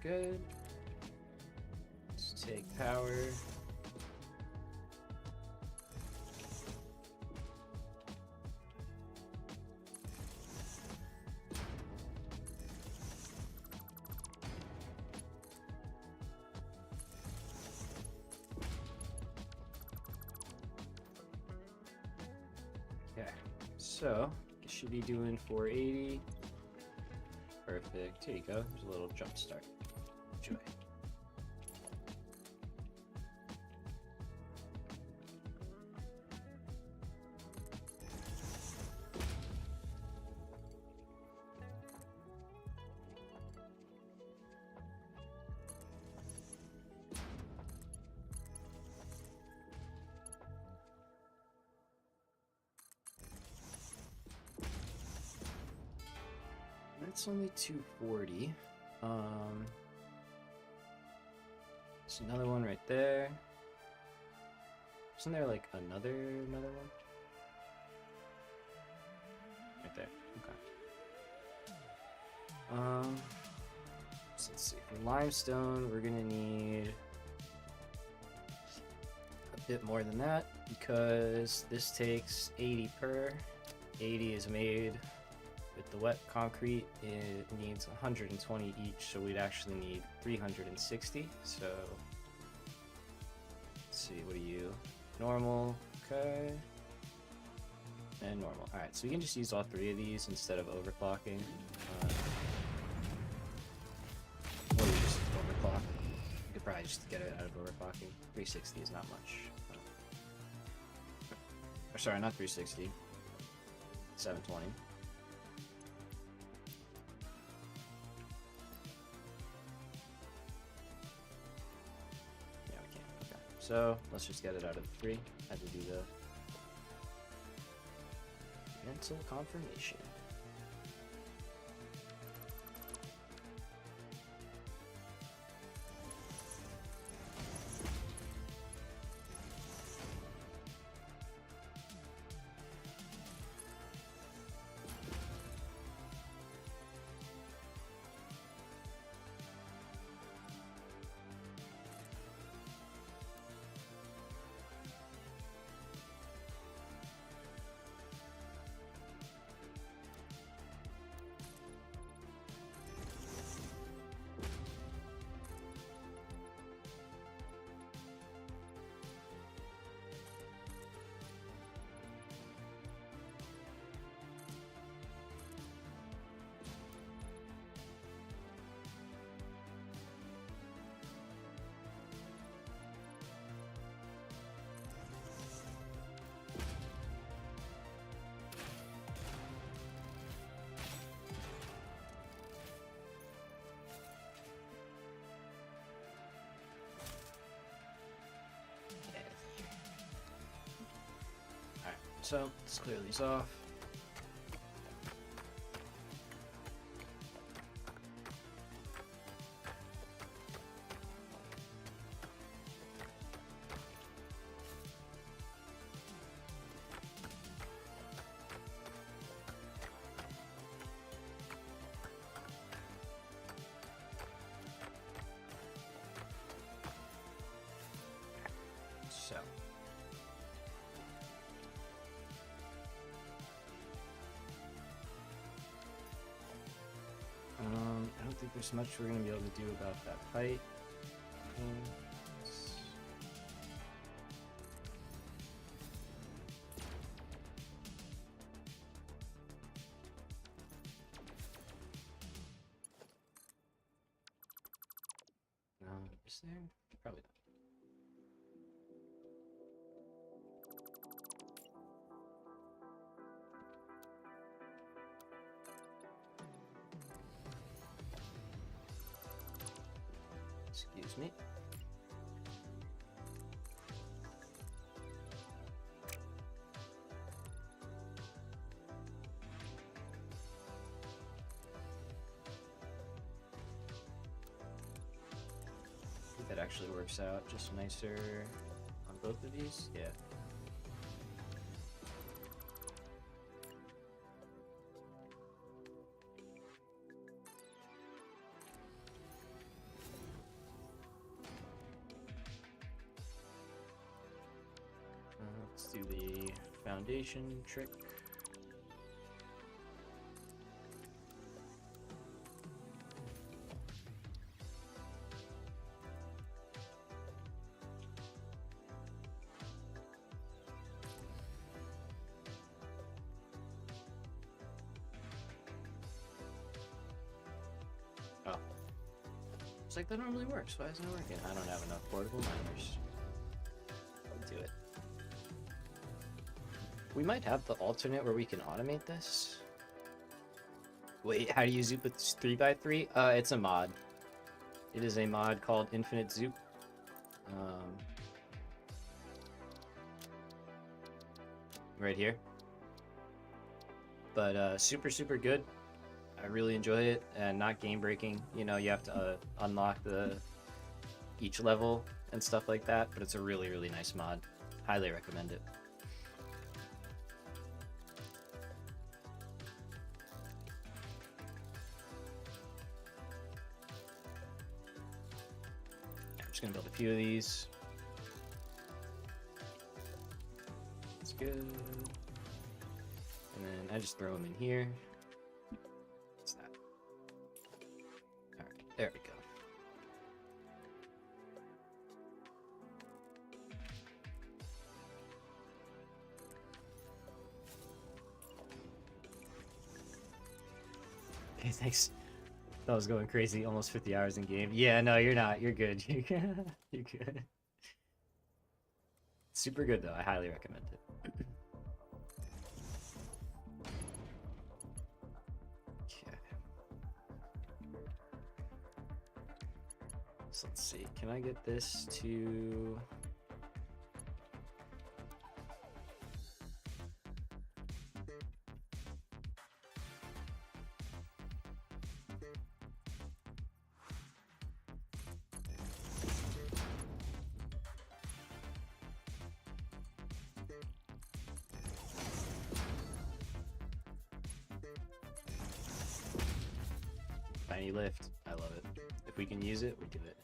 Good. Let's take power. Okay, so it should be doing 480. Perfect. Here you go. There's a little jump start. Enjoy. That's only 240. There's another one right there. Isn't there like another one? Right there. Okay. So let's see. For limestone, we're gonna need a bit more than that because this takes 80 per. 80 is made. With the wet concrete, it needs 120 each, so we'd actually need 360. So, let's see, what are you? Normal, okay, and normal. Alright, so we can just use all three of these instead of overclocking. Or we just overclock. You could probably just get it out of overclocking. 360 is not much. Or sorry, not 360. 720. So let's just get it out of the 3. Had to do the mental confirmation. So let's clear these off. So I don't think there's much we're gonna be able to do about that height. Is there? Probably not. Excuse me. I think that actually works out just nicer on both of these. Yeah. Let's do the foundation trick. Oh. It's like that normally works. Why isn't it working? I don't have enough portable miners. I'll do it. We might have the alternate where we can automate this. Wait, how do you zoop with 3x3? It's a mod. It is a mod called Infinite Zoop. Right here. But super good. I really enjoy it, and not game breaking. You know, you have to unlock each level and stuff like that, but it's a really nice mod. Highly recommend it. I'm just gonna build a few of these. That's good. And then I just throw them in here. What's that? Alright, there we go. Okay, thanks. That was going crazy. Almost 50 hours in game. Yeah, no, you're not. You're good. You're good. You're good. Super good, though. I highly recommend it. Okay. So let's see. Can I get this to... Tiny lift. I love it. If we can use it, we do it.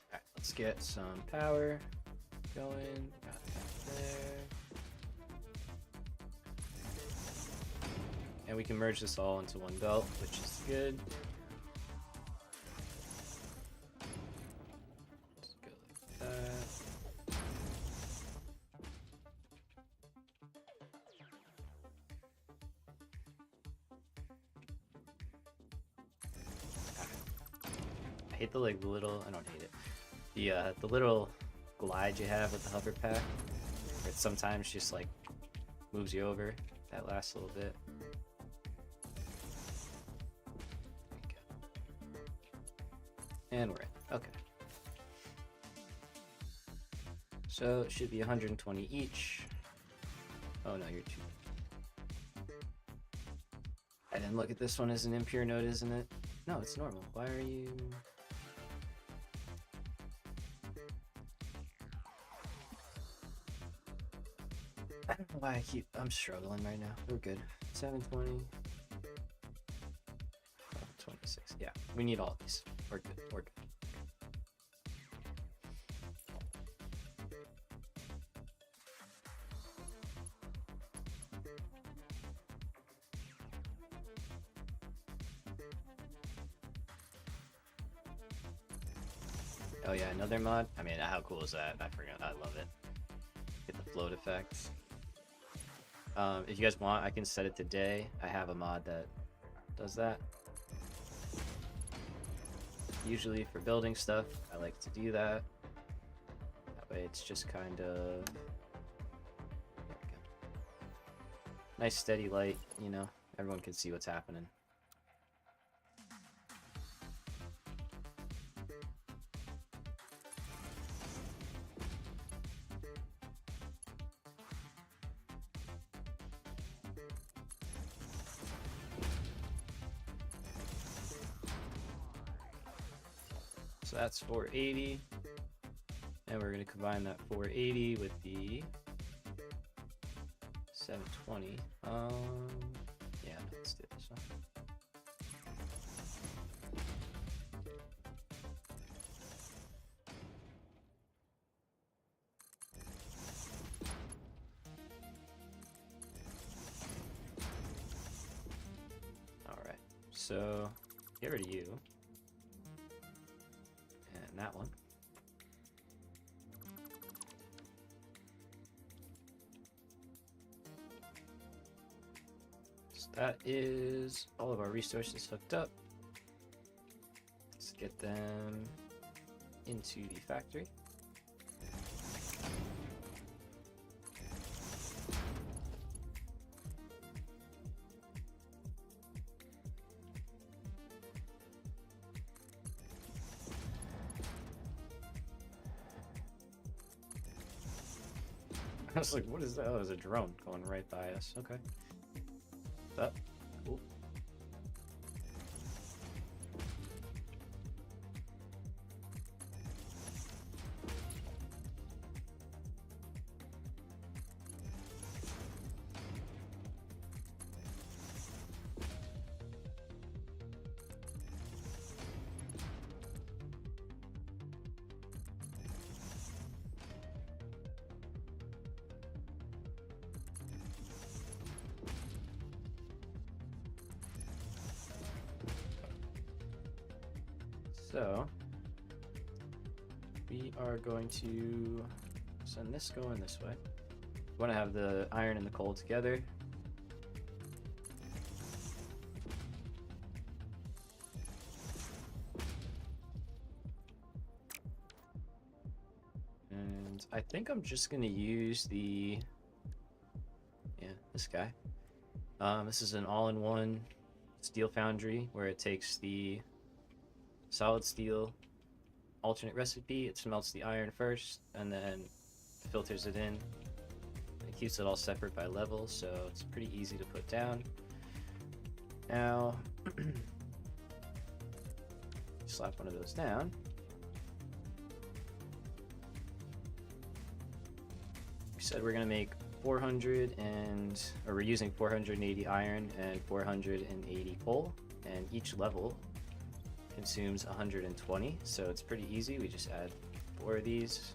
Alright, let's get some power going. Got that there. And we can merge this all into one belt, which is good. I hate the the little, I don't hate it. The little glide you have with the hover pack. It sometimes just like moves you over. That lasts a little bit. And we're in. Okay. So it should be 120 each. Oh no, you're too. I didn't look at this one as an impure node, isn't it? No, it's normal. Why are you... I don't know why I'm struggling right now. We're good. 720. 26. Yeah, we need all of these. We're good. We're good. Oh yeah, another mod? I mean, how cool is that? I forgot. I love it. Get the float effects. If you guys want, I can set it to day. I have a mod that does that. Usually for building stuff, I like to do that. That way it's just kind of... There we go. Nice steady light, you know? Everyone can see what's happening. So that's 480, and we're going to combine that 480 with the 720. let's do this one. Alright, so get rid of you. And that one. So that is all of our resources hooked up. Let's get them into the factory. I was like, what is that? Oh, there's a drone going right by us. Okay. That. Cool. So, we are going to send this going this way. We want to have the iron and the coal together. And I think I'm just going to use this guy. This is an all-in-one steel foundry where it takes the solid steel alternate recipe, it smelts the iron first and then filters it in. It keeps it all separate by level, so it's pretty easy to put down. Now slap one of those down. We said we're gonna make 400 or we're using 480 iron and 480 coal, and each level consumes 120, so it's pretty easy. We just add 4 of these,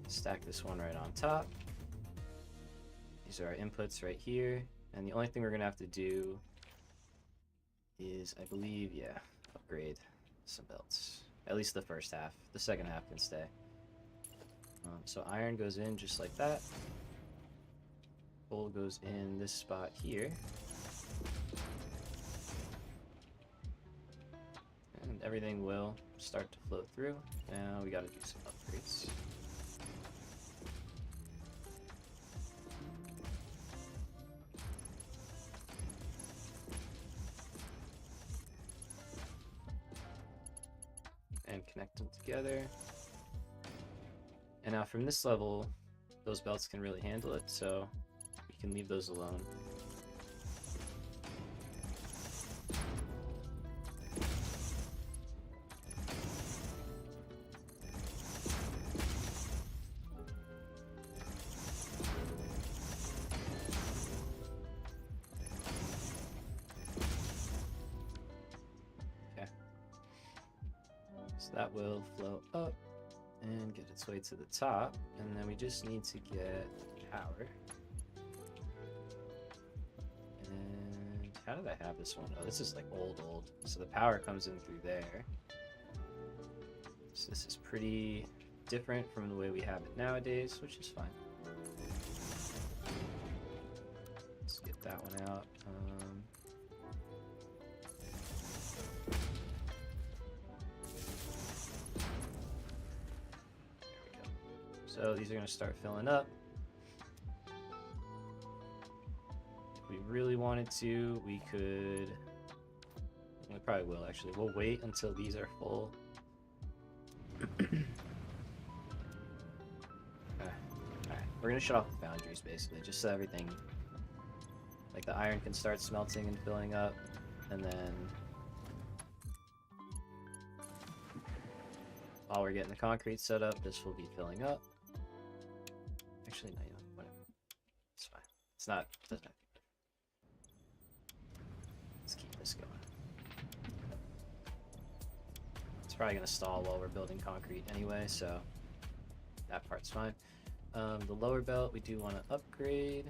stack this one right on top. These are our inputs right here, and the only thing we're gonna have to do is, I believe, upgrade some belts. At least the first half. The second half can stay. So iron goes in just like that. Coal goes in this spot here. And everything will start to flow through. Now we gotta do some upgrades. And connect them together. And now from this level, those belts can really handle it, so we can leave those alone. So that will flow up and get its way to the top, and then we just need to get power. And how did I have this one? Oh, this is like old. So the power comes in through there. So this is pretty different from the way we have it nowadays, which is fine. Let's get that one out. So these are going to start filling up. If we really wanted to, we could... We probably will, actually. We'll wait until these are full. Alright. We're going to shut off the foundries, basically, just so everything... Like, the iron can start smelting and filling up, and then... While we're getting the concrete set up, this will be filling up. Actually, no, whatever. It's fine. It's not, doesn't have to be. probably going to stall while we're building concrete anyway, so that part's fine. The lower belt we do want to upgrade.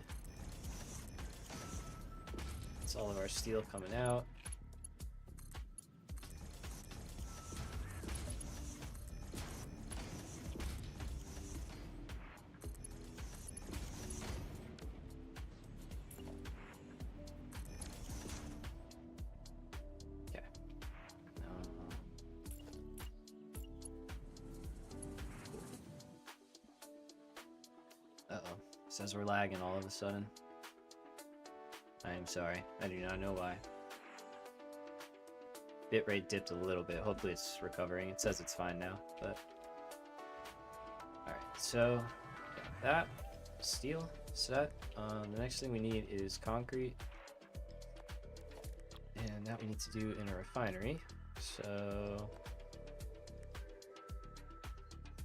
It's all of our steel coming out. Uh-oh. Says we're lagging all of a sudden. I am sorry. I do not know why. Bitrate dipped a little bit. Hopefully it's recovering. It says it's fine now, but... Alright, so... got that. Steel set. The next thing we need is concrete. And that we need to do in a refinery. So...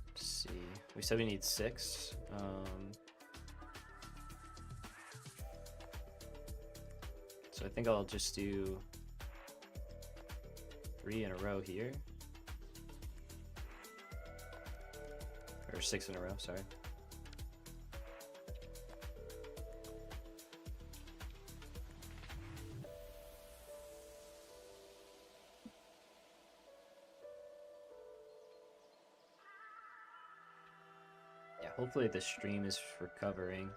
let's see. We said we need 6. So I think I'll just do 3 in a row here. Or 6 in a row, sorry. Yeah, hopefully the stream is recovering.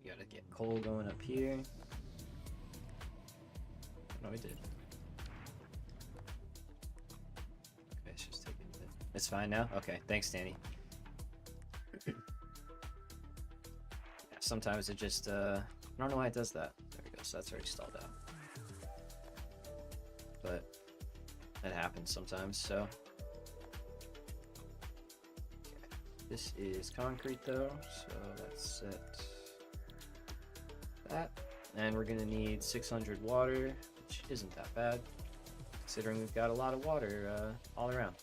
Gotta get coal going up here. No, we did. Okay, it's just taking a bit. It's fine now? Okay, thanks, Danny. Yeah, sometimes it just, I don't know why it does that. There we go, so that's already stalled out. But it happens sometimes, so. Okay. This is concrete though, so let's set that. And we're gonna need 600 water, which isn't that bad, considering we've got a lot of water all around.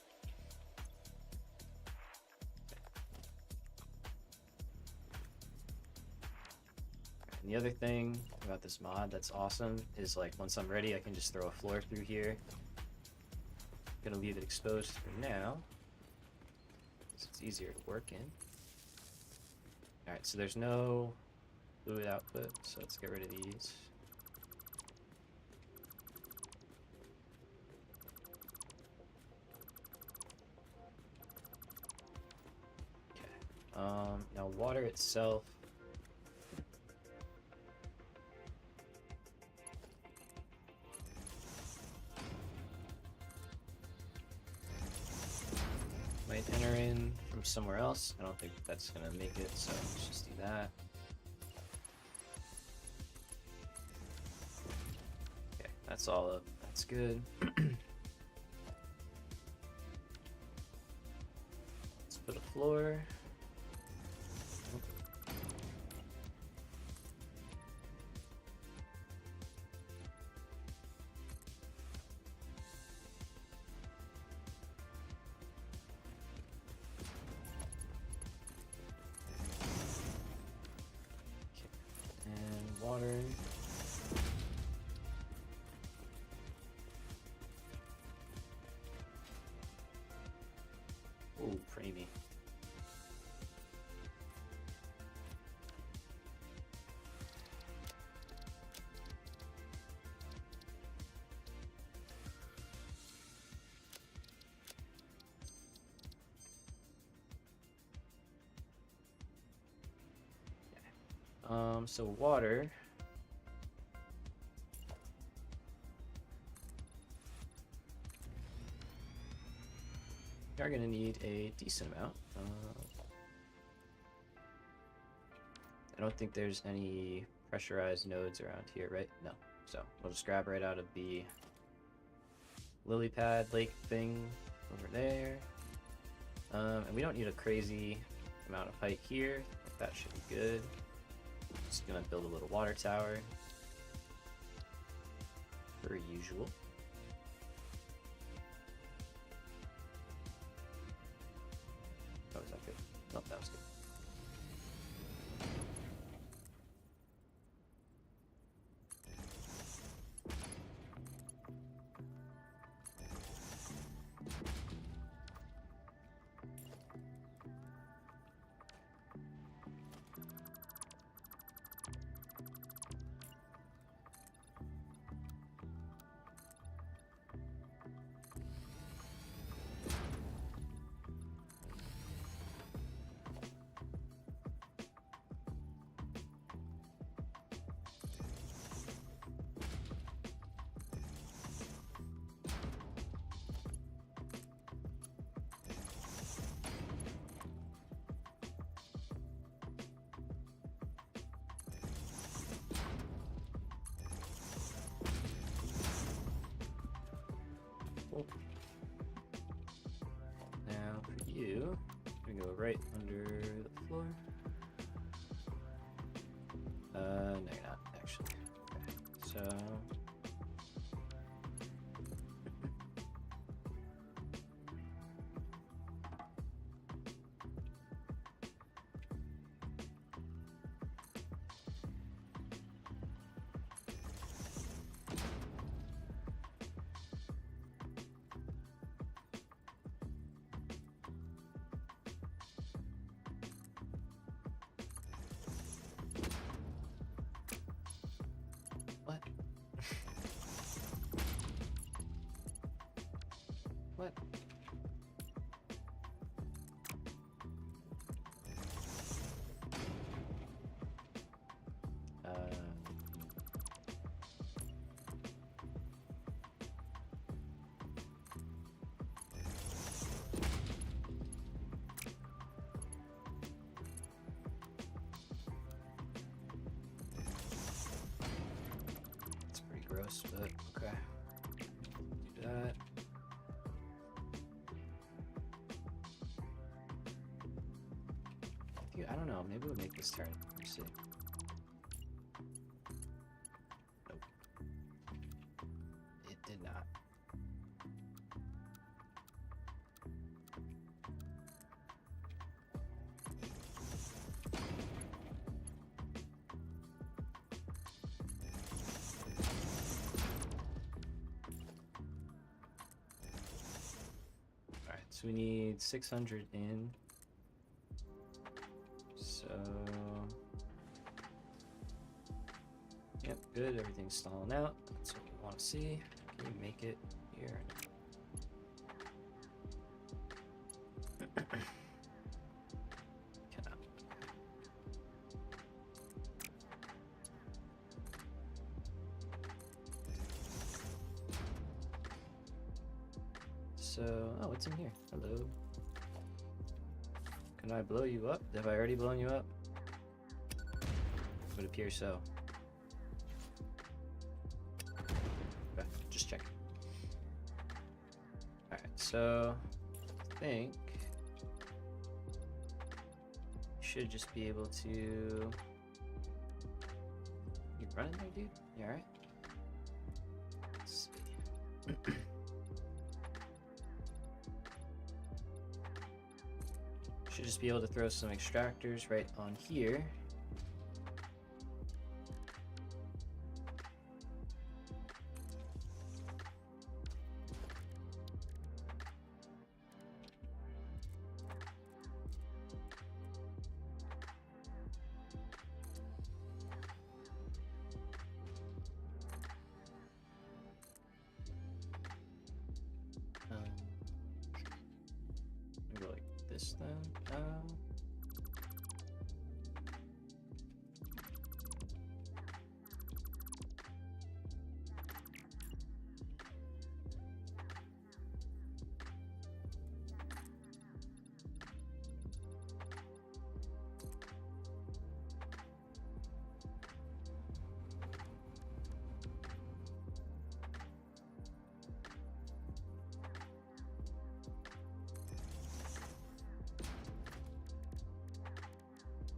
And the other thing about this mod that's awesome is, like, once I'm ready, I can just throw a floor through here. I'm gonna leave it exposed for now, because it's easier to work in. Alright, so there's no fluid output, so let's get rid of these. Okay. Now water itself. Might enter in from somewhere else. I don't think that's gonna make it, so let's just do that. That's all up. That's good. Let's put a floor. Okay. And water. Ooh, preemie. So water. We are going to need a decent amount. I don't think there's any pressurized nodes around here, right? No. So we'll just grab right out of the lily pad lake thing over there. And we don't need a crazy amount of height here. That should be good. Just gonna build a little water tower. Per usual. Oh, is that good? Oh, that was good. Now for you, we go right under the floor. No, you're not actually. Okay. So what? What? It's pretty gross, but okay. Do that. I don't know. Maybe we'll make this turn. Let's see. Nope. It did not. All right. So we need 600 in. So, yep, good. Everything's stalling out. That's what we want to see. Can you make it here? Cannot. So, oh, what's in here? Hello. Can I blow you up? Have I already blown you up? It would appear so. Okay, just check. Alright, so I think you should just be able to. You running there, dude? You alright? Let's see. Should just be able to throw some extractors right on here. Go like this then.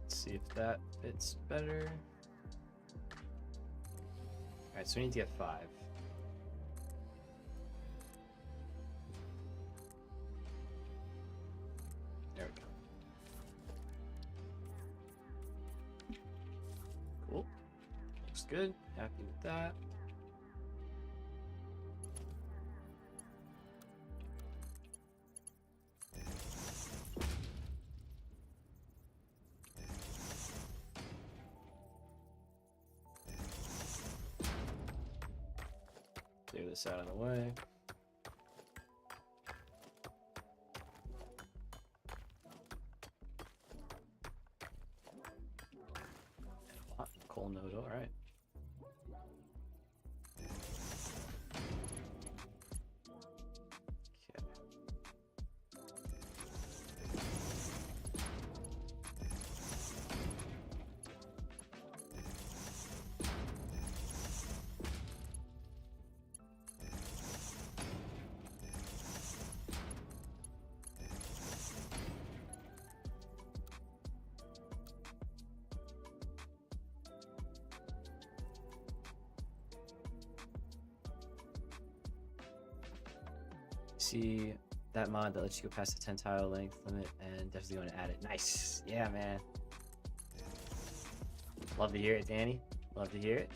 See if that fits better. Alright, so we need to get 5. There we go. Cool. Looks good. Happy with that. Clear this out of the way. Coal node, alright. Okay. See that mod that lets you go past the 10 tile length limit, and definitely want to add it. Nice. Yeah, man. Love to hear it, Danny. Love to hear it.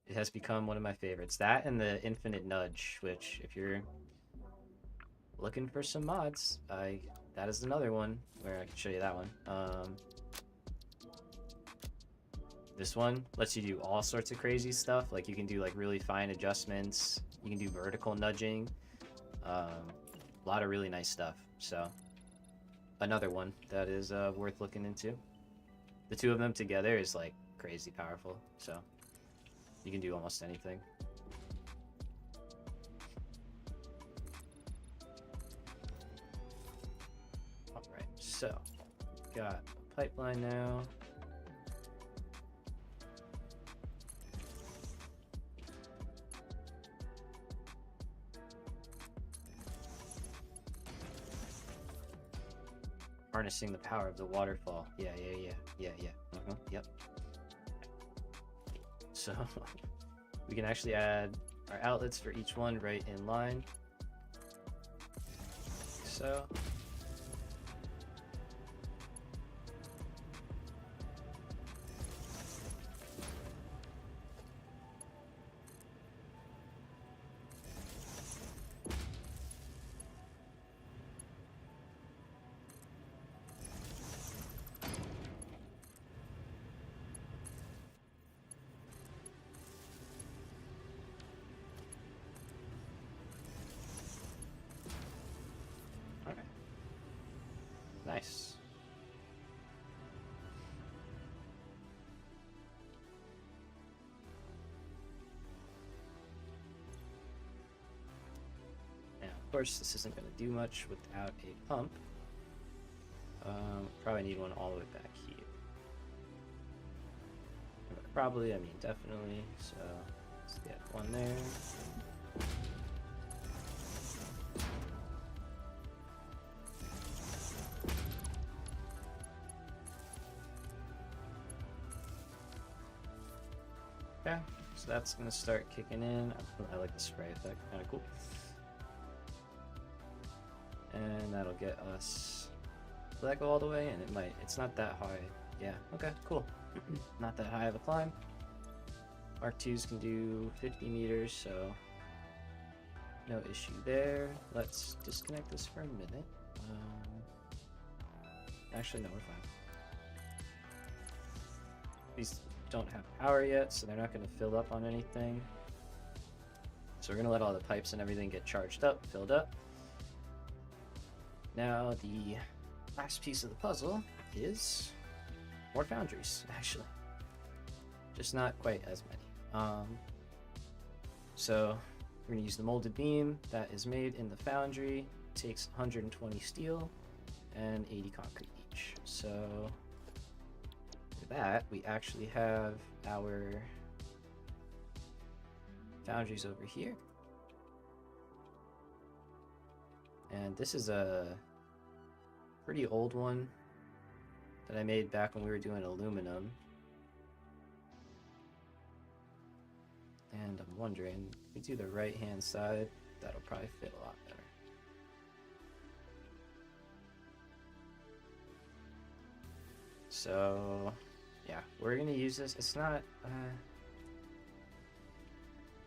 It has become one of my favorites. That and the infinite nudge, which if you're looking for some mods, that is another one where I can show you that one. This one lets you do all sorts of crazy stuff. Like you can do like really fine adjustments. You can do vertical nudging. A lot of really nice stuff. So another one that is worth looking into. The two of them together is like crazy powerful. So you can do almost anything. All right, so got a pipeline now. Harnessing the power of the waterfall. Yeah. Yep. So we can actually add our outlets for each one right in line. So nice. Now, of course, this isn't going to do much without a pump. Probably need one all the way back here. Probably, I mean, definitely. So, let's get one there. Okay, so that's gonna start kicking in. I like the spray effect, kind of cool. And that'll get us. Will that go all the way? And it might. It's not that high. Yeah. Okay. Cool. Not that high of a climb. Mark IIs can do 50 meters, so no issue there. Let's disconnect this for a minute. Actually, no, we're fine. These don't have power yet, so they're not going to fill up on anything. So we're going to let all the pipes and everything get charged up, filled up. Now the last piece of the puzzle is more foundries, actually. Just not quite as many. So we're going to use the molded beam that is made in the foundry. It takes 120 steel and 80 concrete each. So for that, we actually have our foundries over here. And this is a pretty old one that I made back when we were doing aluminum. And I'm wondering, if we do the right-hand side, that'll probably fit a lot better. So, yeah, we're gonna use this. It's not,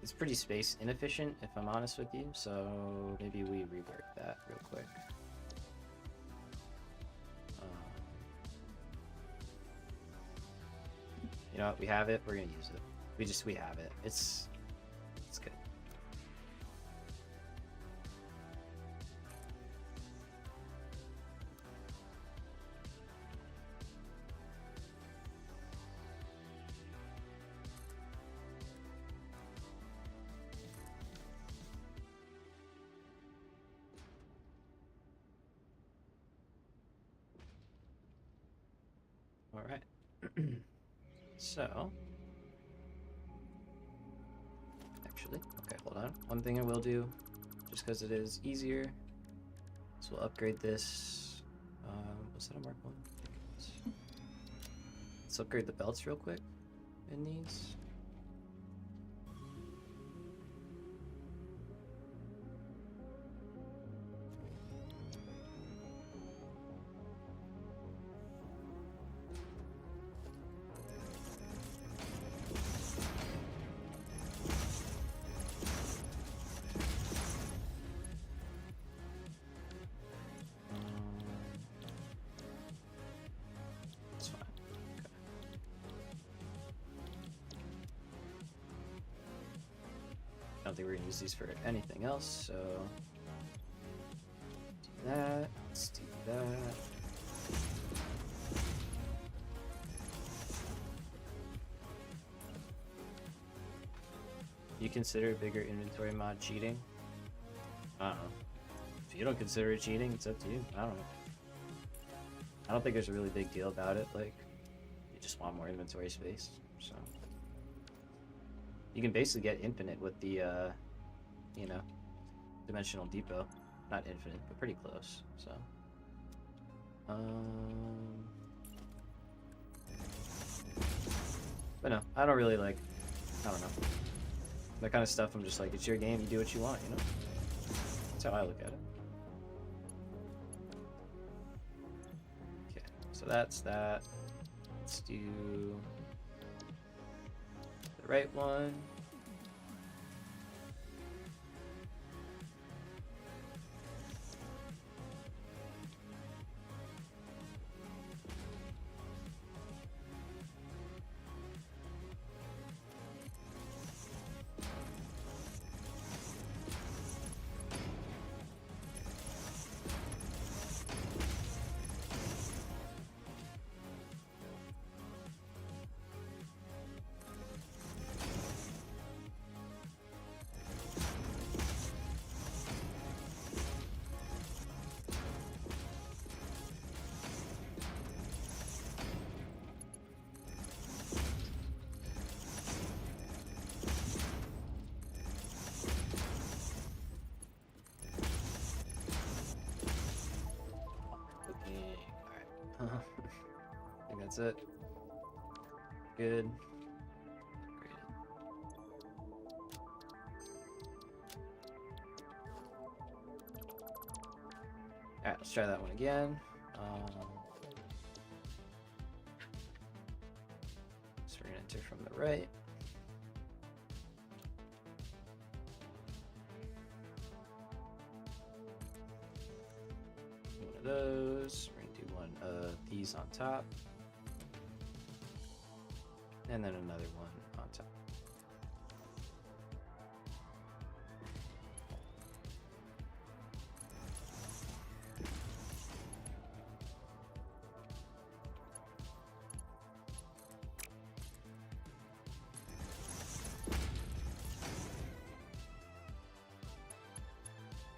it's pretty space inefficient, if I'm honest with you, so maybe we rework that real quick. You know what, we have it, we're gonna use it. We have it. It's good. All right. So, actually, okay, hold on. One thing I will do, just because it is easier, is we'll upgrade this. Was that a Mark 1? I think it was. Let's upgrade the belts real quick in these. That's fine. Okay. I don't think we're gonna use these for anything else, so do that. Let's do that. You consider a bigger inventory mod cheating? I don't know. If you don't consider it cheating, it's up to you. I don't know. I don't think there's a really big deal about it. Like, you just want more inventory space, so. You can basically get infinite with the, you know, dimensional depot. Not infinite, but pretty close, so. But no, I don't really like, I don't know. That kind of stuff, I'm just like, it's your game, you do what you want, you know? That's how I look at it. Okay, so that's that. Let's do the right one. Alright. I think that's it. Good. Great. Alright, let's try that one again. So we're gonna enter from the right. One of those. We're gonna do one of these on top. And then another one on top.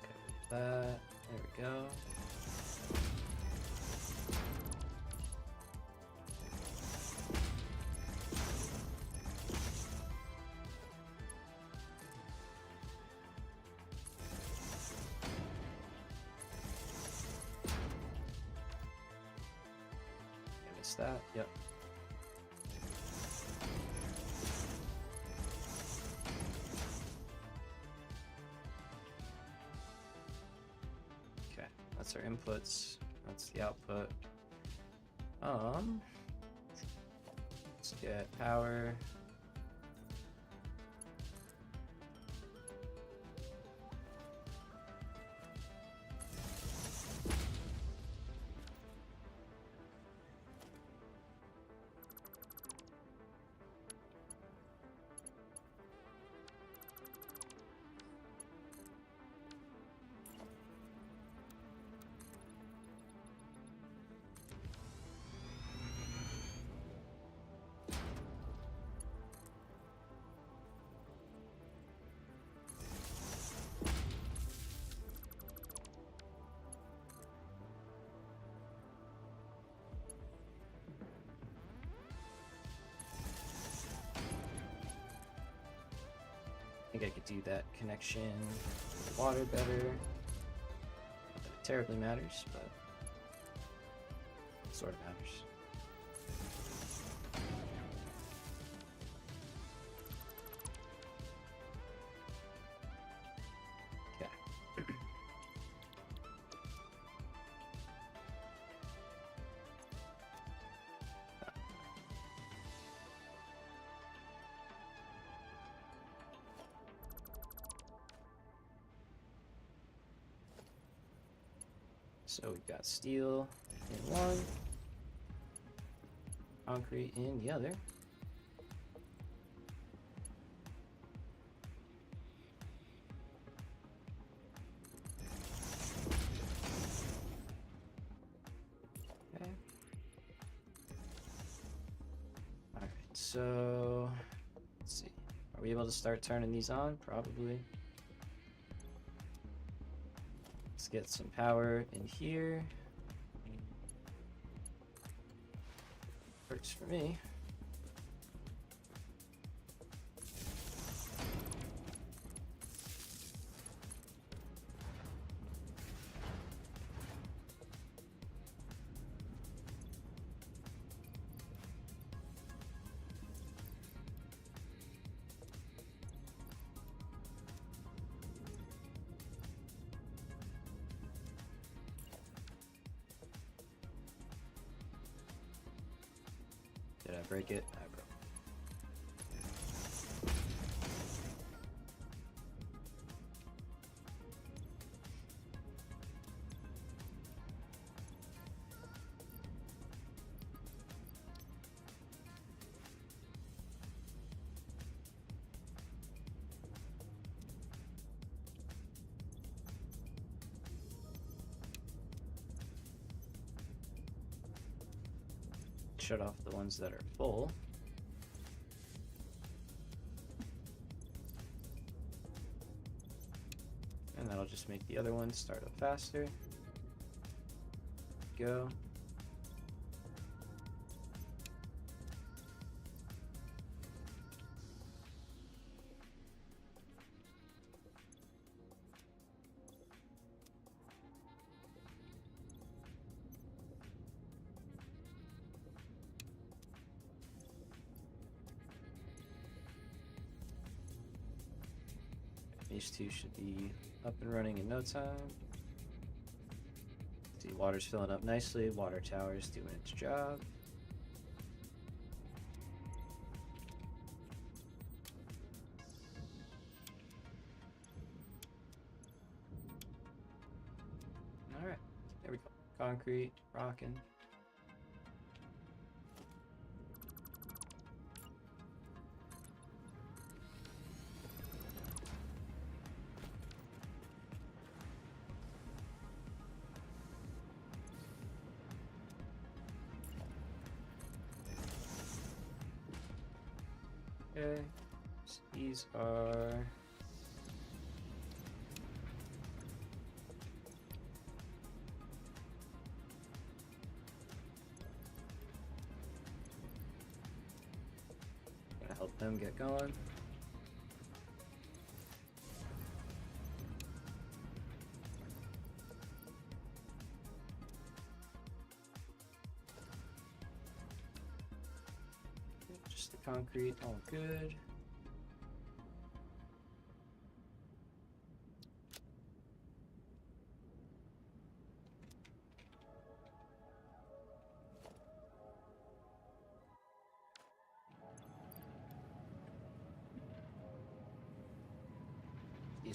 Okay, that. There we go. That, yep. our inputs. That's the output. Let's get power. I think I could do that connection with water better. Not that it terribly matters, but it sort of matters. Okay. So we've got steel in one, concrete in the other. Okay. Alright, so let's see. Are we able to start turning these on? Probably. Let's get some power in here. Works for me. Did I break it? I broke it. Shut off the ones that are full. And that'll just make the other ones start up faster. Go. These two should be up and running in no time. See, water's filling up nicely. Water tower's doing its job. Alright, there we go. Concrete, rocking. Okay, so these are gonna help them get going. Just the concrete, all good.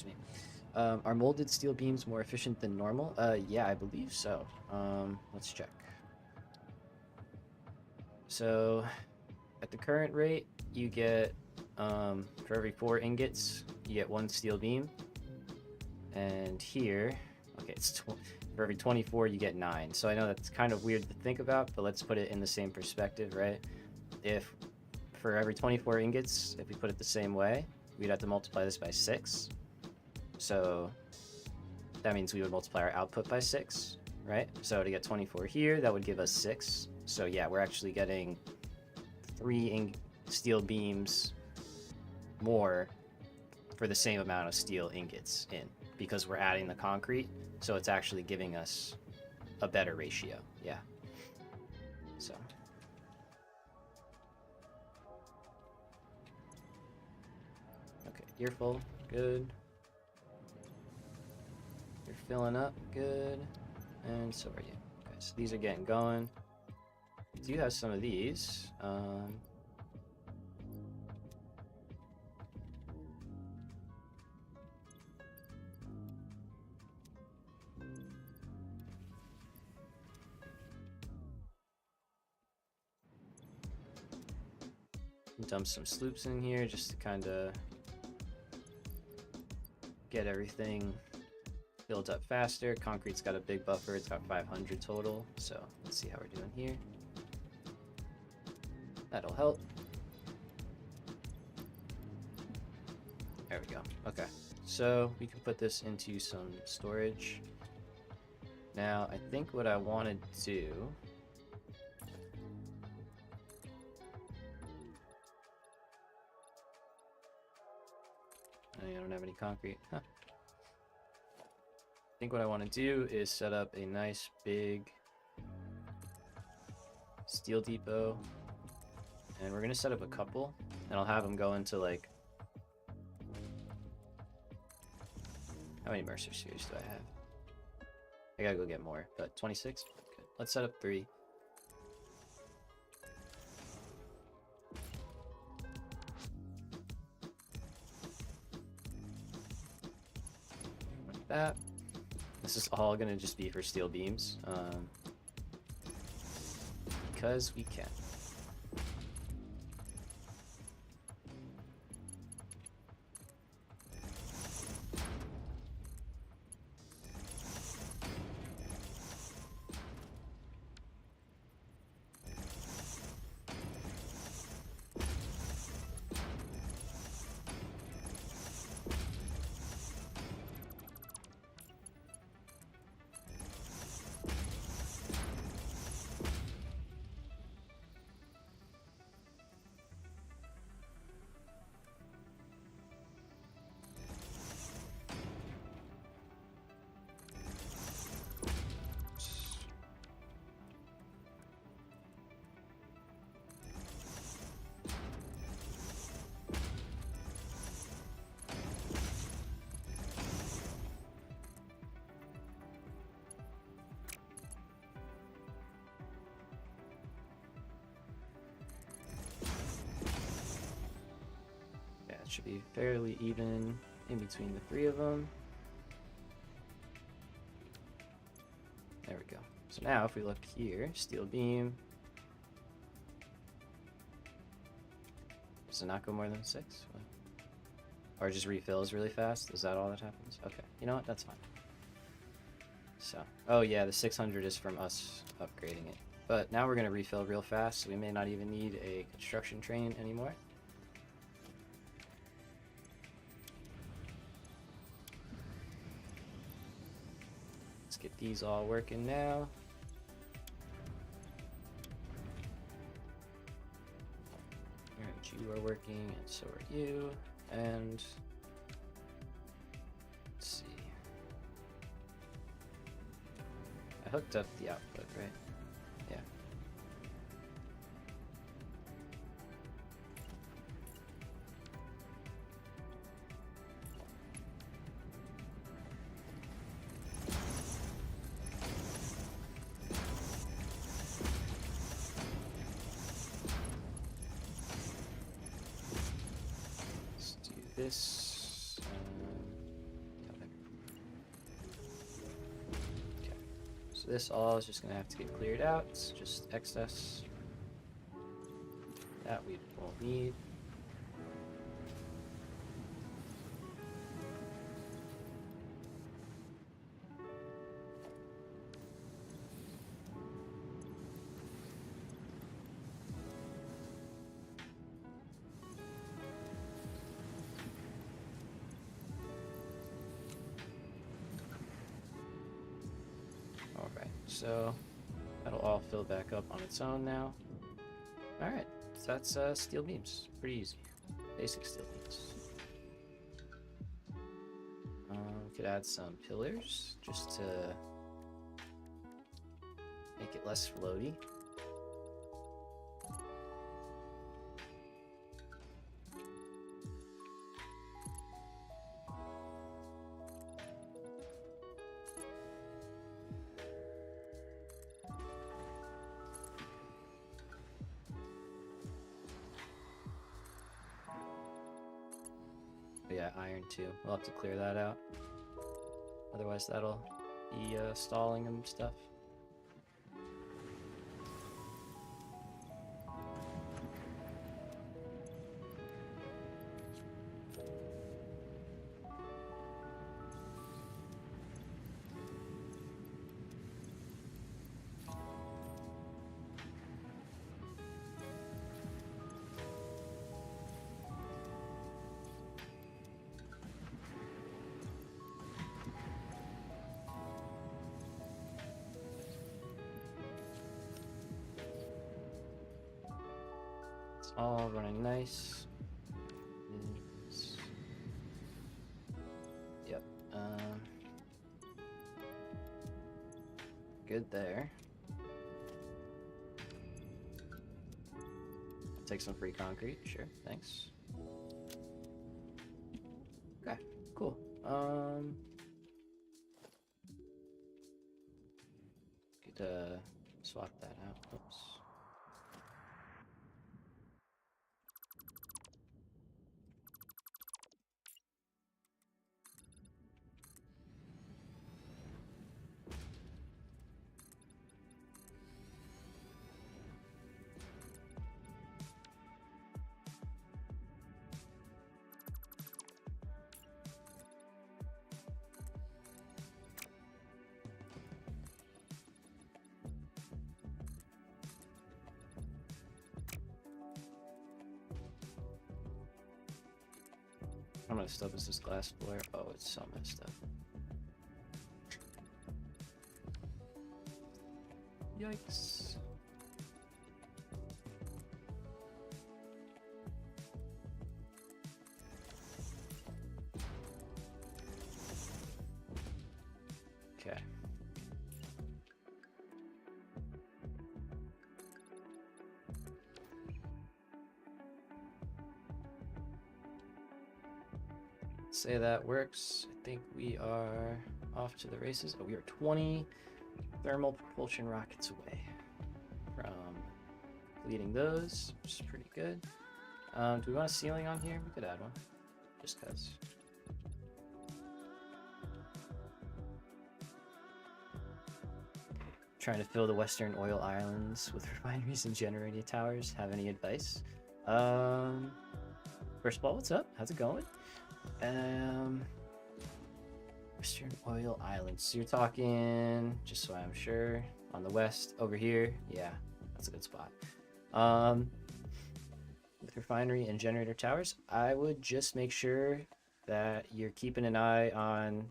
Excuse me. Are molded steel beams more efficient than normal? Yeah, I believe so. Let's check. So, at the current rate, you get, for every 4 ingots, you get 1 steel beam. And here, okay, for every 24, you get 9. So I know that's kind of weird to think about, but let's put it in the same perspective, right? If for every 24 ingots, if we put it the same way, we'd have to multiply this by 6. So that means we would multiply our output by 6, right? So to get 24 here, that would give us 6. So yeah, we're actually getting 3 steel beams more for the same amount of steel ingots in, because we're adding the concrete, so it's actually giving us a better ratio. Yeah. So okay, you're full. Good. You're filling up. Good. And so are you. Okay, so these are getting going. I do have some of these. Dump some sloops in here just to kind of get everything built up faster. Concrete's got a big buffer. It's got 500 total. So let's see how we're doing here. That'll help. There we go. Okay. So we can put this into some storage. Now, I think what I want to do... I don't have any concrete. Huh. I think what I want to do is set up a nice big steel depot. And we're going to set up a couple. And I'll have them go into like... How many Mercer Spheres do I have? I gotta go get more, but 26? Good. Let's set up 3. Like that. This is all gonna just be for steel beams. Because we can. Should be fairly even in between the 3 of them. There we go. So now if we look here, steel beam. Does it not go more than 6? What? Or it just refills really fast? Is that all that happens? Okay, you know what? That's fine. So, oh yeah, the 600 is from us upgrading it. But now we're going to refill real fast, so we may not even need a construction train anymore. Get these all working now. Alright, you are working, and so are you. And let's see. I hooked up the output, right? Yeah. This. So this all is just gonna have to get cleared out. It's just excess that we won't need. Alright, so that'll all fill back up on its own now. Alright, so that's steel beams. Pretty easy. Basic steel beams. We could add some pillars just to make it less floaty. But yeah, iron too. We'll have to clear that out. Otherwise that'll be stalling and stuff. It's all running nice. Yep. Good there. Take some free concrete, sure, thanks. Okay, cool. Could swap that out. Oops. How messed up is this glass floor? Oh, it's so messed up. Yikes. Okay. Say that works. I think we are off to the races. Oh, we are 20 thermal propulsion rockets away from completing those, which is pretty good. Do we want a ceiling on here? We could add one, just because. Trying to fill the Western Oil Islands with refineries and generating towers. Have any advice? First of all, what's up? How's it going? Western Oil Islands. So you're talking, just so I'm sure, on the west over here. Yeah, that's a good spot. With refinery and generator towers, I would just make sure that you're keeping an eye on,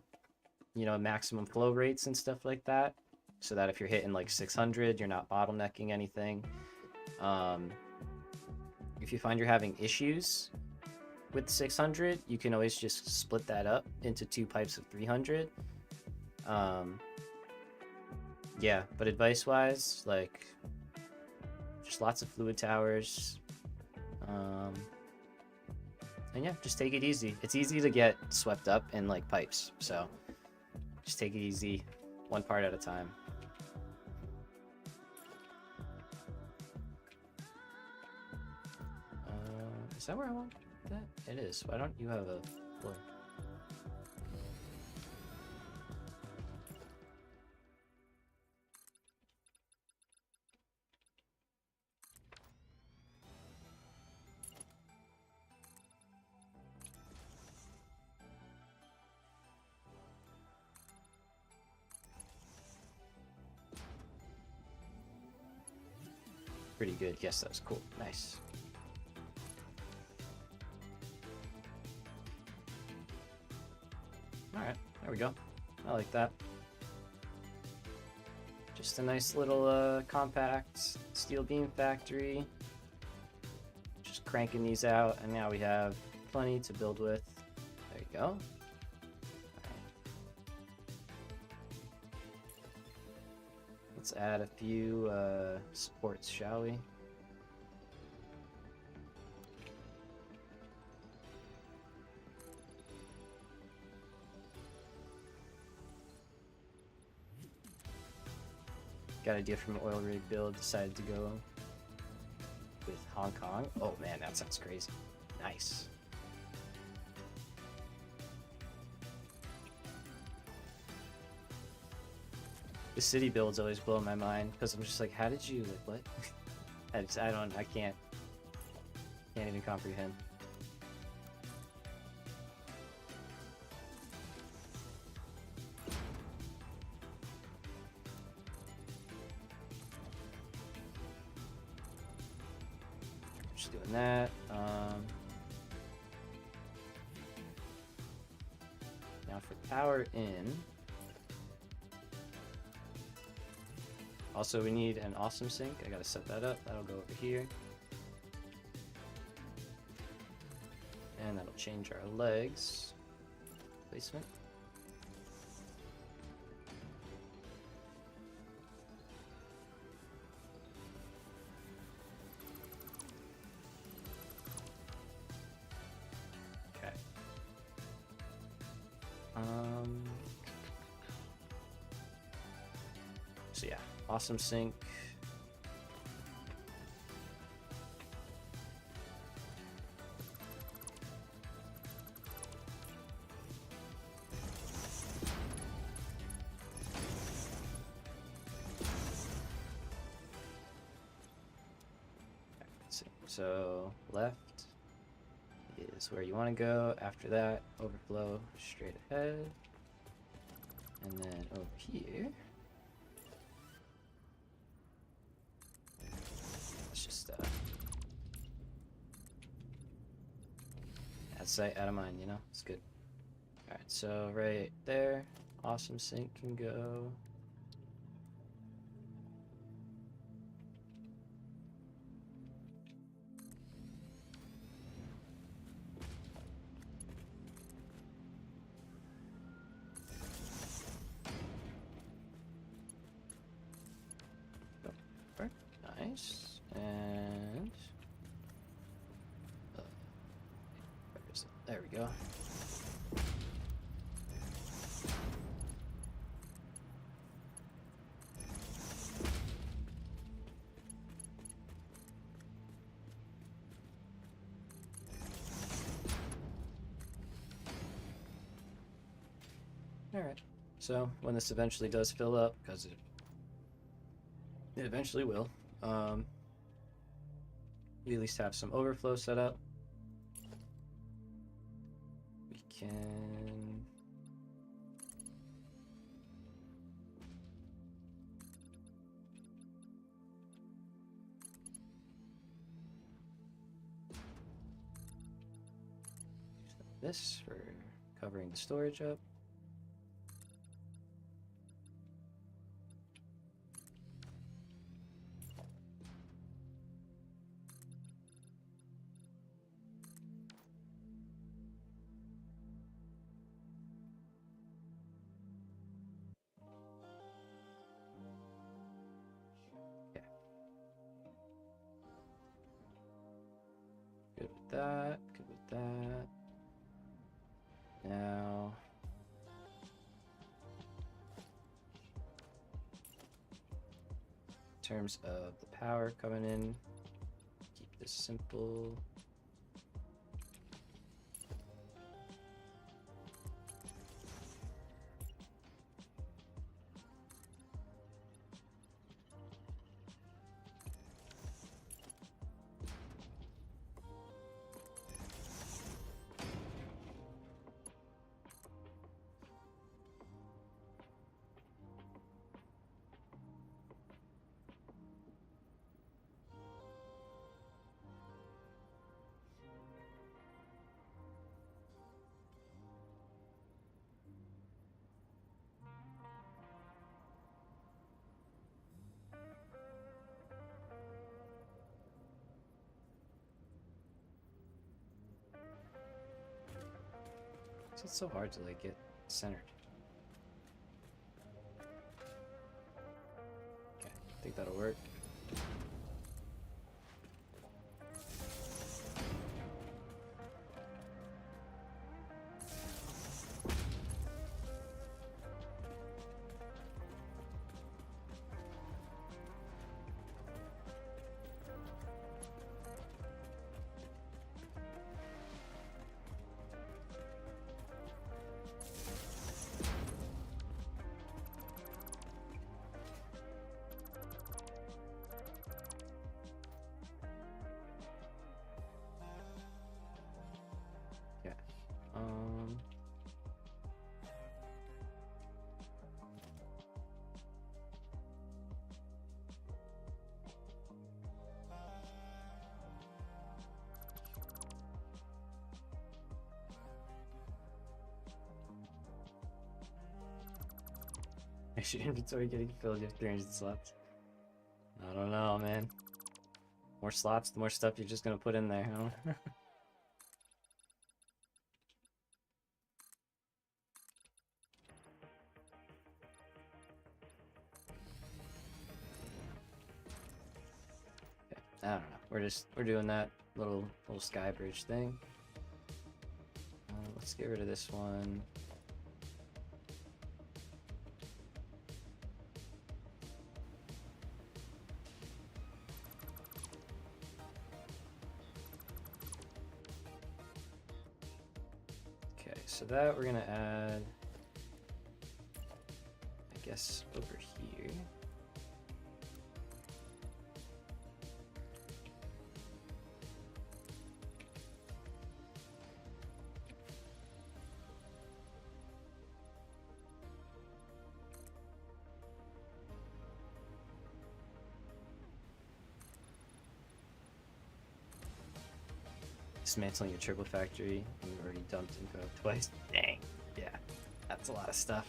you know, maximum flow rates and stuff like that, so that if you're hitting like 600, you're not bottlenecking anything. If you find you're having issues with 600, you can always just split that up into 2 pipes of 300. Yeah, but advice wise, like, just lots of fluid towers. And yeah, just take it easy. It's easy to get swept up in like pipes, so just take it easy, one part at a time. Is that where I want that? It is. Why don't you have a floor? Pretty good. Yes, that was cool. Nice. Alright, there we go. I like that. Just a nice little compact steel beam factory. Just cranking these out, and now we have plenty to build with. There you go. Let's add a few supports, shall we? Got an idea from an oil rig build, decided to go with Hong Kong. Oh man, that sounds crazy. Nice. The city builds always blow my mind because I'm just like, how did you, like, what? I can't even comprehend. Just doing that. Now for power in. Also, we need an awesome sink. I gotta set that up. That'll go over here. And that'll change our legs. Placement. Okay. So yeah, awesome sink. So left is where you want to go. After that, overflow straight ahead. And then over here, let's just out of sight, out of mind, you know? It's good. Alright, so right there, awesome sink can go. Nice. And where is it? There we go. All right. So when this eventually does fill up, because it eventually will, we at least have some overflow set up. We can use this for covering the storage up. Good with that, good with that. Now, in terms of the power coming in, keep this simple. It's so hard to like get centered. Okay, I think that'll work. Yeah. Is your inventory getting filled? You have 300 slots. I don't know, man. More slots, the more stuff you're just gonna put in there, huh? I don't know. We're doing that little sky bridge thing. Let's get rid of this one. Okay, so that we're gonna add, I guess, over here. Dismantling your triple factory. We've already dumped info twice. Dang. Yeah, that's a lot of stuff.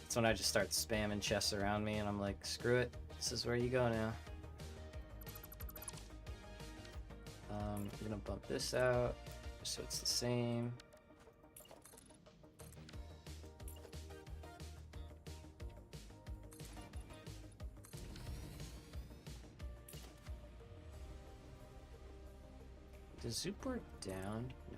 That's when I just start spamming chests around me and I'm like, screw it. This is where you go now. I'm gonna bump this out just so it's the same. Does Zoop work down? No.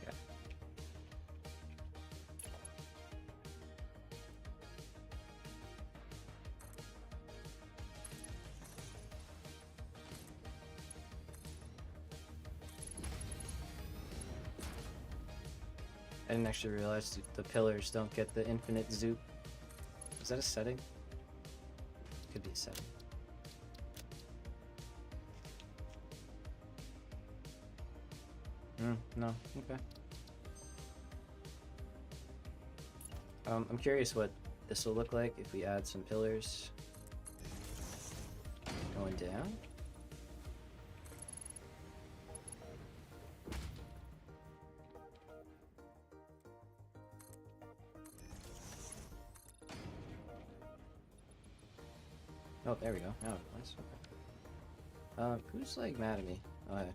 Yeah. I didn't actually realize the pillars don't get the infinite Zoop. Is that a setting? Could be a setting. No, okay. I'm curious what this will look like if we add some pillars going down. Oh, there we go. Oh, nice. Okay. Who's like mad at me? Oh, yeah.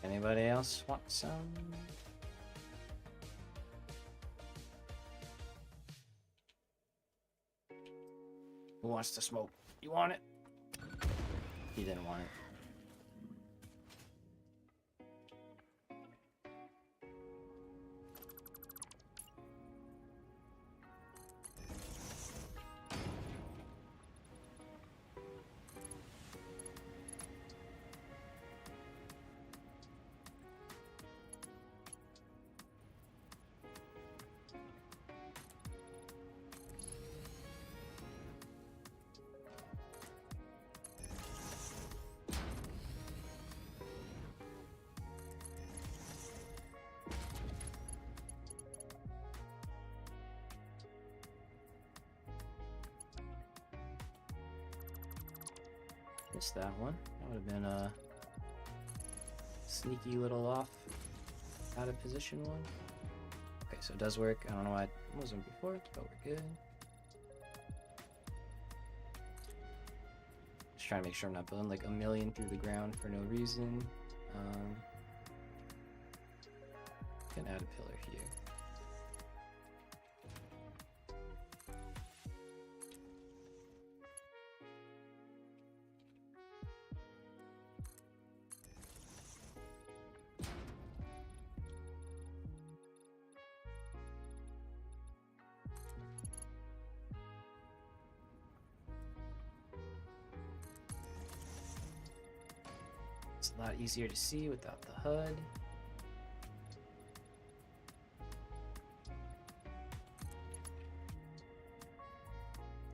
Anybody else want some? Who wants to smoke? You want it? He didn't want it. missed that one. That would have been a sneaky little off, out of position one. Okay, so it does work. I don't know why it wasn't before, but we're good. Just trying to make sure I'm not building like a million through the ground for no reason. Can add a pillar here. It's a lot easier to see without the HUD.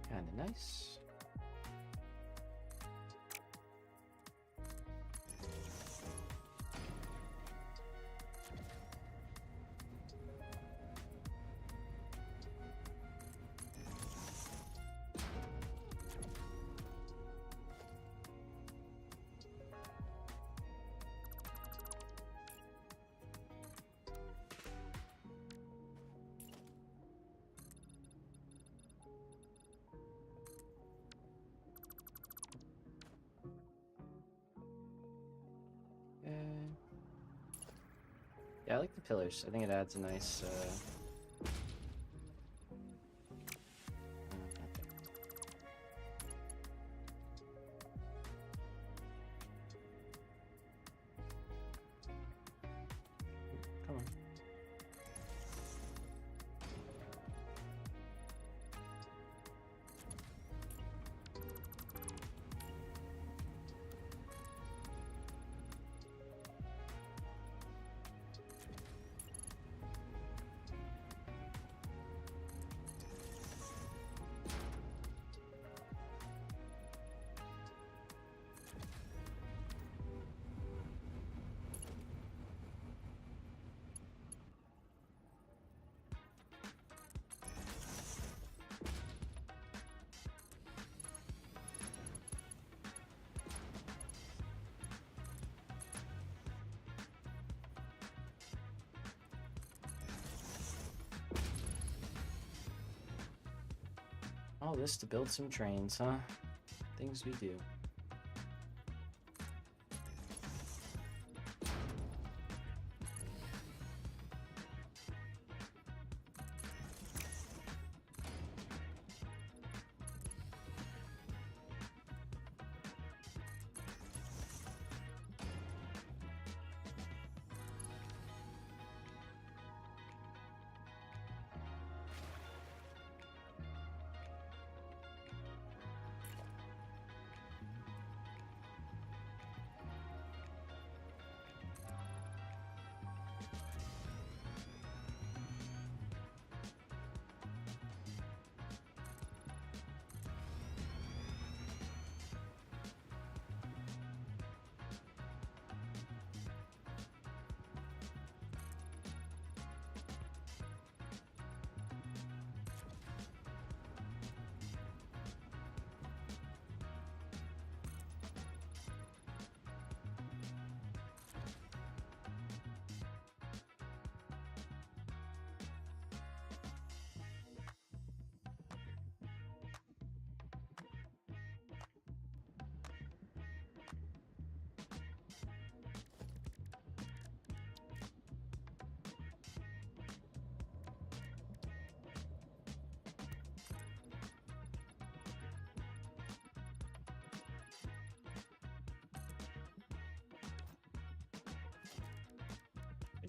Kinda nice. Yeah, I like the pillars. I think it adds a nice, come on. All this to build some trains, huh? Things we do.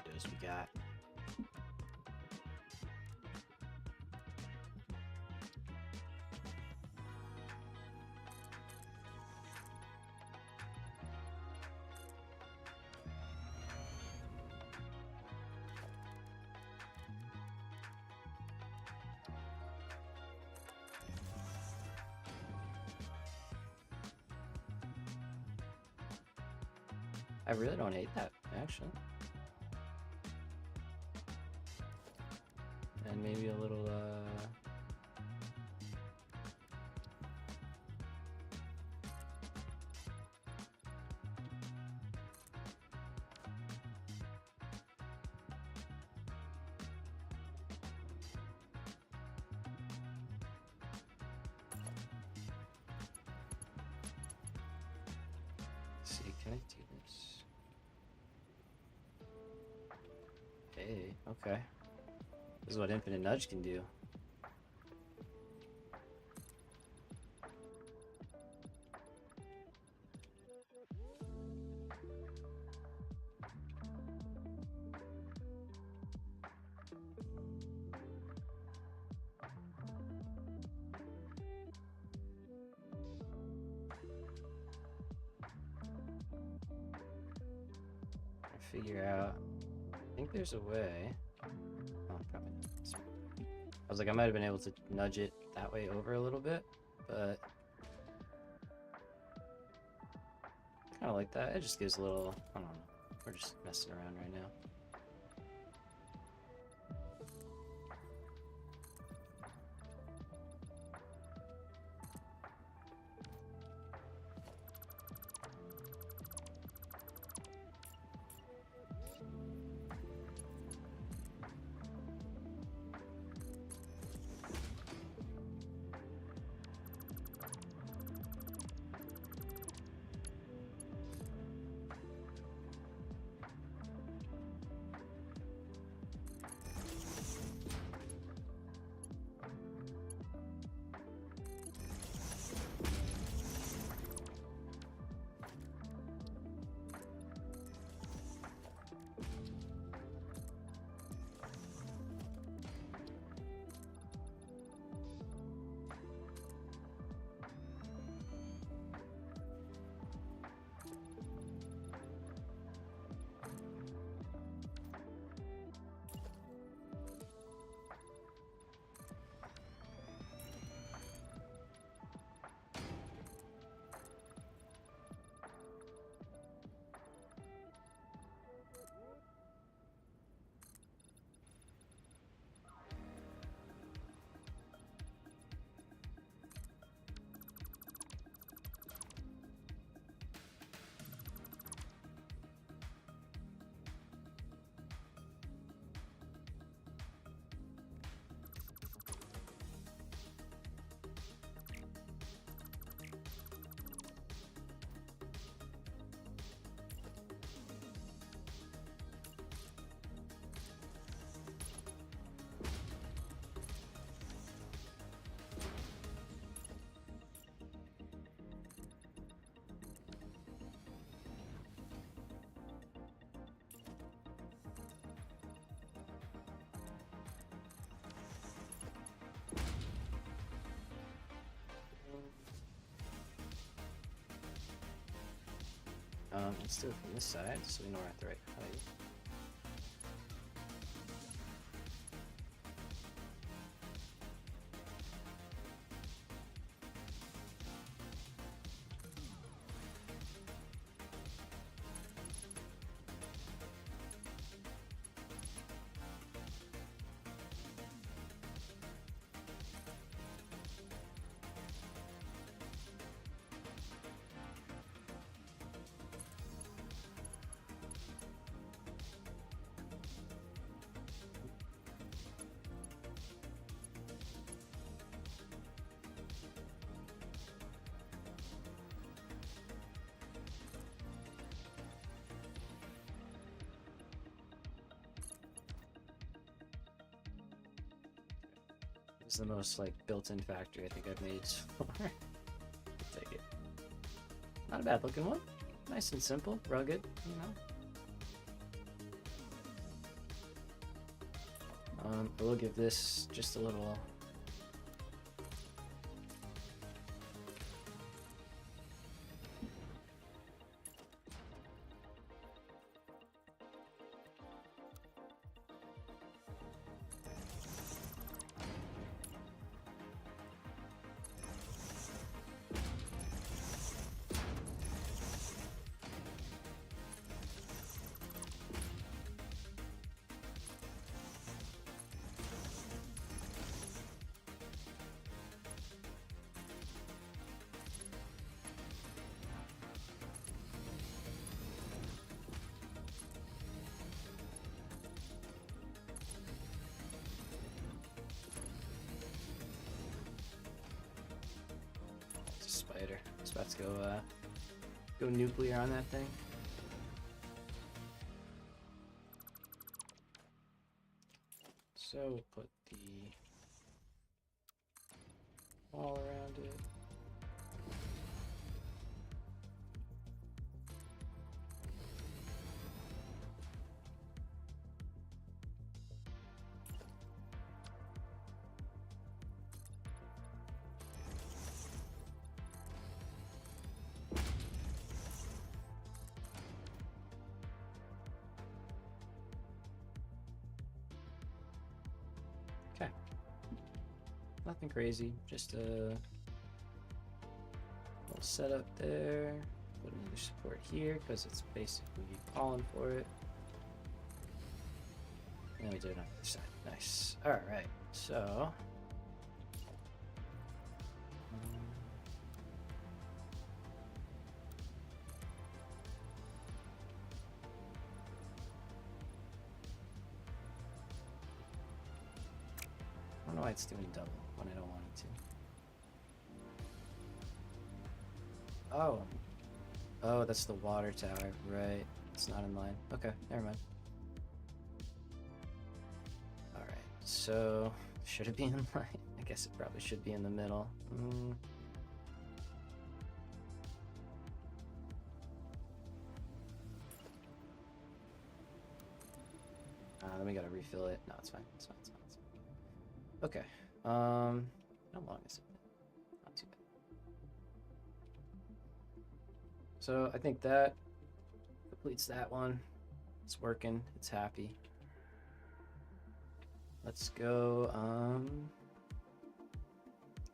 Windows we got. I really don't hate that, actually. And maybe a little, Can I do this? Hey, okay. This is what Infinite Nudge can do. Figure out. I think there's a way. Oh, probably not. I was like, I might have been able to nudge it that way over a little bit, but kind of like that. It just gives a little. I don't know. We're just messing around right now. Let's do it from this side so we know we're at the right height. It's the most like built-in factory I think I've made so far. I'll take it. Not a bad looking one. Nice and simple, rugged, you know. I will give this just a little. Spider. It's about to go go nuclear on that thing. So we'll put the wall around it. Okay. Nothing crazy, just a little setup there. Put another support here because it's basically calling for it. And we did it on the other side. Nice. Alright, so. I don't know why it's doing double when I don't want it to. Oh. Oh, that's the water tower. Right. It's not in line. Okay, never mind. Alright, so should it be in line? I guess it probably should be in the middle. Then we gotta refill it. No, it's fine. It's fine. It's fine. It's fine. Okay. How long is it? Not too bad. So I think that completes that one. It's working. It's happy. Let's go.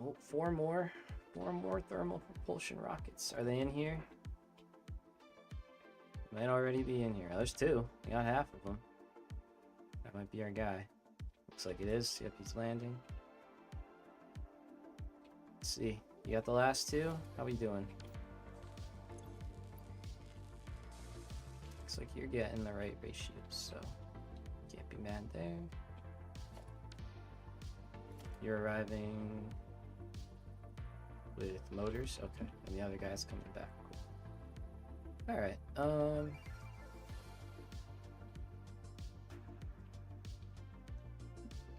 Oh, four more thermal propulsion rockets. Are they in here? Might already be in here. There's two. We got half of them. That might be our guy. Looks like it is. Yep, he's landing. Let's see. You got the last two? How we doing? Looks like you're getting the right ratios, so can't be mad there. You're arriving with motors. Okay, and the other guy's coming back. Cool. Alright,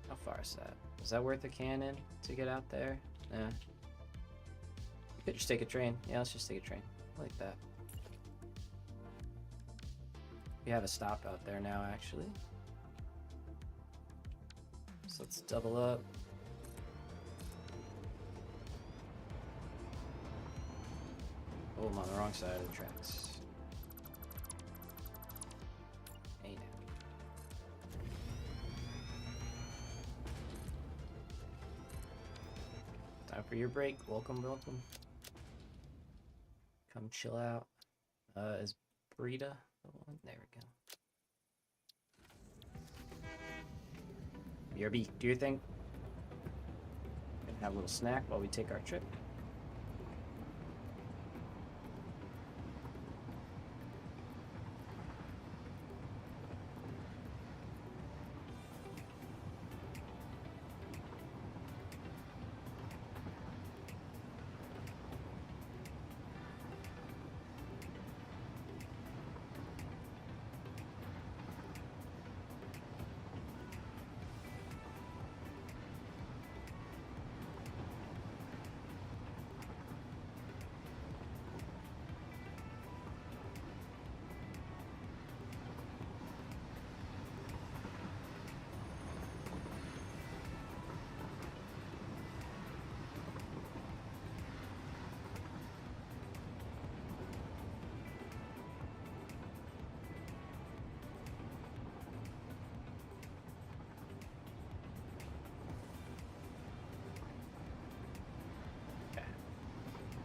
how far is that? Is that worth a cannon to get out there? Nah. You could just take a train. Yeah, let's just take a train. I like that. We have a stop out there now, actually. So let's double up. Oh, I'm on the wrong side of the tracks. Hey now. Time for your break. Welcome, welcome. Come chill out. Is Brita the one? There we go. BRB, do your thing. Gonna have a little snack while we take our trip.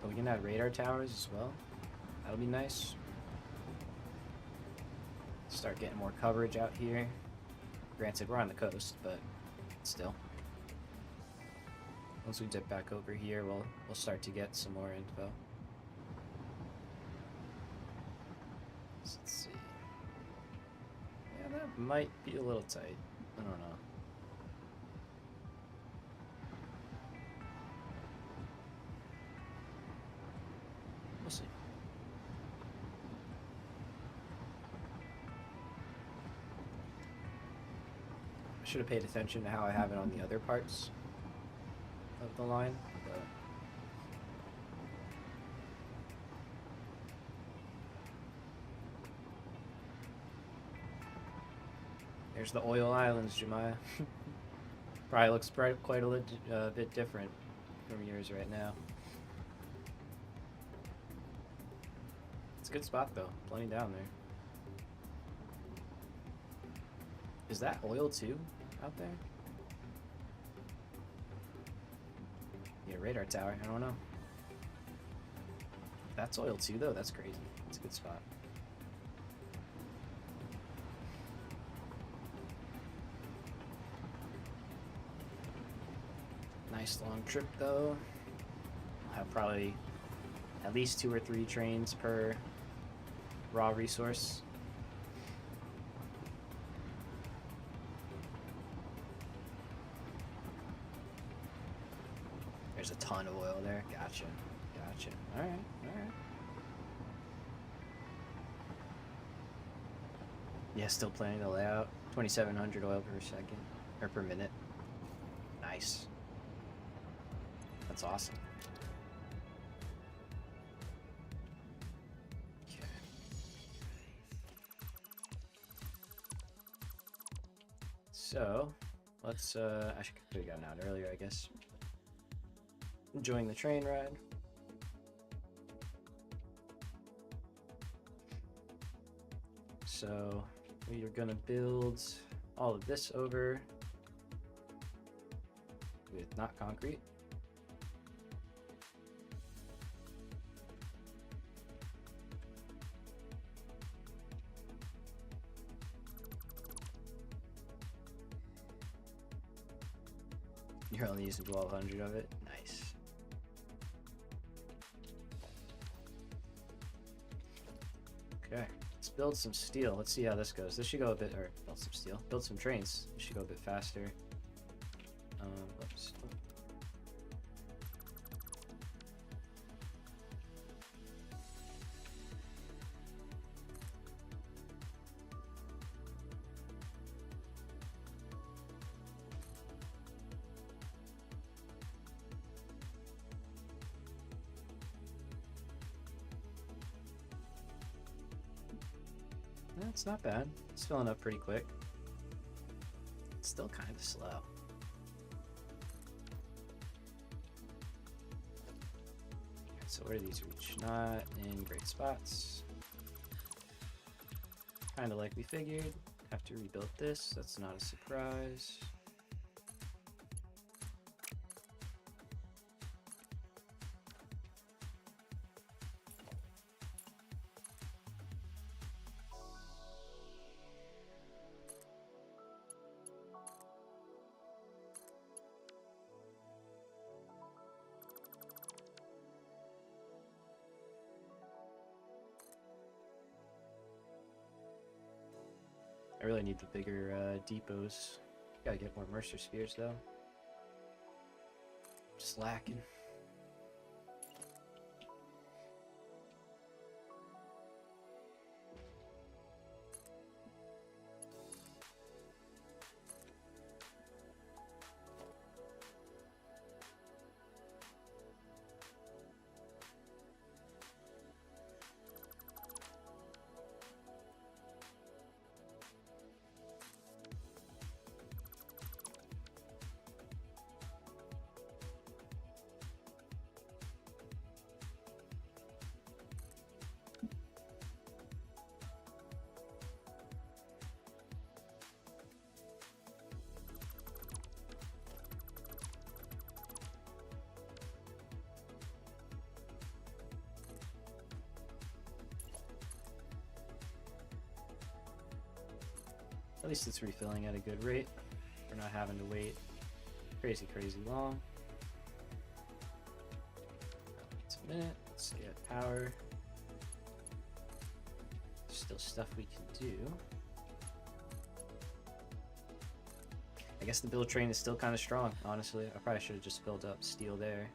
We can add radar towers as well. That'll be nice. Start getting more coverage out here. Granted, we're on the coast, but still. Once we dip back over here, we'll start to get some more info. So let's see. Yeah, that might be a little tight. I don't know. We'll see. Should have paid attention to how I have it on the other parts of the line, but there's the oil islands, Jemiah. Probably looks quite a bit different from yours right now. It's a good spot though, plenty down there. Is that oil too out there? Yeah, radar tower, I don't know. If that's oil too though, that's crazy. It's a good spot. Nice long trip though. I'll have probably at least 2 or 3 trains per raw resource. There's a ton of oil there. Gotcha. Gotcha. Alright, alright. Yeah, still planning the layout. 2,700 oil per second. Or per minute. Nice. That's awesome. Okay. So, let's, I should have gotten out earlier, I guess. Enjoying the train ride. So, we are gonna build all of this over with not concrete. You're only using 1,200 of it. Nice. Okay, let's build some steel. Let's see how this goes. This should go a bit, or build some steel. Build some trains. This should go a bit faster. Whoops. That's not bad. It's filling up pretty quick. It's still kind of slow. Alright, so where do these reach? Not in great spots. Kind of like we figured. Have to rebuild this. That's not a surprise. I really need the bigger depots. Gotta get more Mercer Spheres though. Slacking. At least it's refilling at a good rate. We're not having to wait crazy long. It's a minute. Let's get power. Still stuff we can do. I guess the build train is still kind of strong, honestly. I probably should have just filled up steel there.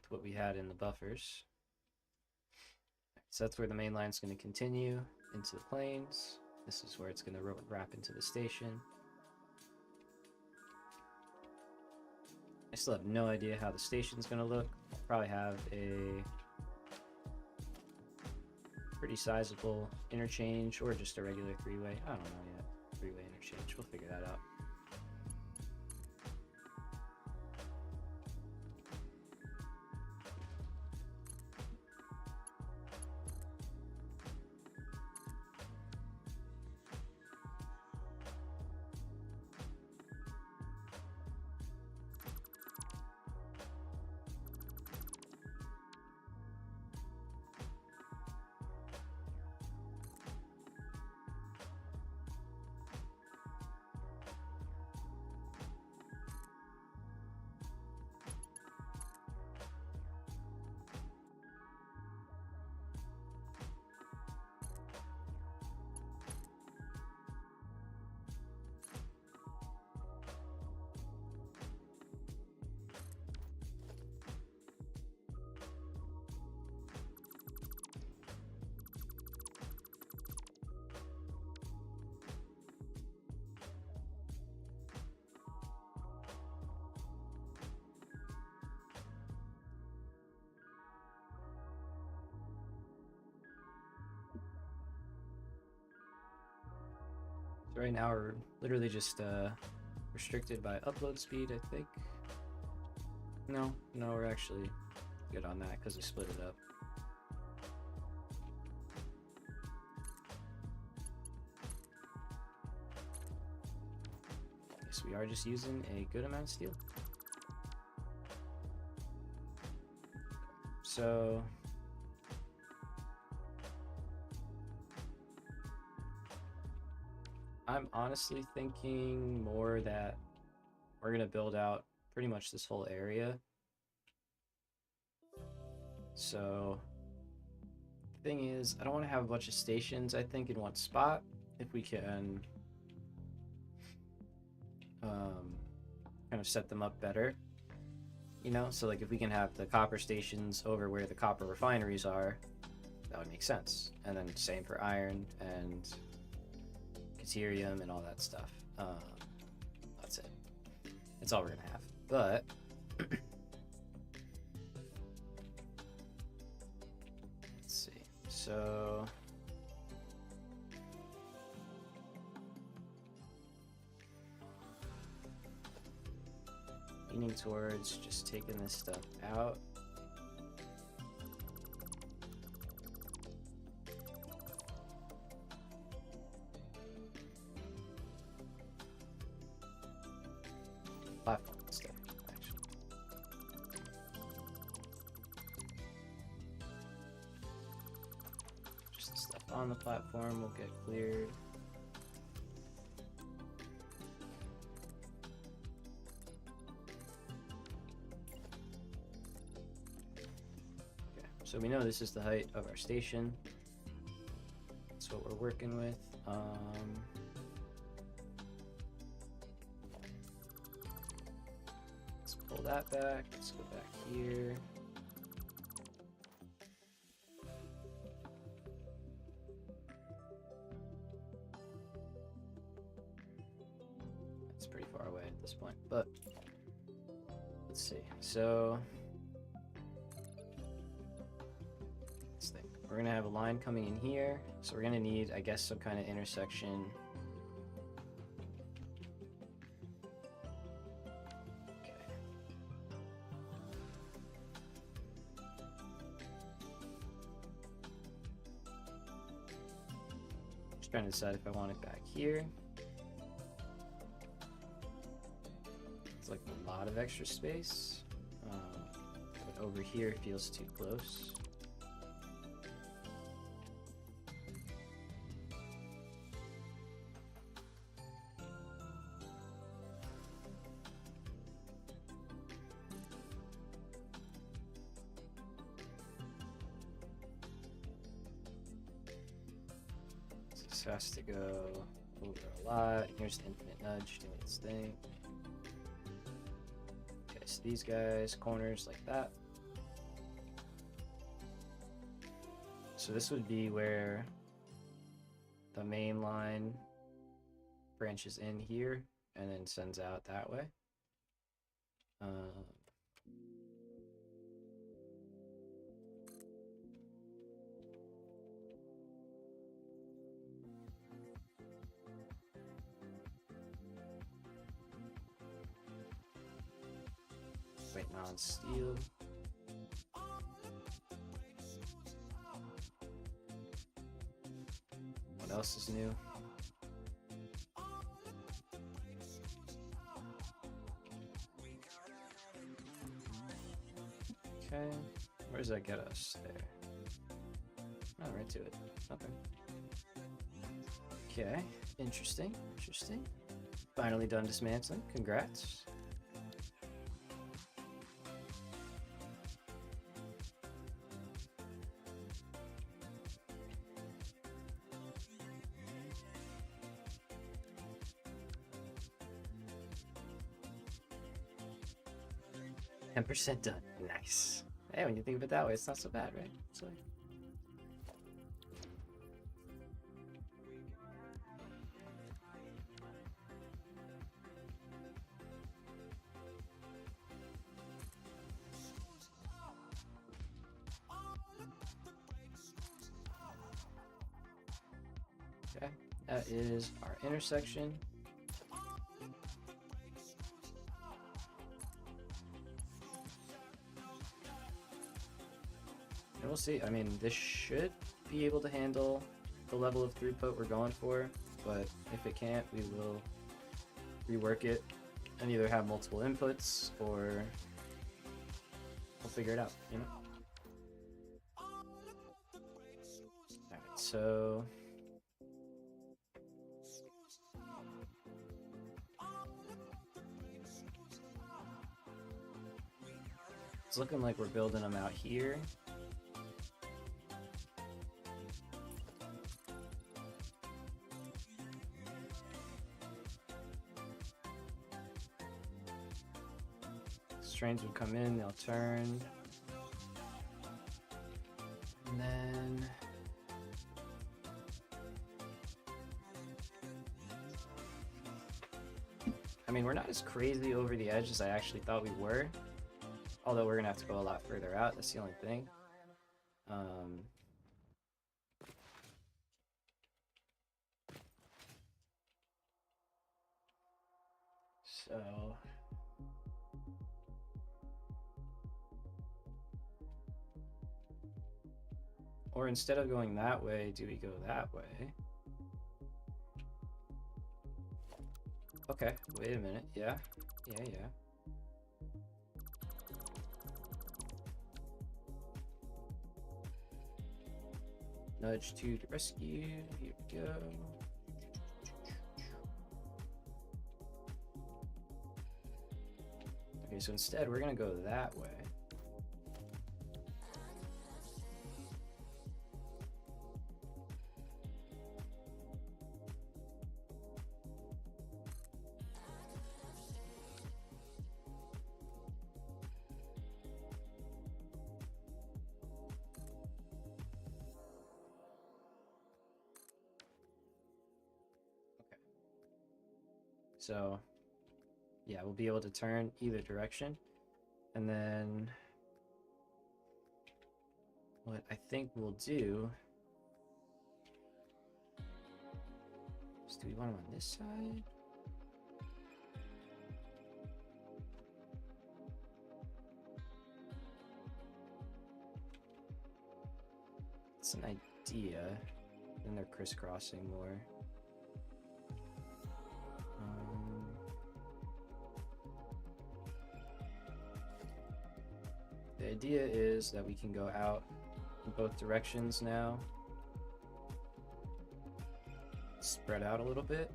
What we had in the buffers. So that's where the main line is going to continue into the plains. This is where it's going to wrap into the station. I still have no idea how the station's going to look. I'll probably have a pretty sizable interchange or just a regular three-way. I don't know yet. Three-way interchange. We'll figure that out. So right now we're literally just restricted by upload speed, I think. No, we're actually good on that because we split it up. Yes, we are just using a good amount of steel. So I'm honestly thinking more that we're going to build out pretty much this whole area. So the thing is, I don't want to have a bunch of stations, I think, in one spot. If we can kind of set them up better, you know? So like if we can have the copper stations over where the copper refineries are, that would make sense. And then same for iron and deuterium and all that stuff. That's it. That's all we're gonna have. But let's see. So leaning towards just taking this stuff out. Platform instead, actually. Just the stuff on the platform will get cleared. Okay, so we know this is the height of our station. That's what we're working with. Pull that back. Let's go back here. That's pretty far away at this point, but let's see. So let's think. We're gonna have a line coming in here, so we're gonna need, I guess, some kind of intersection. Trying to decide if I want it back here. It's like a lot of extra space, but over here feels too close. This has to go over a lot. Here's the infinite nudge doing its thing. Okay, so these guys, corners like that. So this would be where the main line branches in here and then sends out that way. Waiting on steel. What else is new? Okay, where does that get us? There. Oh, right to it. Okay. Okay, interesting, interesting. Finally done dismantling. Congrats. %10 done. Nice. Hey, when you think of it that way, it's not so bad, right? So. Okay, that is our intersection. And we'll see. I mean, this should be able to handle the level of throughput we're going for, but if it can't, we will rework it and either have multiple inputs or we'll figure it out, you know? Alright, so it's looking like we're building them out here. Trains would come in, they'll turn. And then I mean, we're not as crazy over the edge as I actually thought we were. Although we're gonna have to go a lot further out, that's the only thing. So or instead of going that way, do we go that way? Okay, wait a minute. Yeah. Nudge to the rescue. Here we go. Okay, so instead we're gonna go that way. So, yeah, we'll be able to turn either direction. And then what I think we'll do is, do we want them on this side? It's an idea. Then they're crisscrossing more. The idea is that we can go out in both directions now. Spread out a little bit.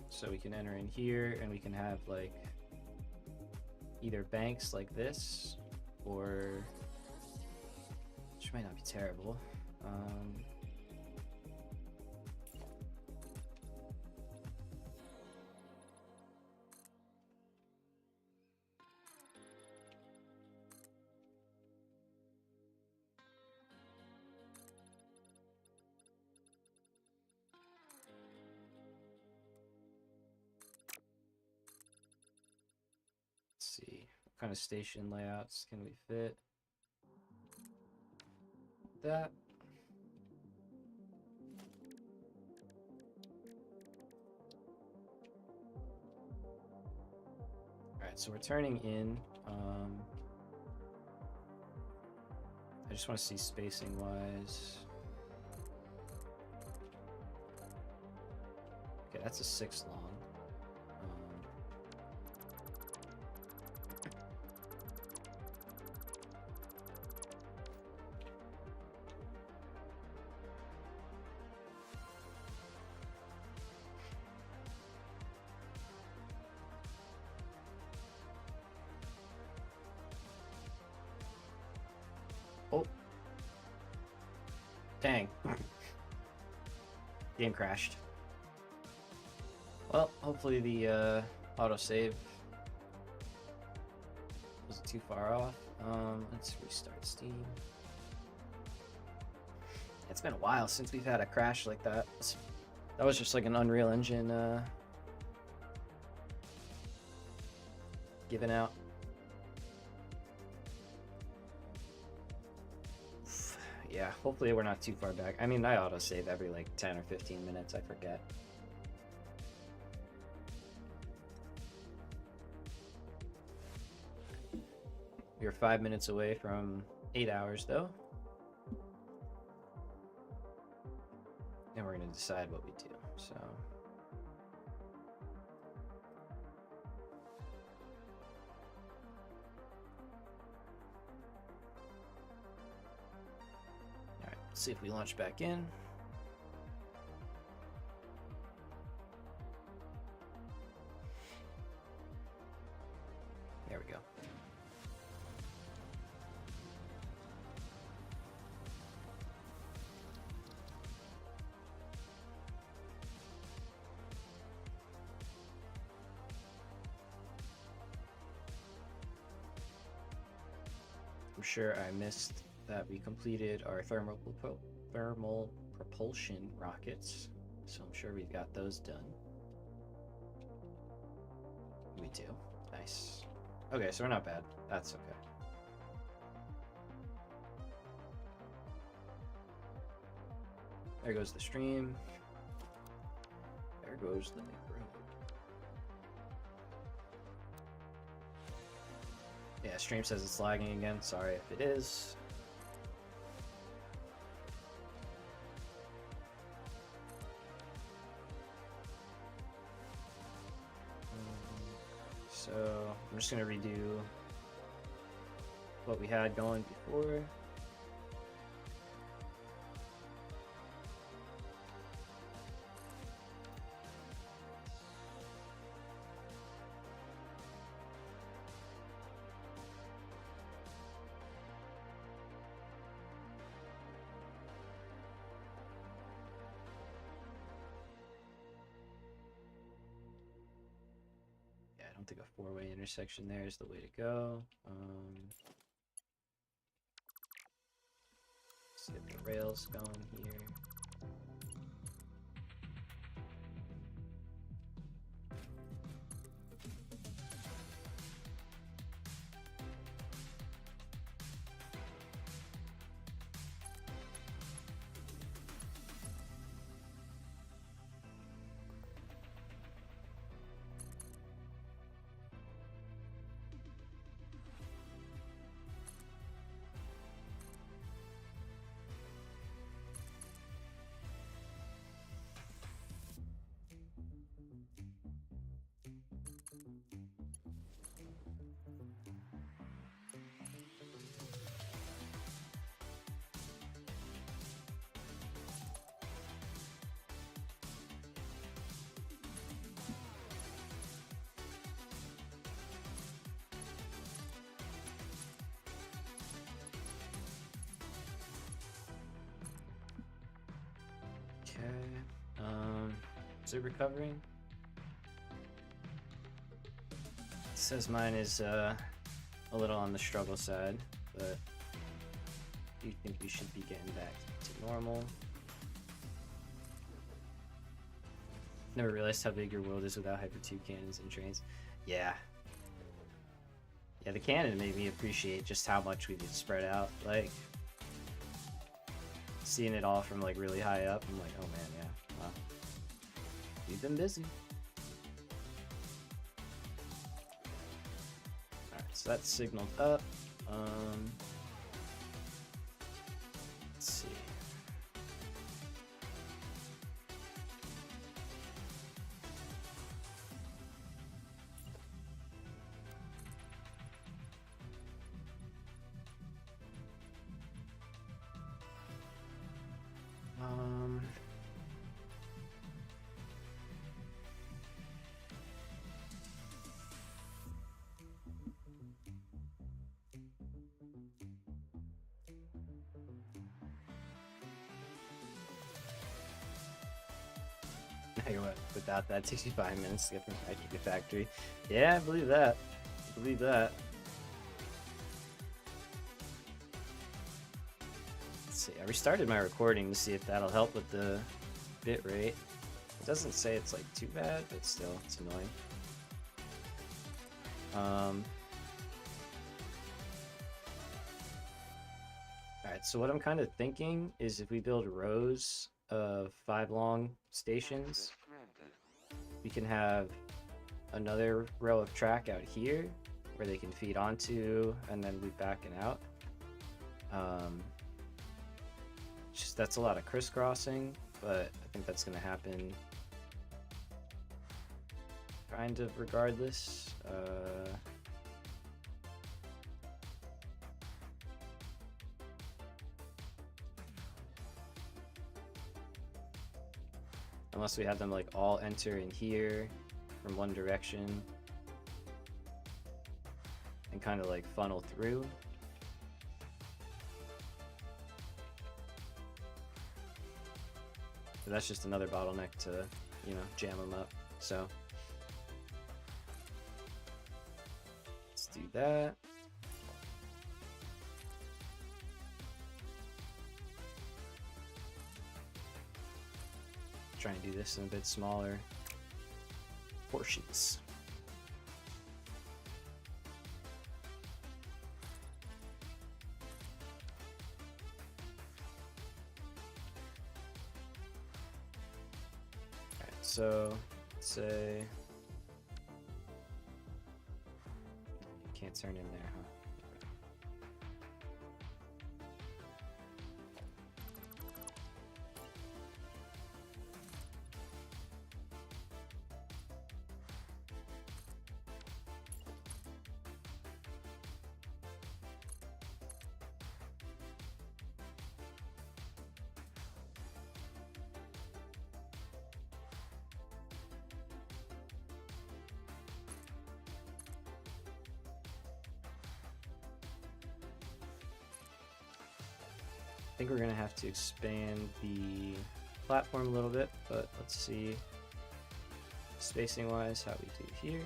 So we can enter in here and we can have like either banks like this, or which might not be terrible. kind of station layouts can we fit? That. Alright, so we're turning in. I just want to see spacing wise. Okay, that's a 6 long. Oh. Dang. Game crashed. Well, hopefully the autosave wasn't too far off. Let's restart Steam. It's been a while since we've had a crash like that. That was just like an Unreal Engine giving out. Yeah, hopefully we're not too far back. I mean, I autosave every like 10 or 15 minutes, I forget. We're 5 minutes away from 8 hours though. And we're gonna decide what we do, so. Alright, let's see if we launch back in. There we go. I'm sure I missed that we completed our thermal propulsion rockets, so I'm sure we've got those done. We do. Nice. Okay, so we're not bad. That's okay. There goes the stream. There goes the neighborhood. Yeah, stream says it's lagging again. Sorry if it is. So I'm just gonna redo what we had going before. I don't think a four-way intersection there is the way to go. Let's get the rails going here. Okay. Is it recovering? It says mine is a little on the struggle side, but do you think we should be getting back to normal? Never realized how big your world is without Hyper 2 cannons and trains. Yeah. Yeah, the cannon made me appreciate just how much we could spread out. Like, seeing it all from like really high up, I'm like, oh man, yeah, wow. We've been busy. Alright, so that's signaled up. Let's see. Hey, what? Without that, 65 minutes to get from factory to factory. Yeah, I believe that. I believe that. Let's see. I restarted my recording to see if that'll help with the bit rate. It doesn't say it's like too bad, but still, it's annoying. Alright, so what I'm kind of thinking is if we build rows of 5 long stations, we can have another row of track out here where they can feed onto and then loop back and out. Just that's a lot of crisscrossing, but I think that's going to happen kind of regardless. Unless we have them like all enter in here from one direction and kind of like funnel through. But that's just another bottleneck to, you know, jam them up. So let's do that. Try and do this in a bit smaller portions. Alright, so let's say you can't turn in there, huh? I think we're gonna have to expand the platform a little bit, but let's see spacing wise how we do here.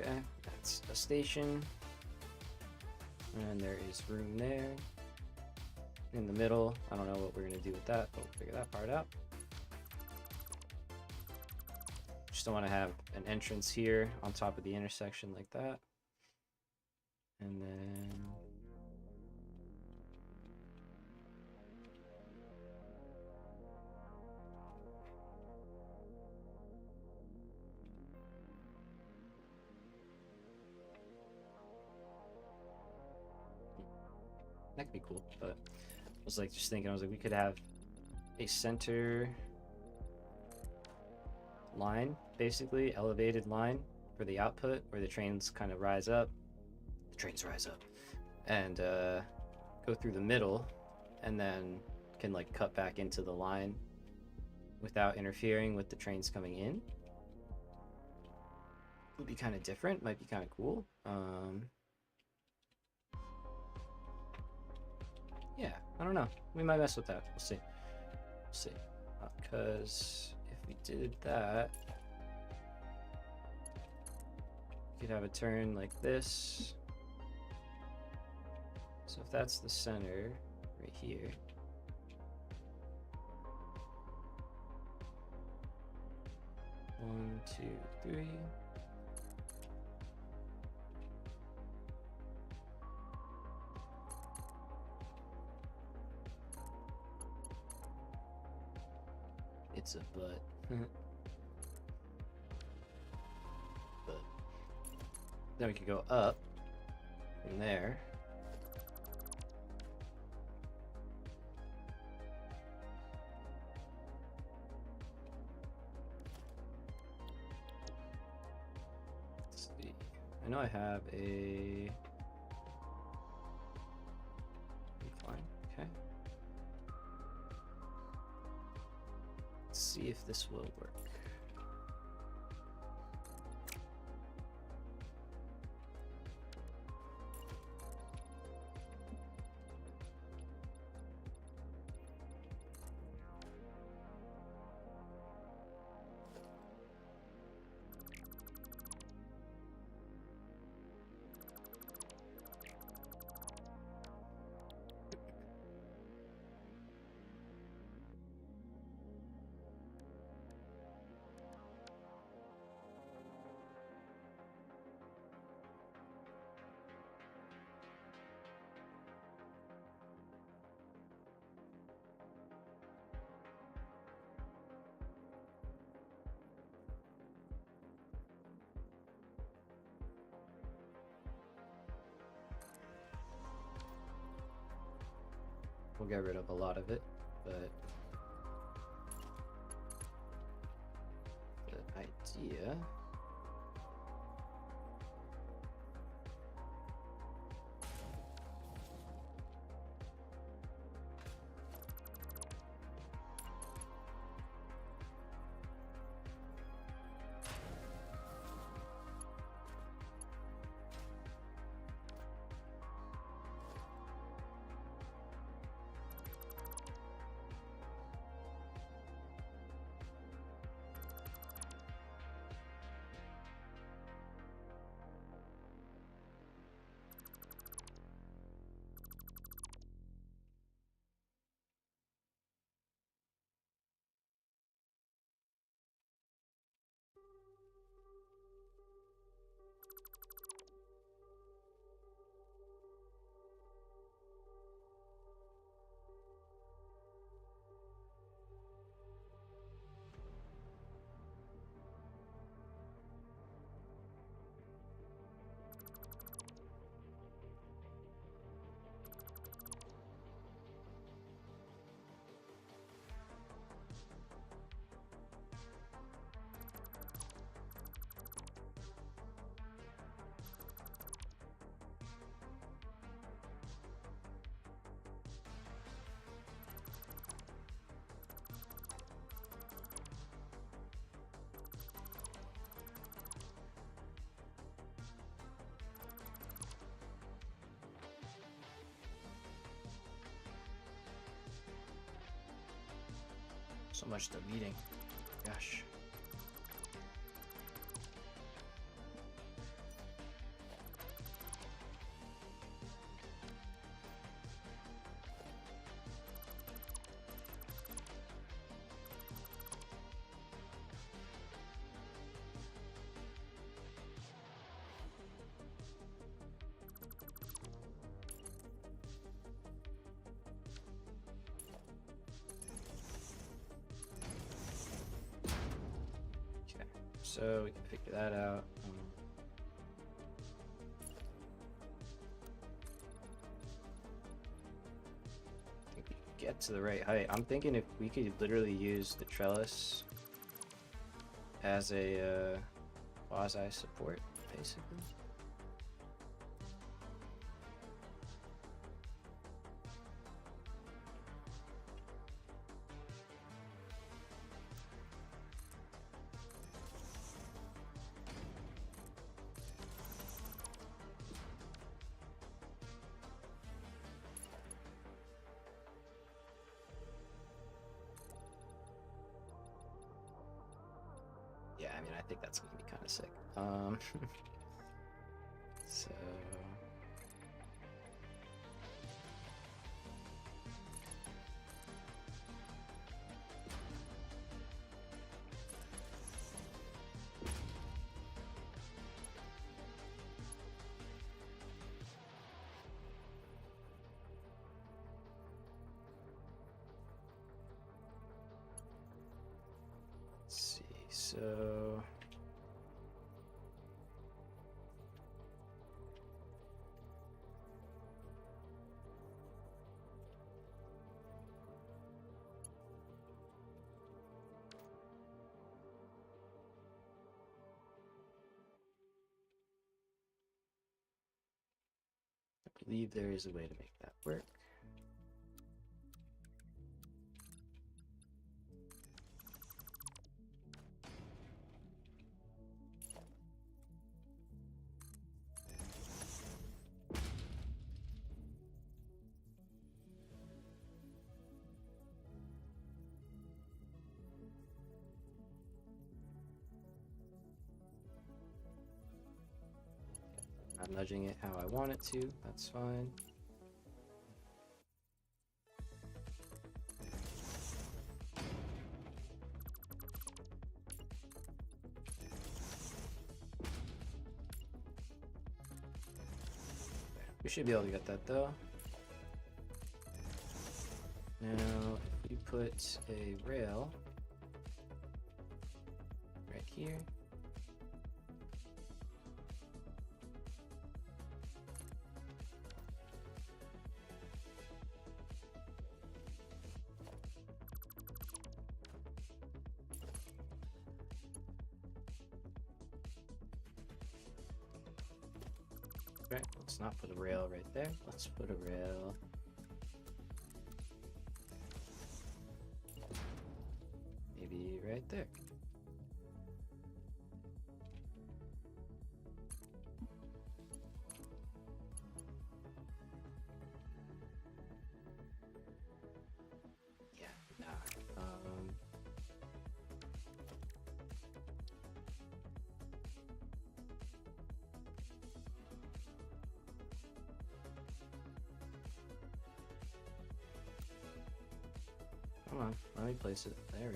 Okay, that's a station, and there is room there. In the middle, I don't know what we're gonna do with that, but we'll figure that part out. Just don't want to have an entrance here on top of the intersection like that. And then that could be cool, but I was like just thinking, I was like, we could have a center line, basically elevated line for the output where the trains kind of rise up. The trains rise up and go through the middle, and then can like cut back into the line without interfering with the trains coming in. Would be kind of different, might be kind of cool. Yeah, I don't know. We might mess with that. We'll see. We'll see. Because if we did that, we could have a turn like this. So if that's the center right here, one, two, three. It's a butt. But then we could go up from there. Let's see. I know I have a incline. Okay. Let's see if this will work. We'll get rid of a lot of it, but the idea so much deleting. Gosh. So we can figure that out. I think we can get to the right height. I'm thinking if we could literally use the trellis as a quasi support, basically. think that's gonna be kind of sick. So let's see. So I believe there is a way to make that work. I'm nudging it how I want it to, that's fine. We should be able to get that though. Now, if we put a rail right here, right, let's not put a rail right there. Let's put a rail maybe right there. Yeah, nah. Come on, let me place it. There we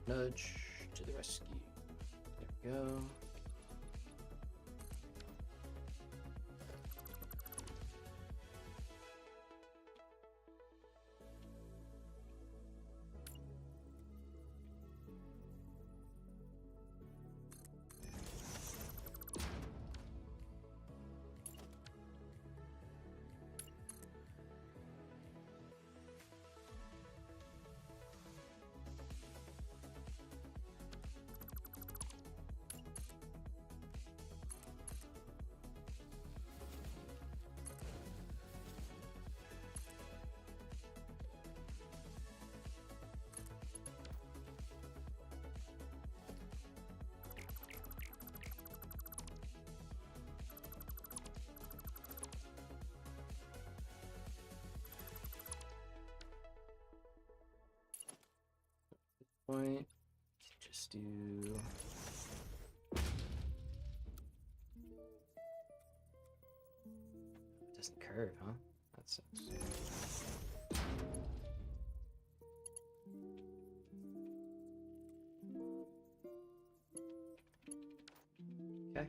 go. Nudge to the rescue. There we go. Point. Just do. Doesn't curve, huh? That sucks. Okay.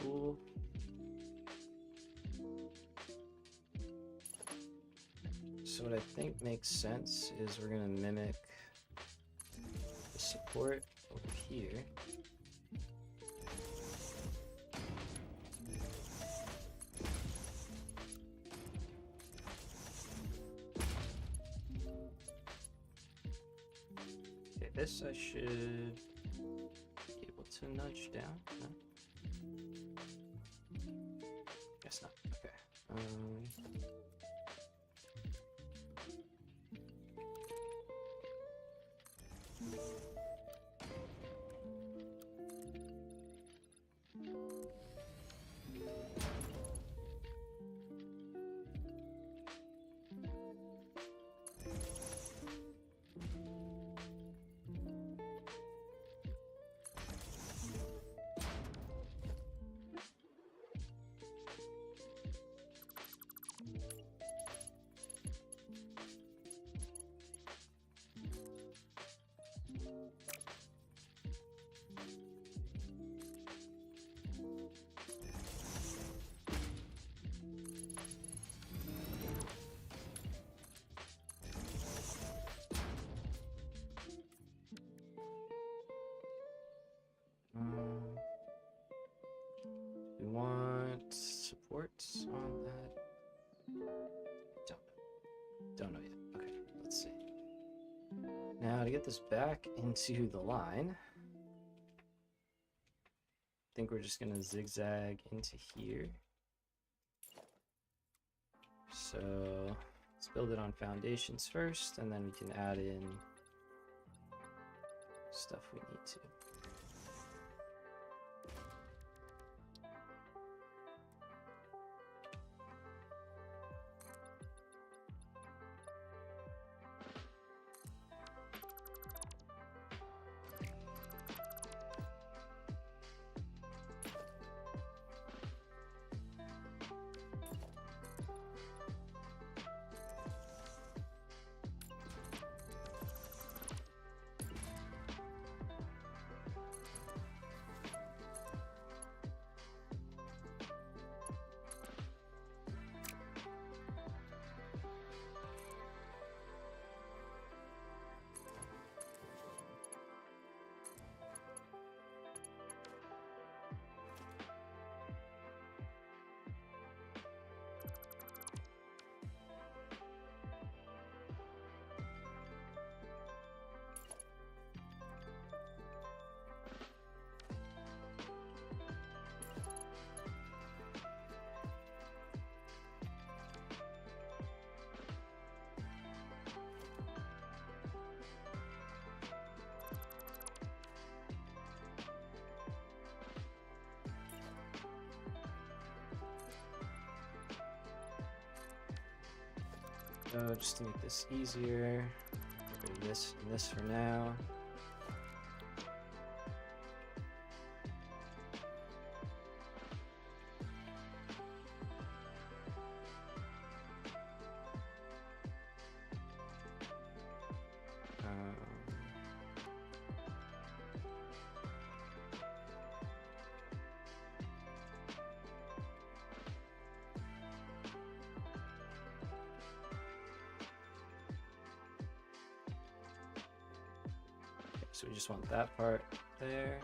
Cool. So what I think makes sense is we're gonna mimic the support over here. Okay, this I should be able to nudge down. No? Guess not. Okay. on that? Don't know yet. Okay, let's see. Now to get this back into the line, I think we're just gonna zigzag into here. So let's build it on foundations first, and then we can add in stuff we need to. So just to make this easier, get rid of this and this for now. So we just want that part there.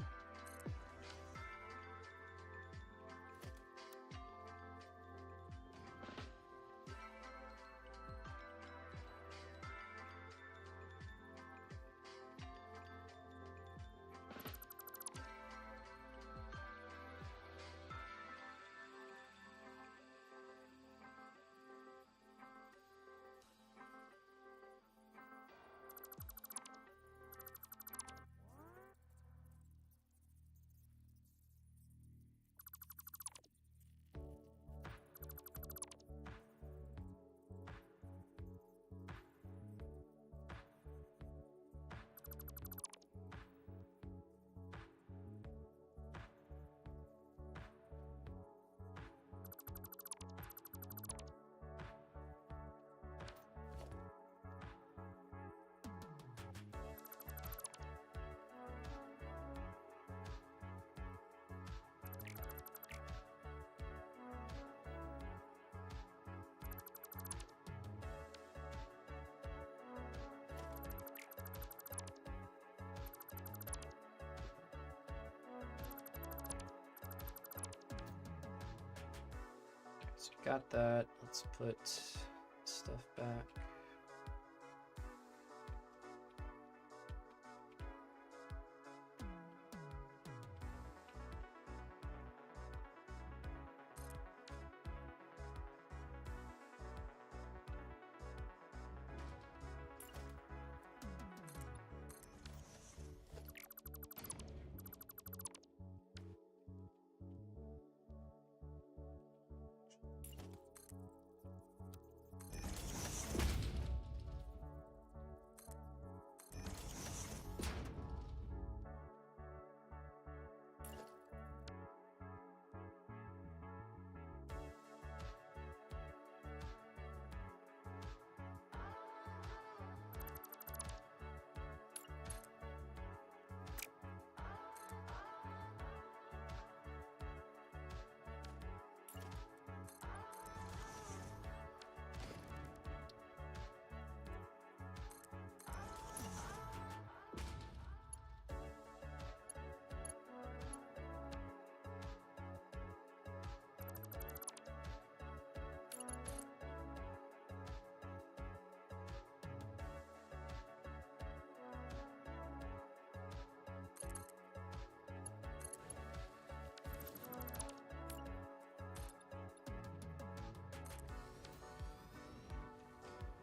So we got that. Let's put stuff back.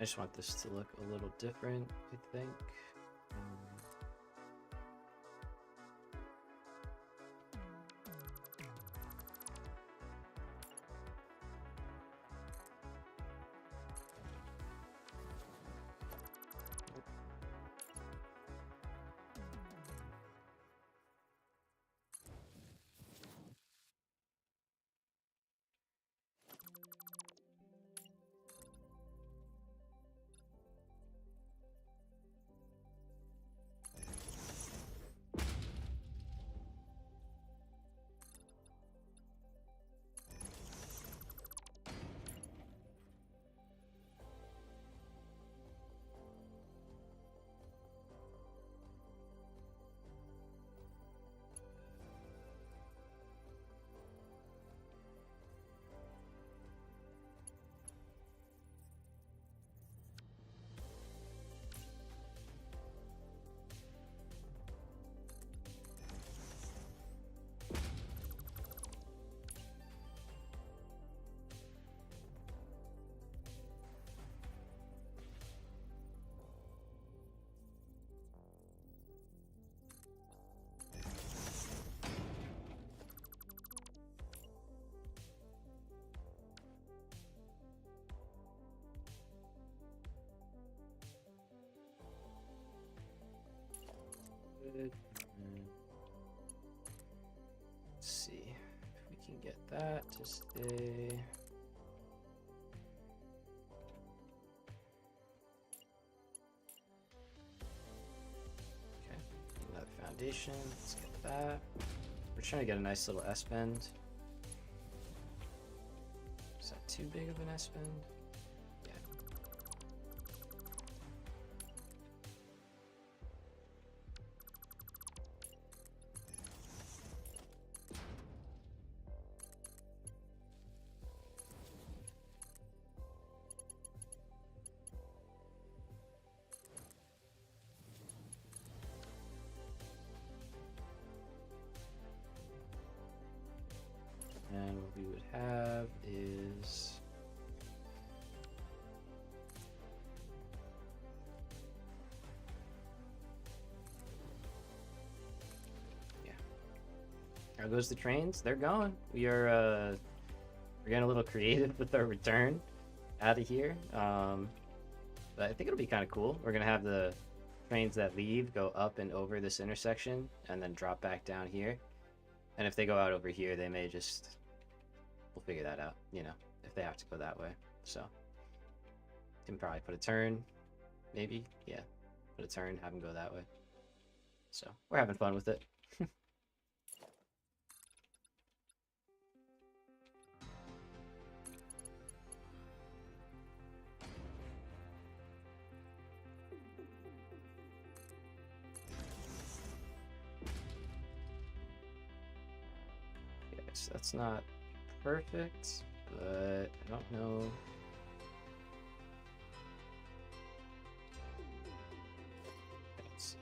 I just want this to look a little different, I think. Good. Let's see if we can get that to stay. Okay, another foundation. Let's get that. We're trying to get a nice little S bend. Is that too big of an S bend? Yeah. And what we would have is there goes the trains. They're going. We're getting a little creative with our return out of here. But I think it'll be kind of cool. We're gonna have the trains that leave go up and over this intersection and then drop back down here. And if they go out over here, they may just, we'll figure that out, you know, if they have to go that way. So can probably put a turn, maybe, yeah, put a turn, have them go that way. So we're having fun with it. So that's not perfect, but I don't know. Let's see.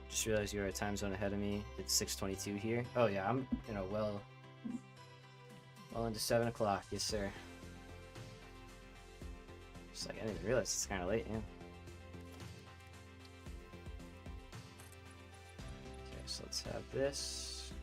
Just realized you're a time zone ahead of me. It's 6:22 here. Oh yeah, I'm well into 7 o'clock. Yes, sir. Just like I didn't even realize it's kind of late. Yeah. So let's have this.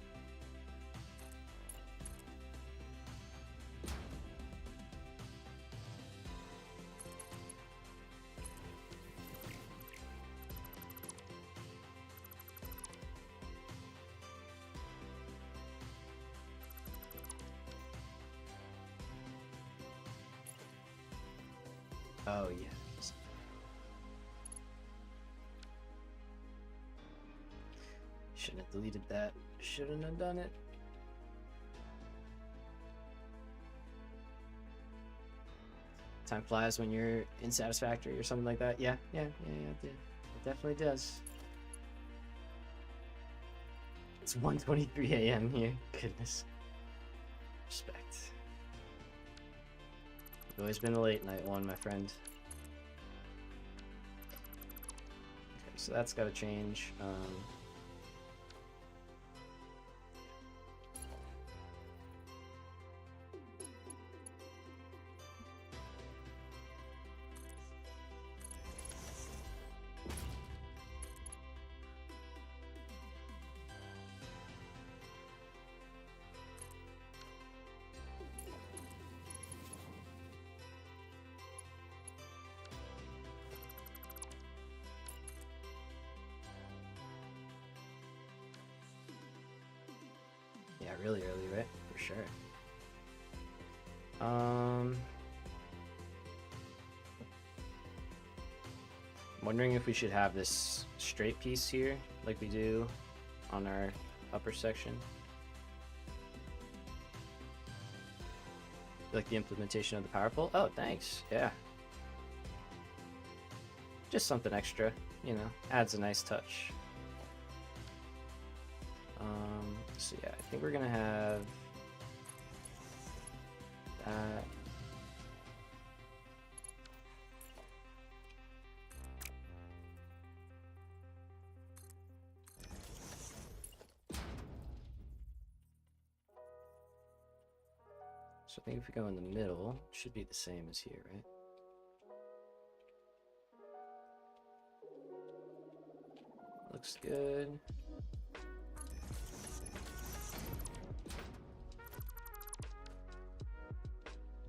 Oh, yeah. Shouldn't have deleted that. Shouldn't have done it. Time flies when you're in Satisfactory or something like that. Yeah, it definitely does. It's 1:23 a.m. here. Goodness. Respect. You've always been the late night one, my friend. Okay, so that's got to change. Yeah, really early, right? For sure. I'm wondering if we should have this straight piece here, like we do on our upper section. Like the implementation of the power pole. Oh, thanks. Yeah. Just something extra, you know, adds a nice touch. So yeah, I think we're gonna have that. So I think if we go in the middle, it should be the same as here, right? Looks good.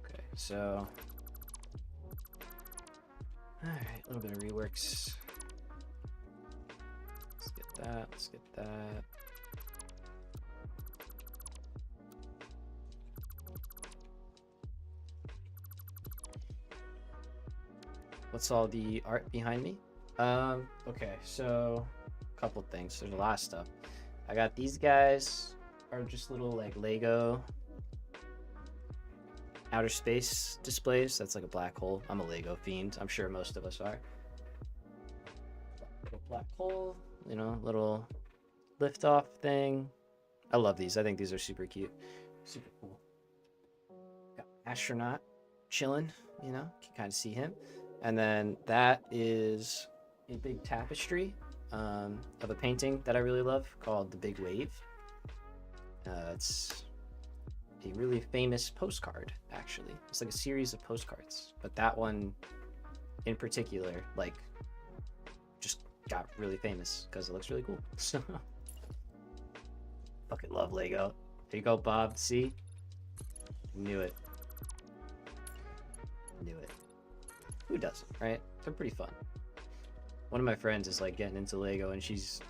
Okay, so alright, a little bit of reworks. Let's get that, let's get that. What's all the art behind me? Okay, so a couple things. There's a lot of stuff. I got these guys are just little like Lego outer space displays. That's like a black hole. I'm a Lego fiend. I'm sure most of us are. Little black hole, you know, little liftoff thing. I love these. I think these are super cute. Super cool. Got astronaut chilling, you know, can kind of see him. And then that is a big tapestry of a painting that I really love called The Big Wave. It's a really famous postcard, actually. It's like a series of postcards, but that one in particular, like, just got really famous because it looks really cool. So, fucking love Lego. There you go, Bob. See? Knew it. Knew it. Who doesn't, right? They're pretty fun. One of my friends is like getting into Lego, and she's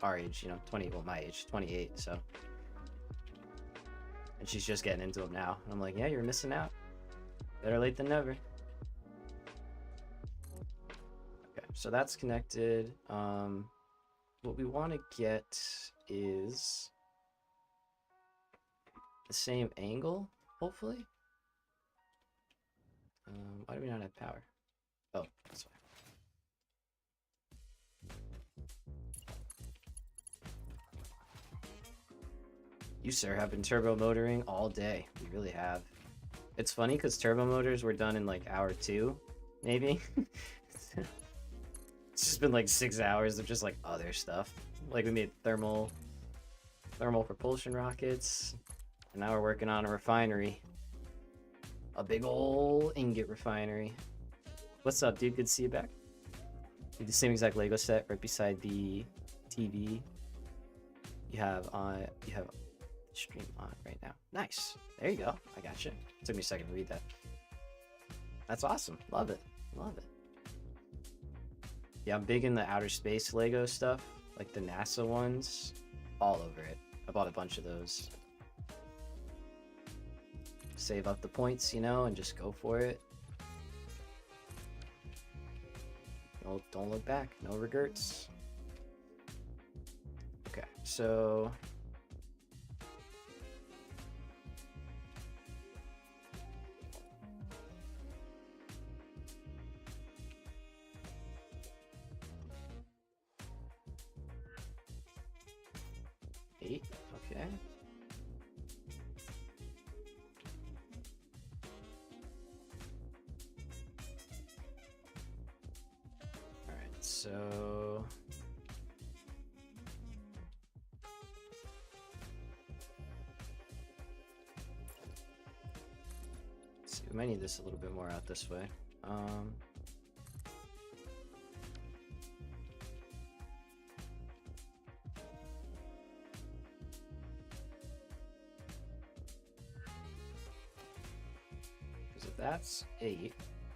our age, you know, 20, well, my age, 28, so. And she's just getting into them now. And I'm like, yeah, you're missing out. Better late than never. Okay, so that's connected. What we want to get is the same angle, hopefully. Why do we not have power? Oh, that's fine. You, sir, have been turbo motoring all day. You really have. It's funny because turbo motors were done in like hour 2, maybe. It's just been like 6 hours of just like other stuff. Like we made thermal propulsion rockets, and now we're working on a refinery. A big ol' ingot refinery. What's up, dude? Good to see you back. Do the same exact Lego set right beside the TV. You have stream on right now. Nice. There you go. I got you. It took me a second to read that. That's awesome. Love it. Love it. Yeah, I'm big in the outer space Lego stuff, like the NASA ones. All over it. I bought a bunch of those. Save up the points, you know, and just go for it. Don't look back. No regrets. Okay, so eight. Okay. So let's see, we might need this a little bit more out this way. Because if that's 8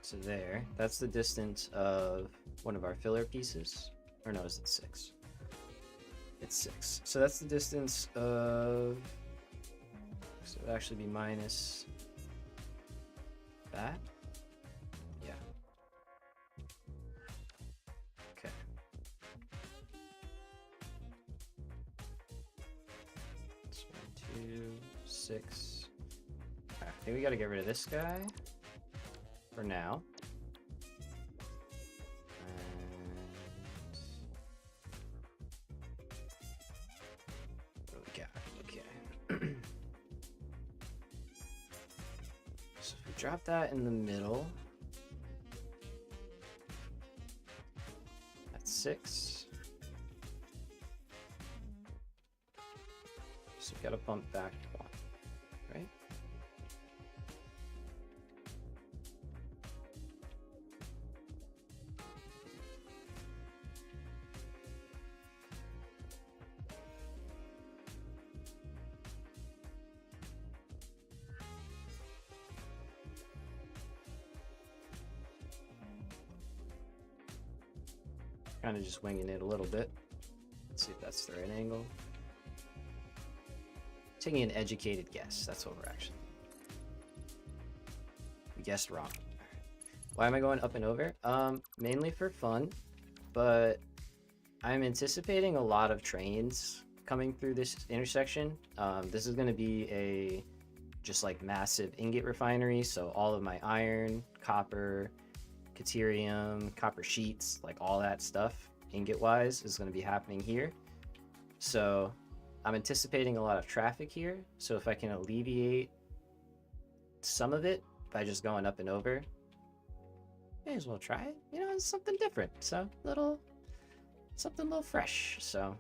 to there, that's the distance of one of our filler pieces. Or no, is it 6? It's 6. So that's the distance of would actually be minus that. Yeah. Okay. That's 1, 2, 6. Alright, I think we gotta get rid of this guy for now. So if we drop that in the middle, that's 6. So we gotta bump back 1, right? Kind of just winging it a little bit. Let's see if that's the right angle. Taking an educated guess. That's what we're actually. We guessed wrong. Why am I going up and over? Mainly for fun, but I'm anticipating a lot of trains coming through this intersection. This is going to be a just like massive ingot refinery, so all of my iron, copper, Caterium, copper sheets, like all that stuff, ingot-wise, is going to be happening here. So I'm anticipating a lot of traffic here. So if I can alleviate some of it by just going up and over, may as well try it. You know, it's something different. So something a little fresh. So,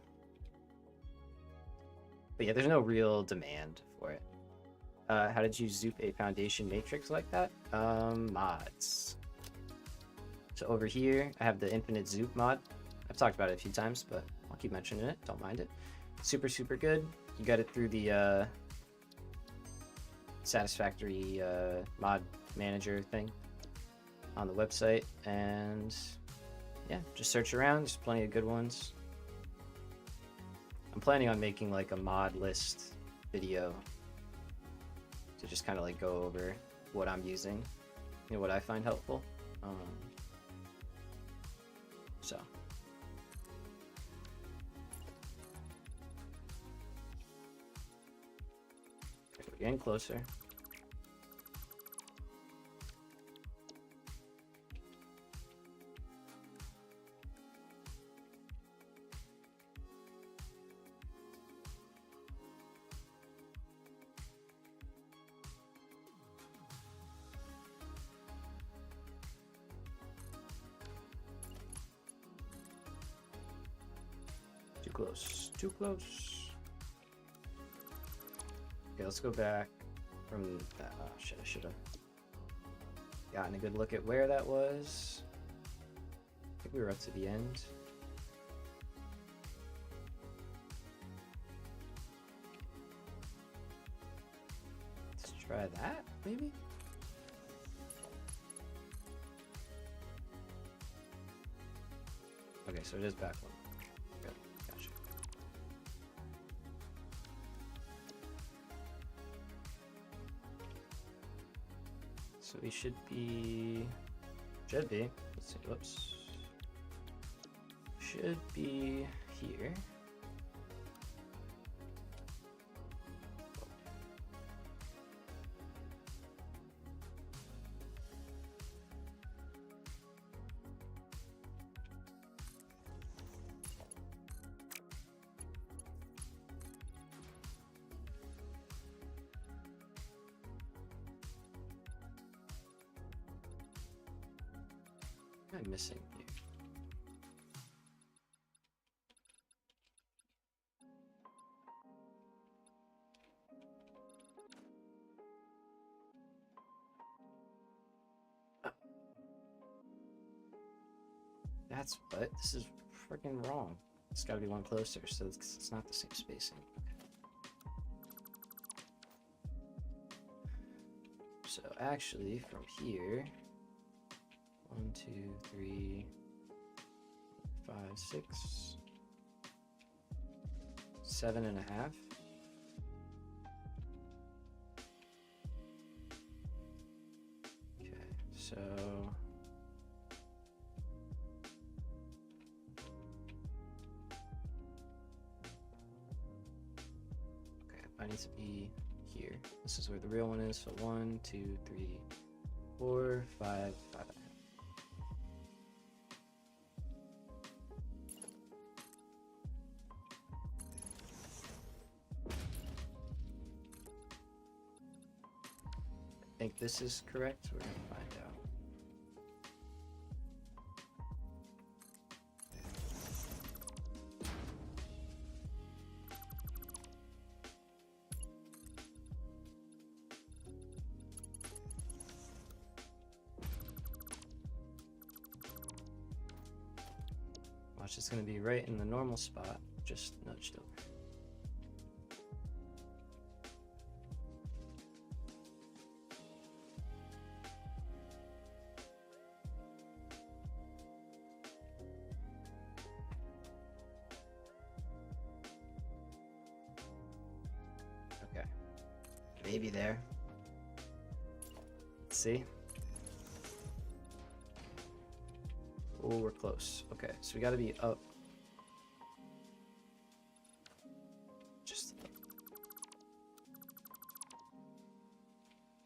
but yeah, there's no real demand for it. How did you zoop a foundation matrix like that? Mods. So over here, I have the infinite zoop mod. I've talked about it a few times, but I'll keep mentioning it. Don't mind it. Super, super good. You got it through the Satisfactory mod manager thing on the website. And yeah, just search around. There's plenty of good ones. I'm planning on making like a mod list video to just kind of like go over what I'm using, you know, what I find helpful. So we're getting closer. Too close. Too close. Okay, let's go back from that. Oh shit, I should have gotten a good look at where that was. I think we were up to the end. Let's try that, maybe? Okay, so it is back one. Good, gotcha. So we should be, let's see, whoops. Should be here. What am I missing here? Oh. That's what? This is freaking wrong. It's gotta be one closer, so it's not the same spacing. So actually, from here, 1, 2, 3, 5, 6, 7.5. so okay, I need to be here. This is where the real one is. So 1, 2, 3, 4, 5, 5. I think this is correct. We're gonna find out. Watch, it's gonna be right in the normal spot, just nudged over. Okay, maybe there. Let's see. Oh, we're close. Okay, so we got to be up. Just up.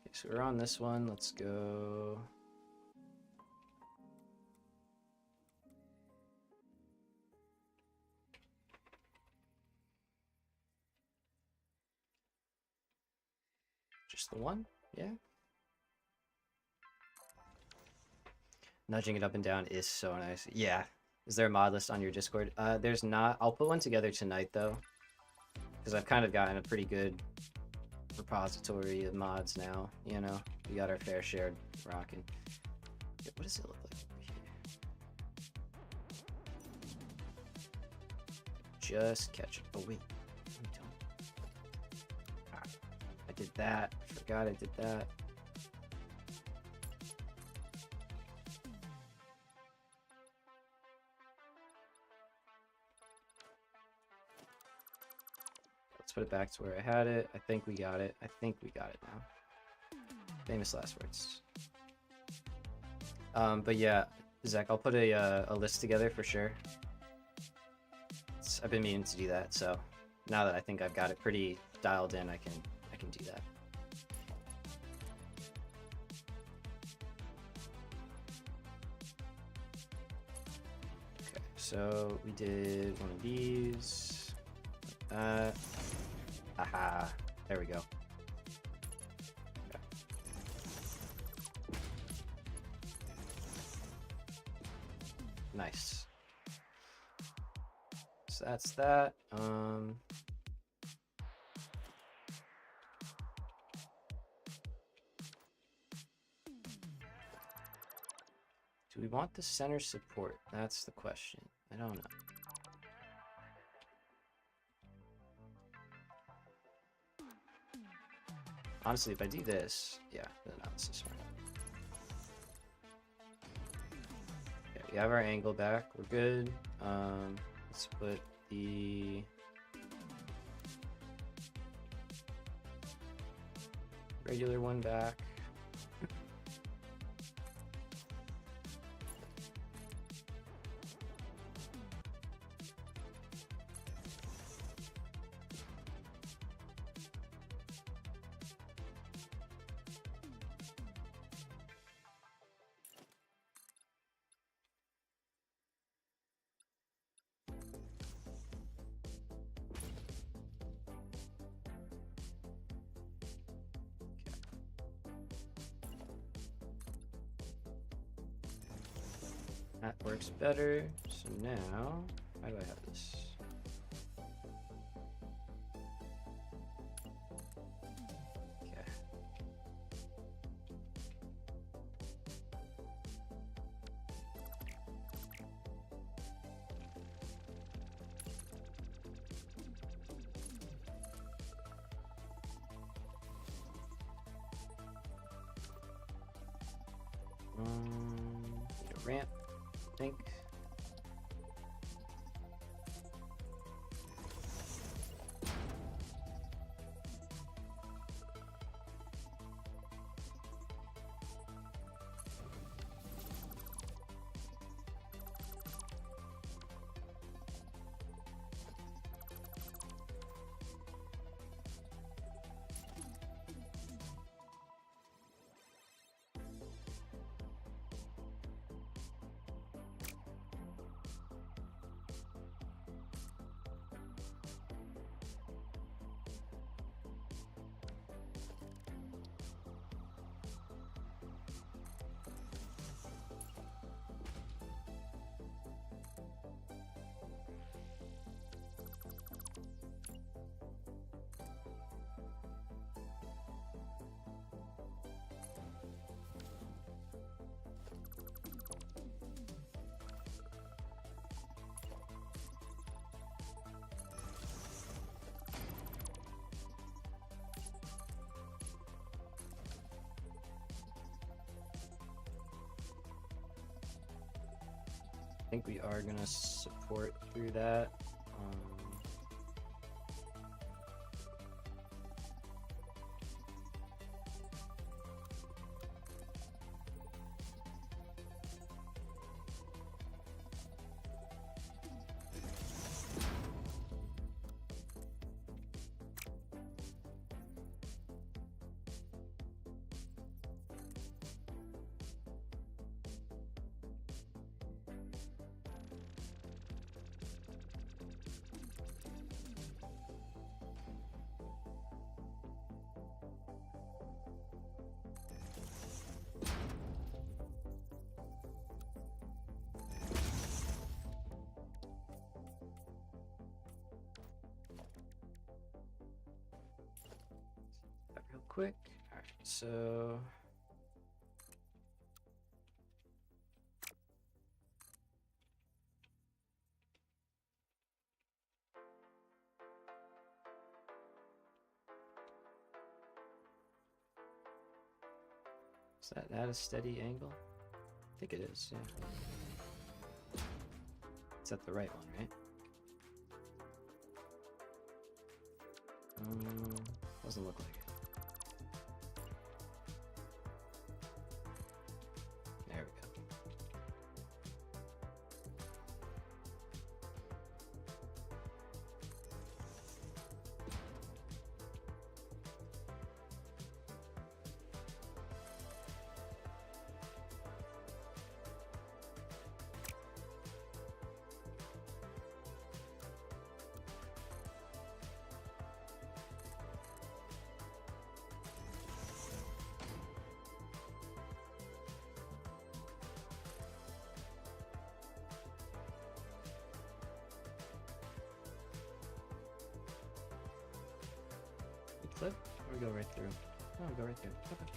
Okay, so we're on this one. Let's go. Just the one? Yeah. Nudging it up and down is so nice. Yeah. Is there a mod list on your Discord? There's not. I'll put one together tonight, though. Because I've kind of gotten a pretty good repository of mods now. You know? We got our fair share rocking. Yeah, what does it look like over here? Just catch it. Oh, wait. Let me tell you. Ah, I did that. I forgot I did that. Put it back to where I had it. I think we got it. I think we got it now. Famous last words. But yeah, Zach, I'll put a list together for sure. I've been meaning to do that, so now that I think I've got it pretty dialed in, I can do that. Okay, so we did one of these. Aha, there we go. Okay. Nice. So that's that. Do we want the center support? That's the question. I don't know. Honestly, if I do this, yeah, no, this is smart. Okay, we have our angle back. We're good. Let's put the regular one back. That works better. So now, how do I have this? Okay. Need a ramp. I think. think we are gonna support through that. That real quick. All right, so is that at a steady angle? I think it is, yeah. It's at the right one, right? Doesn't look like it. There we go. Flip or go right through? Oh, go right through. Okay.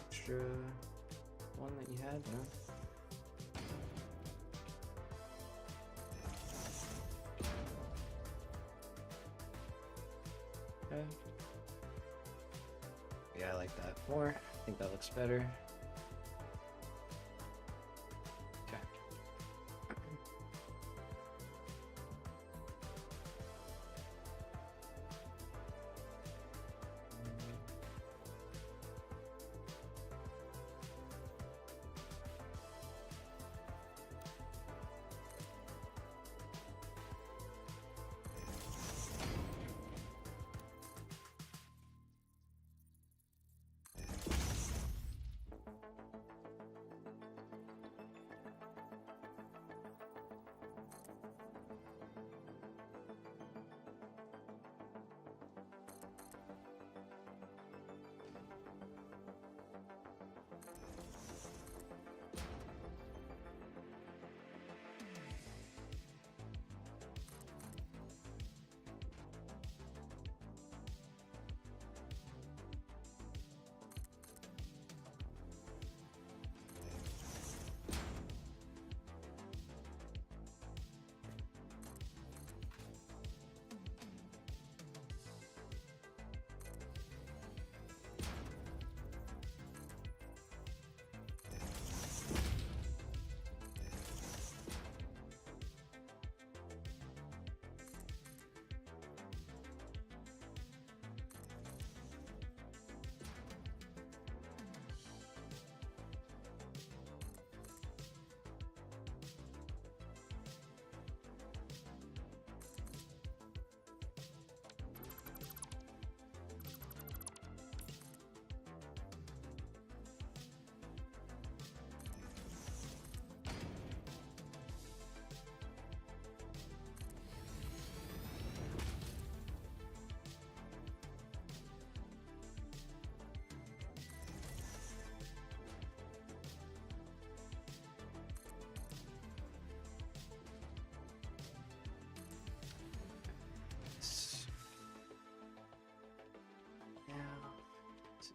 Extra one that you had, no? Okay. Yeah, I like that more. I think that looks better. Okay.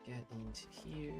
get into here.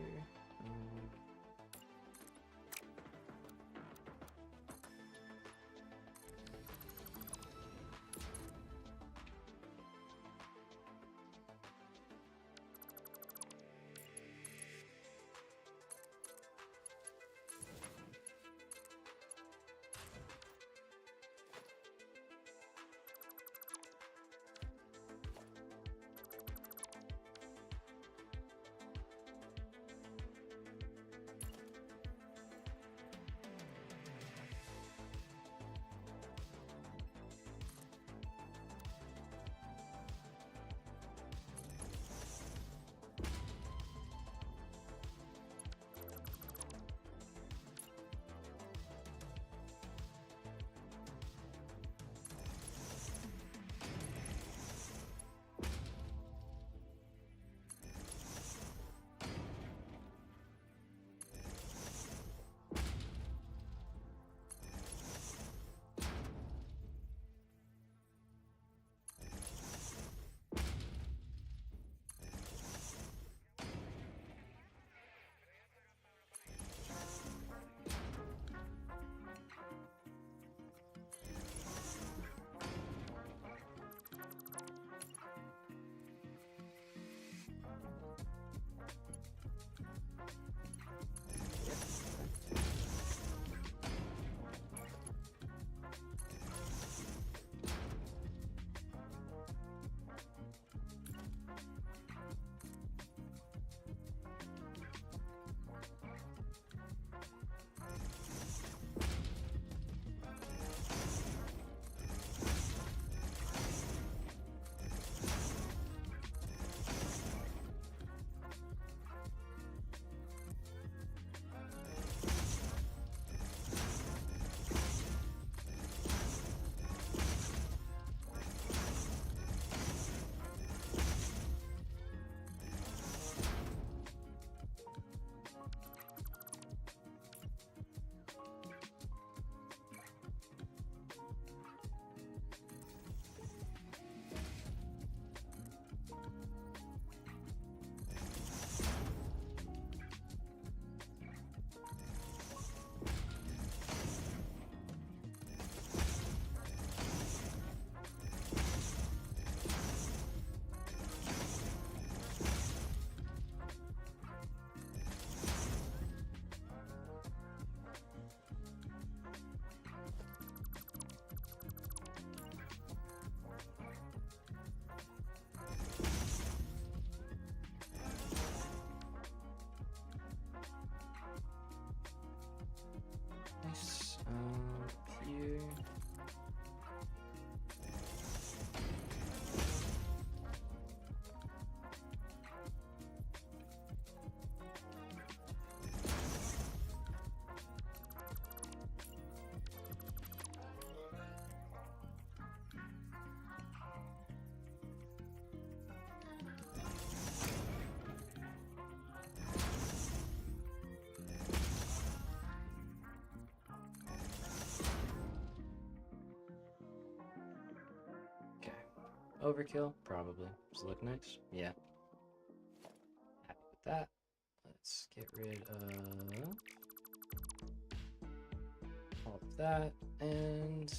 Nice. Here. Okay. Overkill? Probably. Does it look nice? Yeah. Happy with that. Let's get rid of all of that and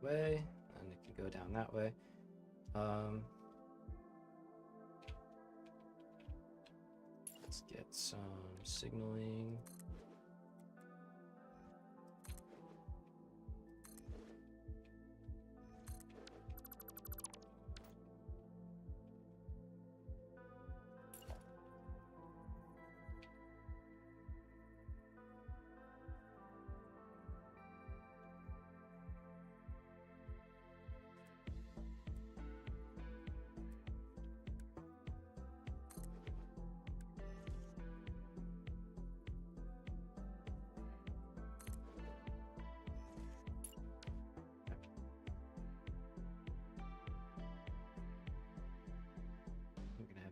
way, and it can go down that way. Let's get some signaling.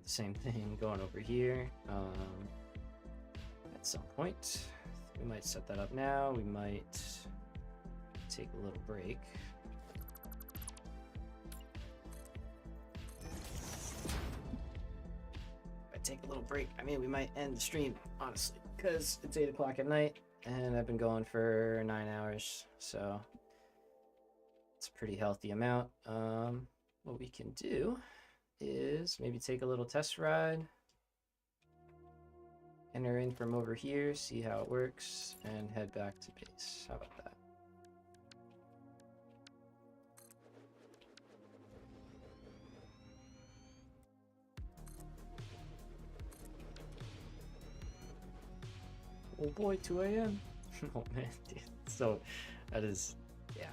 The same thing going over here at some point. We might set that up now. We might take a little break. If I take a little break, I mean, we might end the stream, honestly, because it's 8 o'clock at night and I've been going for 9 hours, so it's a pretty healthy amount. What we can do is maybe take a little test ride, enter in from over here, see how it works, and head back to base. How about that? Oh boy, 2 a.m. Oh man, dude. So that is, yeah.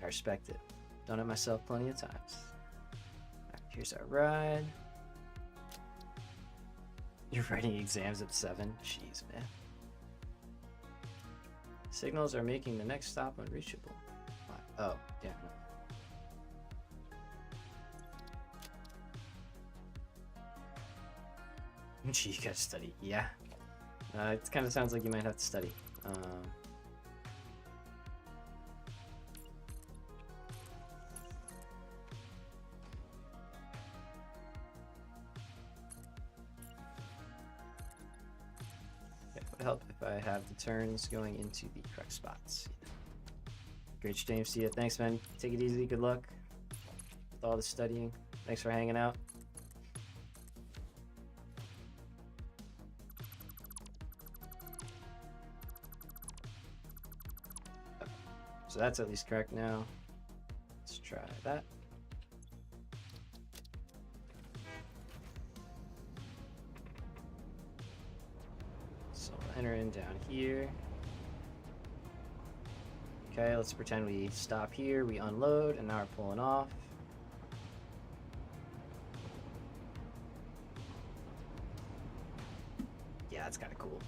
I respect it. Done it myself plenty of times. Here's our ride. You're writing exams at 7? Jeez, man. Signals are making the next stop unreachable. Oh, yeah. No. Gee, you gotta study. Yeah. It kind of sounds like you might have to study. Help if I have the turns going into the correct spots. Great stream, see ya. Thanks, man. Take it easy. Good luck with all the studying. Thanks for hanging out. So that's at least correct now. Let's try that. Enter in down here. Okay, let's pretend we stop here, we unload, and now we're pulling off. Yeah, that's kind of cool.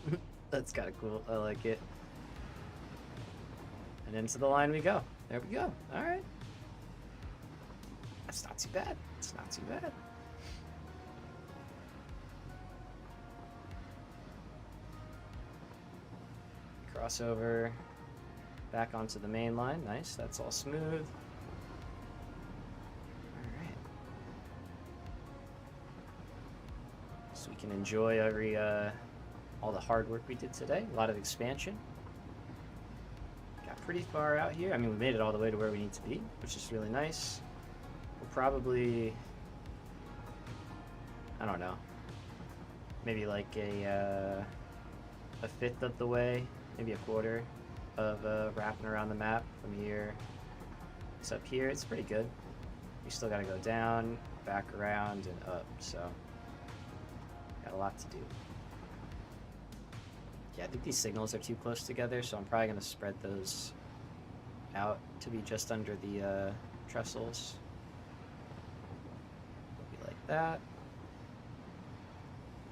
That's kind of cool. I like it. And into the line we go. There we go. All right. That's not too bad. It's not too bad. Crossover back onto the main line. Nice, that's all smooth. Alright. So we can enjoy all the hard work we did today. A lot of expansion. Got pretty far out here. I mean, we made it all the way to where we need to be, which is really nice. We'll probably, I don't know, maybe like a fifth of the way, maybe a quarter of wrapping around the map from here. It's up here. It's pretty good. We still got to go down, back around, and up. So got a lot to do. Yeah, I think these signals are too close together, so I'm probably going to spread those out to be just under the trestles. Maybe like that.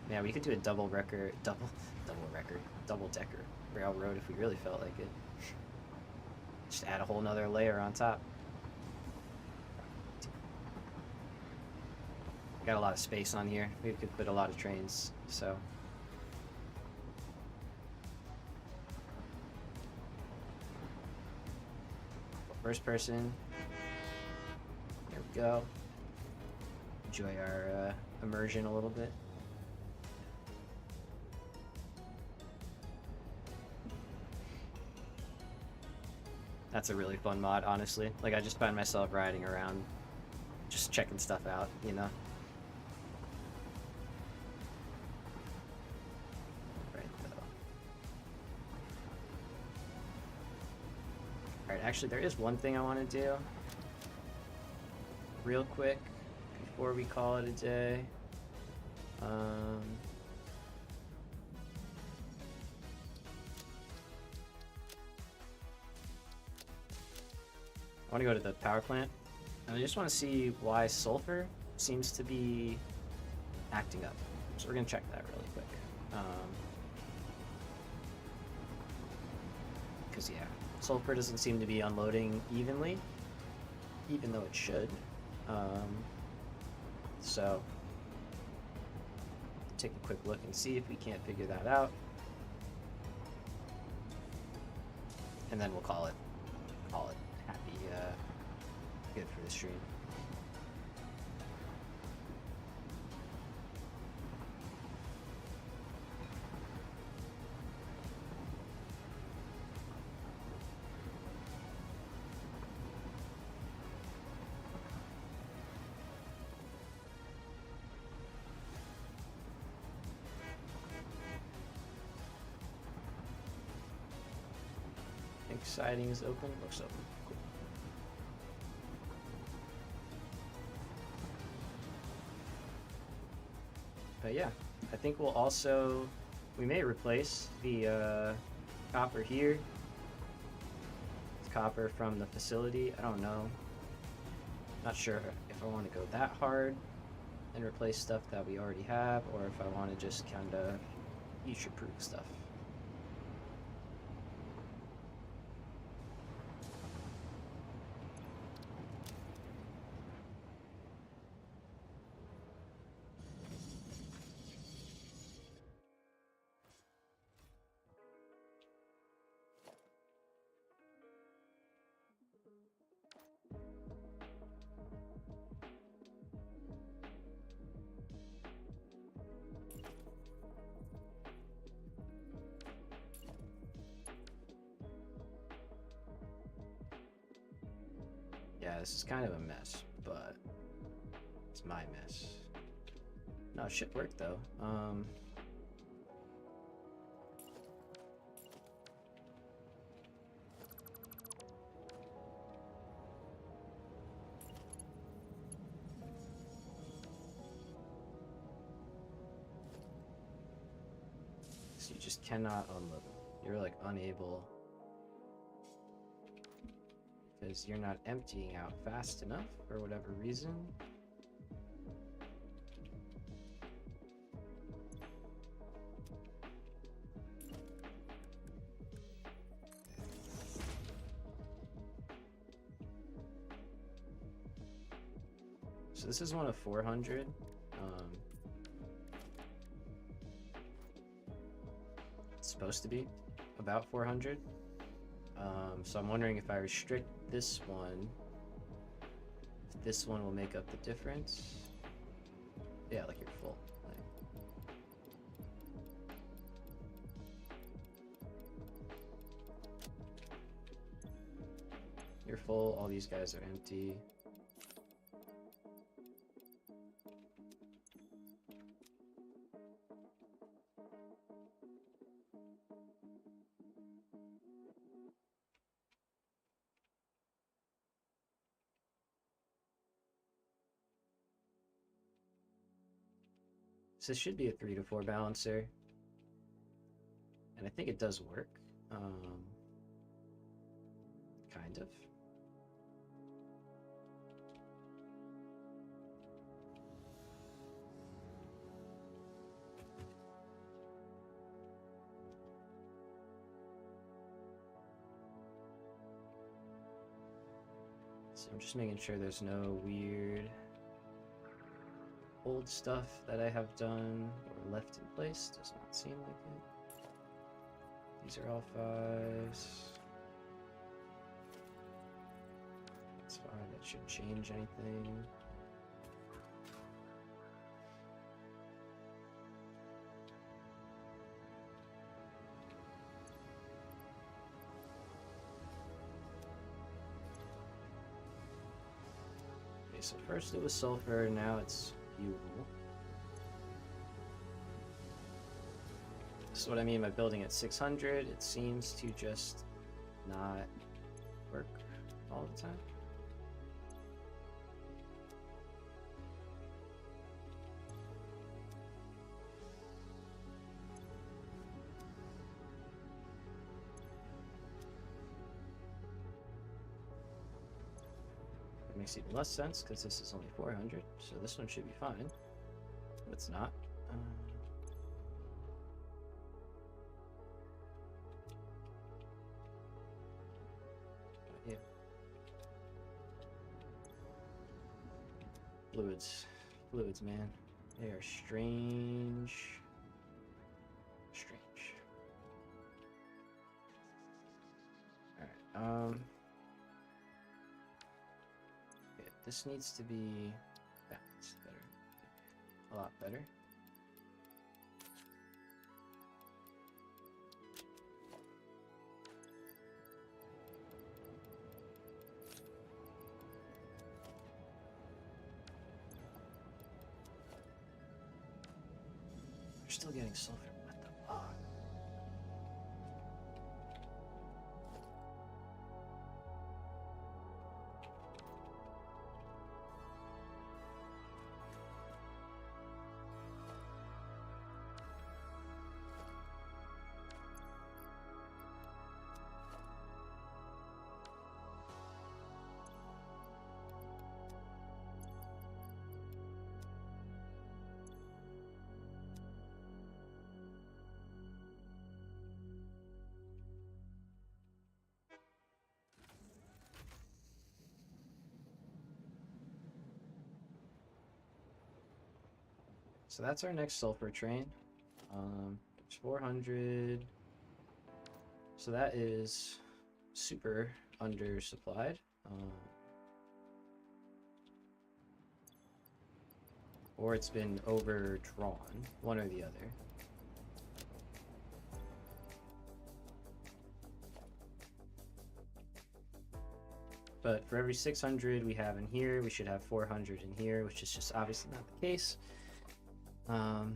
Yeah, we could do a double decker railroad if we really felt like it. Just add a whole nother layer on top. Got a lot of space on here. We could put a lot of trains, so. First person. There we go. Enjoy our immersion a little bit. That's a really fun mod, honestly. Like, I just find myself riding around, just checking stuff out, you know? Right, though. Alright, actually, there is one thing I want to do. Real quick, before we call it a day. I want to go to the power plant, and I just want to see why sulfur seems to be acting up. So we're going to check that really quick. Because, yeah, sulfur doesn't seem to be unloading evenly, even though it should. So, take a quick look and see if we can't figure that out. And then we'll call it happy, good for the stream. Siding is open. Looks open. Cool. But yeah, I think we may replace the copper here. It's copper from the facility. I don't know. Not sure if I want to go that hard and replace stuff that we already have, or if I want to just kind of future-proof stuff. Yeah, this is kind of a mess, but it's my mess. No, it should work though. So you just cannot unload them. You're like unable, because you're not emptying out fast enough for whatever reason. So this is one of 400. It's supposed to be about 400. So I'm wondering if I restrict this one, if this one will make up the difference. Yeah, like you're full. You're full, all these guys are empty. So this should be a 3 to 4 balancer, and I think it does work, kind of. So I'm just making sure there's no weird old stuff that I have done or left in place. Does not seem like it. These are all 5s. That's fine, that shouldn't change anything. so first it was sulfur, now it's fuel. This is what I mean by building at 600. It seems to just not work all the time. It makes even less sense because this is only 400, so this one should be fine. But it's not. Yeah. Fluids, man. They are strange. Alright, okay, this needs to be balanced better. A lot better. We're still getting sulfur. What the fuck? So that's our next sulfur train. It's 400. So that is super undersupplied. Or it's been overdrawn, one or the other. But for every 600 we have in here, we should have 400 in here, which is just obviously not the case. Okay,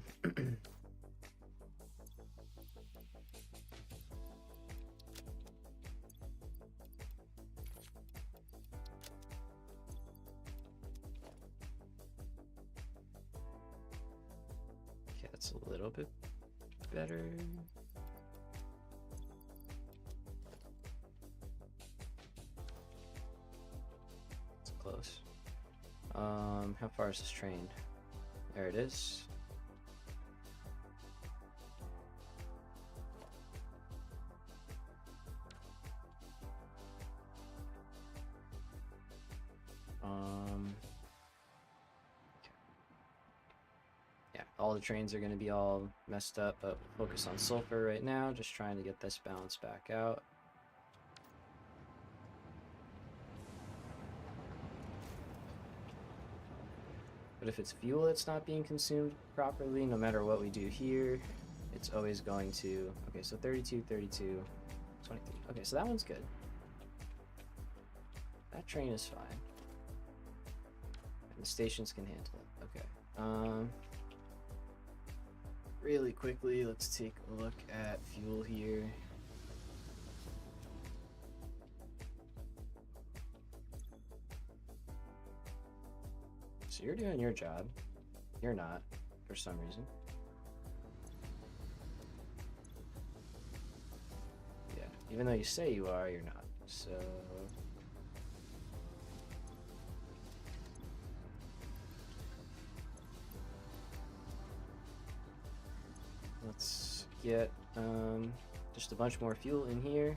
that's a little bit better. It's close. How far is this train? There it is. Yeah, all the trains are going to be all messed up, but we'll focus on sulfur right now, just trying to get this balance back out. But if it's fuel that's not being consumed properly, no matter what we do here, it's always going to... Okay, so 32, 32, 23. Okay, so that one's good. That train is fine. And the stations can handle it. Okay. Really quickly, let's take a look at fuel here. So you're doing your job. You're not, for some reason. Yeah, even though you say you are, you're not. So... let's get just a bunch more fuel in here.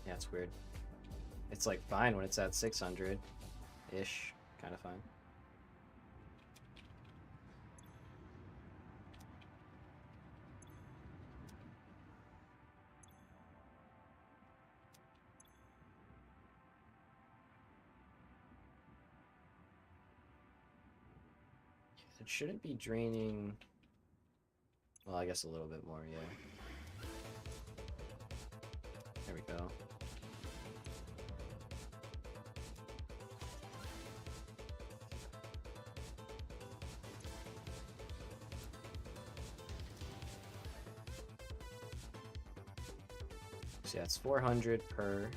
Yeah, it's weird. It's like fine when it's at 600-ish, kind of fine. It shouldn't be draining. Well, I guess a little bit more, yeah. There we go. So yeah, it's 400 per.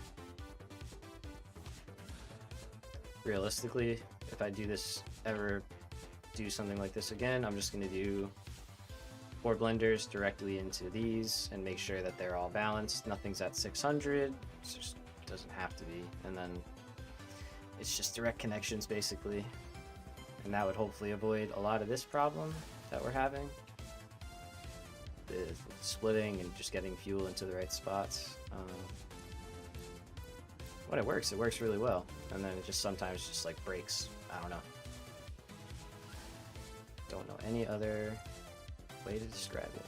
Realistically, if I do something like this again, I'm just going to do 4 blenders directly into these and make sure that they're all balanced. Nothing's at 600, it just doesn't have to be. And then it's just direct connections basically. And that would hopefully avoid a lot of this problem that we're having. The splitting and just getting fuel into the right spots. When it works really well. And then it just sometimes just like breaks. I don't know. Don't know any other way to describe it.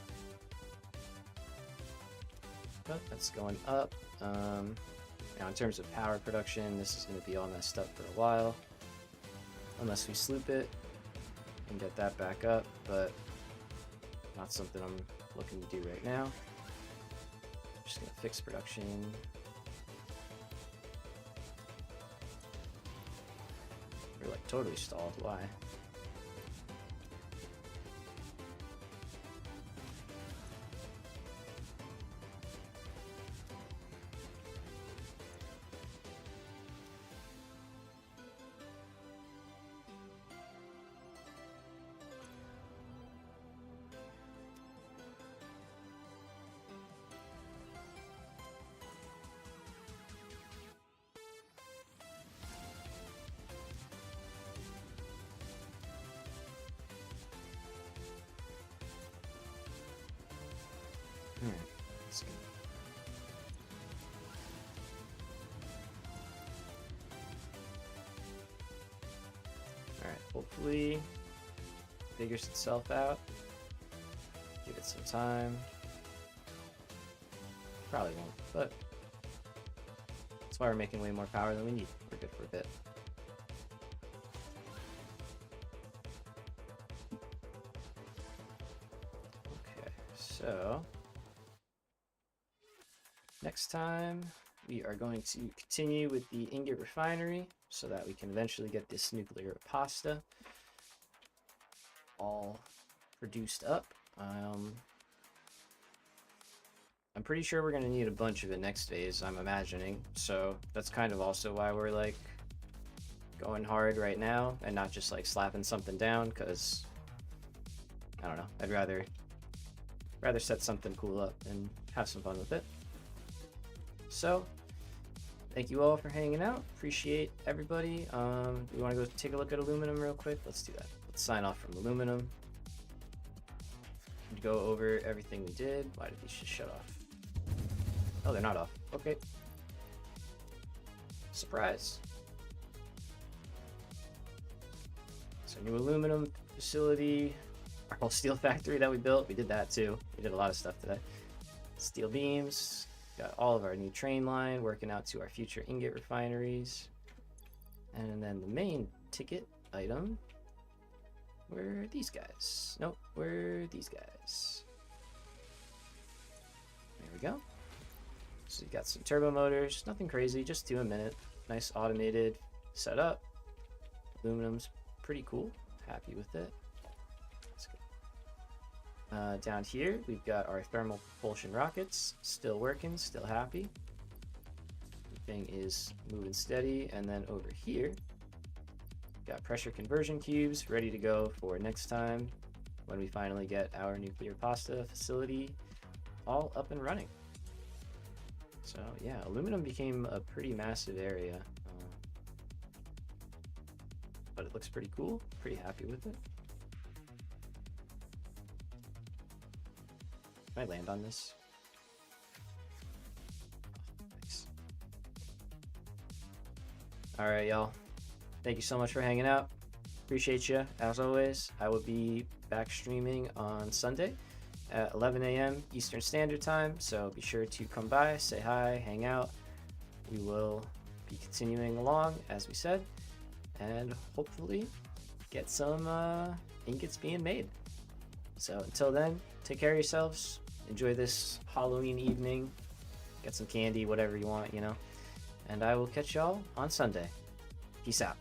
But that's going up. Now in terms of power production, this is going to be all messed up for a while. Unless we sloop it and get that back up, but not something I'm looking to do right now. Just going to fix production. We're like totally stalled. Why? Let's see. Alright, hopefully figures itself out. Give it some time. Probably won't, but that's why we're making way more power than we need. We're good for a bit. Okay, so next time we are going to continue with the ingot refinery so that we can eventually get this nuclear pasta all produced up. I'm pretty sure we're going to need a bunch of it next phase, I'm imagining. So that's kind of also why we're like going hard right now and not just like slapping something down, because I don't know, I'd rather set something cool up and have some fun with it. So thank you all for hanging out. Appreciate everybody. We want to go take a look at aluminum real quick. Let's do that. Let's sign off from aluminum. Go over everything we did. Why did these just shut off? Oh, they're not off. Okay. Surprise. So new aluminum facility. Our whole steel factory that we built. We did that too. We did a lot of stuff today. Steel beams. Got all of our new train line working out to our future ingot refineries. And then the main ticket item were these guys. Nope, were these guys. There we go. So you got some turbo motors, nothing crazy, just 2 a minute. Nice automated setup. Aluminum's pretty cool. Happy with it. Let's go. Down here, we've got our thermal propulsion rockets. Still working, still happy. Thing is moving steady. And then over here, got pressure conversion cubes ready to go for next time when we finally get our nuclear pasta facility all up and running. So yeah, aluminum became a pretty massive area, but it looks pretty cool. Pretty happy with it. Can I land on this? Oh, thanks. All right, y'all. Thank you so much for hanging out. Appreciate you, as always. I will be back streaming on Sunday at 11 a.m. Eastern Standard Time, so be sure to come by, say hi, hang out. We will be continuing along, as we said, and hopefully get some ink it's being made. So until then, take care of yourselves. Enjoy this Halloween evening. Get some candy, whatever you want, you know. And I will catch y'all on Sunday. Peace out.